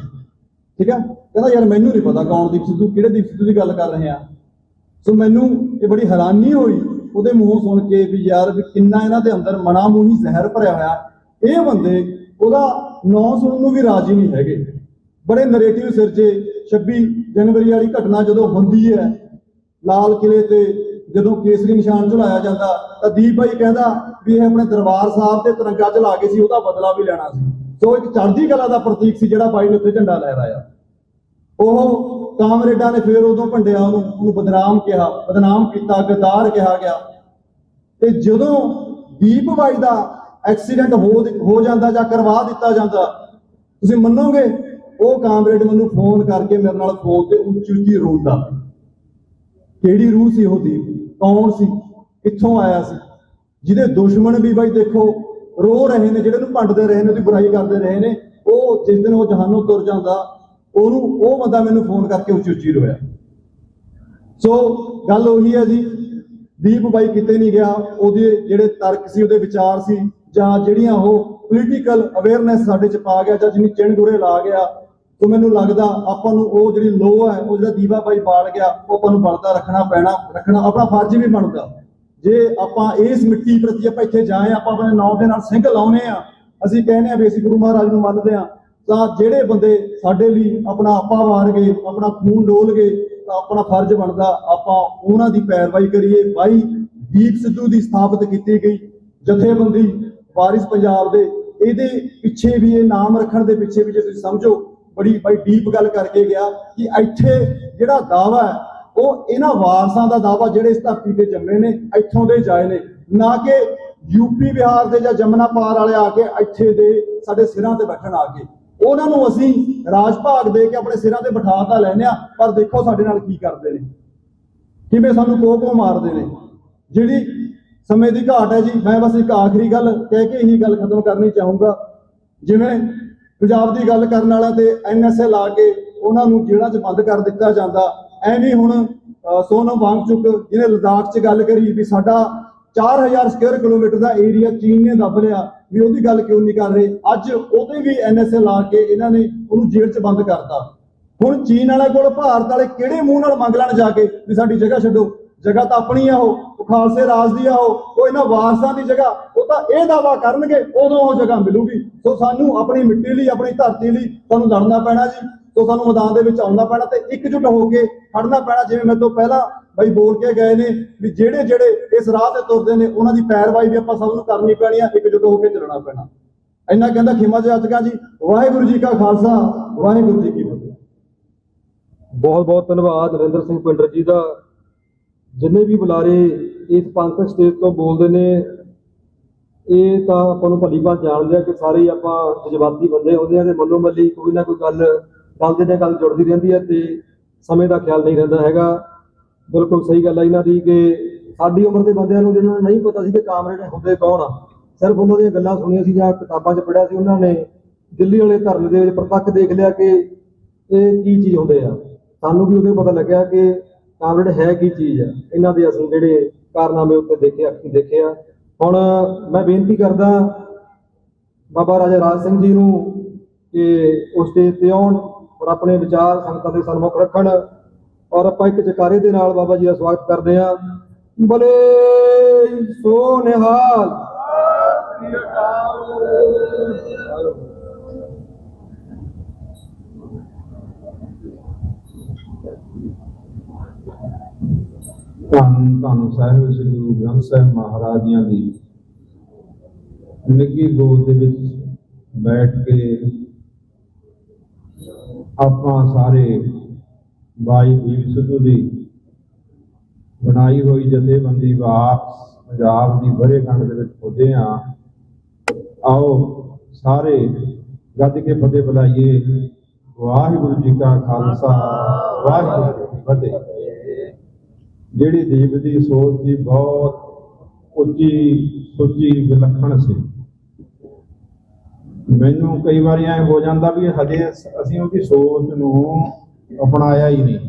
ਠੀਕ ਹੈ। ਕਹਿੰਦਾ ਯਾਰ ਮੈਨੂੰ ਨਹੀਂ ਪਤਾ ਕੌਣ ਦੀਪ ਸਿੱਧੂ, ਕਿਹੜੇ ਦੀਪ ਸਿੱਧੂ ਦੀ ਗੱਲ ਕਰ ਰਹੇ ਆ। ਸੋ ਮੈਨੂੰ ਇਹ ਬੜੀ ਹੈਰਾਨੀ ਹੋਈ ਉਹਦੇ ਮੂੰਹੋਂ ਸੁਣ ਕੇ ਵੀ ਯਾਰ ਵੀ ਕਿੰਨਾ ਇਹਨਾਂ ਦੇ ਅੰਦਰ ਮਨਾ ਮੂੰਹੀ ਜ਼ਹਿਰ ਭਰਿਆ ਹੋਇਆ। ਇਹ ਬੰਦੇ ਉਹਦਾ ਨਾਂ ਸੁਣਨ ਨੂੰ ਵੀ ਰਾਜੀ ਨਹੀਂ ਹੈਗੇ। ਬੜੇ ਨੈਰੇਟਿਵ ਸਿਰਜੇ। 26 ਜਨਵਰੀ ਵਾਲੀ ਘਟਨਾ ਜਦੋਂ ਹੁੰਦੀ ਹੈ, ਲਾਲ ਕਿਲੇ ਤੇ ਜਦੋਂ ਕੇਸਰੀ ਨਿਸ਼ਾਨ ਝੁਲਾਇਆ ਜਾਂਦਾ, ਤਾਂ ਦੀਪ ਬਾਈ ਕਹਿੰਦਾ ਵੀ ਇਹ ਆਪਣੇ ਦਰਬਾਰ ਸਾਹਿਬ ਤੇ ਤਿਰੰਗਾ ਝੁਲਾ ਕੇ ਸੀ, ਉਹਦਾ ਬਦਲਾ ਵੀ ਲੈਣਾ ਸੀ। ਸੋ ਇੱਕ ਚੜ੍ਹਦੀ ਕਲਾ ਦਾ ਪ੍ਰਤੀਕ ਸੀ ਜਿਹੜਾ ਬਾਈ ਨੇ ਉੱਥੇ ਝੰਡਾ ਲਹਿਰਾਇਆ। ਉਹ ਕਾਮਰੇਡਾਂ ਨੇ ਫਿਰ ਉਦੋਂ ਭੰਡਿਆ, ਉਹਨੂੰ ਬਦਨਾਮ ਕਿਹਾ, ਬਦਨਾਮ ਕੀਤਾ, ਗਦਾਰ ਕਿਹਾ ਗਿਆ। ਤੇ ਜਦੋਂ ਦੀਪ ਬਾਈ ਦਾ ਐਕਸੀਡੈਂਟ ਹੋ ਜਾਂਦਾ ਜਾਂ ਕਰਵਾ ਦਿੱਤਾ ਜਾਂਦਾ, ਤੁਸੀਂ ਮੰਨੋਗੇ ਉਹ ਕਾਮਰੇਡ ਮੈਨੂੰ ਫੋਨ ਕਰਕੇ ਮੇਰੇ ਨਾਲ ਫੋਨ ਤੇ ਉੱਚੀ ਉੱਚੀ ਰੋਂਦਾ। ਕਿਹੜੀ ਰੂਹ ਸੀ ਉਹ ਦੀਪ? ਕੌਣ ਸੀ? ਕਿੱਥੋਂ ਆਇਆ ਸੀ? ਜਿਹਦੇ ਦੁਸ਼ਮਣ ਵੀ ਬਾਈ ਦੇਖੋ ਰੋ ਰਹੇ ਨੇ, ਜਿਹੜੇ ਨੂੰ ਭੰਡਦੇ ਰਹੇ ਨੇ, ਉਹਦੀ ਬੁਰਾਈ ਕਰਦੇ ਰਹੇ ਨੇ। ਉਹ ਜਿਸ ਦਿਨ ਉਹ ਜਹਾਨੋਂ ਤੁਰ ਜਾਂਦਾ, ਉਹਨੂੰ ਉਹ ਬੰਦਾ ਮੈਨੂੰ ਫੋਨ ਕਰਕੇ ਉੱਚੀ ਉੱਚੀ ਰੋਇਆ। ਸੋ ਗੱਲ ਉਹੀ ਹੈ ਜੀ, ਦੀਪ ਬਾਈ ਕਿਤੇ ਨਹੀਂ ਗਿਆ। ਉਹਦੇ ਜਿਹੜੇ ਤਰਕ ਸੀ, ਉਹਦੇ ਵਿਚਾਰ ਸੀ, ਜਾਂ ਜਿਹੜੀਆਂ ਉਹ ਪੋਲੀਟੀਕਲ ਅਵੇਅਰਨੈਸ ਸਾਡੇ ਚ ਪਾ ਗਿਆ, ਜਾਂ ਜਿੰਨੀ ਚਿਣ ਗੁਰੇ ਲਾ ਗਿਆ। ਸੋ ਮੈਨੂੰ ਲੱਗਦਾ ਆਪਾਂ ਨੂੰ ਉਹ ਜਿਹੜੀ ਲੋਹ ਹੈ, ਉਹ ਜਿਹੜਾ ਦੀਵਾ ਬਾਈ ਬਾਲ ਗਿਆ, ਉਹ ਆਪਾਂ ਨੂੰ ਬਣਦਾ ਰੱਖਣਾ ਆਪਣਾ ਫਰਜ਼ ਵੀ ਬਣਦਾ। ਜੇ ਆਪਾਂ ਇਸ ਮਿੱਟੀ ਪ੍ਰਤੀ ਆਪਾਂ ਇੱਥੇ ਜਾਏ, ਆਪਾਂ ਆਪਣੇ ਨਾਂ ਦੇ ਨਾਲ ਸਿੰਘ ਲਾਉਨੇ ਆ, ਅਸੀਂ ਕਹਿੰਦੇ ਆ ਵੀ ਅਸੀਂ ਗੁਰੂ ਮਹਾਰਾਜ ਨੂੰ ਮੰਨਦੇ ਆ, ਤਾਂ ਜਿਹੜੇ ਬੰਦੇ ਸਾਡੇ ਲਈ ਆਪਣਾ ਆਪਾ ਵਾਰ ਗਏ, ਆਪਣਾ ਖੂਨ ਡੋਲ ਗਏ, ਤਾਂ ਆਪਣਾ ਫਰਜ਼ ਬਣਦਾ ਆਪਾਂ ਉਹਨਾਂ ਦੀ ਪੈਰਵਾਈ ਕਰੀਏ। ਬਾਈ ਦੀਪ ਸਿੱਧੂ ਦੀ ਸਥਾਪਿਤ ਕੀਤੀ ਗਈ ਜਥੇਬੰਦੀ ਵਾਰਿਸ ਪੰਜਾਬ ਦੇ, ਇਹਦੇ ਪਿੱਛੇ ਵੀ, ਇਹ ਨਾਮ ਰੱਖਣ ਦੇ ਪਿੱਛੇ ਵੀ ਜੇ ਤੁਸੀਂ ਸਮਝੋ, ਬੜੀ ਬਾਈ ਡੀਪ ਗੱਲ ਕਰਕੇ ਗਿਆ ਕਿ ਇੱਥੇ ਜਿਹੜਾ ਦਾਵਾ ਹੈ ਉਹ ਇਹਨਾਂ ਵਾਰਸਾਂ ਦਾ ਦਾਵਾ ਜਿਹੜੇ ਇਸ ਧਰਤੀ ਤੇ ਜੰਮੇ ਨੇ, ਇੱਥੋਂ ਦੇ ਜਾਏ ਨੇ, ਨਾ ਕਿ ਯੂਪੀ ਬਿਹਾਰ ਦੇ ਜਾਂ ਜਮਨਾ ਪਾਰ ਵਾਲੇ ਆ ਕੇ ਇੱਥੇ ਦੇ ਸਾਡੇ ਸਿਰਾਂ ਤੇ ਬੈਠਣ ਆ ਕੇ। ਉਹਨਾਂ ਨੂੰ ਅਸੀਂ ਰਾਜ ਭਾਗ ਦੇ ਕੇ ਆਪਣੇ ਸਿਰਾਂ ਤੇ ਬਿਠਾ ਤਾਂ ਲੈਨੇ ਆ, ਪਰ ਦੇਖੋ ਸਾਡੇ ਨਾਲ ਕੀ ਕਰਦੇ ਨੇ, ਕਿਵੇਂ ਸਾਨੂੰ ਕੋਹ ਮਾਰਦੇ ਨੇ। ਜਿਹੜੀ ਸਮੇਂ ਦੀ ਘਾਟ ਹੈ ਜੀ, ਮੈਂ ਬਸ ਇੱਕ ਆਖਰੀ ਗੱਲ ਕਹਿ ਕੇ ਹੀ ਗੱਲ ਖਤਮ ਕਰਨੀ ਚਾਹੂੰਗਾ। ਜਿਵੇਂ ਪੰਜਾਬ ਦੀ ਗੱਲ ਕਰਨ ਵਾਲਾ ਤੇ NSA ਲਾ ਕੇ ਉਹਨਾਂ ਨੂੰ ਜੇਲ੍ਹਾਂ 'ਚ ਬੰਦ ਕਰ ਦਿੱਤਾ ਜਾਂਦਾ। ਐਵੇਂ ਹੁਣ ਸੋਨਮ ਵਾਂਗਚੁਕ ਜਿਹਨੇ ਲਦਾਖ 'ਚ ਗੱਲ ਕਰੀ ਵੀ ਸਾਡਾ 4000 ਸਕੁਅਰ ਕਿਲੋਮੀਟਰ ਦਾ ਏਰੀਆ ਚੀਨ ਨੇ ਦੱਬ ਲਿਆ, ਵੀ ਉਹਦੀ ਗੱਲ ਕਿਉਂ ਨਹੀਂ ਕਰ ਰਹੇ। ਅੱਜ ਉਹਦੇ ਵੀ NSA ਲਾ ਕੇ ਇਹਨਾਂ ਨੇ ਉਹਨੂੰ ਜੇਲ੍ਹ 'ਚ ਬੰਦ ਕਰਤਾ। ਹੁਣ ਚੀਨ ਵਾਲੇ ਕੋਲ ਭਾਰਤ ਵਾਲੇ ਕਿਹੜੇ ਮੂੰਹ ਨਾਲ ਮੰਗ ਲੈਣ ਜਾ ਕੇ ਵੀ ਸਾਡੀ ਜਗ੍ਹਾ ਛੱਡੋ? ਜਗ੍ਹਾ ਤਾਂ ਆਪਣੀ ਆ, ਉਹ ਖਾਲਸੇ ਰਾਜ ਦੀ ਆ, ਉਹ ਇਹਨਾਂ ਵਾਰਸਾਂ ਦੀ ਜਗ੍ਹਾ। ਉਹ ਤਾਂ ਇਹ ਦਾਵਾ ਕਰਨਗੇ ਉਦੋਂ ਉਹ ਜਗ੍ਹਾ ਮਿਲੂਗੀ। ਸੋ ਸਾਨੂੰ ਆਪਣੀ ਮਿੱਟੀ ਲਈ, ਆਪਣੀ ਧਰਤੀ ਲਈ ਸਾਨੂੰ ਲੜਨਾ ਪੈਣਾ ਜੀ। ਸੋ ਸਾਨੂੰ ਮੈਦਾਨ ਦੇ ਵਿੱਚ ਆਉਣਾ ਪੈਣਾ ਤੇ ਇਕਜੁੱਟ ਹੋ ਕੇ ਖੜਨਾ ਪੈਣਾ। ਜਿਵੇਂ ਮੇਰੇ ਤੋਂ ਪਹਿਲਾਂ ਬਾਈ ਬੋਲ ਕੇ ਗਏ ਨੇ ਵੀ ਜਿਹੜੇ ਇਸ ਰਾਹ ਤੇ ਤੁਰਦੇ ਨੇ ਉਹਨਾਂ ਦੀ ਪੈਰਵਾਈ ਵੀ ਆਪਾਂ ਸਭ ਨੂੰ ਕਰਨੀ ਪੈਣੀ ਆ, ਇਕਜੁੱਟ ਹੋ ਕੇ ਚੱਲਣਾ ਪੈਣਾ। ਇੰਨਾ ਕਹਿੰਦਾ ਖਿਮਾ ਜਾਚਕਾਂ ਜੀ। ਵਾਹਿਗੁਰੂ ਜੀ ਕਾ ਖਾਲਸਾ, ਵਾਹਿਗੁਰੂ ਜੀ ਕੀ ਫਤਿਹ। ਬਹੁਤ ਬਹੁਤ ਧੰਨਵਾਦ ਨਰਿੰਦਰ ਸਿੰਘ ਪਿੰਡਰ ਜੀ ਦਾ। ਜਿੰਨੇ ਵੀ ਬੁਲਾਰੇ ਇਸ ਪੰਥਕ ਸਟੇਜ ਤੋਂ ਬੋਲਦੇ ਨੇ, ਇਹ ਤਾਂ ਆਪਾਂ ਨੂੰ ਭਲੀ ਭਾਂਤ ਜਾਣਦੇ ਆ ਕਿ ਸਾਰੇ ਹੀ ਆਪਾਂ ਜਜ਼ਬਾਤੀ ਬੰਦੇ ਹੁੰਦੇ ਆ ਤੇ ਮੱਲੋ ਮੱਲੀ ਕੋਈ ਨਾ ਕੋਈ ਗੱਲ ਦੇ ਨਾਲ ਗੱਲ ਜੁੜਦੀ ਰਹਿੰਦੀ ਹੈ ਤੇ ਸਮੇਂ ਦਾ ਖਿਆਲ ਨਹੀਂ ਰਹਿੰਦਾ ਹੈਗਾ। ਬਿਲਕੁਲ ਸਹੀ ਗੱਲ ਹੈ ਇਹਨਾਂ ਦੀ ਕਿ ਸਾਡੀ ਉਮਰ ਦੇ ਬੰਦਿਆਂ ਨੂੰ ਜਿਹਨਾਂ ਨੂੰ ਨਹੀਂ ਪਤਾ ਸੀ ਕਿ ਕਾਮਰੇਡ ਹੁੰਦੇ ਕੌਣ ਆ, ਸਿਰਫ ਉਹਨਾਂ ਦੀਆਂ ਗੱਲਾਂ ਸੁਣੀਆਂ ਸੀ ਜਾਂ ਕਿਤਾਬਾਂ 'ਚ ਪੜ੍ਹਿਆ ਸੀ, ਉਹਨਾਂ ਨੇ ਦਿੱਲੀ ਵਾਲੇ ਧਰਨੇ ਦੇ ਵਿੱਚ ਪ੍ਰਤੱਖ ਦੇਖ ਲਿਆ ਕਿ ਇਹ ਕੀ ਚੀਜ਼ ਹੁੰਦੇ ਆ। ਸਾਨੂੰ ਵੀ ਉਦੋਂ ਪਤਾ ਲੱਗਿਆ ਕਿ ਕਾਮਰੇਡ ਹੈ ਕੀ ਚੀਜ਼ ਆ। ਇਹਨਾਂ ਦੇ ਅਸੀਂ ਜਿਹੜੇ ਕਾਰਨਾਮੇ ਉੱਤੇ ਦੇਖੇ, ਅੱਖੀਂ ਦੇਖੇ ਆ। ਹੁਣ ਮੈਂ ਬੇਨਤੀ ਕਰਦਾ ਬਾਬਾ ਰਾਜਾ ਰਾਜ ਸਿੰਘ ਜੀ ਨੂੰ ਕਿ ਉਸ ਸਟੇਜ ਤੇ ਆਉਣ ਔਰ ਆਪਣੇ ਵਿਚਾਰ ਸੰਗਤਾਂ ਦੇ ਸਨਮੁਖ ਰੱਖਣ ਔਰ ਆਪਾਂ ਇੱਕ ਜਕਾਰੇ ਦੇ ਨਾਲ ਬਾਬਾ ਜੀ ਦਾ ਸਵਾਗਤ ਕਰਦੇ ਹਾਂ। ਬਲੇ ਸੋ ਨਿਹਾਲ। ਧੰਨ ਸਾਹਿਬ ਸ੍ਰੀ ਗੁਰੂ ਗ੍ਰੰਥ ਸਾਹਿਬ ਮਹਾਰਾਜ ਜੀਆਂ ਦੀ ਨਿੱਘੀ ਗੋਦ ਦੇ ਵਿੱਚ ਬੈਠ ਕੇ ਆਪਾਂ ਸਾਰੇ ਬਾਈ ਦੀਪ ਸਿੱਧੂ ਦੀ ਬਣਾਈ ਹੋਈ ਜਥੇਬੰਦੀ ਵਾਪਸ ਪੰਜਾਬ ਦੀ ਵਰ੍ਹੇਗੰਢ ਦੇ ਵਿੱਚ ਪੁੱਜੇ ਹਾਂ। ਆਓ ਸਾਰੇ ਗੱਜ ਕੇ ਫਤਿਹ ਬੁਲਾਈਏ। ਵਾਹਿਗੁਰੂ ਜੀ ਕਾ ਖਾਲਸਾ, ਵਾਹਿਗੁਰੂ ਜੀ ਕੀ ਫਤਿਹ। ਜਿਹੜੀ ਦੀਪ ਦੀ ਸੋਚ ਸੀ ਬਹੁਤ ਉੱਚੀ ਸੁੱਚੀ ਵਿਲੱਖਣ ਸੀ। ਮੈਨੂੰ ਕਈ ਵਾਰੀ ਐ ਹੋ ਜਾਂਦਾ ਵੀ ਹਜੇ ਅਸੀਂ ਉਹਦੀ ਸੋਚ ਨੂੰ ਅਪਣਾਇਆ ਹੀ ਨਹੀਂ,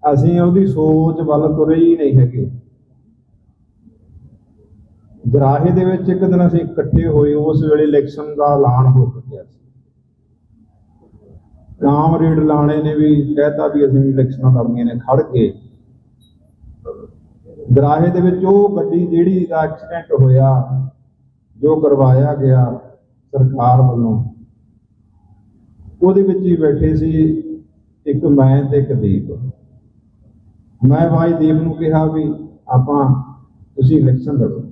ਅਸੀਂ ਉਹਦੀ ਸੋਚ ਵੱਲ ਤੁਰੇ ਹੀ ਨਹੀਂ ਹੈਗੇ। ਗਰਾਹੇ ਦੇ ਵਿੱਚ ਇੱਕ ਦਿਨ ਅਸੀਂ ਇਕੱਠੇ ਹੋਏ, ਉਸ ਵੇਲੇ ਇਲੈਕਸ਼ਨ ਦਾ ਐਲਾਨ ਹੋ ਚੁੱਕਿਆ ਸੀ। ਕਾਮਰੇਡ ਲਾਣੇ ਨੇ ਵੀ ਕਹਿਤਾ ਵੀ ਅਸੀਂ ਇਲੈਕਸ਼ਨਾਂ ਲੜਨੀਆਂ ਨੇ। ਖੜ ਕੇ ਗਰਾਹੇ ਦੇ ਵਿੱਚ ਉਹ ਗੱਡੀ ਜਿਹੜੀ ਦਾ ਐਕਸੀਡੈਂਟ ਹੋਇਆ, ਜੋ ਕਰਵਾਇਆ ਗਿਆ ਸਰਕਾਰ ਵੱਲੋਂ, ਉਹਦੇ ਵਿੱਚ ਹੀ ਬੈਠੇ ਸੀ ਇੱਕ ਮੈਂ ਤੇ ਇੱਕ ਦੀਪ। ਮੈਂ ਭਾਈ ਦੀਪ ਨੂੰ ਕਿਹਾ ਵੀ ਆਪਾਂ ਤੁਸੀਂ ਇਲੈਕਸ਼ਨ ਲੜੋ।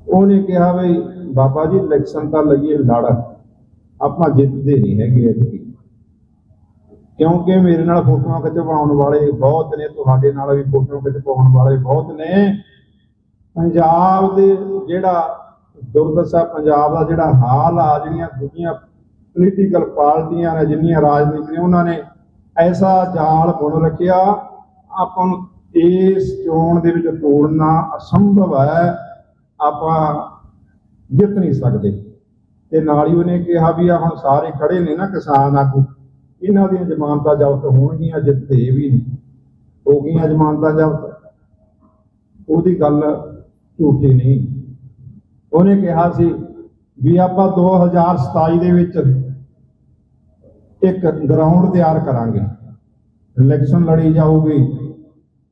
ਉਹਨੇ ਕਿਹਾ ਵੀ ਬਾਬਾ ਜੀ ਇਲੈਕਸ਼ਨ ਤਾਂ ਲਈਏ ਲੜ, ਆਪਾਂ ਜਿੱਤਦੇ ਨਹੀਂ ਹੈਗੇ ਐਤਕੀ, ਕਿਉਂਕਿ ਮੇਰੇ ਨਾਲ ਫੋਟੋਆਂ ਖਿਚਵਾਉਣ ਵਾਲੇ ਬਹੁਤ ਨੇ, ਤੁਹਾਡੇ ਨਾਲ ਵੀ ਫੋਟੋ ਖਿਚਵਾਉਣ ਵਾਲੇ ਬਹੁਤ ਨੇ। ਪੰਜਾਬ ਦੇ ਜਿਹੜਾ ਦੁਰਦਸ਼ਾ, ਪੰਜਾਬ ਦਾ ਜਿਹੜਾ ਹਾਲ ਆ, ਜਿਹੜੀਆਂ ਦੂਜੀਆਂ ਪੋਲੀਟੀਕਲ ਪਾਰਟੀਆਂ ਨੇ, ਜਿੰਨੀਆਂ ਰਾਜਨੀਤੀ ਨੇ, ਉਹਨਾਂ ਨੇ ਐਸਾ ਜਾਲ ਬੁਣ ਰੱਖਿਆ, ਆਪਾਂ ਨੂੰ ਇਸ ਚੋਣ ਦੇ ਵਿੱਚ ਤੋੜਨਾ ਅਸੰਭਵ ਹੈ, ਆਪਾਂ ਜਿੱਤ ਨਹੀਂ ਸਕਦੇ। ਤੇ ਨਾਲ ਹੀ ਉਹਨੇ ਕਿਹਾ ਵੀ ਆ ਹੁਣ ਸਾਰੇ ਖੜੇ ਨੇ ਨਾ ਕਿਸਾਨ ਆਗੂ, ਇਹਨਾਂ ਦੀਆਂ ਜ਼ਮਾਨਤਾਂ ਜ਼ਬਤ ਹੋਣਗੀਆਂ, ਜਿੱਤੇ ਵੀ ਨਹੀਂ ਹੋ ਗਈਆਂ ਜ਼ਮਾਨਤਾਂ ਜ਼ਬਤ। ਉਹਦੀ ਗੱਲ ਝੂਠੀ ਨਹੀਂ। ਉਹਨੇ ਕਿਹਾ ਸੀ ਵੀ ਆਪਾਂ 2027 ਦੇ ਵਿੱਚ ਇੱਕ ਗਰਾਊਂਡ ਤਿਆਰ ਕਰਾਂਗੇ, ਇਲੈਕਸ਼ਨ ਲੜੀ ਜਾਊਗੀ,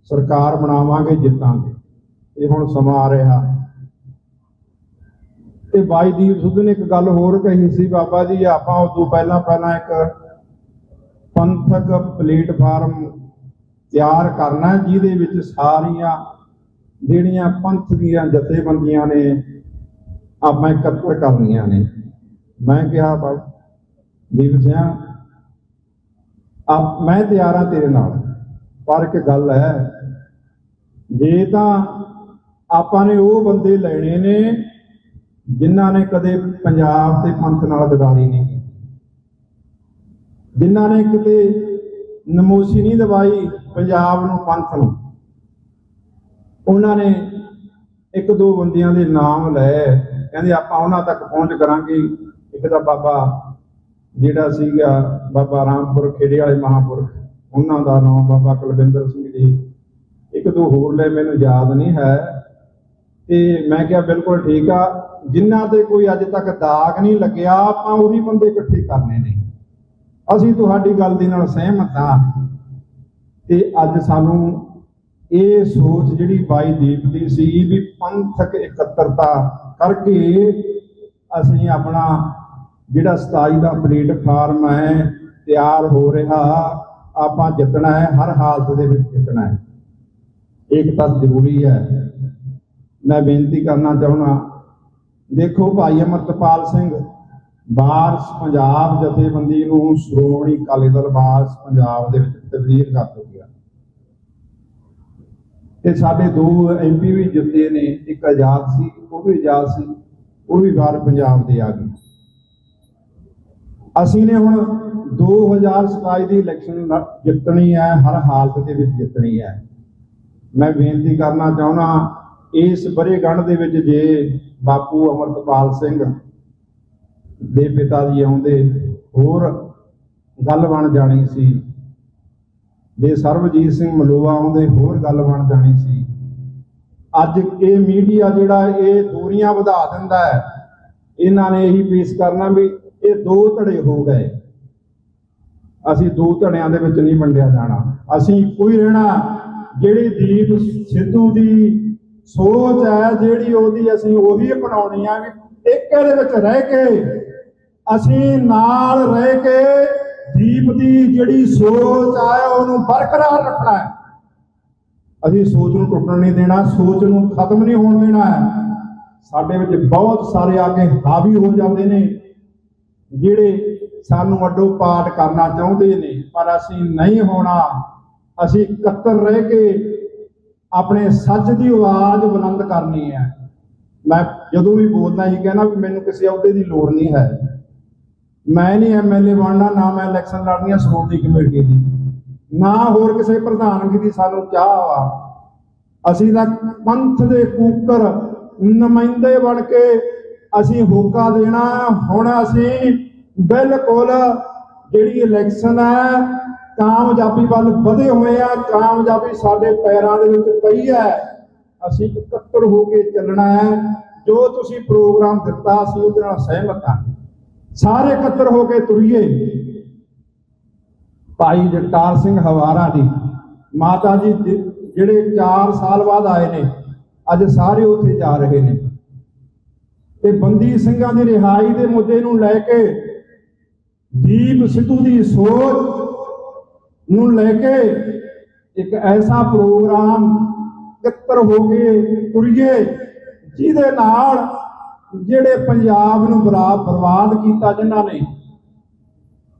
ਸਰਕਾਰ ਬਣਾਵਾਂਗੇ, ਜਿੱਤਾਂਗੇ। ਇਹ ਹੁਣ ਸਮਾਂ ਆ ਰਿਹਾ। ਤੇ ਬਾਈ ਦੀਪ ਸਿੱਧੂ ਨੇ ਇੱਕ ਗੱਲ ਹੋਰ ਕਹੀ ਸੀ, ਬਾਬਾ ਜੀ ਆਪਾਂ ਉਦੋਂ ਪਹਿਲਾਂ ਇੱਕ ਪੰਥਕ ਪਲੇਟਫਾਰਮ ਤਿਆਰ ਕਰਨਾ, ਜਿਹਦੇ ਵਿੱਚ ਸਾਰੀਆਂ ਜਿਹੜੀਆਂ ਪੰਥ ਦੀਆਂ ਜਥੇਬੰਦੀਆਂ ਨੇ ਆਪਾਂ ਇਕੱਤਰ ਕਰਨੀਆਂ ਨੇ। ਮੈਂ ਕਿਹਾ ਦੀਪ ਸਿੰਘ ਮੈਂ ਤਿਆਰ ਹਾਂ ਤੇਰੇ ਨਾਲ, ਪਰ ਇੱਕ ਗੱਲ ਹੈ, ਜੇ ਤਾਂ ਆਪਾਂ ਨੇ ਉਹ ਬੰਦੇ ਲੈਣੇ ਨੇ ਜਿਨ੍ਹਾਂ ਨੇ ਕਦੇ ਪੰਜਾਬ ਤੇ ਪੰਥ ਨਾਲ ਗਦਾਰੀ ਨਹੀਂ ਕੀਤੀ, ਜਿਨ੍ਹਾਂ ਨੇ ਕਿਤੇ ਨਮੋਸ਼ੀ ਨਹੀਂ ਦਵਾਈ ਪੰਜਾਬ ਨੂੰ, ਪੰਥ ਨੂੰ। ਉਹਨਾਂ ਨੇ ਇੱਕ ਦੋ ਬੰਦਿਆਂ ਦੇ ਨਾਮ ਲਏ, ਕਹਿੰਦੇ ਆਪਾਂ ਉਹਨਾਂ ਤੱਕ ਪਹੁੰਚ ਕਰਾਂਗੇ, ਇੱਕ ਤਾਂ ਬਾਬਾ ਜਿਹੜਾ ਸੀਗਾ ਬਾਬਾ ਰਾਮਪੁਰ ਖੇੜੇ ਵਾਲੇ ਮਹਾਂਪੁਰਖ, ਉਹਨਾਂ ਦਾ ਨਾਮ ਬਾਬਾ ਕੁਲਵਿੰਦਰ ਸਿੰਘ ਜੀ, ਇੱਕ ਦੋ ਹੋਰ ਲੈ ਮੈਨੂੰ ਯਾਦ ਨਹੀਂ ਹੈ। ਤੇ ਮੈਂ ਕਿਹਾ ਬਿਲਕੁਲ ਠੀਕ ਆ, ਜਿਨ੍ਹਾਂ ਤੇ ਕੋਈ ਅੱਜ ਤੱਕ ਦਾਗ ਨਹੀਂ ਲੱਗਿਆ ਆਪਾਂ ਉਹੀ ਬੰਦੇ ਇਕੱਠੇ ਕਰਨੇ ਨੇ। ਅਸੀਂ ਤੁਹਾਡੀ ਗੱਲ ਦੇ ਨਾਲ ਸਹਿਮਤ ਹਾਂ। ਤੇ ਅੱਜ ਸਾਨੂੰ ਇਹ ਸੋਚ ਜਿਹੜੀ ਬਾਈ ਦੀਪ ਦੀ ਸੀ ਵੀ ਪੰਥਕ ਇਕੱਤਰਤਾ ਕਰਕੇ ਅਸੀਂ ਆਪਣਾ ਜਿਹੜਾ 27 ਦਾ ਪਲੇਟਫਾਰਮ ਹੈ ਤਿਆਰ ਹੋ ਰਿਹਾ, ਆਪਾਂ ਜਿੱਤਣਾ ਹੈ, ਹਰ ਹਾਲਤ ਦੇ ਵਿੱਚ ਜਿੱਤਣਾ ਹੈ। ਏਕਤਾ ਜ਼ਰੂਰੀ ਹੈ। ਮੈਂ ਬੇਨਤੀ ਕਰਨਾ ਚਾਹੁੰਦਾ, ਦੇਖੋ ਭਾਈ ਅਮਰਤਪਾਲ ਸਿੰਘ ਵਾਰਸ ਪੰਜਾਬ ਜਥੇਬੰਦੀ ਨੂੰ ਸ਼੍ਰੋਮਣੀ ਅਕਾਲੀ ਦਲ ਵਾਰਸ ਪੰਜਾਬ ਦੇ ਵਿੱਚ ਤਬਦੀਲ ਕਰ ਚੁੱਕਿਆ ਤੇ ਸਾਡੇ 2 MP ਵੀ ਜਿੱਤੇ ਨੇ, ਇੱਕ ਆਜ਼ਾਦ ਸੀ, ਉਹ ਵੀ ਆਜ਼ਾਦ ਸੀ, ਉਹ ਵੀ ਵਾਰ ਪੰਜਾਬ ਦੇ ਆ ਗਏ। ਅਸੀਂ ਨੇ ਹੁਣ 2027 ਦੀ ਇਲੈਕਸ਼ਨ ਜਿੱਤਣੀ ਹੈ, ਹਰ ਹਾਲਤ ਦੇ ਵਿੱਚ ਜਿੱਤਣੀ ਹੈ। ਮੈਂ ਬੇਨਤੀ ਕਰਨਾ ਚਾਹੁੰਦਾ, ਇਸ ਵਰ੍ਹੇਗੰਢ ਦੇ ਵਿੱਚ ਜੇ ਬਾਪੂ ਅਮਰਤਪਾਲ ਸਿੰਘ ਦੇ ਪਿਤਾ ਜੀ ਆਉਂਦੇ ਹੋਰ ਗੱਲ ਬਣ ਜਾਣੀ ਸੀ, ਜੇ ਸਰਬਜੀਤ ਸਿੰਘ ਮਲੋਆ ਆਉਂਦੇ ਹੋਰ ਗੱਲ ਬਣ ਜਾਣੀ ਸੀ। ਅੱਜ ਇਹ ਮੀਡੀਆ ਜਿਹੜਾ ਇਹ ਦੂਰੀਆਂ ਵਧਾ ਦਿੰਦਾ ਹੈ, ਇਹਨਾਂ ਨੇ ਇਹੀ ਪੇਸ਼ ਕਰਨਾ ਵੀ ਇਹ 2 ਧੜੇ ਹੋ ਗਏ। ਅਸੀਂ 2 ਧੜਿਆਂ ਦੇ ਵਿੱਚ ਨਹੀਂ ਵੰਡਿਆ ਜਾਣਾ, ਅਸੀਂ ਇੱਕੋ ਹੀ ਰਹਿਣਾ। ਜਿਹੜੀ ਦੀਪ ਸਿੱਧੂ ਦੀ ਸੋਚ ਹੈ, ਜਿਹੜੀ ਉਹਦੀ ਅਸੀਂ ਉਹੀ ਅਪਣਾਉਣੀ ਆ ਵੀ ਇੱਕ ਇਹਦੇ ਵਿੱਚ ਰਹਿ ਕੇ ਅਸੀਂ ਨਾਲ ਰਹਿ ਕੇ ਦੀਪ ਦੀ ਜਿਹੜੀ ਸੋਚ ਹੈ ਉਹਨੂੰ ਬਰਕਰਾਰ ਰੱਖਣਾ ਹੈ। ਅਸੀਂ ਸੋਚ ਨੂੰ ਟੁੱਟਣ ਨਹੀਂ ਦੇਣਾ, ਸੋਚ ਨੂੰ ਖਤਮ ਨਹੀਂ ਹੋਣ ਦੇਣਾ ਹੈ। ਸਾਡੇ ਵਿੱਚ ਬਹੁਤ ਸਾਰੇ ਆ ਕੇ ਹਾਵੀ ਹੋ ਜਾਂਦੇ ਨੇ ਜਿਹੜੇ ਸਾਨੂੰ ਅੱਡੋ ਪਾਟ ਕਰਨਾ ਚਾਹੁੰਦੇ ਨੇ, ਪਰ ਅਸੀਂ ਨਹੀਂ ਹੋਣਾ। ਅਸੀਂ ਇਕੱਤਰ ਰਹਿ ਕੇ ਆਪਣੇ ਸੱਚ ਦੀ ਆਵਾਜ਼ ਬੁਲੰਦ ਕਰਨੀ ਹੈ। ਮੈਂ ਜਦੋਂ ਵੀ ਬੋਲਦਾ ਹੀ ਕਹਿਣਾ ਵੀ ਮੈਨੂੰ ਕਿਸੇ ਅਹੁਦੇ ਦੀ ਲੋੜ ਨਹੀਂ ਹੈ, ਮੈਂ ਨਹੀਂ MLA ਬਣਨਾ, ਨਾ ਮੈਂ ਇਲੈਕਸ਼ਨ ਲੜਨੀ ਹੈ ਸ਼੍ਰੋਮਣੀ ਕਮੇਟੀ ਦੀ, ਨਾ ਹੋਰ ਕਿਸੇ ਪ੍ਰਧਾਨਗੀ ਦੀ ਸਾਨੂੰ ਚਾਹ ਆ। ਅਸੀਂ ਤਾਂ ਪੰਥ ਦੇ ਕੂਕਰ ਨੁਮਾਇੰਦੇ ਬਣ ਕੇ ਅਸੀਂ ਹੋਕਾ ਦੇਣਾ। ਹੁਣ ਅਸੀਂ ਬਿਲਕੁਲ ਜਿਹੜੀ ਇਲੈਕਸ਼ਨ ਹੈ ਕਾਮਯਾਬੀ ਵੱਲ ਵਧੇ ਹੋਏ ਆ, ਕਾਮਯਾਬੀ ਸਾਡੇ ਪੈਰਾਂ ਦੇ ਵਿੱਚ ਪਈ ਹੈ। ਅਸੀਂ ਇਕੱਤਰ ਹੋ ਕੇ ਚੱਲਣਾ ਹੈ। ਜੋ ਤੁਸੀਂ ਪ੍ਰੋਗਰਾਮ ਦਿੱਤਾ ਅਸੀਂ ਉਹਦੇ ਨਾਲ ਸਹਿਮਤ ਹਾਂ, ਸਾਰੇ ਇਕੱਤਰ ਹੋ ਕੇ ਤੁਰੀਏ। ਭਾਈ ਜਗਤਾਰ ਸਿੰਘ ਹਵਾਰਾ ਦੀ ਮਾਤਾ ਜੀ ਜਿਹੜੇ 4 ਸਾਲ ਬਾਅਦ ਆਏ ਨੇ, ਅੱਜ ਸਾਰੇ ਉੱਥੇ ਜਾ ਰਹੇ ਨੇ। ਤੇ ਬੰਦੀ ਸਿੰਘਾਂ ਦੀ ਰਿਹਾਈ ਦੇ ਮੁੱਦੇ ਨੂੰ ਲੈ ਕੇ ਦੀਪ ਸਿੱਧੂ ਦੀ ਸੋਚ ਨੂੰ ਲੈ ਕੇ ਇੱਕ ਐਸਾ ਪ੍ਰੋਗਰਾਮ ਇਕੱਤਰ ਹੋ ਕੇ ਤੁਰੀਏ ਜਿਹਦੇ ਨਾਲ ਜਿਹੜੇ ਪੰਜਾਬ ਨੂੰ ਬਰਬਾਦ ਕੀਤਾ ਜਿਨ੍ਹਾਂ ਨੇ,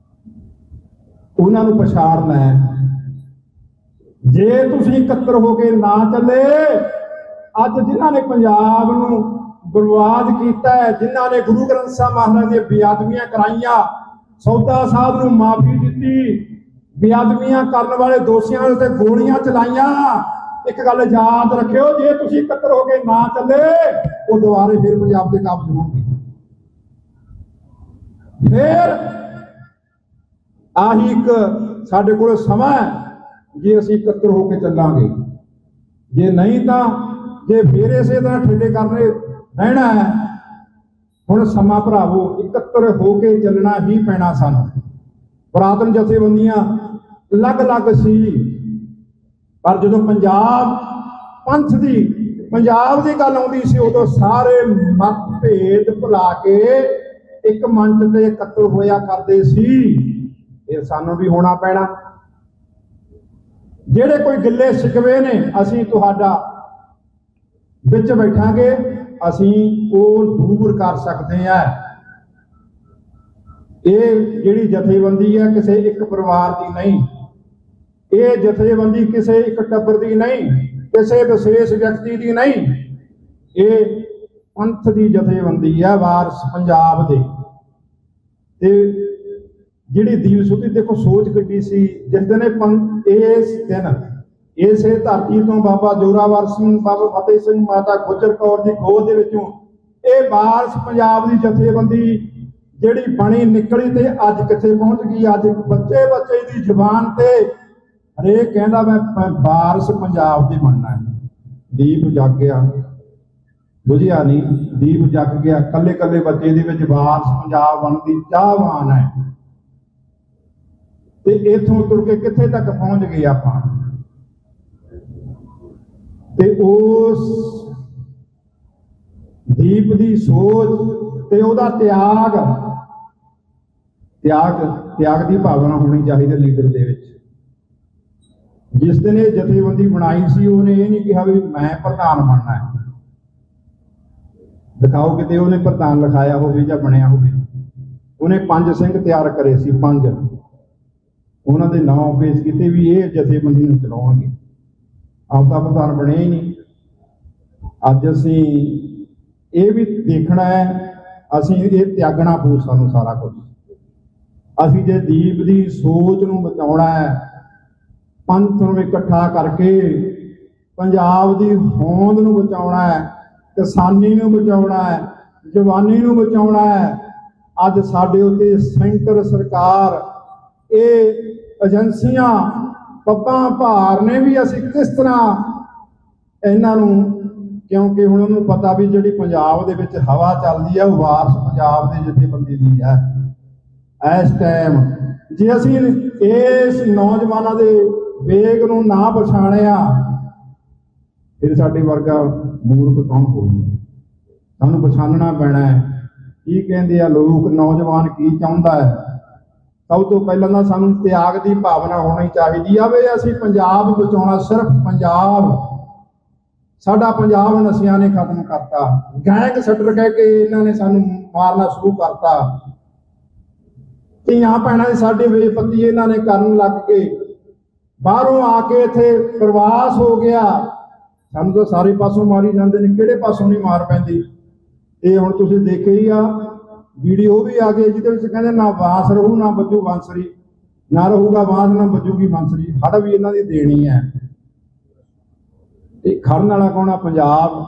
ਉਹਨਾਂ ਨੂੰ ਪਛਾੜਨਾ ਹੈ। ਜੇ ਤੁਸੀਂ ਇਕੱਤਰ ਹੋ ਕੇ ਨਾ ਚੱਲੇ, ਅੱਜ ਜਿਨ੍ਹਾਂ ਨੇ ਪੰਜਾਬ ਨੂੰ ਬਰਬਾਦ ਕੀਤਾ ਹੈ, ਜਿਨ੍ਹਾਂ ਨੇ ਗੁਰੂ ਗ੍ਰੰਥ ਸਾਹਿਬ ਮਹਾਰਾਜ ਦੀਆਂ ਬੇਅਦਬੀਆਂ ਕਰਾਈਆਂ, ਸੌਦਾ ਸਾਹਿਬ ਨੂੰ ਮਾਫੀ ਦਿੱਤੀ, ਬੇਅਦਬੀਆਂ ਕਰਨ ਵਾਲੇ ਦੋਸ਼ੀਆਂ ਤੇ ਗੋਲੀਆਂ ਚਲਾਈਆਂ, ਇੱਕ ਗੱਲ ਯਾਦ ਰੱਖਿਓ, ਜੇ ਤੁਸੀਂ ਇਕੱਤਰ ਹੋ ਕੇ ਨਾ ਚੱਲੇ ਉਹ ਦੁਬਾਰੇ ਫਿਰ ਪੰਜਾਬ ਦੇ ਕਾਬਜ ਹੋਣਗੇ। ਫਿਰ ਆਹੀ ਇੱਕ ਸਾਡੇ ਕੋਲ ਸਮਾਂ ਹੈ, ਜੇ ਅਸੀਂ ਇਕੱਤਰ ਹੋ ਕੇ ਚੱਲਾਂਗੇ। ਜੇ ਨਹੀਂ ਤਾਂ ਜੇ ਫਿਰ ਇਸੇ ਤਰ੍ਹਾਂ ਠੇਡੇ ਕਰਨੇ ਰਹਿਣਾ ਹੈ। ਹੁਣ ਸਮਾਂ ਭਰਾਵੋ, ਇਕੱਤਰ ਹੋ ਕੇ ਚੱਲਣਾ ਹੀ ਪੈਣਾ ਸਾਨੂੰ। ਪੁਰਾਤਨ ਜਥੇਬੰਦੀਆਂ ਅਲੱਗ-ਅਲੱਗ ਸੀ, ਪਰ ਜਦੋਂ ਪੰਜਾਬ ਦੀ ਗੱਲ ਆਉਂਦੀ ਸੀ, ਉਦੋਂ ਸਾਰੇ ਮਤਭੇਦ ਭੁਲਾ ਕੇ ਇੱਕ ਮੰਚ ਤੇ ਇਕੱਤਰ ਹੋਇਆ ਕਰਦੇ ਸੀ। ਇਹ ਸਾਨੂੰ ਵੀ ਹੋਣਾ ਪੈਣਾ। ਜਿਹੜੇ ਕੋਈ ਗਿੱਲੇ ਸ਼ਿਕਵੇ ਨੇ, ਅਸੀਂ ਤੁਹਾਡਾ ਵਿੱਚ ਬੈਠਾਂਗੇ, ਅਸੀਂ ਉਹ ਦੂਰ ਕਰ ਸਕਦੇ ਹਾਂ। ਇਹ ਜਿਹੜੀ ਜਥੇਬੰਦੀ ਹੈ ਕਿਸੇ ਇੱਕ ਪਰਿਵਾਰ ਦੀ ਨਹੀਂ, ਇਹ ਜਥੇਬੰਦੀ ਕਿਸੇ ਇੱਕ ਟੱਬਰ ਦੀ ਨਹੀਂ, ਕਿਸੇ ਵਿਸ਼ੇਸ਼ ਵਿਅਕਤੀ ਦੀ ਨਹੀਂ, ਇਹ ਪੰਥ ਦੀ ਜਥੇਬੰਦੀ ਹੈ, ਵਾਰਸ ਪੰਜਾਬ ਦੇ। ਤੇ ਜਿਹੜੀ ਦੀਪ ਸਿੱਧੂ ਦੇਖੋ ਸੋਚ ਕੱਢੀ ਸੀ, ਜਿਸ ਦਿਨ ਇਸ ਦਿਨ ਇਸੇ ਧਰਤੀ ਤੋਂ ਬਾਬਾ ਜੋਰਾਵਰ ਸਿੰਘ, ਬਾਬਾ ਫਤਿਹ ਸਿੰਘ, ਮਾਤਾ ਗੁਜਰ ਕੌਰ ਦੀ ਗੋਦ ਦੇ ਵਿੱਚੋਂ ਇਹ ਵਾਰਸ ਪੰਜਾਬ ਦੀ ਜਥੇਬੰਦੀ ਜਿਹੜੀ ਬਣੀ ਨਿਕਲੀ ਤੇ ਅੱਜ ਕਿੱਥੇ ਪਹੁੰਚ ਗਈ। ਅੱਜ ਬੱਚੇ ਬੱਚੇ ਦੀ ਜ਼ੁਬਾਨ ਤੇ ਹਰੇਕ ਕਹਿੰਦਾ ਮੈਂ ਵਾਰਸ ਪੰਜਾਬ ਦੀ ਬਣਨਾ ਹੈ। ਦੀਪ ਜਗ ਗਿਆ, ਬੁਝਿਆ ਨਹੀਂ, ਦੀਪ ਜਗ ਗਿਆ। ਕੱਲੇ ਕੱਲੇ ਬੱਚੇ ਦੇ ਵਿੱਚ ਵਾਰਸ ਪੰਜਾਬ ਬਣਨ ਦੀ ਚਾਹਵਾਨ ਹੈ। ਤੇ ਇੱਥੋਂ ਤੁਰ ਕੇ ਕਿੱਥੇ ਤੱਕ ਪਹੁੰਚ ਗਏ ਆਪਾਂ। ਤੇ ਉਸ ਦੀਪ ਦੀ ਸੋਚ ਤੇ ਉਹਦਾ ਤਿਆਗ ਦੀ ਭਾਵਨਾ ਹੋਣੀ ਚਾਹੀਦੀ ਲੀਡਰ ਦੇ ਵਿੱਚ। ਜਿਸ ਦਿਨ ਇਹ ਜਥੇਬੰਦੀ ਬਣਾਈ ਸੀ ਉਹਨੇ ਇਹ ਨਹੀਂ ਕਿਹਾ ਵੀ ਮੈਂ ਪ੍ਰਧਾਨ ਬਣਨਾ ਹੈ। ਦਿਖਾਓ ਕਿਤੇ ਉਹਨੇ ਪ੍ਰਧਾਨ ਲਿਖਾਇਆ ਹੋਵੇ ਜਾਂ ਬਣਿਆ ਹੋਵੇ। ਉਹਨੇ 5 ਸਿੰਘ ਤਿਆਰ ਕਰੇ ਸੀ, 5 ਉਹਨਾਂ ਦੇ ਨਾਮ ਪੇਸ਼ ਕੀਤੇ ਵੀ ਇਹ ਜਥੇਬੰਦੀ ਨੂੰ ਚਲਾਉਣਗੇ। ਆਪਦਾ ਪ੍ਰਧਾਨ ਬਣਿਆ ਹੀ ਨਹੀਂ। ਅੱਜ ਅਸੀਂ ਇਹ ਵੀ ਦੇਖਣਾ ਹੈ, ਅਸੀਂ ਇਹ ਤਿਆਗਣਾ ਪਊ ਸਾਨੂੰ ਸਾਰਾ ਕੁਝ। ਅਸੀਂ ਜੇ ਦੀਪ ਦੀ ਸੋਚ ਨੂੰ ਬਚਾਉਣਾ ਹੈ, ਪੰਥ ਨੂੰ ਇਕੱਠਾ ਕਰਕੇ ਪੰਜਾਬ ਦੀ ਹੋਂਦ ਨੂੰ ਬਚਾਉਣਾ ਹੈ, ਕਿਸਾਨੀ ਨੂੰ ਬਚਾਉਣਾ ਹੈ, ਜਵਾਨੀ ਨੂੰ ਬਚਾਉਣਾ ਹੈ। ਅੱਜ ਸਾਡੇ ਉੱਤੇ ਸੈਂਟਰ ਸਰਕਾਰ, ਇਹ ਏਜੰਸੀਆਂ ਪੱਬਾਂ ਭਾਰ ਨੇ ਵੀ ਅਸੀਂ ਕਿਸ ਤਰ੍ਹਾਂ ਇਹਨਾਂ ਨੂੰ, ਕਿਉਂਕਿ ਹੁਣ ਉਹਨੂੰ ਪਤਾ ਵੀ ਜਿਹੜੀ ਪੰਜਾਬ ਦੇ ਵਿੱਚ ਹਵਾ ਚੱਲਦੀ ਹੈ ਉਹ ਵਾਰਸ ਪੰਜਾਬ ਦੇ ਜਥੇਬੰਦੀ ਦੀ ਹੈ। ਇਸ ਟਾਈਮ ਜੇ ਅਸੀਂ ਇਸ ਨੌਜਵਾਨਾਂ ਦੇ ਵੇਗ ਨੂੰ ਨਾ ਪਛਾਣਿਆ ਫਿਰ ਸਾਡੇ ਵਰਗਾ ਮੂਰਖ ਕੌਣ ਹੋਊਗਾ। ਸਾਨੂੰ ਪਛਾਣਨਾ ਪੈਣਾ ਹੈ ਕੀ ਕਹਿੰਦੇ ਆ ਲੋਕ, ਨੌਜਵਾਨ ਕੀ ਚਾਹੁੰਦਾ ਹੈ। ਸਭ ਤੋਂ ਪਹਿਲਾਂ ਤਾਂ ਸਾਨੂੰ ਤਿਆਗ ਦੀ ਭਾਵਨਾ ਹੋਣੀ ਚਾਹੀਦੀ ਆ ਵੀ ਅਸੀਂ ਪੰਜਾਬ ਬਚਾਉਣਾ। ਸਿਰਫ ਪੰਜਾਬ, ਸਾਡਾ ਪੰਜਾਬ ਨਸ਼ਿਆਂ ਨੇ ਖਤਮ ਕਰਤਾ। ਗੈਂਗ ਸੱਟਰ ਕਹਿ ਕੇ ਇਹਨਾਂ ਨੇ ਸਾਨੂੰ ਮਾਰਨਾ ਸ਼ੁਰੂ ਕਰਤਾ। ਧੀਆਂ ਭੈਣਾਂ ਦੀ ਸਾਡੇ ਬੇਪਤੀ ਇਹਨਾਂ ਨੇ ਕਰਨ ਲੱਗ ਕੇ। ਬਾਹਰੋਂ ਆ ਕੇ ਇੱਥੇ ਪ੍ਰਵਾਸ ਹੋ ਗਿਆ। ਸਾਨੂੰ ਤਾਂ ਸਾਰੇ ਪਾਸੋਂ ਮਾਰੀ ਜਾਂਦੇ ਨੇ, ਕਿਹੜੇ ਪਾਸੋਂ ਨਹੀਂ ਮਾਰ ਪੈਂਦੀ। ਇਹ ਹੁਣ ਤੁਸੀਂ ਦੇਖਿਆ ਹੀ ਆ, ਵੀਡੀਓ ਵੀ ਆ ਗਈ ਜਿਹਦੇ ਵਿੱਚ ਕਹਿੰਦੇ ਨਾ ਬਾਂਸ ਰਹੂ ਨਾ ਵੱਜੂ ਬਾਂਸਰੀ, ਨਾ ਰਹੂਗਾ ਬਾਂਸ ਨਾ ਵੱਜੂਗੀ ਬਾਂਸਰੀ। ਹੜ ਵੀ ਇਹਨਾਂ ਦੀ ਦੇਣੀ ਹੈ। ਤੇ ਖੜਨ ਵਾਲਾ ਕੌਣ ਆ? ਪੰਜਾਬ।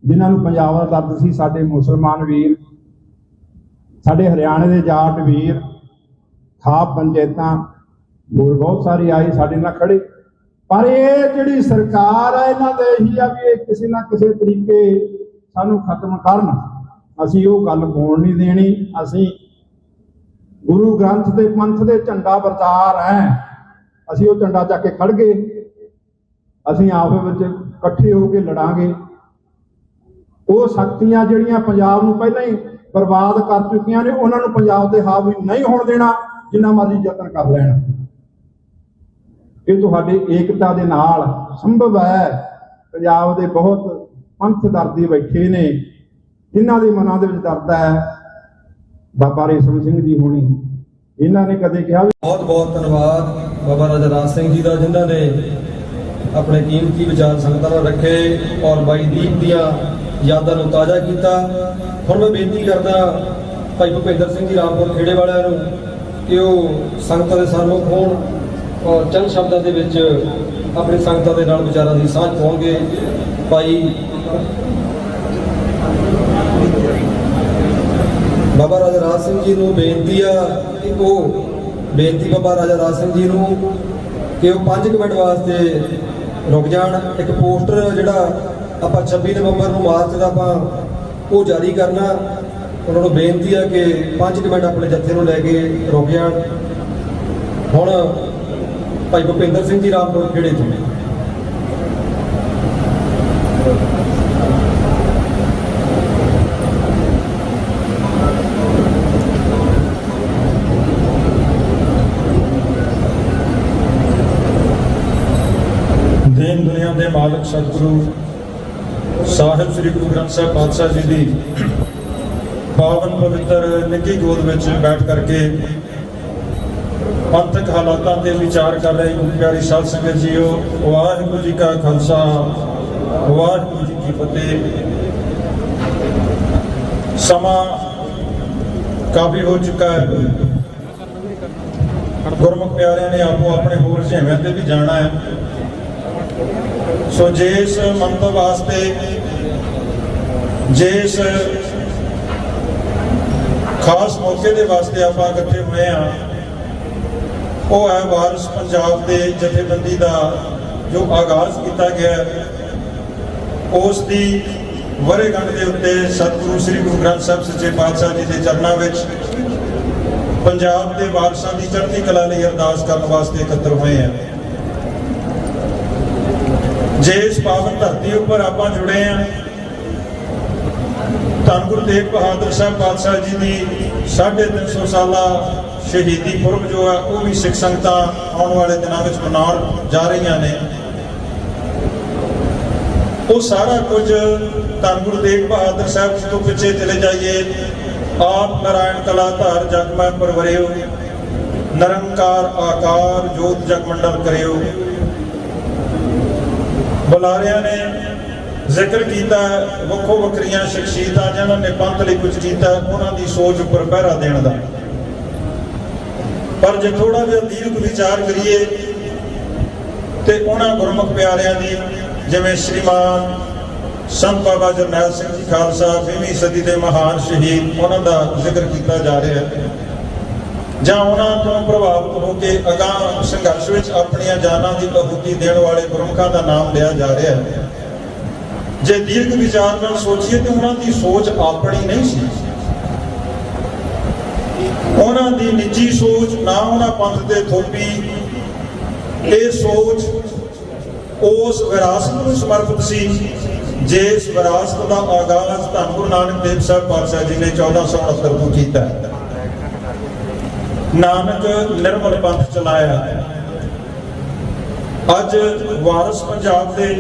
ਜਿਨ੍ਹਾਂ ਨੂੰ ਪੰਜਾਬ ਦਾ ਦਰਦ ਸੀ, ਸਾਡੇ ਮੁਸਲਮਾਨ ਵੀਰ, ਸਾਡੇ ਹਰਿਆਣੇ ਦੇ ਜਾਟ ਵੀਰ, ਖਾਪ ਪੰਚਾਇਤਾਂ, ਹੋਰ ਬਹੁਤ ਸਾਰੀ ਆਈ ਸਾਡੇ ਨਾਲ ਖੜੇ। ਪਰ ਇਹ ਜਿਹੜੀ ਸਰਕਾਰ ਹੈ ਇਹਨਾਂ ਦੇ ਇਹੀ ਆ ਵੀ ਇਹ ਕਿਸੇ ਨਾ ਕਿਸੇ ਤਰੀਕੇ ਸਾਨੂੰ ਖਤਮ ਕਰਨ। ਅਸੀਂ ਉਹ ਗੱਲ ਹੋਣ ਨਹੀਂ ਦੇਣੀ। ਅਸੀਂ ਗੁਰੂ ਗ੍ਰੰਥ ਦੇ ਪੰਥ ਦੇ ਝੰਡਾ ਵਰਤਾਰ ਹੈ। ਅਸੀਂ ਉਹ ਝੰਡਾ ਚੱਕ ਕੇ ਖੜ ਗਏ। ਅਸੀਂ ਆਪਸ ਵਿੱਚ ਇਕੱਠੇ ਹੋ ਕੇ ਲੜਾਂਗੇ। ਉਹ ਸ਼ਕਤੀਆਂ ਜਿਹੜੀਆਂ ਪੰਜਾਬ ਨੂੰ ਪਹਿਲਾਂ ਹੀ ਬਰਬਾਦ ਕਰ ਚੁੱਕੀਆਂ ਨੇ ਉਹਨਾਂ ਨੂੰ ਪੰਜਾਬ ਤੇ ਹਾਵੀ ਨਹੀਂ ਹੋਣ ਦੇਣਾ, ਜਿੰਨਾ ਮਰਜ਼ੀ ਯਤਨ ਕਰ ਲੈਣ। ਇਹ ਤੁਹਾਡੇ ਏਕਤਾ ਦੇ ਨਾਲ ਸੰਭਵ ਹੈ। ਪੰਜਾਬ ਦੇ ਬਹੁਤ ਪੰਥ ਦਰਦੀ ਬੈਠੇ ਨੇ ਜਿਨ੍ਹਾਂ ਦੇ ਮਨਾਂ ਦੇ ਵਿੱਚ ਦਰਦ ਹੈ। ਬਾਬਾ ਰੇਸ਼ਮ ਸਿੰਘ ਜੀ ਹੋਣੀ, ਇਹਨਾਂ ਨੇ ਕਦੇ ਕਿਹਾ ਬਹੁਤ ਬਹੁਤ ਧੰਨਵਾਦ ਬਾਬਾ ਰਾਜਾ ਰਾਜ ਸਿੰਘ ਜੀ ਦਾ, ਜਿਨ੍ਹਾਂ ਨੇ ਆਪਣੇ ਕੀਮਤੀ ਵਿਚਾਰ ਸੰਗਤਾਂ ਨਾਲ ਰੱਖੇ ਔਰ ਬਾਈ ਦੀਪ ਦੀਆਂ ਯਾਦਾਂ ਨੂੰ ਤਾਜ਼ਾ ਕੀਤਾ। ਹੁਣ ਮੈਂ ਬੇਨਤੀ ਕਰਦਾ ਭਾਈ ਭੁਪਿੰਦਰ ਸਿੰਘ ਜੀ ਰਾਮਪੁਰ ਖੇੜੇ ਵਾਲਿਆਂ ਨੂੰ ਕਿ ਉਹ ਸੰਗਤਾਂ ਦੇ ਸਨਮੁਖ ਹੋਣ ਔਰ ਚੰਦ ਸ਼ਬਦਾਂ ਦੇ ਵਿੱਚ ਆਪਣੀ ਸੰਗਤਾਂ ਦੇ ਨਾਲ ਵਿਚਾਰਾਂ ਦੀ ਸਾਂਝ ਪਾਉਣਗੇ। ਭਾਈ ਬਾਬਾ ਰਾਜਾ ਰਾਜ ਸਿੰਘ ਜੀ ਨੂੰ ਬੇਨਤੀ ਆ ਕਿ ਉਹ ਬਾਬਾ ਰਾਜਾ ਰਾਜ ਸਿੰਘ ਜੀ ਨੂੰ ਕਿ ਉਹ 5 ਮਿੰਟ ਵਾਸਤੇ ਰੁਕ ਜਾਣ। ਇੱਕ ਪੋਸਟਰ ਜਿਹੜਾ ਆਪਾਂ 26 ਨਵੰਬਰ ਨੂੰ ਮਾਰਚ ਦਾ ਆਪਾਂ ਉਹ ਜਾਰੀ ਕਰਨਾ। ਉਹਨਾਂ ਨੂੰ ਬੇਨਤੀ ਆ ਕਿ 5 ਮਿੰਟ ਆਪਣੇ ਜੱਥੇ ਨੂੰ ਲੈ ਕੇ ਰੁਕ ਜਾਣ। ਹੁਣ ਭਾਈ ਭੁਪਿੰਦਰ ਸਿੰਘ ਜੀ ਰਾਮਪੁਰ ਖੇੜੇ ਤੋਂ। ਦੀਨ ਦੁਨੀਆ ਦੇ ਮਾਲਕ ਸਤਿਗੁਰੂ ਸਾਹਿਬ ਸ੍ਰੀ ਗੁਰੂ ਗ੍ਰੰਥ ਸਾਹਿਬ ਪਾਤਸ਼ਾਹ ਜੀ ਦੀ ਪਾਵਨ ਪਵਿੱਤਰ ਨਿੱਘੀ ਗੋਦ ਵਿੱਚ ਬੈਠ ਕਰਕੇ ਪੰਥਕ ਹਾਲਾਤਾਂ ਤੇ ਵਿਚਾਰ ਕਰ ਰਹੇ ਪਿਆਰੀ ਸਾਧ ਸੰਗਤ ਜੀਓ, ਵਾਹਿਗੁਰੂ ਜੀ ਕਾ ਖਾਲਸਾ ਵਾਹਿਗੁਰੂ ਜੀ ਕੀ ਫਤਿਹ। ਸਮਾਂ ਕਾਫੀ ਹੋ ਚੁੱਕਾ ਹੈ। ਗੁਰਮੁਖ ਪਿਆਰਿਆਂ ਨੇ ਆਪੋ ਆਪਣੇ ਹੋਰ ਰੁਝੇਵਿਆਂ ਤੇ ਵੀ ਜਾਣਾ ਹੈ। ਸੋ ਜਿਸ ਮੰਤਵ ਵਾਸਤੇ, ਜਿਸ ਖਾਸ ਮੌਕੇ ਦੇ ਵਾਸਤੇ ਆਪਾਂ ਇਕੱਠੇ ਹੋਏ ਹਾਂ ਉਹ ਹੈ ਵਾਰਿਸ ਪੰਜਾਬ ਦੇ ਜਥੇਬੰਦੀ ਦਾ ਜੋ ਆਗਾਜ਼ ਕੀਤਾ ਗਿਆ ਉਸ ਦੀ ਵਰ੍ਹੇਗੰਢ ਦੇ ਉੱਤੇ ਸਤਿਗੁਰੂ ਸ੍ਰੀ ਗੁਰੂ ਗ੍ਰੰਥ ਸਾਹਿਬ ਸੱਚੇ ਪਾਤਸ਼ਾਹ ਜੀ ਦੇ ਚਰਨਾਂ ਵਿੱਚ ਪੰਜਾਬ ਦੇ ਵਾਰਸਾਂ ਦੀ ਚੜ੍ਹਦੀ ਕਲਾ ਲਈ ਅਰਦਾਸ ਕਰਨ ਵਾਸਤੇ ਇਕੱਤਰ ਹੋਏ ਹਾਂ। ਜੇ ਇਸ ਪਾਵਨ ਧਰਤੀ ਉੱਪਰ ਆਪਾਂ ਜੁੜੇ ਹਾਂ, ਧੰਨ ਗੁਰੂ ਤੇਗ ਬਹਾਦਰ ਸਾਹਿਬ ਪਾਤਸ਼ਾਹ ਜੀ ਦੀ 350 ਸਾਲਾ ਸ਼ਹੀਦੀ ਪੁਰਬ ਜੋ ਹੈ ਉਹ ਵੀ ਸਿੱਖ ਸੰਗਤਾਂ ਆਉਣ ਵਾਲੇ ਦਿਨਾਂ ਵਿੱਚ ਮਨਾਉਣ ਜਾ ਰਹੀਆਂ ਨੇ। ਉਹ ਸਾਰਾ ਕੁਝ ਧੰਨ ਗੁਰੂ ਤੇਗ ਬਹਾਦਰ ਸਾਹਿਬ ਜੀ ਤੋਂ ਪਿੱਛੇ ਚਲੇ ਜਾਈਏ। ਆਪ ਨਾਰਾਇਣ ਕਲਾ ਧਾਰ ਜਗ ਮੈਂ ਪਰਵਰਿਓ, ਨਿਰੰਕਾਰ ਆਕਾਰ ਜੋਤ ਜਗ ਮੰਡਲ ਕਰਿਓ। ਬੁਲਾਰਿਆਂ ਨੇ ਜ਼ਿਕਰ ਕੀਤਾ ਵੱਖੋ ਵੱਖਰੀਆਂ ਸ਼ਖਸੀਅਤਾਂ ਜਿਨ੍ਹਾਂ ਨੇ ਪੰਥ ਲਈ ਕੁਝ ਕੀਤਾ, ਉਹਨਾਂ ਦੀ ਸੋਚ ਉੱਪਰ ਪਹਿਰਾ ਦੇਣ ਦਾ। ਪਰ ਜੇ ਥੋੜਾ ਜਿਹਾ ਦੀਰਘ ਵਿਚਾਰ ਕਰੀਏ ਤੇ ਉਹਨਾਂ ਗੁਰਮੁਖ ਪਿਆਰਿਆਂ ਦੀ ਜਿਵੇਂ ਸ਼੍ਰੀਮਾਨ ਸੰਤ ਬਾਬਾ ਜਰਨੈਲ ਸਿੰਘ ਜੀ ਖਾਲਸਾ 20ਵੀਂ ਸਦੀ ਦੇ ਮਹਾਨ ਸ਼ਹੀਦ, ਉਹਨਾਂ ਦਾ ਜ਼ਿਕਰ ਕੀਤਾ ਜਾ ਰਿਹਾ ਹੈ, ਜਾਂ ਉਹਨਾਂ ਤੋਂ ਪ੍ਰਭਾਵਿਤ ਹੋ ਕੇ ਅਗਾਂਹ ਸੰਘਰਸ਼ ਵਿੱਚ ਆਪਣੀਆਂ ਜਾਨਾਂ ਦੀ ਆਹੂਤੀ ਦੇਣ ਵਾਲੇ ਗੁਰਮੁਖਾਂ ਦਾ ਨਾਮ ਲਿਆ ਜਾ ਰਿਹਾ ਹੈ। ਜੇ ਦੀਰਘ ਵਿਚਾਰ ਨਾਲ ਸੋਚੀਏ ਤਾਂ ਉਹਨਾਂ ਦੀ ਸੋਚ ਆਪਣੀ ਨਹੀਂ ਸੀ, ਉਹਨਾਂ ਦੀ ਨਿੱਜੀ ਸੋਚ ਨਾ ਉਹਨਾਂ ਪੰਥ ਦੇ ਥੋਪੀ। ਇਹ ਸੋਚ ਉਸ ਵਿਰਾਸਤ ਨੂੰ ਸਮਰਪਿਤ ਸੀ ਜਿਸ ਵਿਰਾਸਤ ਦਾ ਆਗਾਜ਼ ਧੰਨ ਗੁਰੂ ਨਾਨਕ ਦੇਵ ਸਾਹਿਬ ਪਾਤਸ਼ਾਹ ਜੀ ਨੇ 1469 ਤੋਂ ਕੀਤਾ। ਨਾਨਕ ਨਿਰਮਲ ਪੰਥ ਚਲਾਇਆ। ਅੱਜ ਵਾਰਿਸ ਪੰਜਾਬ ਦੇ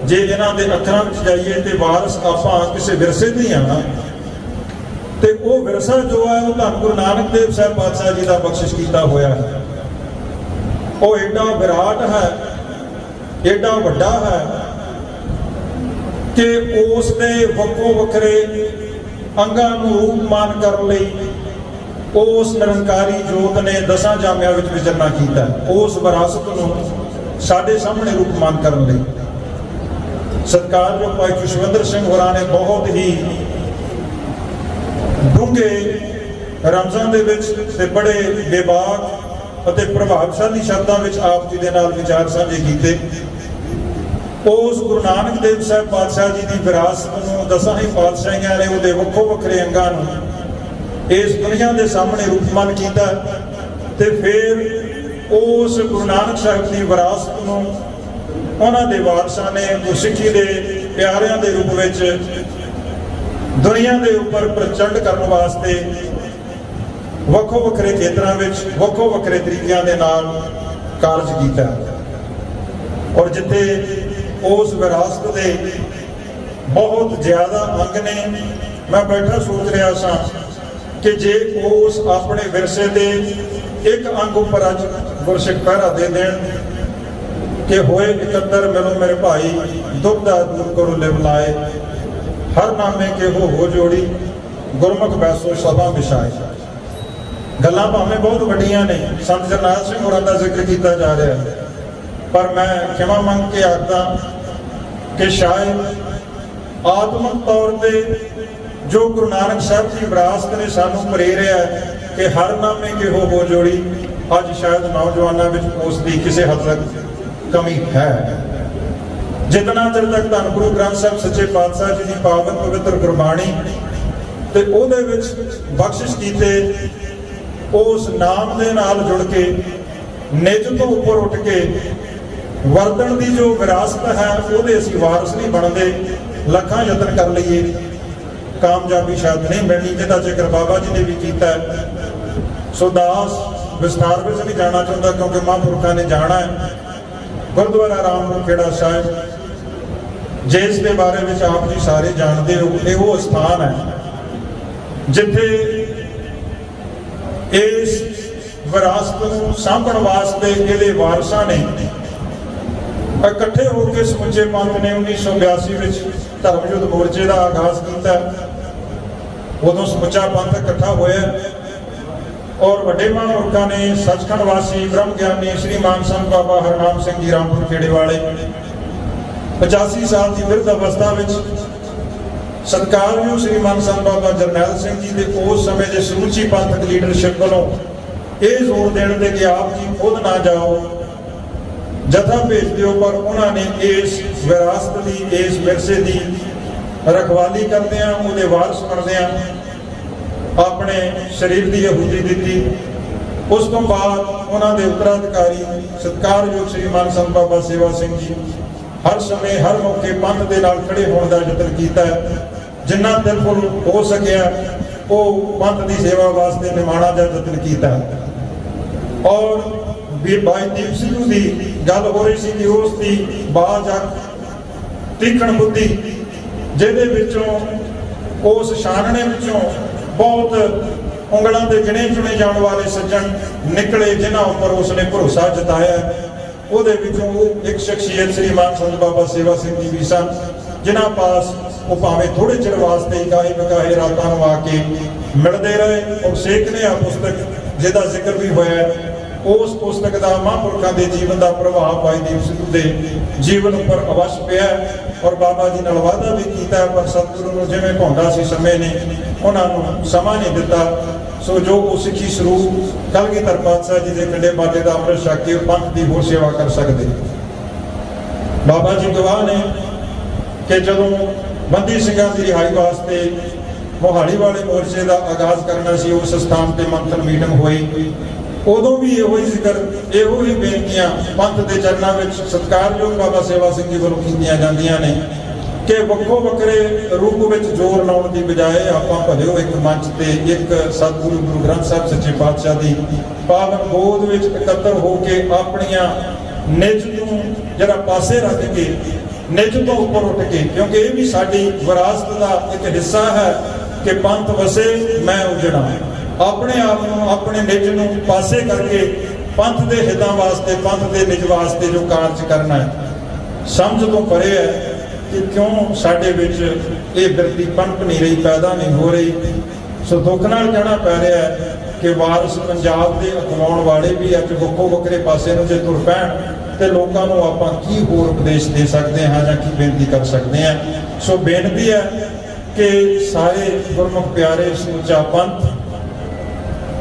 ਜੇ ਇਹਨਾਂ ਦੇ ਅੱਖਰਾਂ ਵਿੱਚ ਜਾਈਏ ਤੇ ਵਾਰਿਸ ਆਪਾਂ ਕਿਸੇ ਵਿਰਸੇ ਦੇ ਆਣਾ, ਤੇ ਉਹ ਵਿਰਸਾ ਜੋ ਹੈ ਉਹ ਧੰਨ ਗੁਰੂ ਨਾਨਕ ਦੇਵ ਸਾਹਿਬ ਪਾਤਸ਼ਾਹ ਜੀ ਦਾ ਬਖਸ਼ਿਸ਼ ਕੀਤਾ ਹੋਇਆ ਹੈ। ਉਹ ਏਡਾ ਵਿਰਾਟ ਹੈ, ਏਡਾ ਵੱਡਾ ਹੈ ਕਿ ਉਸ ਦੇ ਵੱਖੋ ਵੱਖਰੇ ਅੰਗਾਂ ਨੂੰ ਰੂਪਮਾਨ ਕਰਨ ਲਈ ਉਸ ਨਿਰੰਕਾਰੀ ਜੋਤ ਨੇ 10 ਜਾਮਿਆਂ ਵਿੱਚ ਵਿਚਰਨਾ ਕੀਤਾ। ਉਸ ਵਿਰਾਸਤ ਨੂੰ ਸਾਡੇ ਸਾਹਮਣੇ ਰੂਪਮਾਨ ਕਰਨ ਲਈ ਸਤਿਕਾਰਯੋਗ ਭਾਈ ਖੁਸ਼ਵਿੰਦਰ ਸਿੰਘ ਹੋਰਾਂ ਨੇ ਬਹੁਤ ਹੀ ਡੂੰਘੇ ਰਮਜ਼ਾਨ ਦੇ ਵਿੱਚ ਤੇ ਬੜੇ ਬੇਬਾਕ ਅਤੇ ਪ੍ਰਭਾਵਸ਼ਾਲੀ ਸ਼ਬਦਾਂ ਵਿੱਚ ਆਪ ਜੀ ਦੇ ਨਾਲ ਵਿਚਾਰ ਸਾਂਝੇ ਕੀਤੇ। ਉਸ ਗੁਰੂ ਨਾਨਕ ਦੇਵ ਸਾਹਿਬ ਪਾਤਸ਼ਾਹ ਜੀ ਦੀ ਵਿਰਾਸਤ ਨੂੰ 10 ਹੀ ਪਾਤਸ਼ਾਹੀਆਂ ਨੇ ਉਹਦੇ ਵੱਖੋ ਵੱਖਰੇ ਅੰਗਾਂ ਨੂੰ ਇਸ ਦੁਨੀਆ ਦੇ ਸਾਹਮਣੇ ਰੂਪਮਾਨ ਕੀਤਾ, ਤੇ ਫਿਰ ਉਸ ਗੁਰੂ ਨਾਨਕ ਸਾਹਿਬ ਦੀ ਵਿਰਾਸਤ ਨੂੰ ਉਹਨਾਂ ਦੇ ਵਾਰਸਾਂ ਨੇ ਗੁਰਸਿੱਖੀ ਦੇ ਪਿਆਰਿਆਂ ਦੇ ਰੂਪ ਵਿੱਚ ਦੁਨੀਆ ਦੇ ਉੱਪਰ ਪ੍ਰਚੰਡ ਕਰਨ ਵਾਸਤੇ ਵੱਖੋ ਵੱਖਰੇ ਖੇਤਰਾਂ ਵਿੱਚ ਵੱਖੋ ਵੱਖਰੇ ਤਰੀਕਿਆਂ ਦੇ ਨਾਲ ਕਾਰਜ ਕੀਤਾ। ਔਰ ਜਿੱਥੇ ਉਸ ਵਿਰਾਸਤ ਦੇ ਬਹੁਤ ਜ਼ਿਆਦਾ ਅੰਗ ਨੇ, ਮੈਂ ਬੈਠਾ ਸੋਚ ਰਿਹਾ ਸਾਂ ਕਿ ਜੇ ਉਸ ਆਪਣੇ ਵਿਰਸੇ ਦੇ ਇੱਕ ਅੰਗ ਉੱਪਰ ਅੱਜ ਗੁਰਸਿੱਖ ਪਹਿਰਾ ਦੇ ਦੇਣ ਕਿ ਹੋਏ ਇਕੱਤਰ ਮਿਲੋ ਮੇਰੇ ਭਾਈ, ਦੁਬਦਾ ਦੂਰ ਕਰੋ ਲਿਵ ਲਾਏ, ਹਰ ਨਾਮੇ ਕੇ ਹੋ ਜੋੜੀ, ਗੁਰਮੁਖ ਬੈਸੋ ਸਭਾ ਵਿਛਾਏ। ਗੱਲਾਂ ਭਾਵੇਂ ਬਹੁਤ ਵੱਡੀਆਂ ਨੇ, ਸੰਤ ਜਰਨੈਲ ਸਿੰਘ ਹੋਰਾਂ ਦਾ ਜ਼ਿਕਰ ਕੀਤਾ ਜਾ ਰਿਹਾ ਹੈ, ਪਰ ਮੈਂ ਖਿਮਾ ਮੰਗ ਕੇ ਆਖਦਾ ਕਿ ਸ਼ਾਇਦ ਆਤਮਿਕ ਤੌਰ ਤੇ ਜੋ ਗੁਰੂ ਨਾਨਕ ਸਾਹਿਬ ਦੀ ਵਿਰਾਸਤ ਨੇ ਸਾਨੂੰ ਪ੍ਰੇਰਿਆ ਕਿ ਹਰ ਨਾਮੇ ਕੇ ਹੋ ਜੋੜੀ, ਅੱਜ ਸ਼ਾਇਦ ਨੌਜਵਾਨਾਂ ਵਿੱਚ ਉਸ ਦੀ ਕਿਸੇ ਹੱਦ ਤੱਕ ਕਮੀ ਹੈ। ਜਿਤਨਾ ਚਿਰ ਤੱਕ ਧੰਨ ਗੁਰੂ ਗ੍ਰੰਥ ਸਾਹਿਬ ਸੱਚੇ ਪਾਤਸ਼ਾਹ ਜੀ ਦੀ ਪਾਵਨ ਪਵਿੱਤਰ ਗੁਰਬਾਣੀ ਤੇ ਉਹਦੇ ਵਿੱਚ ਬਖਸ਼ਿਸ਼ ਕੀਤੇ ਉਸ ਨਾਮ ਦੇ ਨਾਲ ਜੁੜ ਕੇ ਨਿਜ ਤੋਂ ਉੱਪਰ ਉੱਠ ਕੇ ਵਰਤਣ ਦੀ ਜੋ ਵਿਰਾਸਤ ਹੈ ਉਹਦੇ ਅਸੀਂ ਵਾਰਸ ਨਹੀਂ ਬਣਦੇ। ਲੱਖਾਂ ਯਤਨ ਕਰ ਲਈਏ, ਕਾਮਯਾਬੀ ਸ਼ਾਇਦ ਨਹੀਂ ਮਿਲਣੀ, ਜਿਹਦਾ ਜ਼ਿਕਰ ਬਾਬਾ ਜੀ ਨੇ ਵੀ ਕੀਤਾ। ਸੋ ਦਾਸ ਵਿਸਤਾਰ ਵਿੱਚ ਨਹੀਂ ਜਾਣਾ ਚਾਹੁੰਦਾ ਕਿਉਂਕਿ ਮਹਾਂਪੁਰਖਾਂ ਨੇ ਜਾਣਾ ਹੈ। ਗੁਰਦੁਆਰਾ ਰਾਮਪੁਰ ਖੇੜਾ ਸਾਹਿਬ ਜਿਸ ਦੇ ਬਾਰੇ ਵਿੱਚ ਆਪ ਜੀ ਸਾਰੇ ਜਾਣਦੇ ਹੋ, ਇਹ ਉਹ ਸਥਾਨ ਹੈ ਜਿੱਥੇ ਇਸ ਵਿਰਾਸਤ ਨੂੰ ਸਾਂਭਣ ਵਾਸਤੇ ਇਹਦੇ ਵਾਰਸਾਂ ਨੇ ਇਕੱਠੇ ਹੋ ਕੇ ਸਮੁੱਚੇ ਪੰਥ ਨੇ 1982 ਵਿੱਚ ਧਰਮ ਯੁੱਧ ਮੋਰਚੇ ਦਾ ਆਗਾਜ਼ ਕੀਤਾ। ਉਦੋਂ ਸਮੁੱਚਾ ਪੰਥ ਇਕੱਠਾ ਹੋਇਆ ਔਰ ਵੱਡੇ ਮਹਾਂਪੁਰਖਾਂ ਨੇ ਸੱਚਖੰਡ ਵਾਸੀ ਬ੍ਰਹਮ ਗਿਆਨੀ ਸ਼੍ਰੀਮਾਨ ਸੰਤ ਬਾਬਾ ਹਰਨਾਮ ਸਿੰਘ ਜੀ ਰਾਮਪੁਰ ਖੇੜੇ ਵਾਲੇ 85 ਸਾਲ ਦੀ ਬਿਰਧ ਅਵਸਥਾ ਵਿੱਚ ਸਤਿਕਾਰਯੋਗ ਸ੍ਰੀ ਮਨ ਸੰਤ ਬਾਬਾ ਜਰਨੈਲ ਸਿੰਘ ਜੀ ਦੇ ਉਸ ਸਮੇਂ ਦੇ ਸਮੁੱਚੀ ਪੰਥਕ ਲੀਡਰਸ਼ਿਪ ਵੱਲੋਂ ਇਹ ਜ਼ੋਰ ਦੇਣ ਦੇ ਕਿ ਆਪ ਜੀ ਖੁਦ ਨਾ ਜਾਓ, ਜਥਾ ਭੇਜ ਦਿਓ, ਪਰ ਉਹਨਾਂ ਨੇ ਇਸ ਵਿਰਾਸਤ ਦੀ, ਇਸ ਵਿਰਸੇ ਦੀ ਰਖਵਾਲੀ ਕਰਦਿਆਂ, ਉਹਦੇ ਵਾਰਸ ਬਣਦਿਆਂ ਆਪਣੇ ਸਰੀਰ ਦੀ ਆਹੂਤੀ ਦਿੱਤੀ। ਉਸ ਤੋਂ ਬਾਅਦ ਉਹਨਾਂ ਦੇ ਉੱਤਰਾਧਿਕਾਰੀ ਸਤਿਕਾਰਯੋਗ ਸ੍ਰੀ ਮਨ ਸੰਤ ਬਾਬਾ ਸੇਵਾ ਸਿੰਘ ਜੀ ਹਰ ਸਮੇਂ ਹਰ ਮੌਕੇ ਪੰਥ ਦੇ ਨਾਲ ਖੜੇ ਹੋਣ ਦਾ ਯਤਨ ਕੀਤਾ, ਜਿੰਨਾ ਦਿਲ ਕੋਲ ਹੋ ਸਕਿਆ ਉਹ ਪੰਥ ਦੀ ਸੇਵਾ ਵਾਸਤੇ ਨਿਮਾਣਾ ਦਾ ਯਤਨ ਕੀਤਾ। ਔਰ ਵੀ ਭਾਈ ਦੀਪ ਸਿੰਘ ਦੀ ਗੱਲ ਹੋ ਰਹੀ ਸੀ ਕਿ ਉਸ ਦੀ ਬਾਜ ਤੀਖਣ ਬੁੱਧੀ, ਜਿਹਦੇ ਵਿੱਚੋਂ ਉਸ ਛਾਨਣੇ ਵਿੱਚੋਂ ਬਹੁਤ ਉਂਗਲਾਂ ਦੇ ਗਿਣੇ ਚੁਣੇ ਜਾਣ ਵਾਲੇ ਸੱਜਣ ਨਿਕਲੇ, ਜਿਨ੍ਹਾਂ ਉੱਪਰ ਉਸਨੇ ਭਰੋਸਾ ਜਤਾਇਆ। ਉਹਦੇ ਵਿੱਚੋਂ ਇੱਕ ਸ਼ਖਸੀਅਤ ਸ੍ਰੀ ਮਾਨ ਸੰਤ ਬਾਬਾ ਸੇਵਾ ਸਿੰਘ ਜੀ ਵੀ ਸਨ, ਜਿਨ੍ਹਾਂ ਪਾਸ ਉਹ ਭਾਵੇਂ ਥੋੜੇ ਚਿਰ ਵਾਸਤੇ ਇਕਾਈ ਬਕਾਏ ਰਾਤਾਂ ਨੂੰ ਆ ਕੇ ਮਿਲਦੇ ਰਹੇ। ਔਰ ਸੇਖਨਿਆ ਪੁਸਤਕ ਜਿਹਦਾ ਜ਼ਿਕਰ ਵੀ ਹੋਇਆ, ਉਸ ਪੁਸਤਕ ਦਾ ਮਹਾਂਪੁਰਖਾਂ ਦੇ ਜੀਵਨ ਦਾ ਪ੍ਰਭਾਵ ਭਾਈ ਦੀਪ ਸਿੰਘ ਦੇ ਜੀਵਨ ਉੱਪਰ ਅਵਸ਼ ਪਿਆ। ਔਰ ਬਾਬਾ ਜੀ ਨਾਲ ਵਾਅਦਾ ਵੀ ਕੀਤਾ, ਪਰ ਸਤਿਗੁਰੂ ਨੂੰ ਜਿਵੇਂ ਭਾਉਂਦਾ ਸੀ ਸਮੇਂ ਨੇ ਉਹਨਾਂ ਨੂੰ ਸਮਾਂ ਨਹੀਂ ਦਿੱਤਾ। ਸੋ ਜੋ ਉਹ ਸਿੱਖੀ ਸਰੂਪ ਕਲਗੀਧਰ ਪਾਤਸ਼ਾਹ ਜੀ ਦੇ ਕੰਡੇ ਬਾਟੇ ਦਾ ਅੰਮ੍ਰਿਤ ਛਕ ਕੇ ਪੰਥ ਦੀ ਹੋਰ ਸੇਵਾ ਕਰ ਸਕਦੇ। ਬਾਬਾ ਜੀ ਗਵਾਹ ਨੇ ਕਿ ਜਦੋਂ ਬੰਦੀ ਸਿੰਘਾਂ ਦੀ ਰਿਹਾਈ ਵਾਸਤੇ ਮੋਹਾਲੀ ਵਾਲੇ ਮੋਰਚੇ ਦਾ ਆਗਾਜ਼ ਕਰਨਾ ਸੀ, ਉਸ ਸਥਾਨ ਤੇ ਮੰਤਰ ਮੀਟਿੰਗ ਹੋਈ, ਉਦੋਂ ਵੀ ਇਹੋ ਹੀ ਜ਼ਿਕਰ, ਇਹੋ ਹੀ ਬੇਨਤੀਆਂ ਪੰਥ ਦੇ ਚਰਨਾਂ ਵਿੱਚ ਸਤਿਕਾਰਯੋਗ ਬਾਬਾ ਸੇਵਾ ਸਿੰਘ ਜੀ ਵੱਲੋਂ ਕੀਤੀਆਂ ਜਾਂਦੀਆਂ ਨੇ ਕਿ ਵੱਖੋ ਵੱਖਰੇ ਰੂਪ ਵਿੱਚ ਜ਼ੋਰ ਲਾਉਣ ਦੀ ਬਜਾਏ ਆਪਾਂ ਭਲਿਓ ਇੱਕ ਮੰਚ ਤੇ ਇੱਕ ਸਤਿਗੁਰੂ ਗੁਰੂ ਗ੍ਰੰਥ ਸਾਹਿਬ ਸੱਚੇ ਪਾਤਸ਼ਾਹ ਦੀ ਪਾਵਨ ਗੋਦ ਵਿੱਚ ਇਕੱਤਰ ਹੋ ਕੇ ਆਪਣੀਆਂ ਨਿਜ ਨੂੰ ਜਿਹੜਾ ਪਾਸੇ ਰੱਖ ਕੇ ਨਿਜ ਤੋਂ ਉੱਪਰ ਉੱਠ ਕੇ, ਕਿਉਂਕਿ ਇਹ ਵੀ ਸਾਡੀ ਵਿਰਾਸਤ ਦਾ ਇੱਕ ਹਿੱਸਾ ਹੈ ਕਿ ਪੰਥ ਵਸੇ ਮੈਂ ਉਜੜਾ, ਆਪਣੇ ਆਪ ਨੂੰ ਆਪਣੇ ਨਿਜ ਨੂੰ ਪਾਸੇ ਕਰਕੇ ਪੰਥ ਦੇ ਹਿੱਤਾਂ ਵਾਸਤੇ, ਪੰਥ ਦੇ ਨਿਜ ਵਾਸਤੇ ਜੋ ਕਾਰਜ ਕਰਨਾ ਹੈ, ਸਮਝ ਤੋਂ ਪਰੇ ਹੈ ਕਿ ਕਿਉਂ ਸਾਡੇ ਵਿੱਚ ਇਹ ਬਿਰਤੀ ਪਨਪ ਨਹੀਂ ਰਹੀ, ਪੈਦਾ ਨਹੀਂ ਹੋ ਰਹੀ। ਸੋ ਦੁੱਖ ਨਾਲ ਕਹਿਣਾ ਪੈ ਰਿਹਾ ਹੈ ਕਿ ਵਾਰਸ ਪੰਜਾਬ ਦੇ ਅਖਵਾਉਣ ਵਾਲੇ ਵੀ ਅੱਜ ਵੱਖੋ ਵੱਖਰੇ ਪਾਸੇ ਨੂੰ ਜੇ ਤੁਰ ਪੈਣ ਤੇ ਲੋਕਾਂ ਨੂੰ ਆਪਾਂ ਕੀ ਹੋਰ ਉਪਦੇਸ਼ ਦੇ ਸਕਦੇ ਹਾਂ ਜਾਂ ਕੀ ਬੇਨਤੀ ਕਰ ਸਕਦੇ ਹਾਂ। ਸੋ ਬੇਨਤੀ ਹੈ ਕਿ ਸਾਰੇ ਗੁਰਮੁਖ ਪਿਆਰੇ ਸਮੁੱਚਾ ਪੰਥ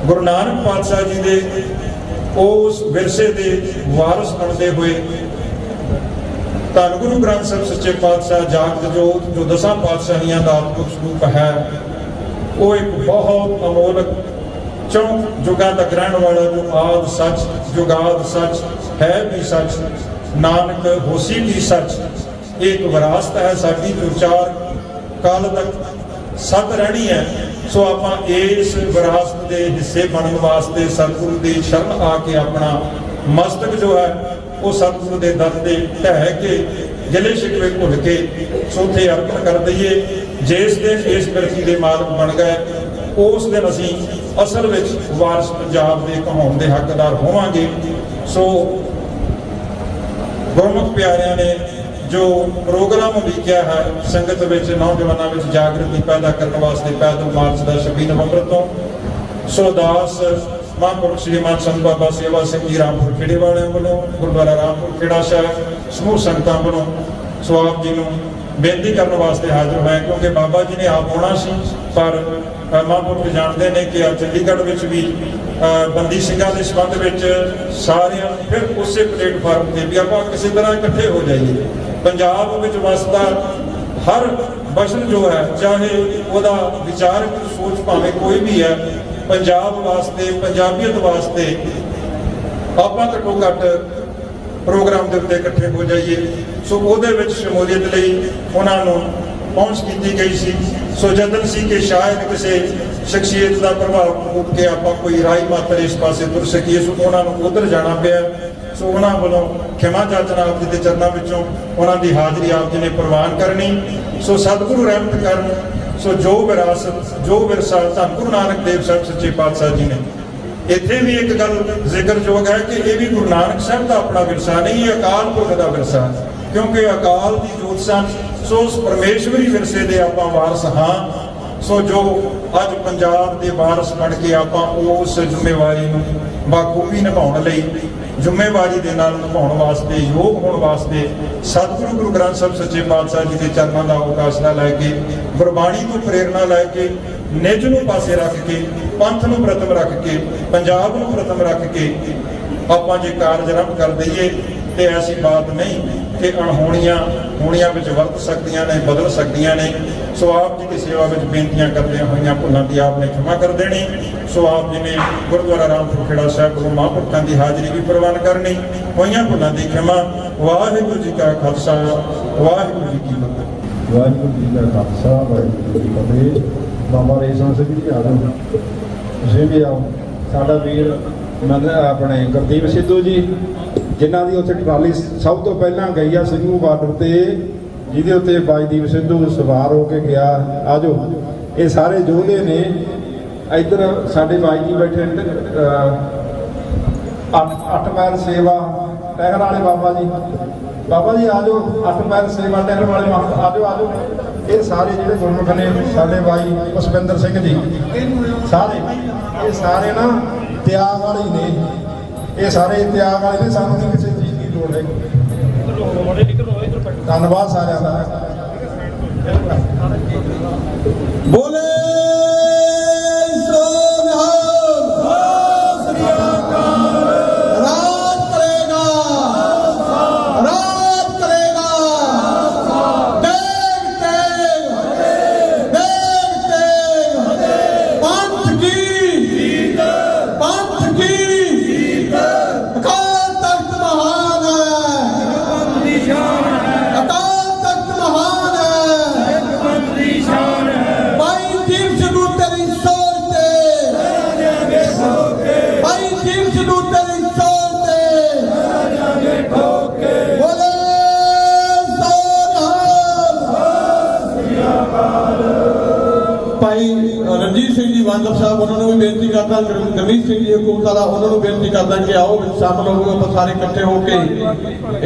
ਗੁਰੂ ਨਾਨਕ ਪਾਤਸ਼ਾਹ ਜੀ ਦੇ ਉਸ ਵਿਰਸੇ ਦੇ ਵਾਰਸ ਬਣਦੇ ਹੋਏ ਧੰਨ ਗੁਰੂ ਗ੍ਰੰਥ ਸਾਹਿਬ ਸੱਚੇ ਪਾਤਸ਼ਾਹ ਜਾਗਤ ਜੋਤ ਜੋ ਦਸਾਂ ਪਾਤਸ਼ਾਹੀਆਂ ਦਾ ਆਤਮਿਕ ਸਰੂਪ ਹੈ, ਉਹ ਇੱਕ ਬਹੁਤ ਅਮੋਲਕ ਚੌਂ ਜੁਗਾਂ ਤੱਕ ਰਹਿਣ ਵਾਲਾ ਜੋ ਆਦ ਸੱਚ ਜੁਗਾਦ ਸੱਚ ਹੈ ਵੀ ਸੱਚ, ਨਾਨਕ ਹੋਸੀ ਵੀ ਸੱਚ, ਇੱਕ ਵਿਰਾਸਤ ਹੈ ਸਾਡੀ ਜੋ ਚਾਰ ਕਾਲ ਤੱਕ ਸਤ ਰਹਿਣੀ ਹੈ। ਸੋ ਆਪਾਂ ਇਸ ਵਿਰਾਸਤ ਦੇ ਹਿੱਸੇ ਬਣਨ ਵਾਸਤੇ ਸਤਿਗੁਰੂ ਦੀ ਸ਼ਰਨ ਆ ਕੇ ਆਪਣਾ ਮਸਤਕ ਜੋ ਹੈ ਉਹ ਸਤਿਗੁਰੂ ਦੇ ਦਰ ਤੇ ਢਹਿ ਕੇ ਗਿਲੇ ਸ਼ਿਕਵੇ ਭੁੱਲ ਕੇ ਸੋਥੇ ਅਰਪਣ ਕਰ ਦਈਏ। ਜਿਸ ਦਿਨ ਇਸ ਬਿਰਤੀ ਦੇ ਮਾਲਕ ਬਣ ਗਏ, ਉਸ ਦਿਨ ਅਸੀਂ ਅਸਲ ਵਿੱਚ ਵਾਰਸ ਪੰਜਾਬ ਦੇ ਕਹਾਉਣ ਦੇ ਹੱਕਦਾਰ ਹੋਵਾਂਗੇ। ਸੋ ਗੁਰਮੁਖ ਪਿਆਰਿਆਂ ਨੇ ਜੋ ਪ੍ਰੋਗਰਾਮ ਲਿਖਿਆ ਹੈ ਸੰਗਤ ਵਿੱਚ, ਨੌਜਵਾਨਾਂ ਵਿੱਚ ਜਾਗਰਤੀ ਪੈਦਾ ਕਰਨ ਵਾਸਤੇ ਪੈਦਲ ਮਾਰਚ ਦਾ 26 ਨਵੰਬਰ ਤੋਂ, ਸੋ ਦਾਸ ਮਹਾਂਪੁਰਖ ਸ੍ਰੀ ਮਾਨ ਸੰਤ ਬਾਬਾ ਸੇਵਾ ਸਿੰਘ ਜੀ ਰਾਮਪੁਰ ਖੇੜੇ ਵਾਲਿਆਂ ਵੱਲੋਂ, ਗੁਰਦੁਆਰਾ ਰਾਮਪੁਰ ਖੇੜਾ ਸਾਹਿਬ ਸਮੂਹ ਸੰਗਤਾਂ ਵੱਲੋਂ ਸੋ ਆਪ ਜੀ ਨੂੰ ਬੇਨਤੀ ਕਰਨ ਵਾਸਤੇ ਹਾਜ਼ਰ ਹੋਇਆ, ਕਿਉਂਕਿ ਬਾਬਾ ਜੀ ਨੇ ਆਪ ਆਉਣਾ ਸੀ, ਪਰ ਮਹਾਂਪੁਰਖ ਜਾਣਦੇ ਨੇ ਕਿ ਚੰਡੀਗੜ੍ਹ ਵਿੱਚ ਵੀ ਬੰਦੀ ਸਿੰਘਾਂ ਦੇ ਸੰਬੰਧ ਵਿੱਚ ਸਾਰਿਆਂ ਫਿਰ ਉਸੇ ਪਲੇਟਫਾਰਮ ਤੇ ਵੀ ਆਪਾਂ ਕਿਸੇ ਤਰ੍ਹਾਂ ਇਕੱਠੇ ਹੋ ਜਾਈਏ। ਪੰਜਾਬ ਵਿੱਚ ਵਸਦਾ ਹਰ ਬਸ਼ਰ ਜੋ ਹੈ, ਚਾਹੇ ਉਹਦਾ ਵਿਚਾਰਕ ਸੋਚ ਭਾਵੇਂ ਕੋਈ ਵੀ ਹੈ, ਪੰਜਾਬ ਵਾਸਤੇ, ਪੰਜਾਬੀਅਤ ਵਾਸਤੇ ਆਪਾਂ ਘੱਟੋ ਘੱਟ ਪ੍ਰੋਗਰਾਮ ਦੇ ਉੱਤੇ ਇਕੱਠੇ ਹੋ ਜਾਈਏ। ਸੋ ਉਹਦੇ ਵਿੱਚ ਸ਼ਮੂਲੀਅਤ ਲਈ ਉਹਨਾਂ ਨੂੰ ਪਹੁੰਚ ਕੀਤੀ ਗਈ ਸੀ। ਸੋ ਯਤਨ ਸੀ ਕਿ ਸ਼ਾਇਦ ਕਿਸੇ ਸ਼ਖਸੀਅਤ ਦਾ ਪ੍ਰਭਾਵ ਉੱਠ ਕੇ ਆਪਾਂ ਕੋਈ ਰਾਈ ਮਾਤਰ ਇਸ ਪਾਸੇ ਤੁਰ ਸਕੀਏ, ਸੋ ਉਹਨਾਂ ਨੂੰ ਉੱਧਰ ਜਾਣਾ ਪਿਆ। ਸੋ ਉਹਨਾਂ ਵੱਲੋਂ ਖਿਮਾ ਜਾਚਨਾ ਆਪ ਜੀ ਦੇ ਚਰਨਾਂ ਵਿੱਚੋਂ ਉਹਨਾਂ ਦੀ ਹਾਜ਼ਰੀ ਆਪ ਜੀ ਨੇ ਪ੍ਰਵਾਨ ਕਰਨੀ। ਸੋ ਸਤਿਗੁਰੂ ਰਹਿਮਤ ਕਰਨ। ਸੋ ਜੋ ਵਿਰਾਸਤ, ਜੋ ਵਿਰਸਾ ਧੰਨ ਗੁਰੂ ਨਾਨਕ ਦੇਵ ਸਾਹਿਬ ਸੱਚੇ ਪਾਤਸ਼ਾਹ ਜੀ ਨੇ, ਇੱਥੇ ਵੀ ਇੱਕ ਗੱਲ ਜ਼ਿਕਰਯੋਗ ਹੈ ਕਿ ਇਹ ਵੀ ਗੁਰੂ ਨਾਨਕ ਸਾਹਿਬ ਦਾ ਆਪਣਾ ਵਿਰਸਾ ਨਹੀਂ, ਇਹ ਅਕਾਲ ਪੁਰਖ ਦਾ ਵਿਰਸਾ, ਕਿਉਂਕਿ ਅਕਾਲ ਦੀ ਜੋਤ ਸਨ। ਸੋ ਉਸ ਪਰਮੇਸ਼ਵਰੀ ਵਿਰਸੇ ਦੇ ਆਪਾਂ ਵਾਰਸ ਹਾਂ। ਸੋ ਜੋ ਅੱਜ ਪੰਜਾਬ ਦੇ ਵਾਰਸ ਬਣ ਕੇ ਆਪਾਂ ਉਸ ਜ਼ਿੰਮੇਵਾਰੀ ਨੂੰ ਬਾਖੂਬੀ ਨਿਭਾਉਣ ਲਈ ਜ਼ਿੰਮੇਵਾਰੀ ਦੇ ਨਾਲ ਨਿਭਾਉਣ ਵਾਸਤੇ, ਯੋਗ ਹੋਣ ਵਾਸਤੇ ਸਤਿਗੁਰੂ ਗੁਰੂ ਗ੍ਰੰਥ ਸਾਹਿਬ ਸੱਚੇ ਪਾਤਸ਼ਾਹ ਜੀ ਦੇ ਚਰਨਾਂ ਦਾ ਉਦਾਸਨਾ ਲੈ ਕੇ, ਗੁਰਬਾਣੀ ਤੋਂ ਪ੍ਰੇਰਨਾ ਲੈ ਕੇ, ਨਿੱਜ ਨੂੰ ਪਾਸੇ ਰੱਖ ਕੇ, ਪੰਥ ਨੂੰ ਪ੍ਰਥਮ ਰੱਖ ਕੇ, ਪੰਜਾਬ ਨੂੰ ਪ੍ਰਥਮ ਰੱਖ ਕੇ ਆਪਾਂ ਜੇ ਕਾਰਜ ਆਰੰਭ ਕਰ ਦਈਏ ਤੇ ਐਸੀ ਬਾਤ ਨਹੀਂ ਕਿ ਅਣਹੋਣੀਆਂ ਵਿੱਚ ਵਰਤ ਸਕਦੀਆਂ ਨੇ, ਬਦਲ ਸਕਦੀਆਂ ਨੇ। ਸੋ ਆਪ ਜੀ ਦੀ ਸੇਵਾ ਵਿੱਚ ਬੇਨਤੀਆਂ ਕਰਦਿਆਂ ਹੋਈਆਂ ਭੁੱਲਾਂ ਦੀ ਆਪ ਨੇ ਖਿਮਾ ਕਰ ਦੇਣੀ। ਸੋ ਆਪ ਜੀ ਨੇ ਗੁਰਦੁਆਰਾ ਰਾਮਪੁਰ ਖੇੜਾ ਸਾਹਿਬ ਗੁਰੂ ਮਹਾਂਪੁਰਖਾਂ ਦੀ ਹਾਜ਼ਰੀ ਵੀ ਪ੍ਰਵਾਨ ਕਰਨੀ। ਹੋਈਆਂ ਭੁੱਲਾਂ ਦੀ ਖਿਮਾ। ਵਾਹਿਗੁਰੂ ਜੀ ਕਾ ਖਾਲਸਾ, ਵਾਹਿਗੁਰੂ ਜੀ ਕੀ ਫਤਿਹ। ਵਾਹਿਗੁਰੂ ਜੀ ਦਾ ਖਾਲਸਾ, ਵਾਹਿਗੁਰੂ ਜੀ ਕੀ ਫਤਿਹ। ਬਾਬਾ ਰੇਸ਼ਮ ਸਿੰਘ ਜੀ ਆ ਜਾਓ, ਤੁਸੀਂ ਵੀ ਆਓ। ਸਾਡਾ ਵੀਰ ਆਪਣੇ ਗੁਰਦੀਪ ਸਿੱਧੂ ਜੀ, ਜਿਨ੍ਹਾਂ ਦੀ ਉੱਥੇ ਟਰਾਲੀ ਸਭ ਤੋਂ ਪਹਿਲਾਂ ਗਈ ਆ ਸਿੰਘੂ ਬਾਰਡਰ ਤੇ, ਜਿਹਦੇ ਉੱਤੇ ਬਾਜਦੀਪ ਸਿੱਧੂ ਸਵਾਰ ਹੋ ਕੇ ਗਿਆ। ਆ ਜਾਓ, ਇਹ ਸਾਰੇ ਯੋਧੇ ਨੇ। ਇੱਧਰ ਸਾਡੇ ਬਾਈ ਜੀ ਬੈਠੇ 8 ਮੈਲ ਸੇਵਾ ਟਹਿਰ ਵਾਲੇ ਬਾਬਾ ਜੀ ਆ ਜਾਓ। 8 ਮੈਲ ਸੇਵਾ ਟਹਿਰ ਵਾਲੇ ਆ ਜਾਓ। ਇਹ ਸਾਰੇ ਜਿਹੜੇ ਗੁਰਮੁਖ ਨੇ, ਸਾਡੇ ਬਾਈ ਪੁਸ਼ਪਿੰਦਰ ਸਿੰਘ ਜੀ, ਇਹ ਸਾਰੇ ਨਾ ਤਿਆਗ ਵਾਲੇ ਨੇ। ਇਹ ਸਾਰੇ ਤਿਆਗ ਵਾਲੇ ਨੇ, ਸਾਨੂੰ ਨਹੀਂ ਕਿਸੇ ਚੀਜ਼ ਦੀ ਲੋੜ ਹੈ। ਧੰਨਵਾਦ ਸਾਰਿਆਂ ਦਾ। ਬੋਲੇ ਰਣਜੀਤ ਸਿੰਘ ਜੀ ਵਾਂਦਰ ਸਾਹਿਬ, ਉਹਨਾਂ ਨੂੰ ਵੀ ਬੇਨਤੀ ਕਰਦਾ, ਗਰਮੀਤ ਸਿੰਘ ਜੀ ਹਕੂਮਤ ਵਾਲਾ, ਉਹਨਾਂ ਨੂੰ ਬੇਨਤੀ ਕਰਦਾ ਕਿ ਆਓ ਵਿੱਚ ਸ਼ਾਮਲ ਹੋਵੋ, ਆਪਾਂ ਸਾਰੇ ਇਕੱਠੇ ਹੋ ਕੇ।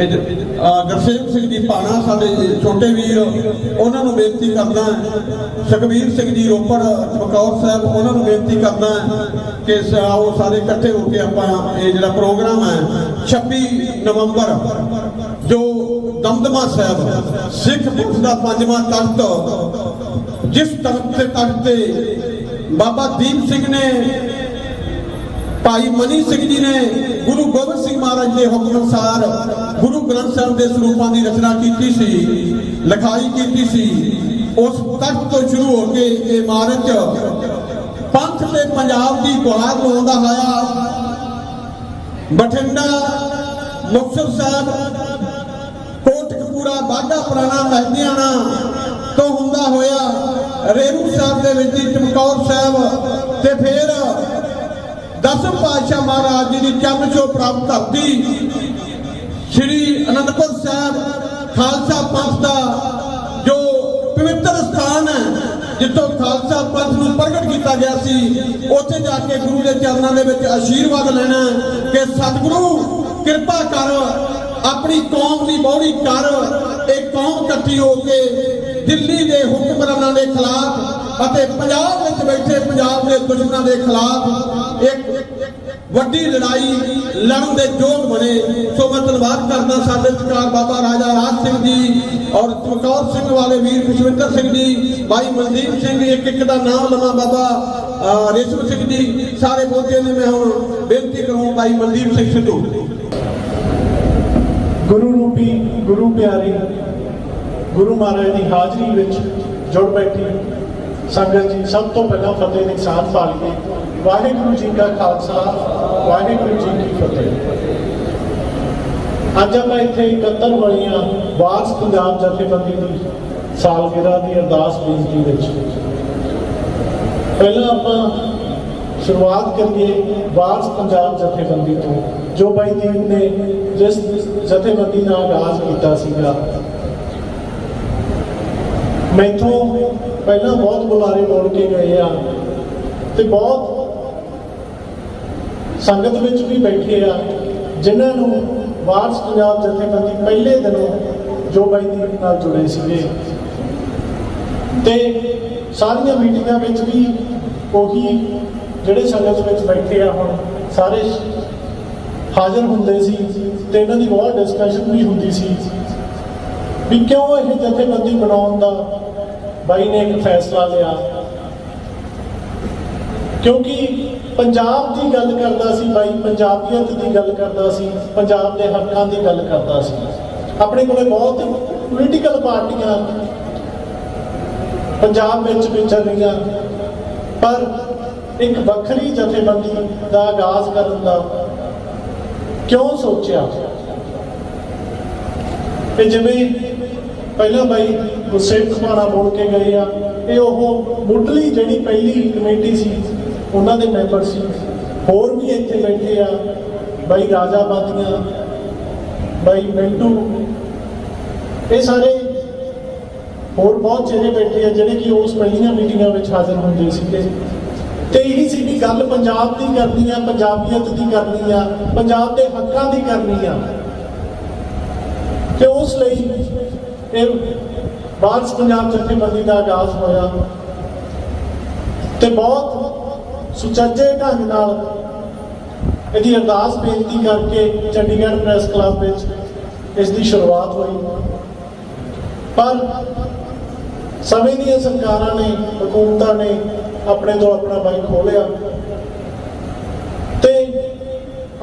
ਗੁਰਸੇਵਕ ਸਿੰਘ ਜੀ ਭਾਣਾ, ਸਾਡੇ ਛੋਟੇ ਵੀਰ, ਉਹਨਾਂ ਨੂੰ ਬੇਨਤੀ ਕਰਦਾ। ਸੁਖਬੀਰ ਸਿੰਘ ਜੀ ਰੋਪੜ ਚਮਕੌਰ ਸਾਹਿਬ, ਉਹਨਾਂ ਨੂੰ ਬੇਨਤੀ ਕਰਦਾ ਕਿ ਆਓ ਸਾਰੇ ਇਕੱਠੇ ਹੋ ਕੇ ਆਪਾਂ ਇਹ ਜਿਹੜਾ ਪ੍ਰੋਗਰਾਮ ਹੈ 26 ਨਵੰਬਰ ਜੋ ਦਮਦਮਾ ਸਾਹਿਬ ਸਿੱਖ ਪੰਥ ਦਾ 5ਵਾਂ ਤਖਤ, ਜਿਸ ਤਖਤ ਤੇ ਬਾਬਾ ਦੀਪ ਸਿੰਘ ਨੇ, ਭਾਈ ਮਨੀ ਸਿੰਘ ਜੀ ਨੇ ਗੁਰੂ ਗੋਬਿੰਦ ਸਿੰਘ ਮਹਾਰਾਜ ਦੇ ਹੁਕਮ ਅਨੁਸਾਰ ਗੁਰੂ ਗ੍ਰੰਥ ਸਾਹਿਬ ਦੇ ਸਰੂਪਾਂ ਦੀ ਰਚਨਾ ਕੀਤੀ ਸੀ, ਲਿਖਾਈ ਕੀਤੀ ਸੀ। ਉਸ ਤਖਤ ਤੋਂ ਸ਼ੁਰੂ ਹੋ ਕੇ ਇਹ ਮਾਰਚ ਪੰਥ ਤੇ ਪੰਜਾਬ ਦੀ ਗੁਹਾਰ ਲਾਉਂਦਾ ਹੋਇਆ ਬਠਿੰਡਾ, ਮੁਕਤਸਰ ਸਾਹਿਬ, ਕੋਟਕਪੂਰਾ, ਬਾਘਾ ਪੁਰਾਣਾ, ਮਹਿਦੀਆਣਾ ਤੋਂ ਹੁੰਦਾ ਹੋਇਆ ਰੇਰੂ ਸਾਹਿਬ ਦੇ ਵਿੱਚ ਚਮਕੌਰ ਸਾਹਿਬ, ਤੇ ਫਿਰ ਦਸਮ ਪਾਤਸ਼ਾਹ ਮਹਾਰਾਜ ਜੀ ਦੀ ਚਰਨ ਛੋਹ ਪ੍ਰਾਪਤ ਧਰਤੀ ਸ੍ਰੀ ਅਨੰਦਪੁਰ ਸਾਹਿਬ, ਖਾਲਸਾ ਪੰਥ ਦਾ ਜੋ ਪਵਿੱਤਰ ਸਥਾਨ ਹੈ, ਜਿੱਥੋਂ ਖਾਲਸਾ ਪੰਥ ਨੂੰ ਪ੍ਰਗਟ ਕੀਤਾ ਗਿਆ ਸੀ, ਉੱਥੇ ਜਾ ਕੇ ਗੁਰੂ ਦੇ ਚਰਨਾਂ ਦੇ ਵਿੱਚ ਆਸ਼ੀਰਵਾਦ ਲੈਣਾ ਕਿ ਸਤਿਗੁਰੂ ਕਿਰਪਾ ਕਰ, ਆਪਣੀ ਕੌਮ ਦੀ ਬੋਹੜੀ ਕਰ। ਇਹ ਕੌਮ ਇਕੱਠੀ ਹੋ ਕੇ ਦਿੱਲੀ ਦੇ ਹੁਕਮਰਾਨਾਂ ਦੇ ਖਿਲਾਫ ਅਤੇ ਪੰਜਾਬ ਵਿੱਚ ਬੈਠੇ ਪੰਜਾਬ ਦੇ ਦੁਸ਼ਮਣਾਂ ਦੇ ਖਿਲਾਫ ਇੱਕ ਵੱਡੀ ਲੜਾਈ ਲੜਨ ਦੇ ਯੋਗ ਬਣੇ। ਸੋ ਮੈਂ ਧੰਨਵਾਦ ਕਰਦਾ ਸਾਡੇ ਸਤਿਕਾਰ ਬਾਬਾ ਰਾਜਾ ਰਾਜ ਸਿੰਘ ਜੀ ਔਰ ਚਮਕੌਰ ਸਿੰਘ ਵਾਲੇ ਵੀਰ ਖੁਸ਼ਵਿੰਦਰ ਸਿੰਘ ਜੀ, ਭਾਈ ਮਨਦੀਪ ਸਿੰਘ, ਇੱਕ ਦਾ ਨਾਮ ਲਵਾਂ, ਬਾਬਾ ਰੇਸ਼ਮ ਸਿੰਘ ਜੀ, ਸਾਰੇ ਪਹੁੰਚੇ ਨੇ। ਮੈਂ ਹੁਣ ਬੇਨਤੀ ਕਰੂੰ ਭਾਈ ਮਨਦੀਪ ਸਿੰਘ ਸਿੱਧੂ। ਗੁਰੂ ਰੂਪੀ, ਗੁਰੂ ਪਿਆਰੀ, ਗੁਰੂ ਮਹਾਰਾਜ ਦੀ ਹਾਜ਼ਰੀ ਵਿੱਚ ਜੁੜ ਬੈਠੀ ਸੰਗਤ ਜੀ, ਸਭ ਤੋਂ ਪਹਿਲਾਂ ਫਤਿਹ ਦੀ ਸਾਥ ਪਾ ਲਈਏ। ਵਾਹਿਗੁਰੂ ਜੀ ਕਾ ਖਾਲਸਾ, ਵਾਹਿਗੁਰੂ ਜੀ ਕੀ ਫਤਿਹ। ਅੱਜ ਆਪਾਂ ਇੱਥੇ ਇਕੱਤਰ ਵਾਲੀਆਂ ਵਾਰਸ ਪੰਜਾਬ ਜਥੇਬੰਦੀ ਦੀ ਸਾਲਗਿਰਾ ਦੀ ਅਰਦਾਸ ਬੇਨਤੀ ਵਿੱਚ ਪਹਿਲਾਂ ਆਪਾਂ ਸ਼ੁਰੂਆਤ ਕਰੀਏ ਵਾਰਸ ਪੰਜਾਬ ਜਥੇਬੰਦੀ ਤੋਂ, ਜੋ ਬਾਈ ਦੀਪ ਨੇ ਜਿਸ ਜਥੇਬੰਦੀ ਨਾਲ ਆਗਾਜ਼ ਕੀਤਾ ਸੀਗਾ। ਮੈਥੋਂ ਪਹਿਲਾਂ ਬਹੁਤ ਬੁਲਾਰੇ ਮੋੜ ਕੇ ਗਏ ਆ ਤੇ ਬਹੁਤ ਸੰਗਤ ਵਿੱਚ ਵੀ ਬੈਠੇ ਆ ਜਿਨ੍ਹਾਂ ਨੂੰ ਵਾਰਸ ਪੰਜਾਬ ਜਥੇਬੰਦੀ ਪਹਿਲੇ ਦਿਨੋਂ ਜੋ ਬਾਈ ਦੀਪ ਨਾਲ ਜੁੜੇ ਸੀਗੇ, ਤੇ ਸਾਰੀਆਂ ਮੀਟਿੰਗਾਂ ਵਿੱਚ ਵੀ ਉਹੀ ਜਿਹੜੇ ਸੰਗਤ ਵਿੱਚ ਬੈਠੇ ਆ ਹੁਣ ਸਾਰੇ ਹਾਜ਼ਰ ਹੁੰਦੇ ਸੀ ਤੇ ਇਹਨਾਂ ਦੀ ਬਹੁਤ ਡਿਸਕਸ਼ਨ ਵੀ ਹੁੰਦੀ ਸੀ ਵੀ ਕਿਉਂ ਇਹ ਜਥੇਬੰਦੀ ਬਣਾਉਣ ਦਾ ਬਾਈ ਨੇ ਇੱਕ ਫੈਸਲਾ ਲਿਆ। ਕਿਉਂਕਿ ਪੰਜਾਬ ਦੀ ਗੱਲ ਕਰਦਾ ਸੀ ਬਾਈ, ਪੰਜਾਬੀਅਤ ਦੀ ਗੱਲ ਕਰਦਾ ਸੀ, ਪੰਜਾਬ ਦੇ ਹੱਕਾਂ ਦੀ ਗੱਲ ਕਰਦਾ ਸੀ। ਆਪਣੇ ਕੋਲੇ ਬਹੁਤ ਪੋਲੀਟੀਕਲ ਪਾਰਟੀਆਂ ਪੰਜਾਬ ਵਿੱਚ ਵਿਚਰ ਰਹੀਆਂ, ਪਰ ਇੱਕ ਵੱਖਰੀ ਜਥੇਬੰਦੀ ਦਾ ਆਗਾਜ਼ ਕਰਨ ਦਾ ਕਿਉਂ ਸੋਚਿਆ? ਕਿ ਜਿਵੇਂ ਪਹਿਲਾਂ ਬਾਈ ਗੁਰਸੇਵਕ ਖਮਾਣਾ ਬੋਲ ਕੇ ਗਏ ਆ, ਇਹ ਉਹ ਮੁੱਢਲੀ ਜਿਹੜੀ ਪਹਿਲੀ ਕਮੇਟੀ ਸੀ ਉਹਨਾਂ ਦੇ ਮੈਂਬਰ ਸੀ। ਹੋਰ ਵੀ ਇੱਥੇ ਬੈਠੇ ਆ ਬਾਈ ਰਾਜਾ ਬਾਦੀਆਂ, ਬਾਈ ਮਿੰਟੂ, ਇਹ ਸਾਰੇ ਹੋਰ ਬਹੁਤ ਚਿਹਰੇ ਬੈਠੇ ਆ ਜਿਹੜੇ ਕਿ ਉਸ ਪਹਿਲੀਆਂ ਮੀਟਿੰਗਾਂ ਵਿੱਚ ਹਾਜ਼ਰ ਹੁੰਦੇ ਸੀਗੇ। ਤੇ ਇਹੀ ਸੀ ਵੀ ਗੱਲ ਪੰਜਾਬ ਦੀ ਕਰਨੀ ਆ, ਪੰਜਾਬੀਅਤ ਦੀ ਕਰਨੀ ਆ, ਪੰਜਾਬ ਦੇ ਹੱਕਾਂ ਦੀ ਕਰਨੀ ਆ। ਤੇ ਉਸ ਲਈ ਇਹ ਵਾਰਸ ਪੰਜਾਬ ਜਥੇਬੰਦੀ ਦਾ ਆਗਾਜ਼ ਹੋਇਆ ਤੇ ਬਹੁਤ ਸੁਚੱਜੇ ਢੰਗ ਨਾਲ ਇਹਦੀ ਅਰਦਾਸ ਬੇਨਤੀ ਕਰਕੇ ਚੰਡੀਗੜ੍ਹ ਪ੍ਰੈਸ ਕਲੱਬ ਵਿੱਚ ਇਸ ਦੀ ਸ਼ੁਰੂਆਤ ਹੋਈ। ਪਰ ਸਮੇਂ ਦੀਆਂ ਸਰਕਾਰਾਂ ਨੇ, ਹਕੂਮਤਾਂ ਨੇ ਆਪਣੇ ਤੋਂ ਆਪਣਾ ਬਾਈ ਖੋਲਿਆ ਤੇ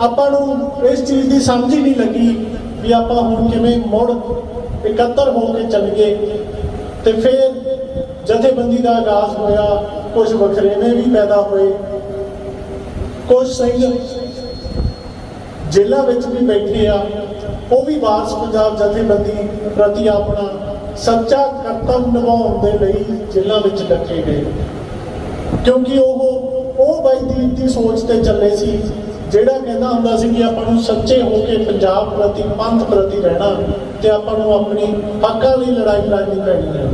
ਆਪਾਂ ਨੂੰ ਇਸ ਚੀਜ਼ ਦੀ ਸਮਝ ਹੀ ਨਹੀਂ ਲੱਗੀ ਵੀ ਆਪਾਂ ਹੁਣ ਕਿਵੇਂ ਮੁੜ ਇਕੱਤਰ ਹੋ ਕੇ ਚੱਲੀਏ। ਤੇ ਫਿਰ ਜਥੇਬੰਦੀ ਦਾ ਆਗਾਜ਼ ਹੋਇਆ, ਕੁਝ ਵਖਰੇਵੇਂ ਵੀ ਪੈਦਾ ਹੋਏ, ਕੁਝ ਸਿੰਘ ਜੇਲ੍ਹਾਂ ਵਿੱਚ ਵੀ ਬੈਠੇ ਆ, ਉਹ ਵੀ ਵਾਰਸ ਪੰਜਾਬ ਜਥੇਬੰਦੀ ਪ੍ਰਤੀ ਆਪਣਾ ਸੱਚਾ ਕਰਤੱਵ ਨਿਭਾਉਣ ਦੇ ਲਈ ਜੇਲ੍ਹਾਂ ਵਿੱਚ ਡੱਕੇ ਗਏ। ਕਿਉਂਕਿ ਉਹ ਬਾਈ ਦੀਪ ਦੀ ਸੋਚ ਤੇ ਚੱਲੇ ਸੀ, ਜਿਹੜਾ ਕਹਿੰਦਾ ਹੁੰਦਾ ਸੀ ਕਿ ਆਪਾਂ ਨੂੰ ਸੱਚੇ ਹੋ ਕੇ ਪੰਜਾਬ ਪ੍ਰਤੀ, ਪੰਥ ਪ੍ਰਤੀ ਰਹਿਣਾ ਤੇ ਆਪਾਂ ਨੂੰ ਆਪਣੀ ਹੱਕਾਂ ਲਈ ਲੜਾਈ ਲੜਨੀ ਪੈਣੀ ਹੈ।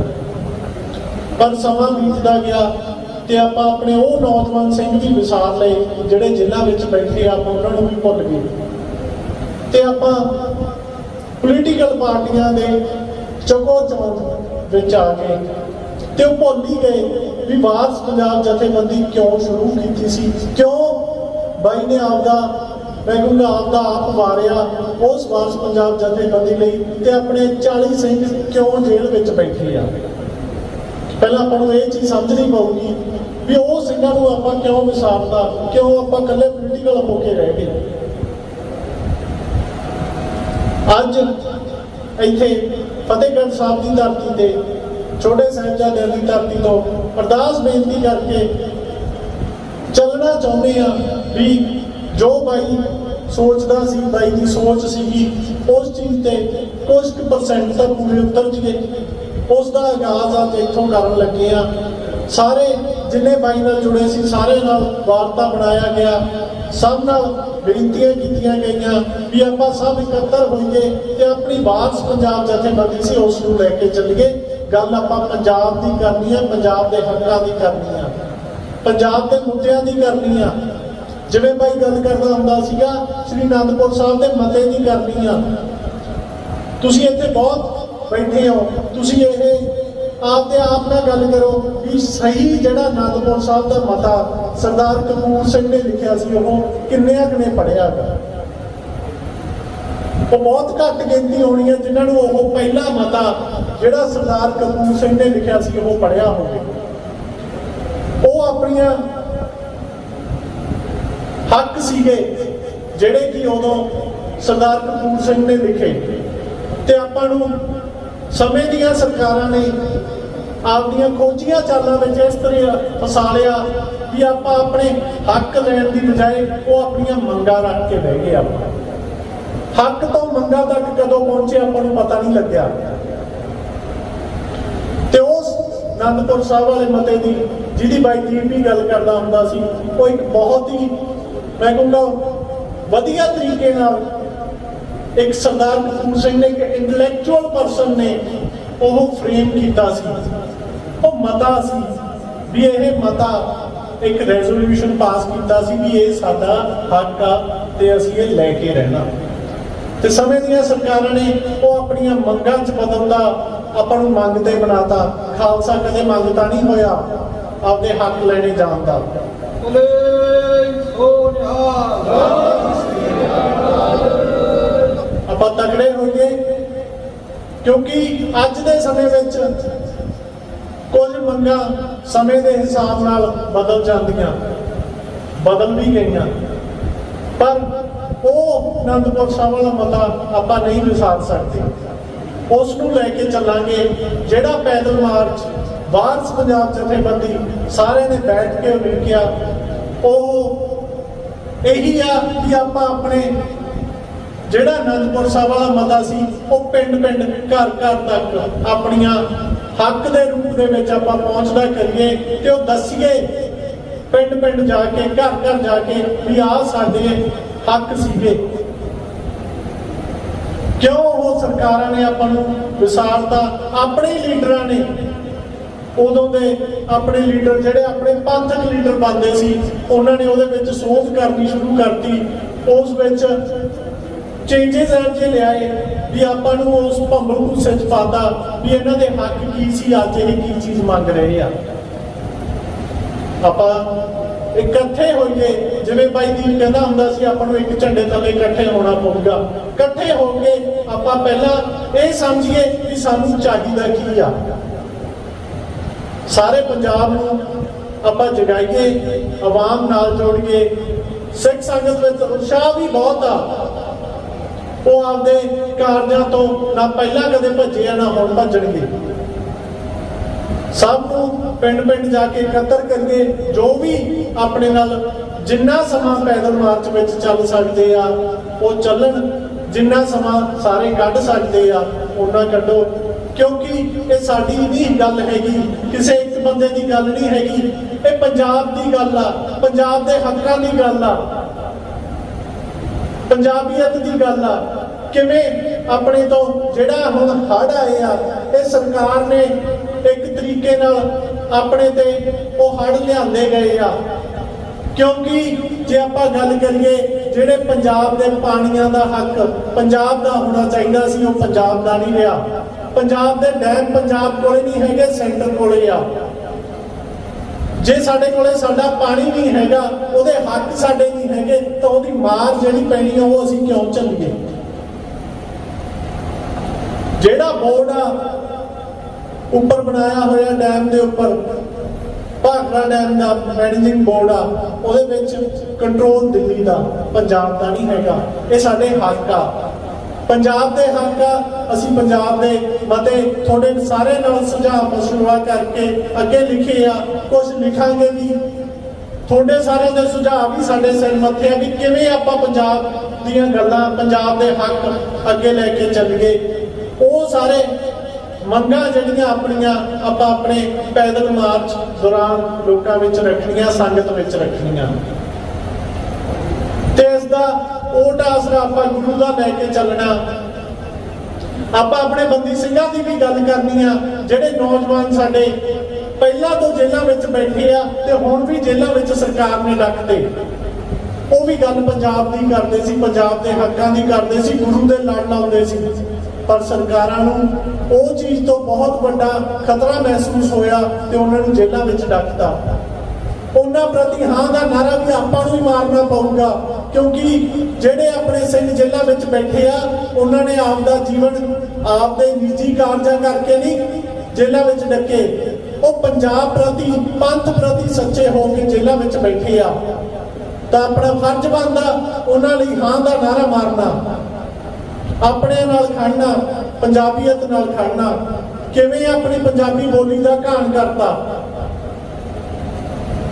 ਪਰ ਸਮਾਂ ਬੀਤਦਾ ਗਿਆ ਤੇ ਆਪਾਂ ਆਪਣੇ ਉਹ ਨੌਜਵਾਨ ਸਿੰਘ ਵੀ ਵਿਸਾਰ ਲਏ ਜਿਹੜੇ ਜੇਲ੍ਹਾਂ ਵਿੱਚ ਬੈਠੇ, ਆਪਾਂ ਉਹਨਾਂ ਨੂੰ ਵੀ ਭੁੱਲ ਗਏ ਤੇ ਆਪਾਂ ਪੋਲੀਟੀਕਲ ਪਾਰਟੀਆਂ ਦੇ ਚਕੋ-ਚੌਂਧ ਵਿੱਚ ਆ ਗਏ ਤੇ ਉਹ ਭੁੱਲ ਹੀ ਗਏ ਵੀ ਵਾਰਸ ਪੰਜਾਬ ਜਥੇਬੰਦੀ ਕਿਉਂ ਸ਼ੁਰੂ ਕੀਤੀ ਸੀ, ਕਿਉਂ ਬਾਈ ਨੇ ਆਪਦਾ, ਮੈਂ ਕਹੂੰਗਾ ਆਪਦਾ ਆਪ ਵਾਰਿਆ ਉਸ ਵਾਰਸ ਪੰਜਾਬ ਜਥੇਬੰਦੀ ਲਈ ਤੇ ਆਪਣੇ 40 ਸਿੰਘ ਕਿਉਂ ਜੇਲ੍ਹ ਵਿੱਚ ਬੈਠੇ ਆ। ਪਹਿਲਾਂ ਆਪਾਂ ਨੂੰ ਇਹ ਚੀਜ਼ ਸਮਝਣੀ ਪਊਗੀ ਵੀ ਉਹ ਸਿੰਘਾਂ ਨੂੰ ਆਪਾਂ ਕਿਉਂ ਵਿਸਾਰਦਾ, ਕਿਉਂ ਆਪਾਂ ਇਕੱਲੇ ਪੋਲੀਟੀਕਲ ਹੋ ਕੇ ਰਹਿ ਗਏ। ਅੱਜ ਇੱਥੇ ਫਤਿਹਗੜ੍ਹ ਸਾਹਿਬ ਦੀ ਧਰਤੀ ਤੇ, ਛੋਟੇ ਸਾਹਿਬਜ਼ਾਦਿਆਂ ਦੀ ਧਰਤੀ ਤੋਂ ਅਰਦਾਸ ਬੇਨਤੀ ਕਰਕੇ ਚੱਲਣਾ ਚਾਹੁੰਦੇ ਆ ਵੀ ਜੋ ਬਾਈ ਸੋਚਦਾ ਸੀ, ਬਾਈ ਦੀ ਸੋਚ ਸੀਗੀ, ਉਸ ਚੀਜ਼ ਤੇ ਕੁਝ % ਤਾਂ ਪੂਰੇ ਉਤਰ ਜੀਏ। ਉਸ ਦਾ ਆਗਾਜ਼ ਅੱਜ ਇੱਥੋਂ ਕਰਨ ਲੱਗੇ ਆ। ਸਾਰੇ ਜਿੰਨੇ ਬਾਈ ਨਾਲ ਜੁੜੇ ਸੀ ਸਾਰੇ ਨਾਲ ਵਾਰਤਾ ਬਣਾਇਆ ਗਿਆ, ਸਭ ਨਾਲ ਬੇਨਤੀਆਂ ਕੀਤੀਆਂ ਗਈਆਂ ਵੀ ਆਪਾਂ ਸਭ ਇਕੱਤਰ ਹੋਈਏ ਤੇ ਆਪਣੀ ਵਾਰਸ ਪੰਜਾਬ ਜਥੇਬੰਦੀ ਸੀ ਉਸ ਨੂੰ ਲੈ ਕੇ ਚੱਲੀਏ। ਗੱਲ ਆਪਾਂ ਪੰਜਾਬ ਦੀ ਕਰਨੀ ਆ, ਪੰਜਾਬ ਦੇ ਹੱਕਾਂ ਦੀ ਕਰਨੀ ਆ, ਪੰਜਾਬ ਦੇ ਮੁੱਦਿਆਂ ਦੀ ਕਰਨੀ ਆ। ਜਿਵੇਂ ਬਾਈ ਗੱਲ ਕਰਦਾ ਹੁੰਦਾ ਸੀਗਾ ਸ੍ਰੀ ਅਨੰਦਪੁਰ ਸਾਹਿਬ ਦੇ ਮਤੇ ਦੀ ਕਰਨੀ ਆ। ਤੁਸੀਂ ਇੱਥੇ ਬਹੁਤ ਬੈਠੇ ਹੋ, ਤੁਸੀਂ ਇਹ ਆਪਦੇ ਆਪ ਨਾਲ ਗੱਲ ਕਰੋ ਵੀ ਸਹੀ ਜਿਹੜਾ ਅਨੰਦਪੁਰ ਸਾਹਿਬ ਦਾ ਮਤਾ ਸਰਦਾਰ ਕਪੂਰ ਸਿੰਘ ਨੇ ਲਿਖਿਆ ਸੀ ਉਹ ਕਿੰਨਿਆਂ ਕੁ ਨੇ ਪੜ੍ਹਿਆ ਗਾ? ਉਹ ਬਹੁਤ ਘੱਟ ਗਿਣਤੀ ਹੋਣੀ ਹੈ ਜਿਨ੍ਹਾਂ ਨੂੰ ਉਹ ਪਹਿਲਾ ਮਤਾ ਜਿਹੜਾ ਸਰਦਾਰ ਕਪੂਰ ਸਿੰਘ ਨੇ ਲਿਖਿਆ ਸੀ ਉਹ ਪੜ੍ਹਿਆ ਹੋਵੇ। ਉਹ ਆਪਣੀਆਂ ਹੱਕ ਸੀਗੇ ਜਿਹੜੇ ਕਿ ਉਦੋਂ ਸਰਦਾਰ ਕਪੂਰ ਸਿੰਘ ਨੇ ਲਿਖੇ ਤੇ ਆਪਾਂ ਨੂੰ ਸਮੇਂ ਦੀਆਂ ਸਰਕਾਰਾਂ ਨੇ ਆਪਦੀਆਂ ਖੋਜੀਆਂ ਚਾਲਾਂ ਵਿੱਚ ਇਸ ਤਰ੍ਹਾਂ ਫਸਾ ਲਿਆ ਵੀ ਆਪਾਂ ਆਪਣੇ ਹੱਕ ਲੈਣ ਦੀ ਬਜਾਏ ਉਹ ਆਪਣੀਆਂ ਮੰਗਾਂ ਰੱਖ ਕੇ ਬਹਿ ਗਏ। ਆਪਾਂ ਹੱਕ ਤੋਂ ਮੰਗਾਂ ਤੱਕ ਕਦੋਂ ਪਹੁੰਚੇ ਆਪਾਂ ਨੂੰ ਪਤਾ ਨਹੀਂ ਲੱਗਿਆ। ਤੇ ਉਸ ਅਨੰਦਪੁਰ ਸਾਹਿਬ ਵਾਲੇ ਮਤੇ ਦੀ ਜਿਹਦੀ ਬਾਈ ਦੀਪ ਵੀ ਗੱਲ ਕਰਦਾ ਹੁੰਦਾ ਸੀ, ਉਹ ਇੱਕ ਬਹੁਤ ਹੀ ਮੈਂ ਕਹੂੰਗਾ ਵਧੀਆ ਤਰੀਕੇ ਨਾਲ ਇੱਕ ਸਰਦਾਰ ਕਪੂਰ ਸਿੰਘ ਨੇ, ਇੱਕ ਇੰਟੈਲੈਕਚੁਅਲ ਪਰਸਨ ਨੇ ਉਹ ਫਰੇਮ ਕੀਤਾ ਸੀ। ਉਹ ਮਤਾ ਸੀ ਵੀ ਇਹ ਮਤਾ ਇੱਕ ਰੈਜ਼ੋਲੂਸ਼ਨ ਪਾਸ ਕੀਤਾ ਸੀ ਵੀ ਇਹ ਸਾਡਾ ਹੱਕ ਆ ਤੇ ਅਸੀਂ ਇਹ ਲੈ ਕੇ ਰਹਿਣਾ। ਤੇ ਸਮੇਂ ਦੀਆਂ ਸਰਕਾਰਾਂ ਨੇ ਉਹ ਆਪਣੀਆਂ ਮੰਗਾਂ 'ਚ ਬਦਲਦਾ ਆਪਾਂ ਨੂੰ ਮੰਗ ਤੇ ਬਣਾਤਾ। ਖਾਲਸਾ ਕਦੇ ਮੰਗਤਾ ਨਹੀਂ ਹੋਇਆ ਆਪਦੇ ਹੱਕ ਲੈਣੇ ਜਾਣ ਦਾ। ਆਪਾਂ ਤਕੜੇ ਹੋਈਏ, ਕਿਉਂਕਿ ਅੱਜ ਦੇ ਸਮੇਂ ਵਿੱਚ ਕੁਝ ਮੰਗਾਂ ਸਮੇਂ ਦੇ ਹਿਸਾਬ ਨਾਲ ਬਦਲ ਜਾਂਦੀਆਂ, ਬਦਲ ਵੀ ਗਈਆਂ, ਪਰ ਉਹ ਅਨੰਦਪੁਰ ਸਾਹਿਬ ਵਾਲਾ ਮਤਾ ਆਪਾਂ ਨਹੀਂ ਵਿਸਾਰ ਸਕਦੇ। ਉਸ ਨੂੰ ਲੈ ਕੇ ਚੱਲਾਂਗੇ, ਜਿਹੜਾ ਪੈਦਲ ਮਾਰਚ ਵਾਰਸ ਪੰਜਾਬ ਜਥੇਬੰਦੀ ਸਾਰਿਆਂ ਨੇ ਬੈਠ ਕੇ ਉਲੀਕਿਆ, ਉਹ ਇਹੀ ਆ ਕਿ ਆਪਾਂ ਆਪਣੇ ਜਿਹੜਾ ਅਨੰਦਪੁਰ ਸਾਹਿਬ ਵਾਲਾ ਮਤਾ ਸੀ ਉਹ ਪਿੰਡ ਪਿੰਡ ਘਰ ਘਰ ਤੱਕ ਆਪਣੀਆਂ ਹੱਕ ਦੇ ਰੂਪ ਦੇ ਵਿੱਚ ਆਪਾਂ ਪਹੁੰਚਦਾ ਕਰੀਏ ਤੇ ਉਹ ਦੱਸੀਏ ਪਿੰਡ ਪਿੰਡ ਜਾ ਕੇ, ਘਰ ਘਰ ਜਾ ਕੇ ਵੀ ਆਹ ਸਾਡੇ ਹੱਕ ਸੀਗੇ। ਕਿਉਂ ਉਹ ਸਰਕਾਰਾਂ ਨੇ ਆਪਾਂ ਨੂੰ ਵਿਸਾਰਤਾ? ਆਪਣੇ ਲੀਡਰਾਂ ਨੇ, ਉਦੋਂ ਦੇ ਆਪਣੇ ਲੀਡਰ ਜਿਹੜੇ ਆਪਣੇ ਪੰਥਕ ਲੀਡਰ ਬਣਦੇ ਸੀ, ਉਹਨਾਂ ਨੇ ਉਹਦੇ ਵਿੱਚ ਸੋਧ ਕਰਨੀ ਸ਼ੁਰੂ ਕਰਤੀ, ਉਸ ਵਿੱਚ ਚੇਂਜਸ ਇਹੋ ਲਿਆਏ ਵੀ ਆਪਾਂ ਨੂੰ ਉਸ ਭੰਬਲ ਭੂਸੇ 'ਚ ਪਾਤਾ ਵੀ ਇਹਨਾਂ ਦੇ ਹੱਕ ਕੀ ਸੀ, ਅੱਜ ਇਹ ਕੀ ਚੀਜ਼ ਮੰਗ ਰਹੇ ਆ। ਆਪਾਂ ਇਕੱਠੇ ਹੋਈਏ, ਜਿਵੇਂ ਬਾਈ ਦੀਪ ਕਹਿੰਦਾ ਹੁੰਦਾ ਸੀ, ਆਪਾਂ ਨੂੰ ਇੱਕ ਝੰਡੇ ਥੱਲੇ ਇਕੱਠੇ ਹੋਣਾ ਪਊਗਾ। ਇਕੱਠੇ ਹੋ ਕੇ ਆਪਾਂ ਪਹਿਲਾਂ ਇਹ ਸਮਝੀਏ ਵੀ ਸਾਨੂੰ ਚਾਹੀਦਾ ਕੀ ਆ। ਸਾਰੇ ਪੰਜਾਬ ਨੂੰ ਆਪਾਂ ਜਗਾਈਏ, ਆਵਾਮ ਨਾਲ ਜੋੜੀਏ। ਸਿੱਖ ਸੰਗਤ ਵਿੱਚ ਉਤਸ਼ਾਹ ਵੀ ਬਹੁਤ ਆ, ਉਹ ਆਪਦੇ ਕਾਰਜਾਂ ਤੋਂ ਨਾ ਪਹਿਲਾਂ ਕਦੇ ਭੱਜੇ ਆ ਨਾ ਹੁਣ ਭੱਜਣਗੇ। ਸਭ ਨੂੰ ਪਿੰਡ ਪਿੰਡ ਜਾ ਕੇ ਇਕੱਤਰ ਕਰੀਏ, ਜੋ ਵੀ ਆਪਣੇ ਨਾਲ ਜਿੰਨਾ ਸਮਾਂ ਪੈਦਲ ਮਾਰਚ ਵਿੱਚ ਚੱਲ ਸਕਦੇ ਆ ਉਹ ਚੱਲਣ, ਜਿੰਨਾ ਸਮਾਂ ਸਾਰੇ ਕੱਢ ਸਕਦੇ ਆ ਉਹਨਾਂ ਕੱਢੋ, ਕਿਉਂਕਿ ਇਹ ਸਾਡੀ ਨਹੀਂ ਗੱਲ ਹੈਗੀ, ਕਿਸੇ ਇੱਕ ਬੰਦੇ ਦੀ ਗੱਲ ਨਹੀਂ ਹੈਗੀ, ਇਹ ਪੰਜਾਬ ਦੀ ਗੱਲ ਆ, ਪੰਜਾਬ ਦੇ ਹੱਕਾਂ ਦੀ ਗੱਲ ਆ, ਪੰਜਾਬੀਅਤ ਦੀ ਗੱਲ ਆ। ਕਿਵੇਂ ਆਪਣੇ ਤੋਂ ਜਿਹੜਾ ਹੁਣ ਹੜ੍ਹ ਆਏ ਆ, ਇਹ ਸਰਕਾਰ ਨੇ ਇੱਕ ਤਰੀਕੇ ਨਾਲ ਆਪਣੇ ਤੇ ਉਹ ਹੜ੍ਹ ਲਿਆਂਦੇ ਗਏ ਆ, ਕਿਉਂਕਿ ਜੇ ਆਪਾਂ ਗੱਲ ਕਰੀਏ ਜਿਹੜੇ ਪੰਜਾਬ ਦੇ ਪਾਣੀਆਂ ਦਾ ਹੱਕ ਪੰਜਾਬ ਦਾ ਹੋਣਾ ਚਾਹੀਦਾ ਸੀ, ਉਹ ਪੰਜਾਬ ਦਾ ਨਹੀਂ ਰਿਹਾ। ਪੰਜਾਬ ਦੇ ਡੈਮ ਪੰਜਾਬ ਕੋਲੇ ਨਹੀਂ ਹੈਗੇ, ਸੈਂਟਰ ਕੋਲੇ ਆ। ਜੇ ਸਾਡੇ ਕੋਲੇ ਸਾਡਾ ਪਾਣੀ ਨਹੀਂ ਹੈਗਾ, ਉਹਦੇ ਹੱਕ ਸਾਡੇ ਨਹੀਂ ਹੈਗੇ, ਤਾਂ ਉਹਦੀ ਮਾਰ ਜਿਹੜੀ ਪੈਣੀ ਆ ਉਹ ਅਸੀਂ ਕਿਉਂ ਝੱਲੀਏ? ਜਿਹੜਾ ਬੋਰਡ ਆ ਉੱਪਰ ਬਣਾਇਆ ਹੋਇਆ ਡੈਮ ਦੇ ਉੱਪਰ, ਭਾਖੜਾ ਡੈਮ ਦਾ ਮੈਨੇਜਿੰਗ ਬੋਰਡ ਆ, ਉਹਦੇ ਵਿੱਚ ਕੰਟਰੋਲ ਦਿੱਲੀ ਦਾ, ਪੰਜਾਬ ਦਾ ਨਹੀਂ ਹੈਗਾ। ਇਹ ਸਾਡੇ ਹੱਕ ਆ, ਪੰਜਾਬ ਦੇ ਹੱਕ ਆ। ਅਸੀਂ ਪੰਜਾਬ ਦੇ ਮਤੇ ਤੁਹਾਡੇ ਸਾਰੇ ਨਾਲ ਸੁਝਾਅ ਮਸ਼ਵਰਾ ਕਰਕੇ ਅੱਗੇ ਲਿਖੇ ਆ, ਕੁਝ ਲਿਖਾਂਗੇ ਵੀ। ਤੁਹਾਡੇ ਸਾਰਿਆਂ ਦੇ ਸੁਝਾਅ ਵੀ ਸਾਡੇ ਸਿਰ ਮੱਥੇ ਆ ਵੀ ਕਿਵੇਂ ਆਪਾਂ ਪੰਜਾਬ ਦੀਆਂ ਗੱਲਾਂ, ਪੰਜਾਬ ਦੇ ਹੱਕ ਅੱਗੇ ਲੈ ਕੇ ਚੱਲੀਏ। ਉਹ ਸਾਰੇ ਮੰਗਾਂ ਜਿਹੜੀਆਂ ਆਪਣੀਆਂ ਆਪਾਂ ਆਪਣੇ ਪੈਦਲ ਮਾਰਚ ਦੌਰਾਨ ਲੋਕਾਂ ਵਿੱਚ ਰੱਖਣੀਆਂ, ਸੰਗਤ ਵਿੱਚ ਰੱਖਣੀਆਂ, ਤੇ ਇਸ ਦਾ ਓਟ ਆਸਰਾ ਆਪਾਂ ਗੁਰੂ ਦਾ ਲੈ ਕੇ ਚੱਲਣਾ। ਆਪਾਂ ਆਪਣੇ ਬੰਦੀ ਸਿੰਘਾਂ ਦੀ ਵੀ ਗੱਲ ਕਰਨੀ ਆ, ਜਿਹੜੇ ਨੌਜਵਾਨ ਸਾਡੇ ਪਹਿਲਾਂ ਤੋਂ ਜੇਲ੍ਹਾਂ ਵਿੱਚ ਬੈਠੇ ਆ ਤੇ ਹੁਣ ਵੀ ਜੇਲ੍ਹਾਂ ਵਿੱਚ ਸਰਕਾਰ ਨੇ ਰੱਖਦੇ। ਉਹ ਵੀ ਗੱਲ ਪੰਜਾਬ ਦੀ ਕਰਦੇ ਸੀ, ਪੰਜਾਬ ਦੇ ਹੱਕਾਂ ਦੀ ਕਰਦੇ ਸੀ, ਗੁਰੂ ਦੇ ਲੜ ਲਾਉਂਦੇ ਸੀ, ਪਰ ਸਰਕਾਰਾਂ ਨੂੰ ਉਹ ਚੀਜ਼ ਤੋਂ ਬਹੁਤ ਵੱਡਾ ਖਤਰਾ ਮਹਿਸੂਸ ਹੋਇਆ ਤੇ ਉਹਨਾਂ ਨੂੰ ਜੇਲ੍ਹਾਂ ਵਿੱਚ ਡੱਕਤਾ। ਉਹਨਾਂ ਪ੍ਰਤੀ ਹਾਂ ਦਾ ਨਾਰਾ ਵੀ ਆਪਾਂ ਨੂੰ ਹੀ ਮਾਰਨਾ ਪਊਗਾ, ਕਿਉਂਕਿ ਜਿਹੜੇ ਆਪਣੇ ਸਿੰਘ ਜੇਲ੍ਹਾਂ ਵਿੱਚ ਬੈਠੇ ਆ, ਉਹਨਾਂ ਨੇ ਆਪ ਦਾ ਜੀਵਨ ਆਪਦੇ ਨਿੱਜੀ ਕਾਰਜਾਂ ਕਰਕੇ ਨਹੀਂ ਜੇਲ੍ਹਾਂ ਵਿੱਚ ਡੱਕੇ, ਉਹ ਪੰਜਾਬ ਪ੍ਰਤੀ, ਪੰਥ ਪ੍ਰਤੀ ਸੱਚੇ ਹੋ ਕੇ ਜੇਲ੍ਹਾਂ ਵਿੱਚ ਬੈਠੇ ਆ। ਤਾਂ ਆਪਣਾ ਫਰਜ਼ ਬਣਦਾ ਉਹਨਾਂ ਲਈ ਹਾਂ ਦਾ ਨਾਰਾ ਮਾਰਨਾ, ਆਪਣੇ ਨਾਲ ਖੜਨਾ, ਪੰਜਾਬੀਅਤ ਨਾਲ ਖੜਨਾ। ਕਿਵੇਂ ਆਪਣੀ ਪੰਜਾਬੀ ਬੋਲੀ ਦਾ ਘਾਣ ਕਰਤਾ?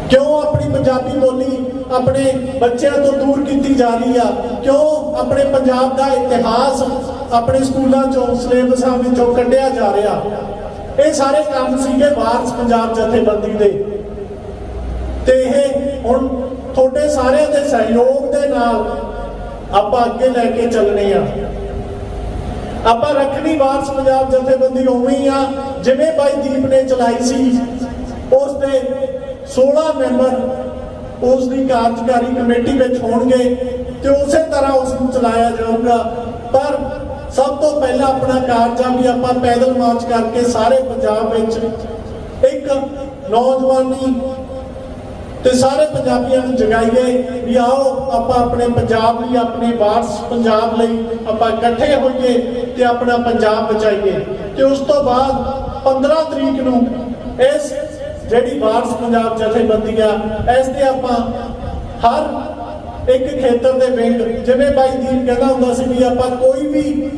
ਕਿਉਂ ਆਪਣੀ ਪੰਜਾਬੀ ਬੋਲੀ ਆਪਣੇ ਬੱਚਿਆਂ ਤੋਂ ਦੂਰ ਕੀਤੀ ਜਾ ਰਹੀ ਆ? ਕਿਉਂ ਆਪਣੇ ਪੰਜਾਬ ਦਾ ਇਤਿਹਾਸ ਆਪਣੇ ਸਕੂਲਾਂ ਚੋਂ, ਸਿਲੇਬਸਾਂ ਵਿੱਚੋਂ ਕੱਢਿਆ ਜਾ ਰਿਹਾ? ਇਹ ਸਾਰੇ ਕੰਮ ਸੀਗੇ ਵਾਰਸ ਪੰਜਾਬ ਜਥੇਬੰਦੀ ਦੇ, ਤੇ ਇਹ ਹੁਣ ਤੁਹਾਡੇ ਸਾਰਿਆਂ ਦੇ ਸਹਿਯੋਗ ਦੇ ਨਾਲ ਆਪਾਂ ਅੱਗੇ ਲੈ ਕੇ ਚੱਲਣੇ ਆ। ਆਪਾਂ ਰੱਖਣੀ ਵਾਰਸ ਪੰਜਾਬ ਜਥੇਬੰਦੀ ਉਵੇਂ ਹੀ ਆ ਜਿਵੇਂ ਬਾਈ ਦੀਪ ਨੇ ਚਲਾਈ ਸੀ। ਉਸ ਦੇ 16 ਮੈਂਬਰ ਉਸ ਦੀ ਕਾਰਜਕਾਰੀ ਕਮੇਟੀ ਵਿੱਚ ਹੋਣਗੇ ਤੇ ਉਸੇ ਤਰ੍ਹਾਂ ਉਸ ਨੂੰ ਚਲਾਇਆ ਜਾਊਗਾ। ਪਰ ਸਭ ਤੋਂ ਪਹਿਲਾਂ ਆਪਣਾ ਕਾਰਜ ਆ ਵੀ ਆਪਾਂ ਪੈਦਲ ਮਾਰਚ ਕਰਕੇ ਸਾਰੇ ਪੰਜਾਬ ਵਿੱਚ ਇੱਕ ਨੌਜਵਾਨੀ ਤੇ ਸਾਰੇ ਪੰਜਾਬੀਆਂ ਨੂੰ ਜਗਾਈਏ ਵੀ ਆਓ ਆਪਾਂ ਆਪਣੇ ਪੰਜਾਬ ਲਈ, ਆਪਣੇ ਵਾਰਸ ਪੰਜਾਬ ਲਈ ਆਪਾਂ ਇਕੱਠੇ ਹੋਈਏ ਤੇ ਆਪਣਾ ਪੰਜਾਬ ਬਚਾਈਏ। ਤੇ ਉਸ ਤੋਂ ਬਾਅਦ 15 ਤਰੀਕ ਨੂੰ ਇਸ ਜਿਹੜੀ ਵਾਰਸ ਪੰਜਾਬ ਜਥੇਬੰਦੀ ਆ, ਇਸ ਤੇ ਆਪਾਂ ਹਰ ਇੱਕ ਖੇਤਰ ਦੇ ਵਿੰਗ, ਜਿਵੇਂ ਬਾਈ ਦੀਪ ਕਹਿੰਦਾ ਹੁੰਦਾ ਸੀ ਵੀ ਆਪਾਂ ਕੋਈ ਵੀ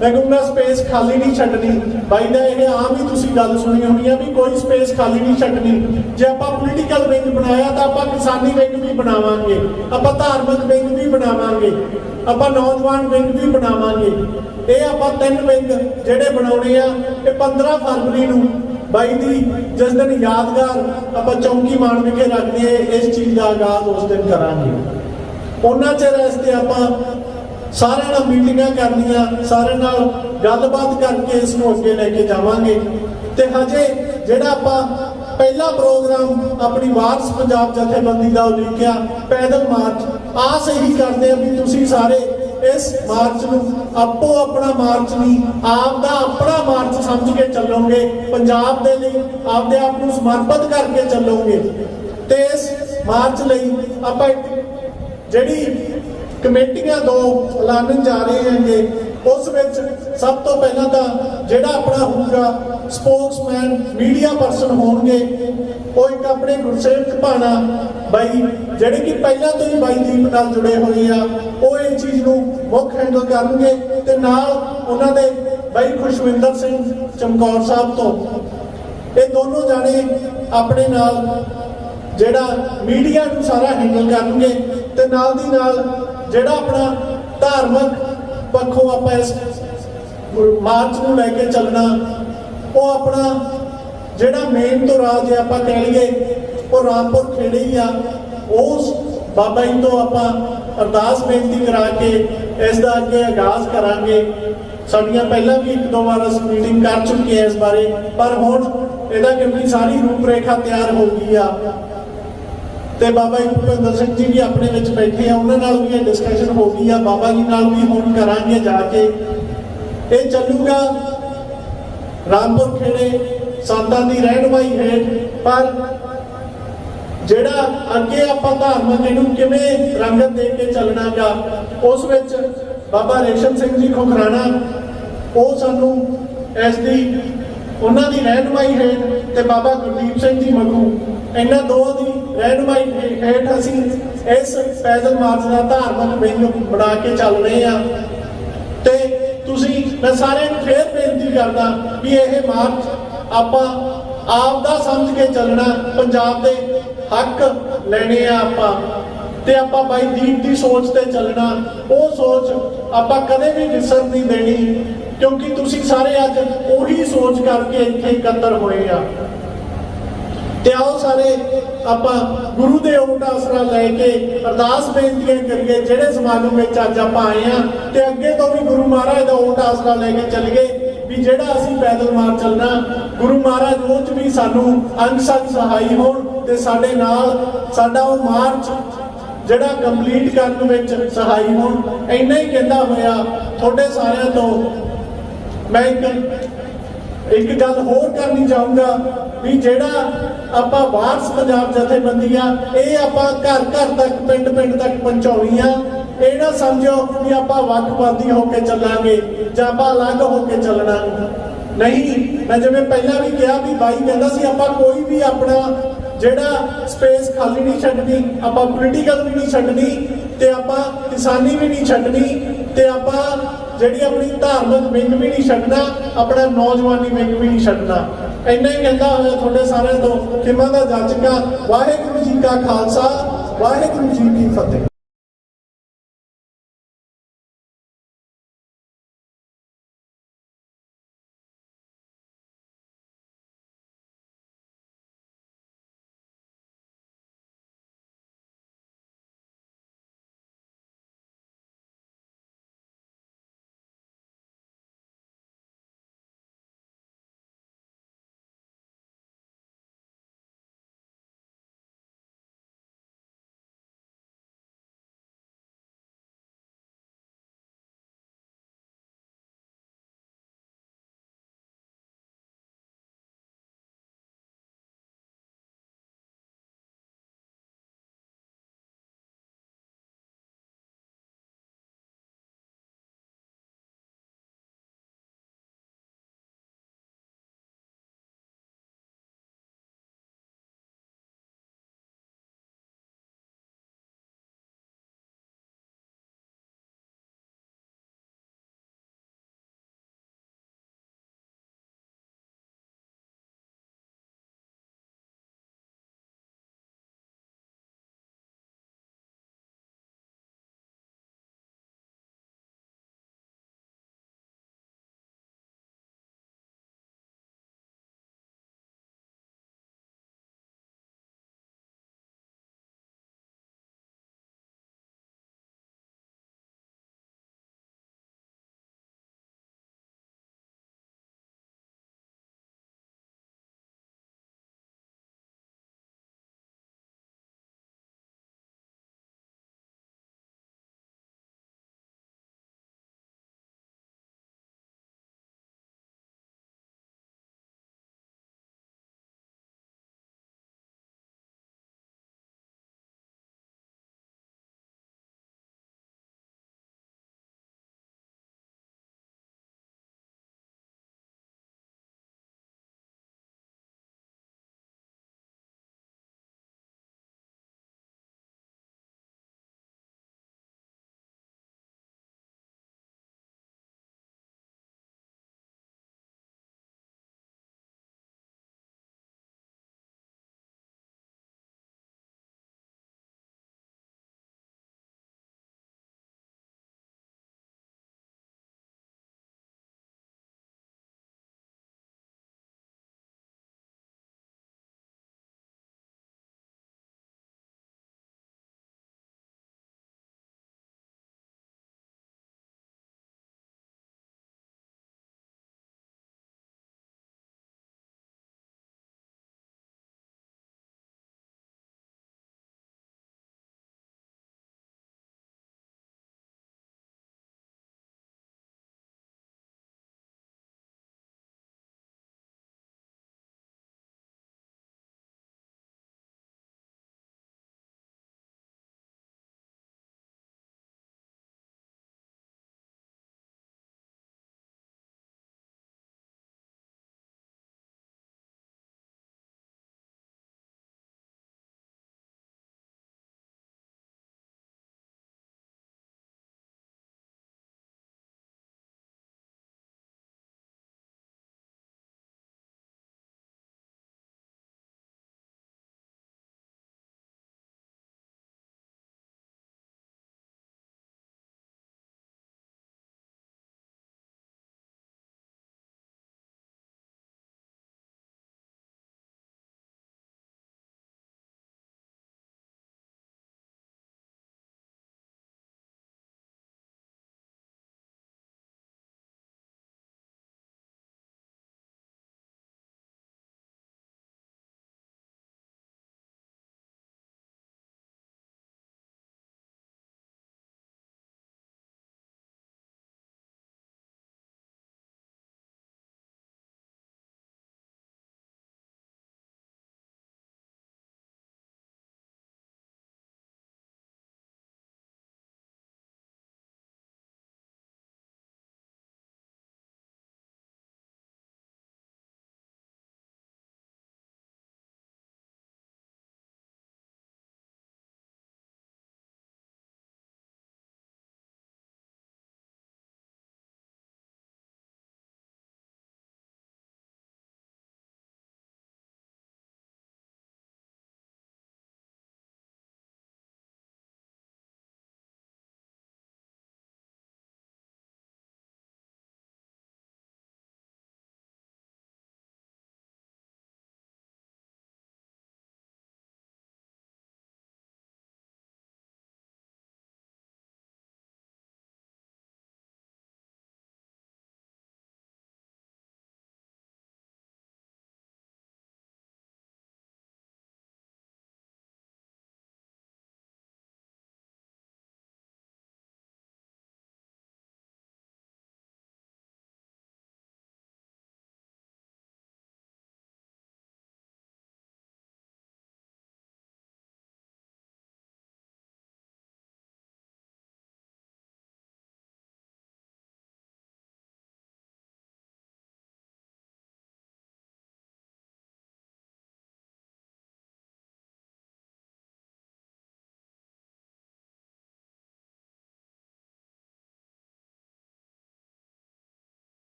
ਮੈਂ ਕਹੂੰਗਾ ਸਪੇਸ ਖਾਲੀ ਨਹੀਂ ਛੱਡਣੀ। ਬਾਈ ਦਾ ਇਹ ਆਮ ਹੀ ਤੁਸੀਂ ਗੱਲ ਸੁਣੀ ਹੋਣੀ ਆ ਵੀ ਕੋਈ ਸਪੇਸ ਖਾਲੀ ਨਹੀਂ ਛੱਡਣੀ। ਜੇ ਆਪਾਂ ਪੋਲੀਟੀਕਲ ਵਿੰਗ ਬਣਾਇਆ ਤਾਂ ਆਪਾਂ ਕਿਸਾਨੀ ਵਿੰਗ ਵੀ ਬਣਾਵਾਂਗੇ, ਆਪਾਂ ਧਾਰਮਿਕ ਵਿੰਗ ਵੀ ਬਣਾਵਾਂਗੇ, ਆਪਾਂ ਨੌਜਵਾਨ ਵਿੰਗ ਵੀ ਬਣਾਵਾਂਗੇ। ਇਹ ਆਪਾਂ 3 ਵਿੰਗ ਜਿਹੜੇ ਬਣਾਉਣੇ ਆ। ਇਹ 15 ਫਰਵਰੀ ਨੂੰ ਬਾਈ ਦੀ ਜਿਸ ਦਿਨ ਯਾਦਗਾਰ ਆਪਾਂ ਚੌਂਕੀ ਮਾਨ ਵਿਖੇ ਰੱਖਦੇ ਇਸ ਚੀਜ਼ ਦਾ ਆਗਾਜ਼ ਉਸ ਦਿਨ ਕਰਾਂਗੇ। ਉਹਨਾਂ ਚਿਰ ਇਸ ਤੇ ਆਪਾਂ ਸਾਰਿਆਂ ਨਾਲ ਮੀਟਿੰਗਾਂ ਕਰਨੀਆਂ, ਸਾਰਿਆਂ ਨਾਲ ਗੱਲਬਾਤ ਕਰਕੇ ਇਸ ਨੂੰ ਅੱਗੇ ਲੈ ਕੇ ਜਾਵਾਂਗੇ। ਤੇ ਹਜੇ ਜਿਹੜਾ ਆਪਾਂ ਪਹਿਲਾ ਪ੍ਰੋਗਰਾਮ ਆਪਣੀ ਵਾਰਸ ਪੰਜਾਬ ਜਥੇਬੰਦੀ ਦਾ ਉਲੀਕਿਆ ਪੈਦਲ ਮਾਰਚ, ਆਸ ਇਹੀ ਕਰਦੇ ਆ ਵੀ ਤੁਸੀਂ ਸਾਰੇ ਇਸ ਮਾਰਚ ਨੂੰ ਆਪੋ ਆਪਣਾ ਮਾਰਚ ਨਹੀਂ, ਆਪ ਦਾ ਆਪਣਾ ਮਾਰਚ ਸਮਝ ਕੇ ਚੱਲੋਗੇ, ਪੰਜਾਬ ਦੇ ਲਈ ਆਪਦੇ ਆਪ ਨੂੰ ਸਮਰਪਿਤ ਕਰਕੇ ਚੱਲੋਗੇ। ਤੇ ਇਸ ਮਾਰਚ ਲਈ ਆਪਾਂ ਜਿਹੜੀ ਕਮੇਟੀਆਂ 2 ਐਲਾਨਣ ਜਾ ਰਹੇ ਹੈਗੇ, ਉਸ ਵਿੱਚ ਸਭ ਤੋਂ ਪਹਿਲਾਂ ਤਾਂ ਜਿਹੜਾ ਆਪਣਾ ਹੋਊਗਾ ਸਪੋਕਸਮੈਨ ਮੀਡੀਆ ਪਰਸਨ ਹੋਣਗੇ, ਉਹ ਇੱਕ ਆਪਣੇ ਗੁਰਸੇਵਕ ਭਾਣਾ ਬਾਈ ਜਿਹੜੇ ਕਿ ਪਹਿਲਾਂ ਤੋਂ ਹੀ ਬਾਈ ਦੀਪ ਨਾਲ ਜੁੜੇ ਹੋਏ ਆ, ਉਹ ਇਹ ਚੀਜ਼ ਨੂੰ ਮੁੱਖ ਹੈਂਡਲ ਕਰਨਗੇ। ਤੇ ਨਾਲ ਉਹਨਾਂ ਦੇ ਬਾਈ ਖੁਸ਼ਵਿੰਦਰ ਸਿੰਘ ਚਮਕੌਰ ਸਾਹਿਬ ਤੋਂ ਇਹ ਦੋਨੋਂ ਜਾਣੇ ਆਪਣੇ ਨਾਲ ਜਿਹੜਾ ਮੀਡੀਆ ਨੂੰ ਸਾਰਾ ਹੈਂਡਲ ਕਰਨਗੇ। ਤੇ ਨਾਲ ਦੀ ਨਾਲ ਜਿਹੜਾ ਆਪਣਾ ਧਾਰਮਿਕ ਪੱਖੋਂ ਆਪਾਂ ਇਸ ਮਾਰਚ ਨੂੰ ਲੈ ਕੇ ਚੱਲਣਾ, ਉਹ ਆਪਣਾ ਜਿਹੜਾ ਮੇਨ ਤੋਂ ਰਾਜ ਆਪਾਂ ਕਹਿ ਲਈਏ ਉਹ ਰਾਮਪੁਰ ਖੇੜੇ ਹੀ ਆ। ਉਸ ਬਾਬਾ ਜੀ ਤੋਂ ਆਪਾਂ ਅਰਦਾਸ ਬੇਨਤੀ ਕਰਾ ਕੇ ਇਸ ਦਾ ਅੱਗੇ ਆਗਾਜ਼ ਕਰਾਂਗੇ। ਸਾਡੀਆਂ ਪਹਿਲਾਂ ਵੀ 1-2 ਵਾਰ ਅਸੀਂ ਮੀਟਿੰਗ ਕਰ ਚੁੱਕੇ ਹਾਂ ਇਸ ਬਾਰੇ, ਪਰ ਹੁਣ ਇਹਦਾ ਕਿਉਂਕਿ ਸਾਰੀ ਰੂਪਰੇਖਾ ਤਿਆਰ ਹੋ ਗਈ ਆ ਤੇ ਬਾਬਾ ਜੀ ਭੁਪਿੰਦਰ ਸਿੰਘ ਜੀ ਵੀ ਆਪਣੇ ਵਿੱਚ ਬੈਠੇ ਆ, ਉਹਨਾਂ ਨਾਲ ਵੀ ਇਹ ਡਿਸਕਸ਼ਨ ਹੋ ਗਈ ਆ, ਬਾਬਾ ਜੀ ਨਾਲ ਵੀ ਹੁਣ ਕਰਾਂਗੇ ਜਾ ਕੇ। ਇਹ ਚੱਲੂਗਾ ਰਾਮਪੁਰ ਖੇੜੇ ਸੰਤਾਂ ਦੀ ਰਹਿਨੁਮਾਈ ਹੇਠ, ਪਰ ਜਿਹੜਾ ਅੱਗੇ ਆਪਾਂ ਧਾਰਮਿਕ ਇਹਨੂੰ ਕਿਵੇਂ ਰੰਗਤ ਦੇ ਕੇ ਚੱਲਣਾਗਾ, ਉਸ ਵਿੱਚ ਬਾਬਾ ਰੇਸ਼ਮ ਸਿੰਘ ਜੀ ਖੁਖਰਾਣਾ ਉਹ ਸਾਨੂੰ ਇਸ ਦੀ ਉਹਨਾਂ ਦੀ ਰਹਿਨੁਮਾਈ ਹੇਠ ਤੇ ਬਾਬਾ ਗੁਰਦੀਪ ਸਿੰਘ ਜੀ ਮੱਖੂ, ਇਹਨਾਂ ਦੋਵਾਂ ਦੀ ਰਹਿਨੁਮਾਈ ਹੇਠ ਅਸੀਂ ਇਸ ਪੈਦਲ ਮਾਰਚ ਦਾ ਧਾਰਮਿਕ ਵਿੰਗ ਬਣਾ ਕੇ ਚੱਲ ਰਹੇ ਆ। ਤੇ ਤੁਸੀਂ ਮੈਂ ਸਾਰਿਆਂ ਨੂੰ ਫੇਰ ਬੇਨਤੀ ਕਰਦਾ ਵੀ ਇਹ ਮਾਰਚ ਆਪਾਂ ਆਪ ਦਾ ਸਮਝ ਕੇ ਚੱਲਣਾ, ਪੰਜਾਬ ਦੇ ਹੱਕ ਲੈਣੇ ਆ ਆਪਾਂ, ਤੇ ਆਪਾਂ ਬਾਈ ਦੀਪ ਦੀ ਸੋਚ ਤੇ ਚੱਲਣਾ। ਉਹ ਸੋਚ ਆਪਾਂ ਕਦੇ ਵੀ ਵਿਸਰ ਨਹੀਂ ਦੇਣੀ, ਕਿਉਂਕਿ ਤੁਸੀਂ ਸਾਰੇ ਅੱਜ ਉਹੀ ਸੋਚ ਕਰਕੇ ਇੱਥੇ ਇਕੱਤਰ ਹੋਏ ਆ। ਤੇ ਆਓ ਸਾਰੇ ਆਪਾਂ ਗੁਰੂ ਦੇ ਓਟ ਆਸਰਾ ਲੈ ਕੇ ਅਰਦਾਸ ਬੇਨਤੀਆਂ ਕਰੀਏ ਜਿਹੜੇ ਸਮਾਗਮ ਵਿੱਚ ਅੱਜ ਆਪਾਂ ਆਏ ਆ, ਤੇ ਅੱਗੇ ਤੋਂ ਵੀ ਗੁਰੂ ਮਹਾਰਾਜ ਦਾ ਓਟ ਆਸਰਾ ਲੈ ਕੇ ਚੱਲੀਏ ਵੀ ਜਿਹੜਾ ਅਸੀਂ ਪੈਦਲ ਮਾਰਚ ਚੱਲਣਾ, ਗੁਰੂ ਮਹਾਰਾਜ ਉਹ 'ਚ ਵੀ ਸਾਨੂੰ ਅੰਗ ਸੰਗ ਸਹਾਈ ਹੋਣ ਤੇ ਸਾਡੇ ਨਾਲ ਸਾਡਾ ਉਹ ਮਾਰਚ ਜਿਹੜਾ ਕੰਪਲੀਟ ਕਰਨ ਵਿੱਚ ਸਹਾਈ ਹੋਣ। ਇੰਨਾ ਹੀ ਕਹਿੰਦਾ ਹੋਇਆ ਤੁਹਾਡੇ ਸਾਰਿਆਂ ਤੋਂ ਮੈਂ ਇੱਕ ਗੱਲ ਹੋਰ ਕਰਨੀ ਚਾਹੂੰਗਾ ਵੀ ਜਿਹੜਾ ਆਪਾਂ ਵਾਰਸ ਪੰਜਾਬ ਜਥੇਬੰਦੀ ਆ, ਇਹ ਆਪਾਂ ਘਰ ਘਰ ਤੱਕ ਪਿੰਡ ਪਿੰਡ ਤੱਕ ਪਹੁੰਚਾਉਣੀ ਆ। ਇਹ ਨਾ ਸਮਝੋ ਵੀ ਆਪਾਂ ਵੱਖਵਾਦੀ ਹੋ ਕੇ ਚੱਲਾਂਗੇ ਜਾਂ ਆਪਾਂ ਅਲੱਗ ਹੋ ਕੇ ਚੱਲਣਾ ਨਹੀਂ। ਮੈਂ ਜਿਵੇਂ ਪਹਿਲਾਂ ਵੀ ਕਿਹਾ ਵੀ ਬਾਈ ਕਹਿੰਦਾ ਸੀ ਆਪਾਂ ਕੋਈ ਵੀ ਆਪਣਾ ਜਿਹੜਾ ਸਪੇਸ ਖਾਲੀ ਨਹੀਂ ਛੱਡਣੀ, ਆਪਾਂ ਪੋਲੀਟੀਕਲ ਵੀ ਨਹੀਂ ਛੱਡਣੀ ਤੇ ਆਪਾਂ ਕਿਸਾਨੀ ਵੀ ਨਹੀਂ ਛੱਡਣੀ ਤੇ ਆਪਾਂ ਜਿਹੜੀ ਆਪਣੀ ਧਾਰਮਿਕ ਵਿੰਗ ਵੀ ਨਹੀਂ ਛੱਡਣਾ, ਆਪਣਾ ਨੌਜਵਾਨੀ ਵਿੰਗ ਵੀ ਨਹੀਂ ਛੱਡਣਾ। ਇੰਨਾ ਹੀ ਕਹਿੰਦਾ ਹੋਇਆ ਤੁਹਾਡੇ ਸਾਰਿਆਂ ਤੋਂ ਖਿਮਾ ਦਾ ਜਾਚਕਾ। ਵਾਹਿਗੁਰੂ ਜੀ ਕਾ ਖਾਲਸਾ, ਵਾਹਿਗੁਰੂ ਜੀ ਕੀ ਫਤਿਹ।